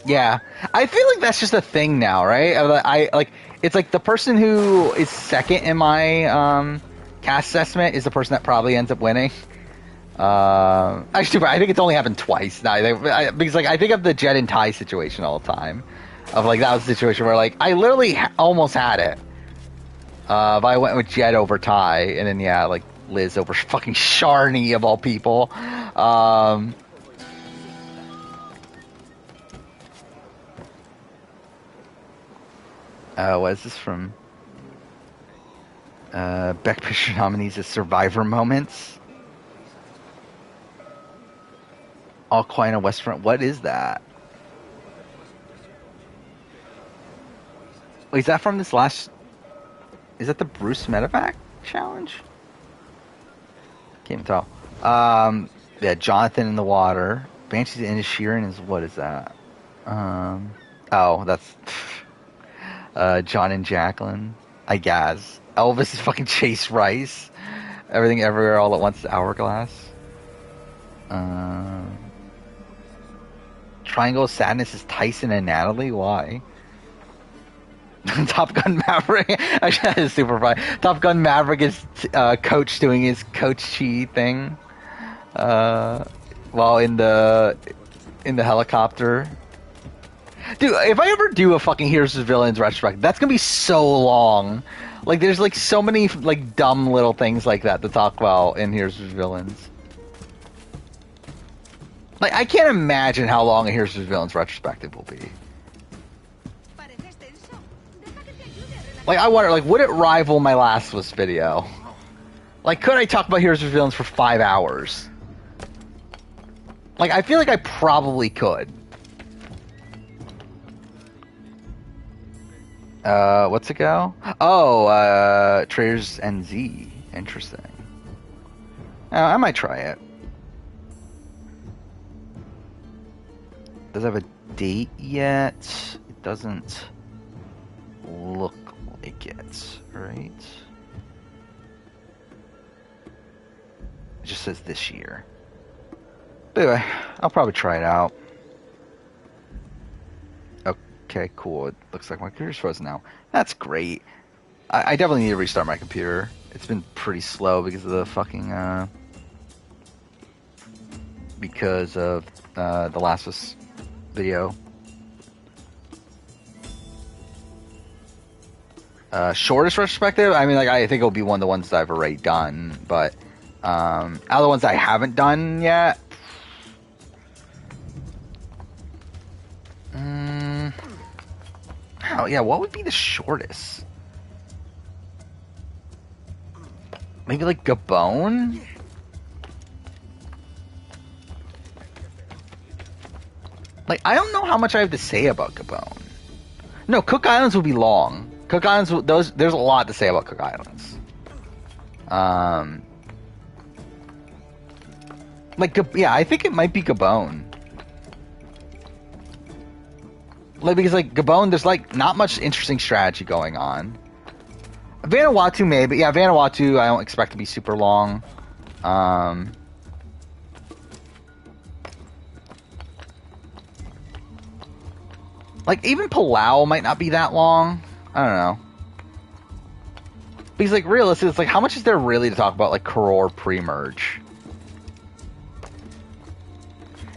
Yeah, I feel like that's just a thing now, right? I like it's like the person who is second in my cast assessment is the person that probably ends up winning. Actually, I think it's only happened twice now. Because like I think of the Jed and Ty situation all the time. Of like that was a situation where like I literally almost had it. But I went with Jed over Ty, and then yeah, like Liz over fucking Sharni of all people. What is this from? Beck Picture nominees as Survivor Moments. All Quiet on West Front. What is that? Wait, is that from this last... Is that the Bruce Medevac challenge? Can't even tell. Yeah, Jonathan in the Water. Banshees and Sheeran is... What is that? Oh, that's... John and Jacqueline, I guess. Elvis is fucking Chase Rice. Everything Everywhere All at Once, Hourglass. Triangle of Sadness is Tyson and Natalie. Why? Top Gun Maverick. Actually, that is super fun. Top Gun Maverick is Coach doing his Coach Chi thing while in the helicopter. Dude, if I ever do a fucking Heroes vs. Villains retrospective, that's gonna be so long. Like, there's like so many like dumb little things like that to talk about in Heroes vs. Villains. Like, I can't imagine how long a Heroes vs. Villains retrospective will be. Like, I wonder, like, would it rival my Last of Us video? Like, could I talk about Heroes vs. Villains for 5 hours? Like, I feel like I probably could. What's it go? Oh, Traders NZ. Interesting. I might try it. Does it have a date yet? It doesn't look like it, right? It just says this year. But anyway, I'll probably try it out. Okay, cool. It looks like my computer's frozen now. That's great. I definitely need to restart my computer. It's been pretty slow because of the fucking because of the Last of Us video. Shortest retrospective? I mean, like, I think it'll be one of the ones that I've already done, but out of the ones I haven't done yet, oh yeah, what would be the shortest? Maybe like Gabon? Like, I don't know how much I have to say about Gabon. No, Cook Islands will be long. Cook Islands, there's a lot to say about Cook Islands. Like, yeah, I think it might be Gabon. Like, because, like, Gabon, there's, like, not much interesting strategy going on. Vanuatu, maybe. Yeah, Vanuatu, I don't expect to be super long. Like, even Palau might not be that long. I don't know. Because, like, realistically, it's like, how much is there really to talk about, like, Koror pre-merge?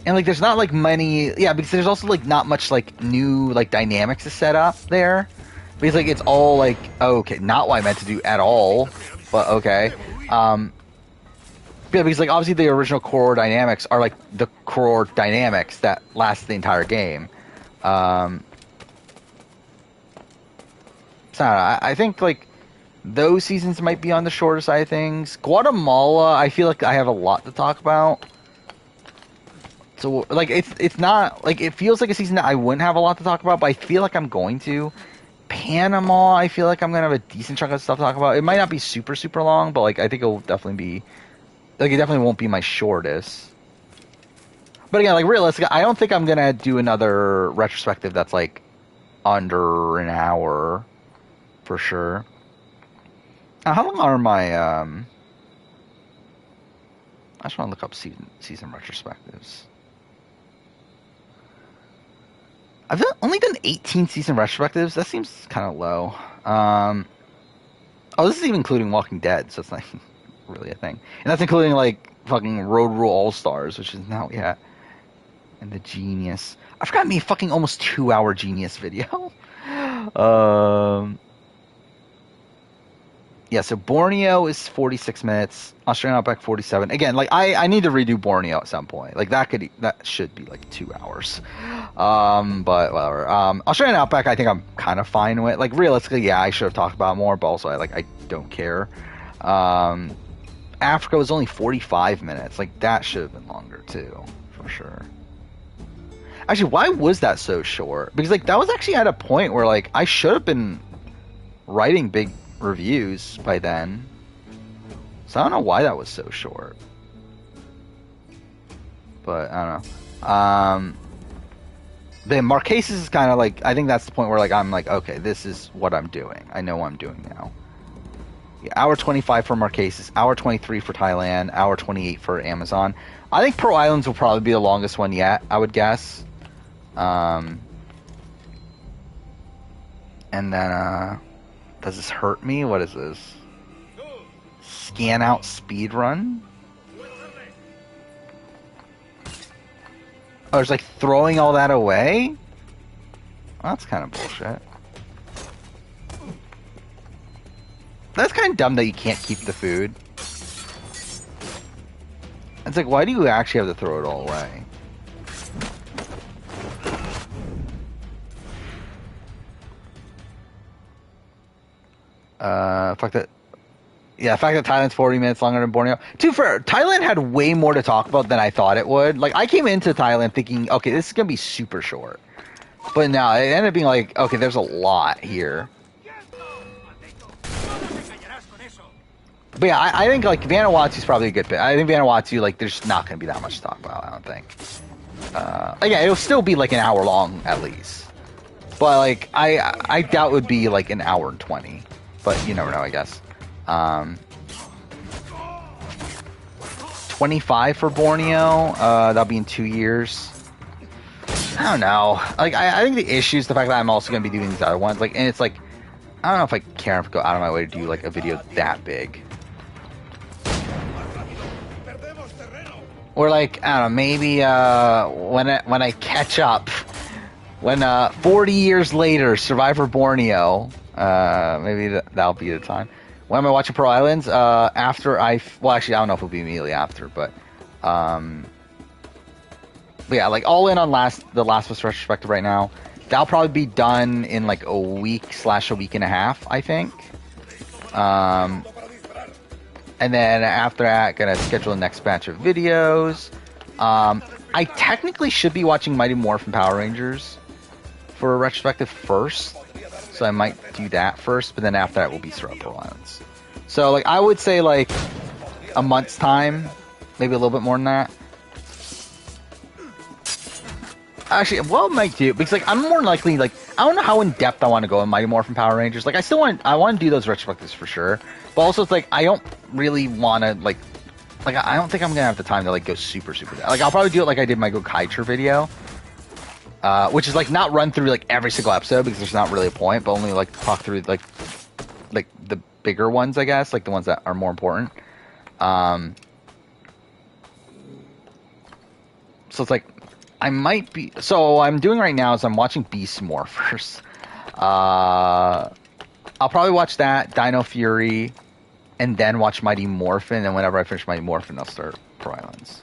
And, like, there's not, like, many... Yeah, because there's also, like, not much, like, new, like, dynamics to set up there. Because, like, it's all, like, oh, okay, not what I meant to do at all. But, okay. Yeah, because, like, obviously the original Koror dynamics are, like, the Koror dynamics that last the entire game. So, I don't know, I think, like, those seasons might be on the shorter side of things. Guatemala, I feel like I have a lot to talk about. So, like, it's not, like, it feels like a season that I wouldn't have a lot to talk about, but I feel like I'm going to. Panama, I feel like I'm going to have a decent chunk of stuff to talk about. It might not be super, super long, but, like, I think it'll definitely be, like, it definitely won't be my shortest. But again, like, realistically, I don't think I'm going to do another retrospective that's, like, under an hour, for sure. Now, how long are my, I just want to look up season retrospectives. I've only done 18 season retrospectives. That seems kind of low. Oh, this is even including Walking Dead, so it's not really a thing. And that's including, like, fucking Road Rule All-Stars, which is not yet. And the Genius. I forgot me fucking almost 2-hour Genius video. Yeah, so Borneo is 46 minutes. Australian Outback 47. Again, like, I need to redo Borneo at some point. Like, that should be like 2 hours. But whatever. Australian Outback, I think I'm kind of fine with. Like, realistically, yeah, I should have talked about more, but also I don't care. Africa was only 45 minutes. Like, that should have been longer too, for sure. Actually, why was that so short? Because, like, that was actually at a point where, like, I should have been writing big reviews by then. So I don't know why that was so short. But I don't know. The Marquesas is kind of like, I think that's the point where, like, I'm like, okay, this is what I'm doing. I know what I'm doing now. Yeah, hour 25 for Marquesas, hour 23 for Thailand, hour 28 for Amazon. I think Pearl Islands will probably be the longest one yet, I would guess. And then does this hurt me? What is this? Scan out speed run? Oh, it's like throwing all that away? Well, that's kind of bullshit. That's kind of dumb that you can't keep the food. It's like, why do you actually have to throw it all away? Fact that Thailand's 40 minutes longer than Borneo. To be fair, Thailand had way more to talk about than I thought it would. Like, I came into Thailand thinking, okay, this is gonna be super short. But no, it ended up being like, okay, there's a lot here. But yeah, I think, like, Vanuatu's probably a good pick. I think Vanuatu, like, there's not gonna be that much to talk about, I don't think. Yeah, it'll still be like an hour long at least. But, like, I doubt it would be like an hour and 20. But you never know, I guess. 25 for Borneo. That'll be in 2 years. I don't know. Like, I think the issue is the fact that I'm also going to be doing these other ones. Like, and it's like, I don't know if I care if I go out of my way to do, like, a video that big. Or, like, I don't know, maybe when I catch up, when 40 years later, Survivor Borneo, maybe that'll be the time. When am I watching Pearl Islands? After well, actually, I don't know if it'll be immediately after, but yeah, like, all in on the Last of Us retrospective right now. That'll probably be done in like a week/a week and a half, I think. And then after that, gonna schedule the next batch of videos. I technically should be watching Mighty Morphin Power Rangers for a retrospective first. So I might do that first, but then after that will be Pearl Islands. So, like, I would say, like, a month's time, maybe a little bit more than that. Actually, well, I might do, because, like, I'm more likely, like, I don't know how in depth I want to go in Mighty Morphin Power Rangers. Like, I want to do those retrospectives for sure, but also it's like I don't really want to, like I don't think I'm gonna have the time to, like, go super deep. Like, I'll probably do it like I did my Gokaiger video, which is like not run through like every single episode because there's not really a point, but only like talk through like the bigger ones, I guess, like the ones that are more important. So it's like I might be. So what I'm doing right now is I'm watching Beast Morphers. I'll probably watch that, Dino Fury, and then watch Mighty Morphin. And whenever I finish Mighty Morphin, I'll start Pro Islands.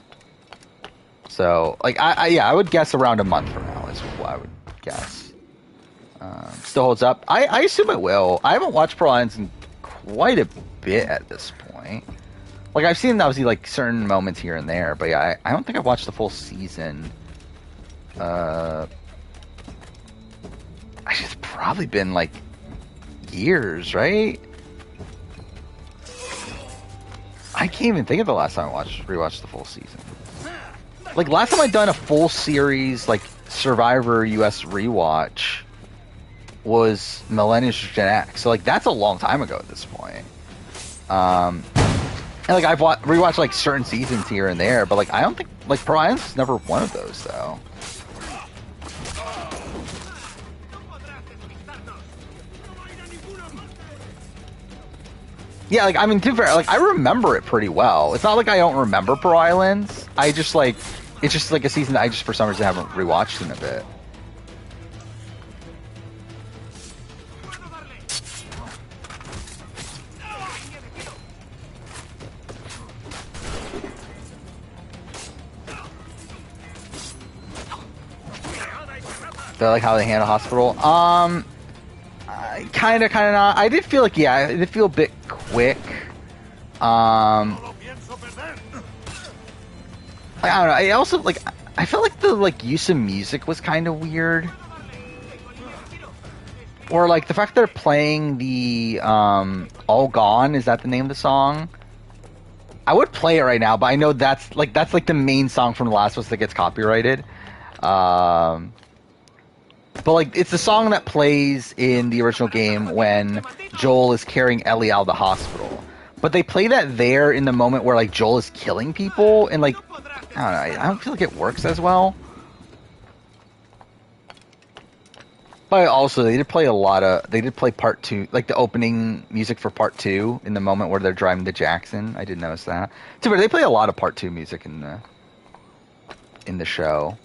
So, like, I would guess around a month from now is what I would guess. Still holds up. I assume it will. I haven't watched Pro Islands in quite a bit at this point. Like, I've seen, obviously, like, certain moments here and there, but yeah, I don't think I've watched the full season. It's probably been, like, years, right? I can't even think of the last time I rewatched the full season. Like, last time I'd done a full series, like, Survivor US rewatch was Millennials Gen X. So, like, that's a long time ago at this point. And, like, I've rewatched, like, certain seasons here and there, but, like, I don't think, like, Pro Islands is never one of those, though. Yeah, like, I mean, to be fair, like, I remember it pretty well. It's not like I don't remember Pro Islands. I just, like, it's just, like, a season that I just, for some reason, haven't rewatched in a bit. Do I like how they handle hospital? Kind of not. I did feel like, yeah, it did feel a bit quick. I don't know. I also, like, I felt like the, like, use of music was kind of weird. Or, like, the fact they're playing the, All Gone, is that the name of the song? I would play it right now, but I know that's like the main song from The Last of Us that gets copyrighted. But, like, it's the song that plays in the original game when Joel is carrying Ellie out of the hospital. But they play that there in the moment where, like, Joel is killing people, and, like, I don't know, I don't feel like it works as well. But also, they did play part 2, like, the opening music for part 2 in the moment where they're driving to Jackson. I did notice that. They play a lot of part 2 music in the show.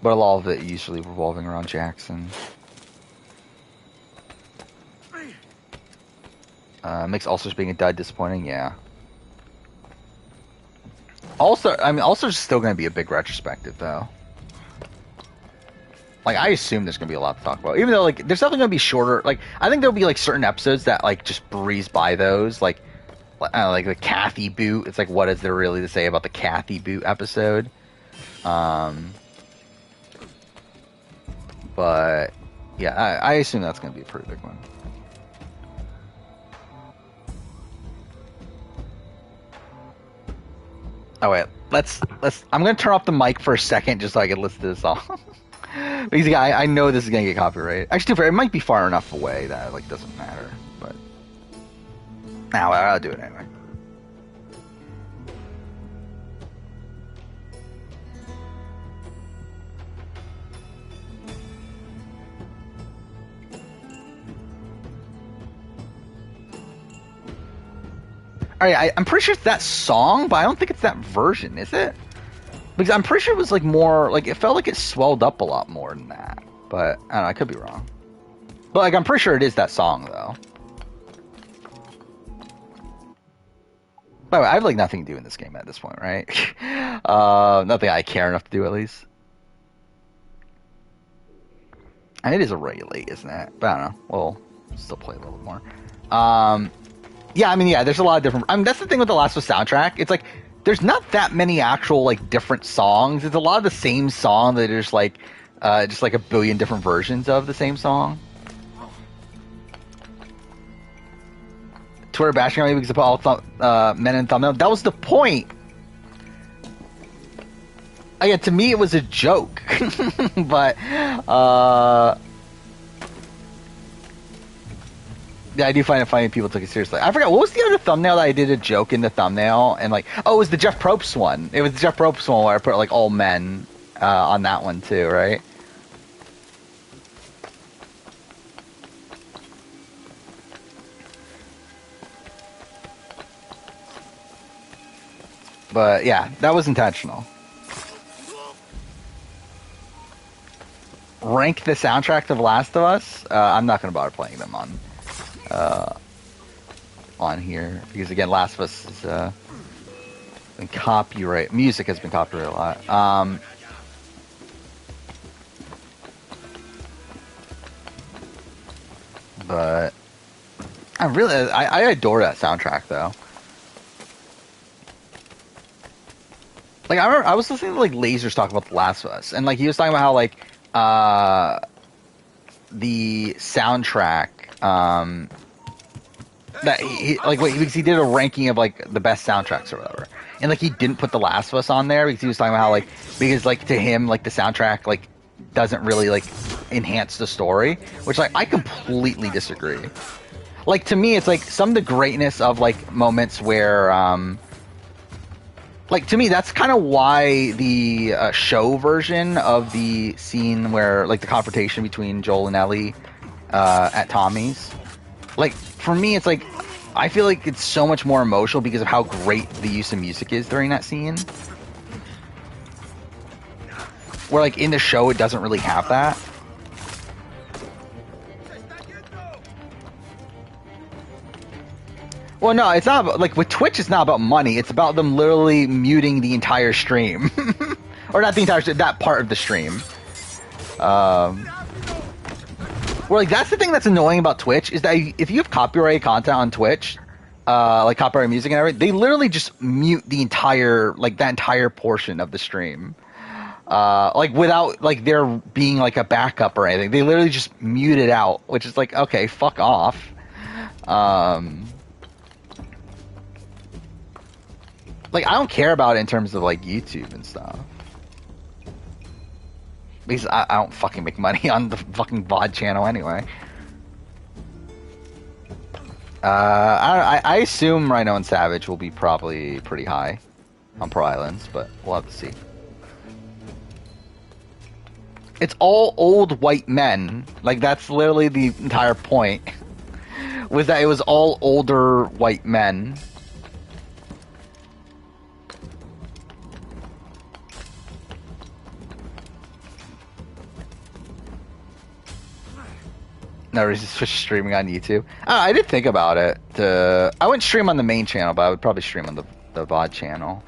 But a lot of it usually revolving around Jackson. Makes Ulcers being a dud disappointing, yeah. Ulcers is still going to be a big retrospective, though. Like, I assume there's going to be a lot to talk about. Even though, like, there's definitely going to be shorter. Like, I think there'll be, like, certain episodes that, like, just breeze by those. Like the Kathy boot. It's like, what is there really to say about the Kathy boot episode? But, yeah, I assume that's going to be a pretty big one. Oh, wait. I'm going to turn off the mic for a second just so I can listen to this song. Because, yeah, I know this is going to get copyrighted. Actually, it might be far enough away that it, like, doesn't matter. But, nah, I'll do it anyway. Alright, I'm pretty sure it's that song, but I don't think it's that version, is it? Because I'm pretty sure it was, like, more, like, it felt like it swelled up a lot more than that. But, I don't know, I could be wrong. But, like, I'm pretty sure it is that song, though. By the way, I have, like, nothing to do in this game at this point, right? Nothing I care enough to do, at least. And it is already late, isn't it? But I don't know. We'll still play a little bit more. Yeah, I mean, yeah, there's a lot of different... I mean, that's the thing with the Last of Us soundtrack. It's like, there's not that many actual, like, different songs. It's a lot of the same song that there's, like, just, like, a billion different versions of the same song. Twitter bashing on me because I put all men in thumbnail. That was the point. Again, to me, it was a joke. But, yeah, I do find it funny people took it seriously. I forgot, what was the other thumbnail that I did a joke in the thumbnail? And, like, oh, it was the Jeff Probst one. It was the Jeff Probst one where I put, like, all men. on that one too, right? But yeah, that was intentional. Rank the soundtrack to The Last of Us. I'm not going to bother playing them on here because again, Last of Us is been copyright. Music has been copyrighted a lot. But I adore that soundtrack though. Like I remember I was listening to like Lasers talk about The Last of Us, and like he was talking about how like the soundtrack that because he did a ranking of like the best soundtracks or whatever, and like he didn't put The Last of Us on there because he was talking about how like because like to him like the soundtrack like doesn't really like enhance the story, which like I completely disagree. Like to me it's like some of the greatness of like moments where like to me that's kind of why the show version of the scene where like the confrontation between Joel and Ellie at Tommy's, like for me it's like I feel like it's so much more emotional because of how great the use of music is during that scene, where like in the show it doesn't really have that. Well, no, it's not about, like with Twitch it's not about money, it's about them literally muting the entire stream. Or not the entire stream, that part of the stream. Well, like that's the thing that's annoying about Twitch is that if you have copyrighted content on Twitch, like copyrighted music and everything, they literally just mute the entire like that entire portion of the stream, like without like there being like a backup or anything. They literally just mute it out, which is like okay, fuck off. Like I don't care about it in terms of like YouTube and stuff. Because I don't fucking make money on the fucking VOD channel anyway. I assume Rhino and Savage will be probably pretty high on Pro Islands, but we'll have to see. It's all old white men. Like that's literally the entire point. Was that it was all older white men. No, he's just streaming on YouTube. I did think about it. I wouldn't stream on the main channel, but I would probably stream on the VOD channel.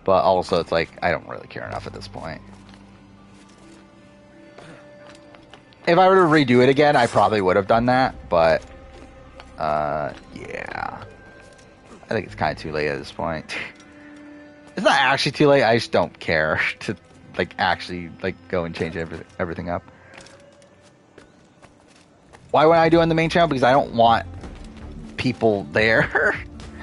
But also, it's like, I don't really care enough at this point. If I were to redo it again, I probably would have done that, but, yeah. I think it's kind of too late at this point. It's not actually too late, I just don't care to, like, actually, like, go and change everything up. Why would I do it on the main channel? Because I don't want people there.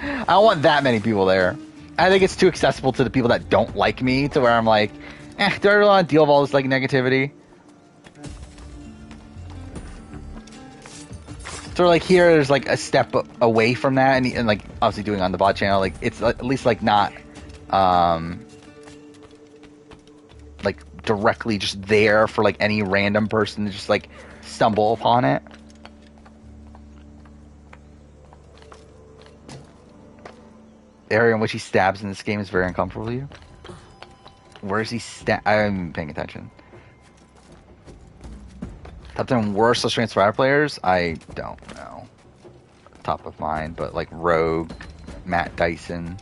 I don't want that many people there. I think it's too accessible to the people that don't like me, to where I'm like, do I really want to deal with all this like negativity? So like here, there's like a step away from that, and like obviously doing on the VOD channel, like it's at least like not, like directly just there for like any random person to just like stumble upon it. The area in which he stabs in this game is very uncomfortable to you. Where is he I'm paying attention. Top 10 worst Australian Survivor players? I don't know. Top of mind, but like Rogue, Matt Dyson,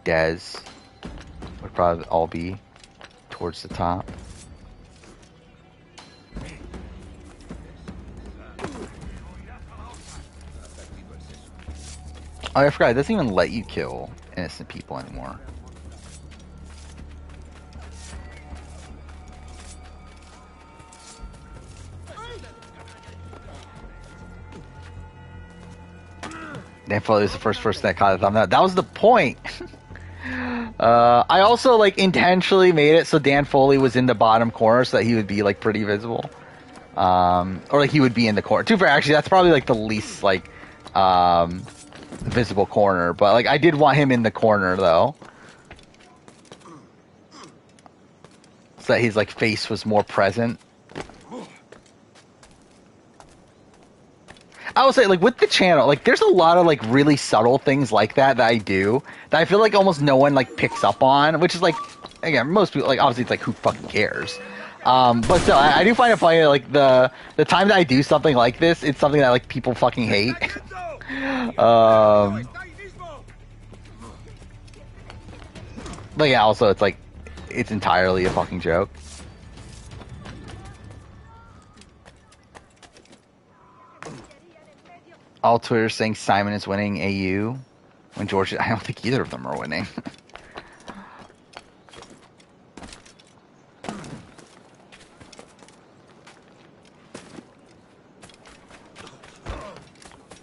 Dez would probably all be towards the top. Oh, I forgot. It doesn't even let you kill innocent people anymore. Dan Foley was the first person that caught a thumbnail. That was the point. I also like intentionally made it so Dan Foley was in the bottom corner so that he would be like pretty visible. Or like he would be in the corner. Too fair, actually, that's probably like the least like visible corner, but like I did want him in the corner though. so that his like face was more present. I would say, like, with the channel, like, there's a lot of, like, really subtle things like that I do that I feel like almost no one, like, picks up on, which is, like, again, most people, like, obviously it's, like, who fucking cares? But still, I do find it funny, like, the time that I do something like this, it's something that, like, people fucking hate. But yeah, also, it's, like, it's entirely a fucking joke. All Twitter saying Simon is winning AU when George. I don't think either of them are winning.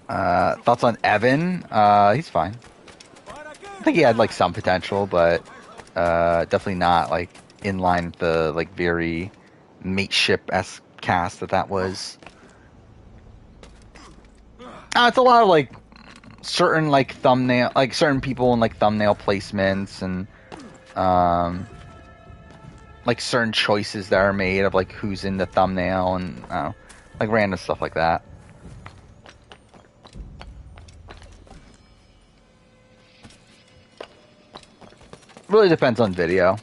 Thoughts on Evan? He's fine. I think he had like some potential, but definitely not like in line with the like very mateship-esque cast that was. It's a lot of like certain like thumbnail, like certain people in like thumbnail placements and like certain choices that are made of like who's in the thumbnail and like random stuff like that. Really depends on video.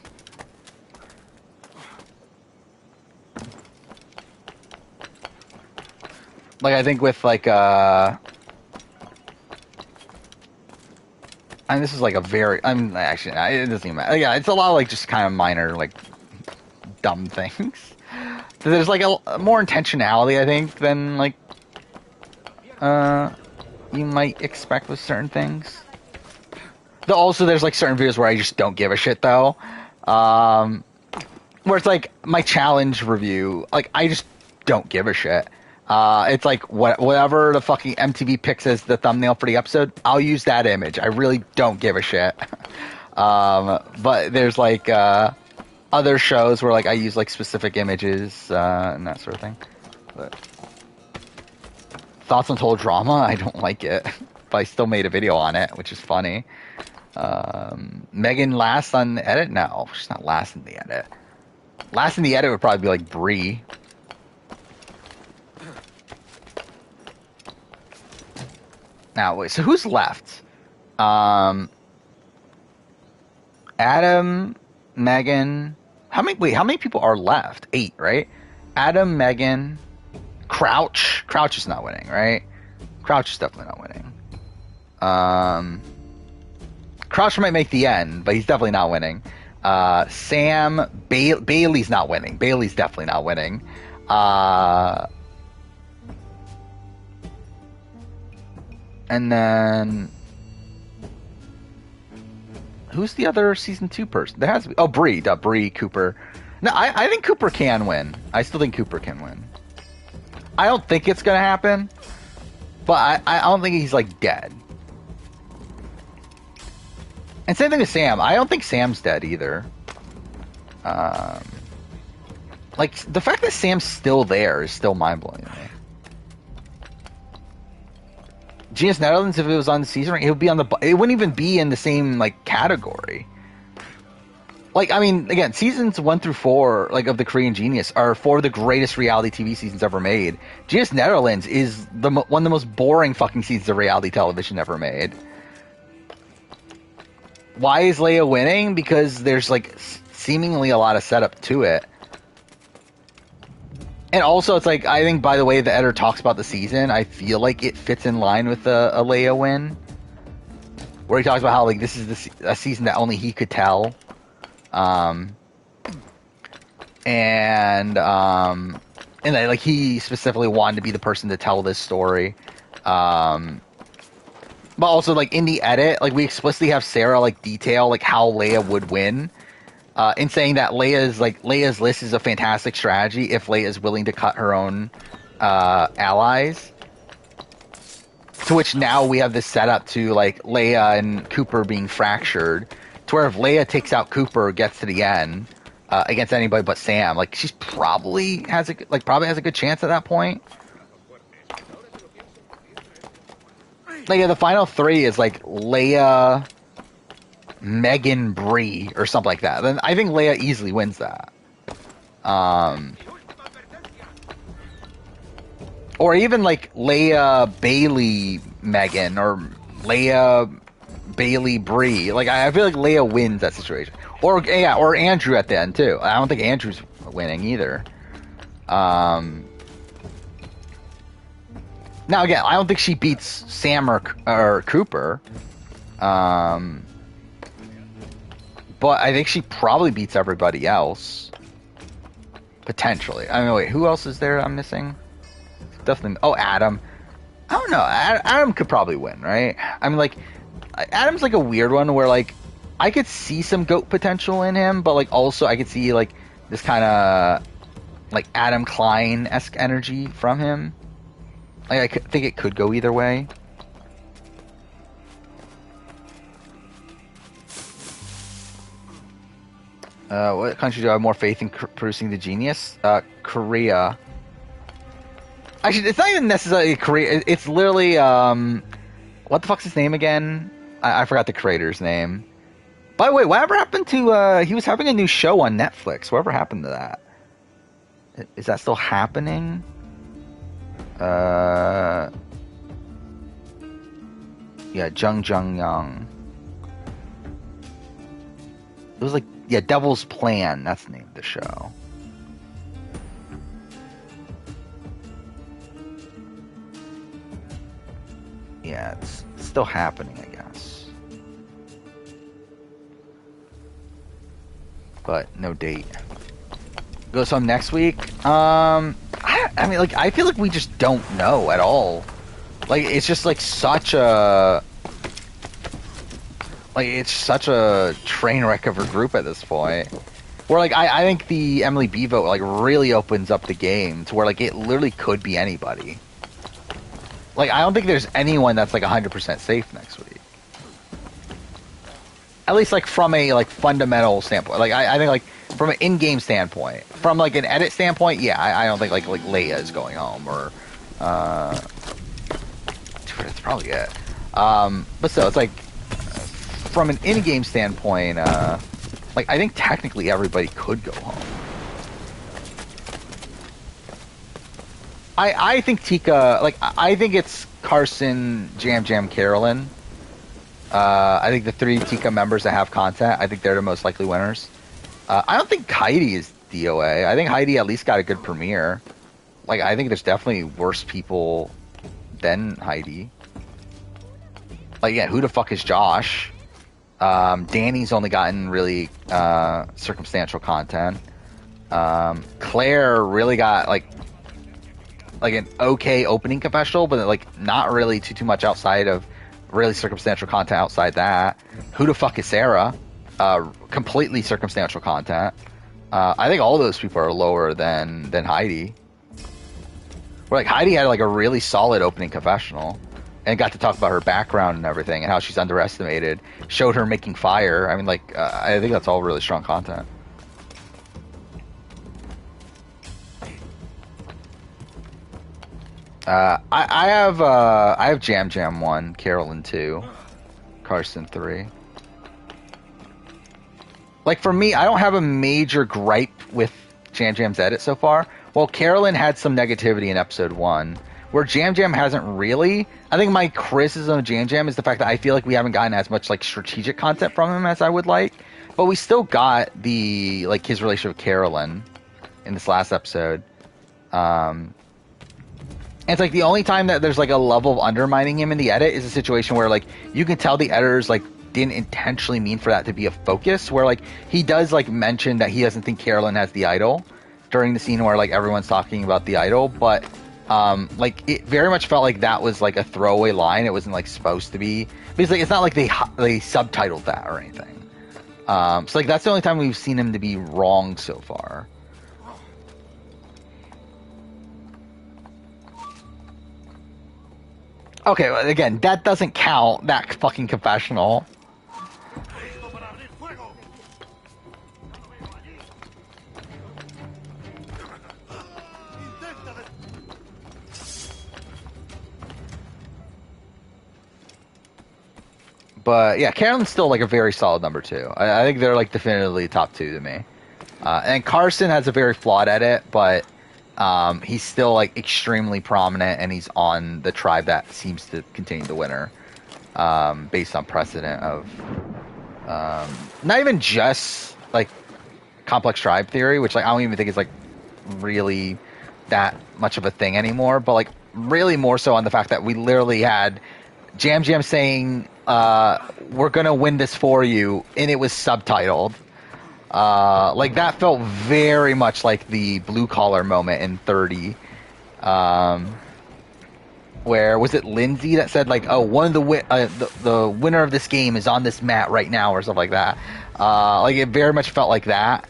Like, I think with, like, and this is, like, a very, actually, it doesn't even matter. Yeah, it's a lot of, like, just kind of minor, like, dumb things. There's, like, a more intentionality, I think, than, like, you might expect with certain things. Though also, there's, like, certain videos where I just don't give a shit, though. Where it's, like, my challenge review, like, I just don't give a shit. It's like whatever the fucking MTV picks as the thumbnail for the episode, I'll use that image. I really don't give a shit. But there's like other shows where like I use like specific images and that sort of thing. But thoughts on Total Drama? I don't like it, but I still made a video on it, which is funny. Megan last on the edit? No, she's not last in the edit. Last in the edit would probably be like Bree. Now, wait, so who's left? Adam, Megan. How many people are left? 8, right? Adam, Megan, Crouch. Crouch is not winning, right? Crouch is definitely not winning. Crouch might make the end, but he's definitely not winning. Sam, Bailey's not winning. Bailey's definitely not winning. And then, who's the other season 2 person? There has to be. Oh, Bree, Cooper. No, I think Cooper can win. I still think Cooper can win. I don't think it's gonna happen, but I don't think he's like dead. And same thing with Sam. I don't think Sam's dead either. Like the fact that Sam's still there is still mind blowing to me. Genius Netherlands, if it was on the season rank, it would be on the. It wouldn't even be in the same like category. Like, I mean, again, seasons 1 through 4, like of the Korean Genius, are 4 of the greatest reality TV seasons ever made. Genius Netherlands is one of the most boring fucking seasons of reality television ever made. Why is Leia winning? Because there's like seemingly a lot of setup to it. And also, it's like, I think by the way the editor talks about the season, I feel like it fits in line with a Leia win. Where he talks about how, like, this is a season that only he could tell. And that, like, he specifically wanted to be the person to tell this story. But also, like, in the edit, like, we explicitly have Sarah, like, detail, like, how Leia would win. In saying that Leia's list is a fantastic strategy if Leia is willing to cut her own allies. To which now we have this setup to like Leia and Cooper being fractured. To where if Leia takes out Cooper, gets to the end against anybody but Sam, like she's probably has a good chance at that point. Like the final 3 is like Leia, Megan, Bree, or something like that. Then I think Leia easily wins that. Or even like Leia Bailey Megan or Leia Bailey Bree. Like I feel like Leia wins that situation. Or Andrew at the end too. I don't think Andrew's winning either. Now again, I don't think she beats Sam or Cooper. But I think she probably beats everybody else. Potentially. I mean, wait, who else is there I'm missing? Definitely. Oh, Adam. I don't know. Adam could probably win, right? I mean, like, Adam's like a weird one where, like, I could see some GOAT potential in him, but, like, also I could see, like, this kind of, like, Adam Klein-esque energy from him. Like, I think it could go either way. What country do I have more faith in producing the genius? Korea. Actually, it's not even necessarily Korea. It's literally, what the fuck's his name again? I forgot the creator's name. By the way, whatever happened to, he was having a new show on Netflix. Whatever happened to that? Is that still happening? Yeah, Jung Young. It was like, yeah, Devil's Plan. That's the name of the show. Yeah, it's still happening, I guess. But no date. Go some next week. I mean, like, I feel like we just don't know at all. Like, it's just like such a train wreck of a group at this point. Where like I think the Emily B vote like really opens up the game to where like it literally could be anybody. Like, I don't think there's anyone that's, like, 100% safe next week. At least, like, from a, like, fundamental standpoint. Like, I think, like, from an in-game standpoint. From, like, an edit standpoint, yeah, I don't think, like Leia is going home. Or, that's probably it. But still, it's, like, from an in-game standpoint, like, I think technically everybody could go home. I think Tika, like, I think it's Carson, Jam, Carolyn. I think the 3 Tika members that have content, I think they're the most likely winners. I don't think Heidi is DOA. I think Heidi at least got a good premiere. Like, I think there's definitely worse people than Heidi. Like, yeah, who the fuck is Josh? Danny's only gotten really circumstantial content. Claire really got, like an okay opening confessional, but like not really too much outside of really circumstantial content outside that. Who the fuck is Sarah? Completely circumstantial content. I think all those people are lower than Heidi. Where like Heidi had like a really solid opening confessional and got to talk about her background and everything and how she's underestimated. Showed her making fire. I mean, like I think that's all really strong content. I have Jam 1, Carolyn 2, Carson 3. Like for me, I don't have a major gripe with Jam's edit so far. Well, Carolyn had some negativity in episode 1, where Jam hasn't really. I think my criticism of Jam is the fact that I feel like we haven't gotten as much like strategic content from him as I would like. But we still got the like his relationship with Carolyn in this last episode. And it's like the only time that there's like a level of undermining him in the edit is a situation where like you can tell the editors like didn't intentionally mean for that to be a focus, where like he does like mention that he doesn't think Carolyn has the idol during the scene where like everyone's talking about the idol, but like it very much felt like that was like a throwaway line. It wasn't like supposed to be, because like it's not like they subtitled that or anything. So like that's the only time we've seen him to be wrong so far. Okay, again, that doesn't count, that fucking confessional. But yeah, Carolyn's still like a very solid number 2. I think they're like definitively top 2 to me. And Carson has a very flawed edit, but he's still like extremely prominent, and he's on the tribe that seems to continue the winner, based on precedent of not even just like complex tribe theory, which like I don't even think is like really that much of a thing anymore, but like really more so on the fact that we literally had Jam Jam saying we're gonna win this for you, and it was subtitled. Like that felt very much like the blue collar moment in 30. Where was it Lindsay that said like, oh, one of the winner of this game is on this mat right now or stuff like that. Like it very much felt like that.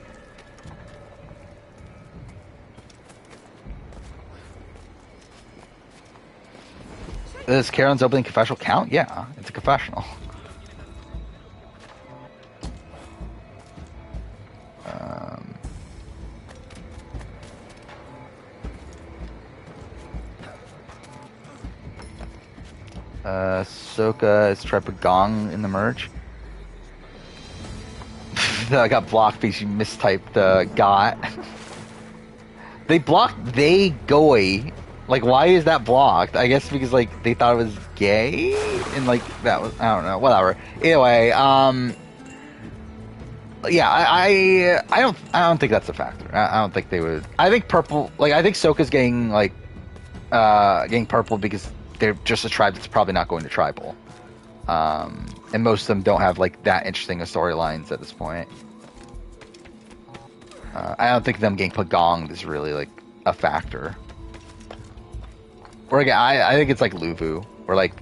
Does Karen's opening confessional count? Yeah, it's a confessional. Soka is Trepagong in the merge. I got blocked because you mistyped got. They blocked they goy. Like, why is that blocked? I guess because like they thought it was gay, and like that was, I don't know, whatever. Anyway, yeah, I don't think that's a factor. I don't think they would. I think purple, like I think Soka's getting purple because they're just a tribe that's probably not going to tribal, and most of them don't have like that interesting of storylines at this point. I don't think them getting pagonged is really like a factor. Or again, I think it's like Luvu, where like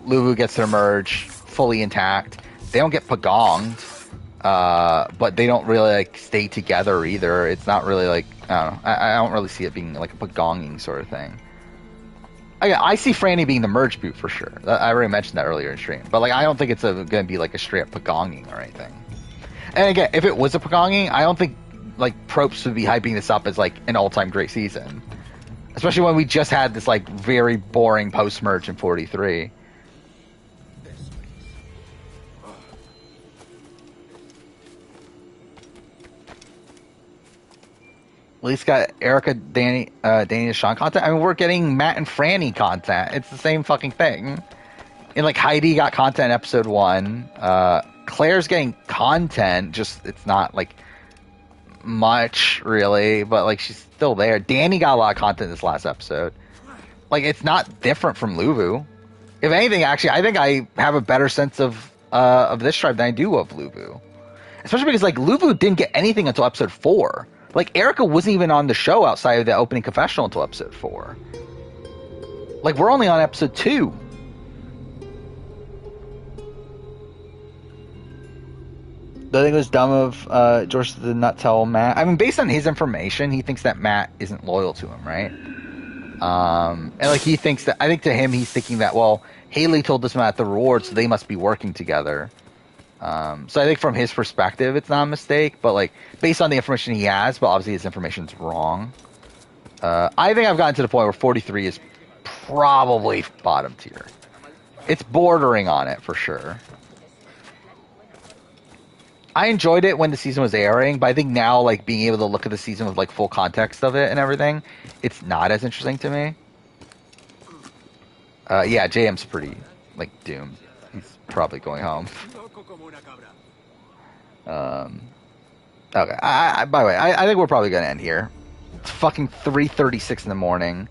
Luvu gets their merge fully intact. They don't get pagonged, but they don't really like stay together either. It's not really like, I don't know. I don't really see it being like a pagonging sort of thing. I see Franny being the merge boot for sure. I already mentioned that earlier in stream, but like I don't think it's going to be like a straight up pagonging or anything. And again, if it was a pagonging, I don't think like Probst would be hyping this up as like an all-time great season. Especially when we just had this like very boring post-merge in 43. At least got Erica, Danny, and Sean content. I mean, we're getting Matt and Franny content. It's the same fucking thing. And like Heidi got content in episode 1. Claire's getting content, just it's not like much really, but like she's still there. Danny got a lot of content this last episode. Like it's not different from Luvu. If anything, actually, I think I have a better sense of this tribe than I do of Luvu. Especially because like Luvu didn't get anything until episode 4. Like Erica wasn't even on the show outside of the opening confessional until episode 4. Like we're only on episode 2. I think it was dumb of George to not tell Matt. I mean, based on his information, he thinks that Matt isn't loyal to him, right? And like he thinks that, I think to him, he's thinking that, well, Haley told this Matt the reward, so they must be working together. So I think from his perspective, it's not a mistake, but like based on the information he has, but obviously his information's wrong. I think I've gotten to the point where 43 is probably bottom tier. It's bordering on it for sure. I enjoyed it when the season was airing, but I think now, like, being able to look at the season with, like, full context of it and everything, it's not as interesting to me. Yeah, JM's pretty, like, doomed. He's probably going home. Okay, by the way, I think we're probably going to end here. It's fucking 3:36 in the morning.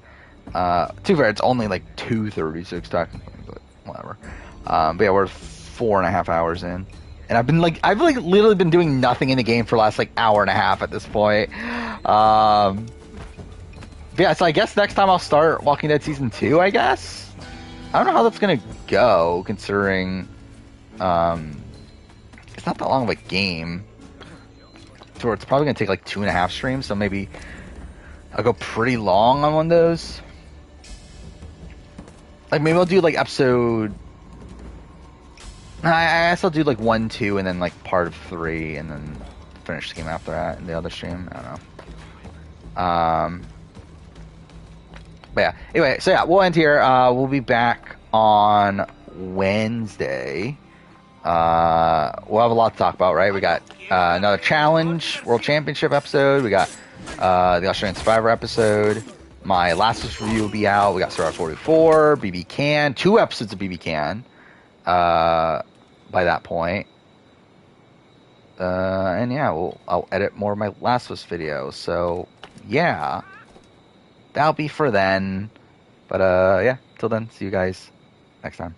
To be fair, it's only, like, 2:36 technically, but whatever. But yeah, we're 4.5 hours in. And I've literally been doing nothing in the game for the last like hour and a half at this point. Yeah, so I guess next time I'll start Walking Dead Season 2, I guess? I don't know how that's gonna go, considering it's not that long of a game. So it's probably gonna take like 2.5 streams, so maybe I'll go pretty long on one of those. Like maybe I'll do like episode... I guess I'll do like 1, 2, and then like part of 3, and then finish the game after that in the other stream. I don't know. But yeah. Anyway, so yeah, we'll end here. We'll be back on Wednesday. we'll have a lot to talk about, right? We got another challenge, World Championship episode. We got the Australian Survivor episode. My Last of Us review will be out. We got Survivor 44, BBCAN, 2 episodes of BBCAN by that point. And yeah, I'll edit more of my Last of Us videos. So yeah, that'll be for then. But yeah, till then, see you guys next time.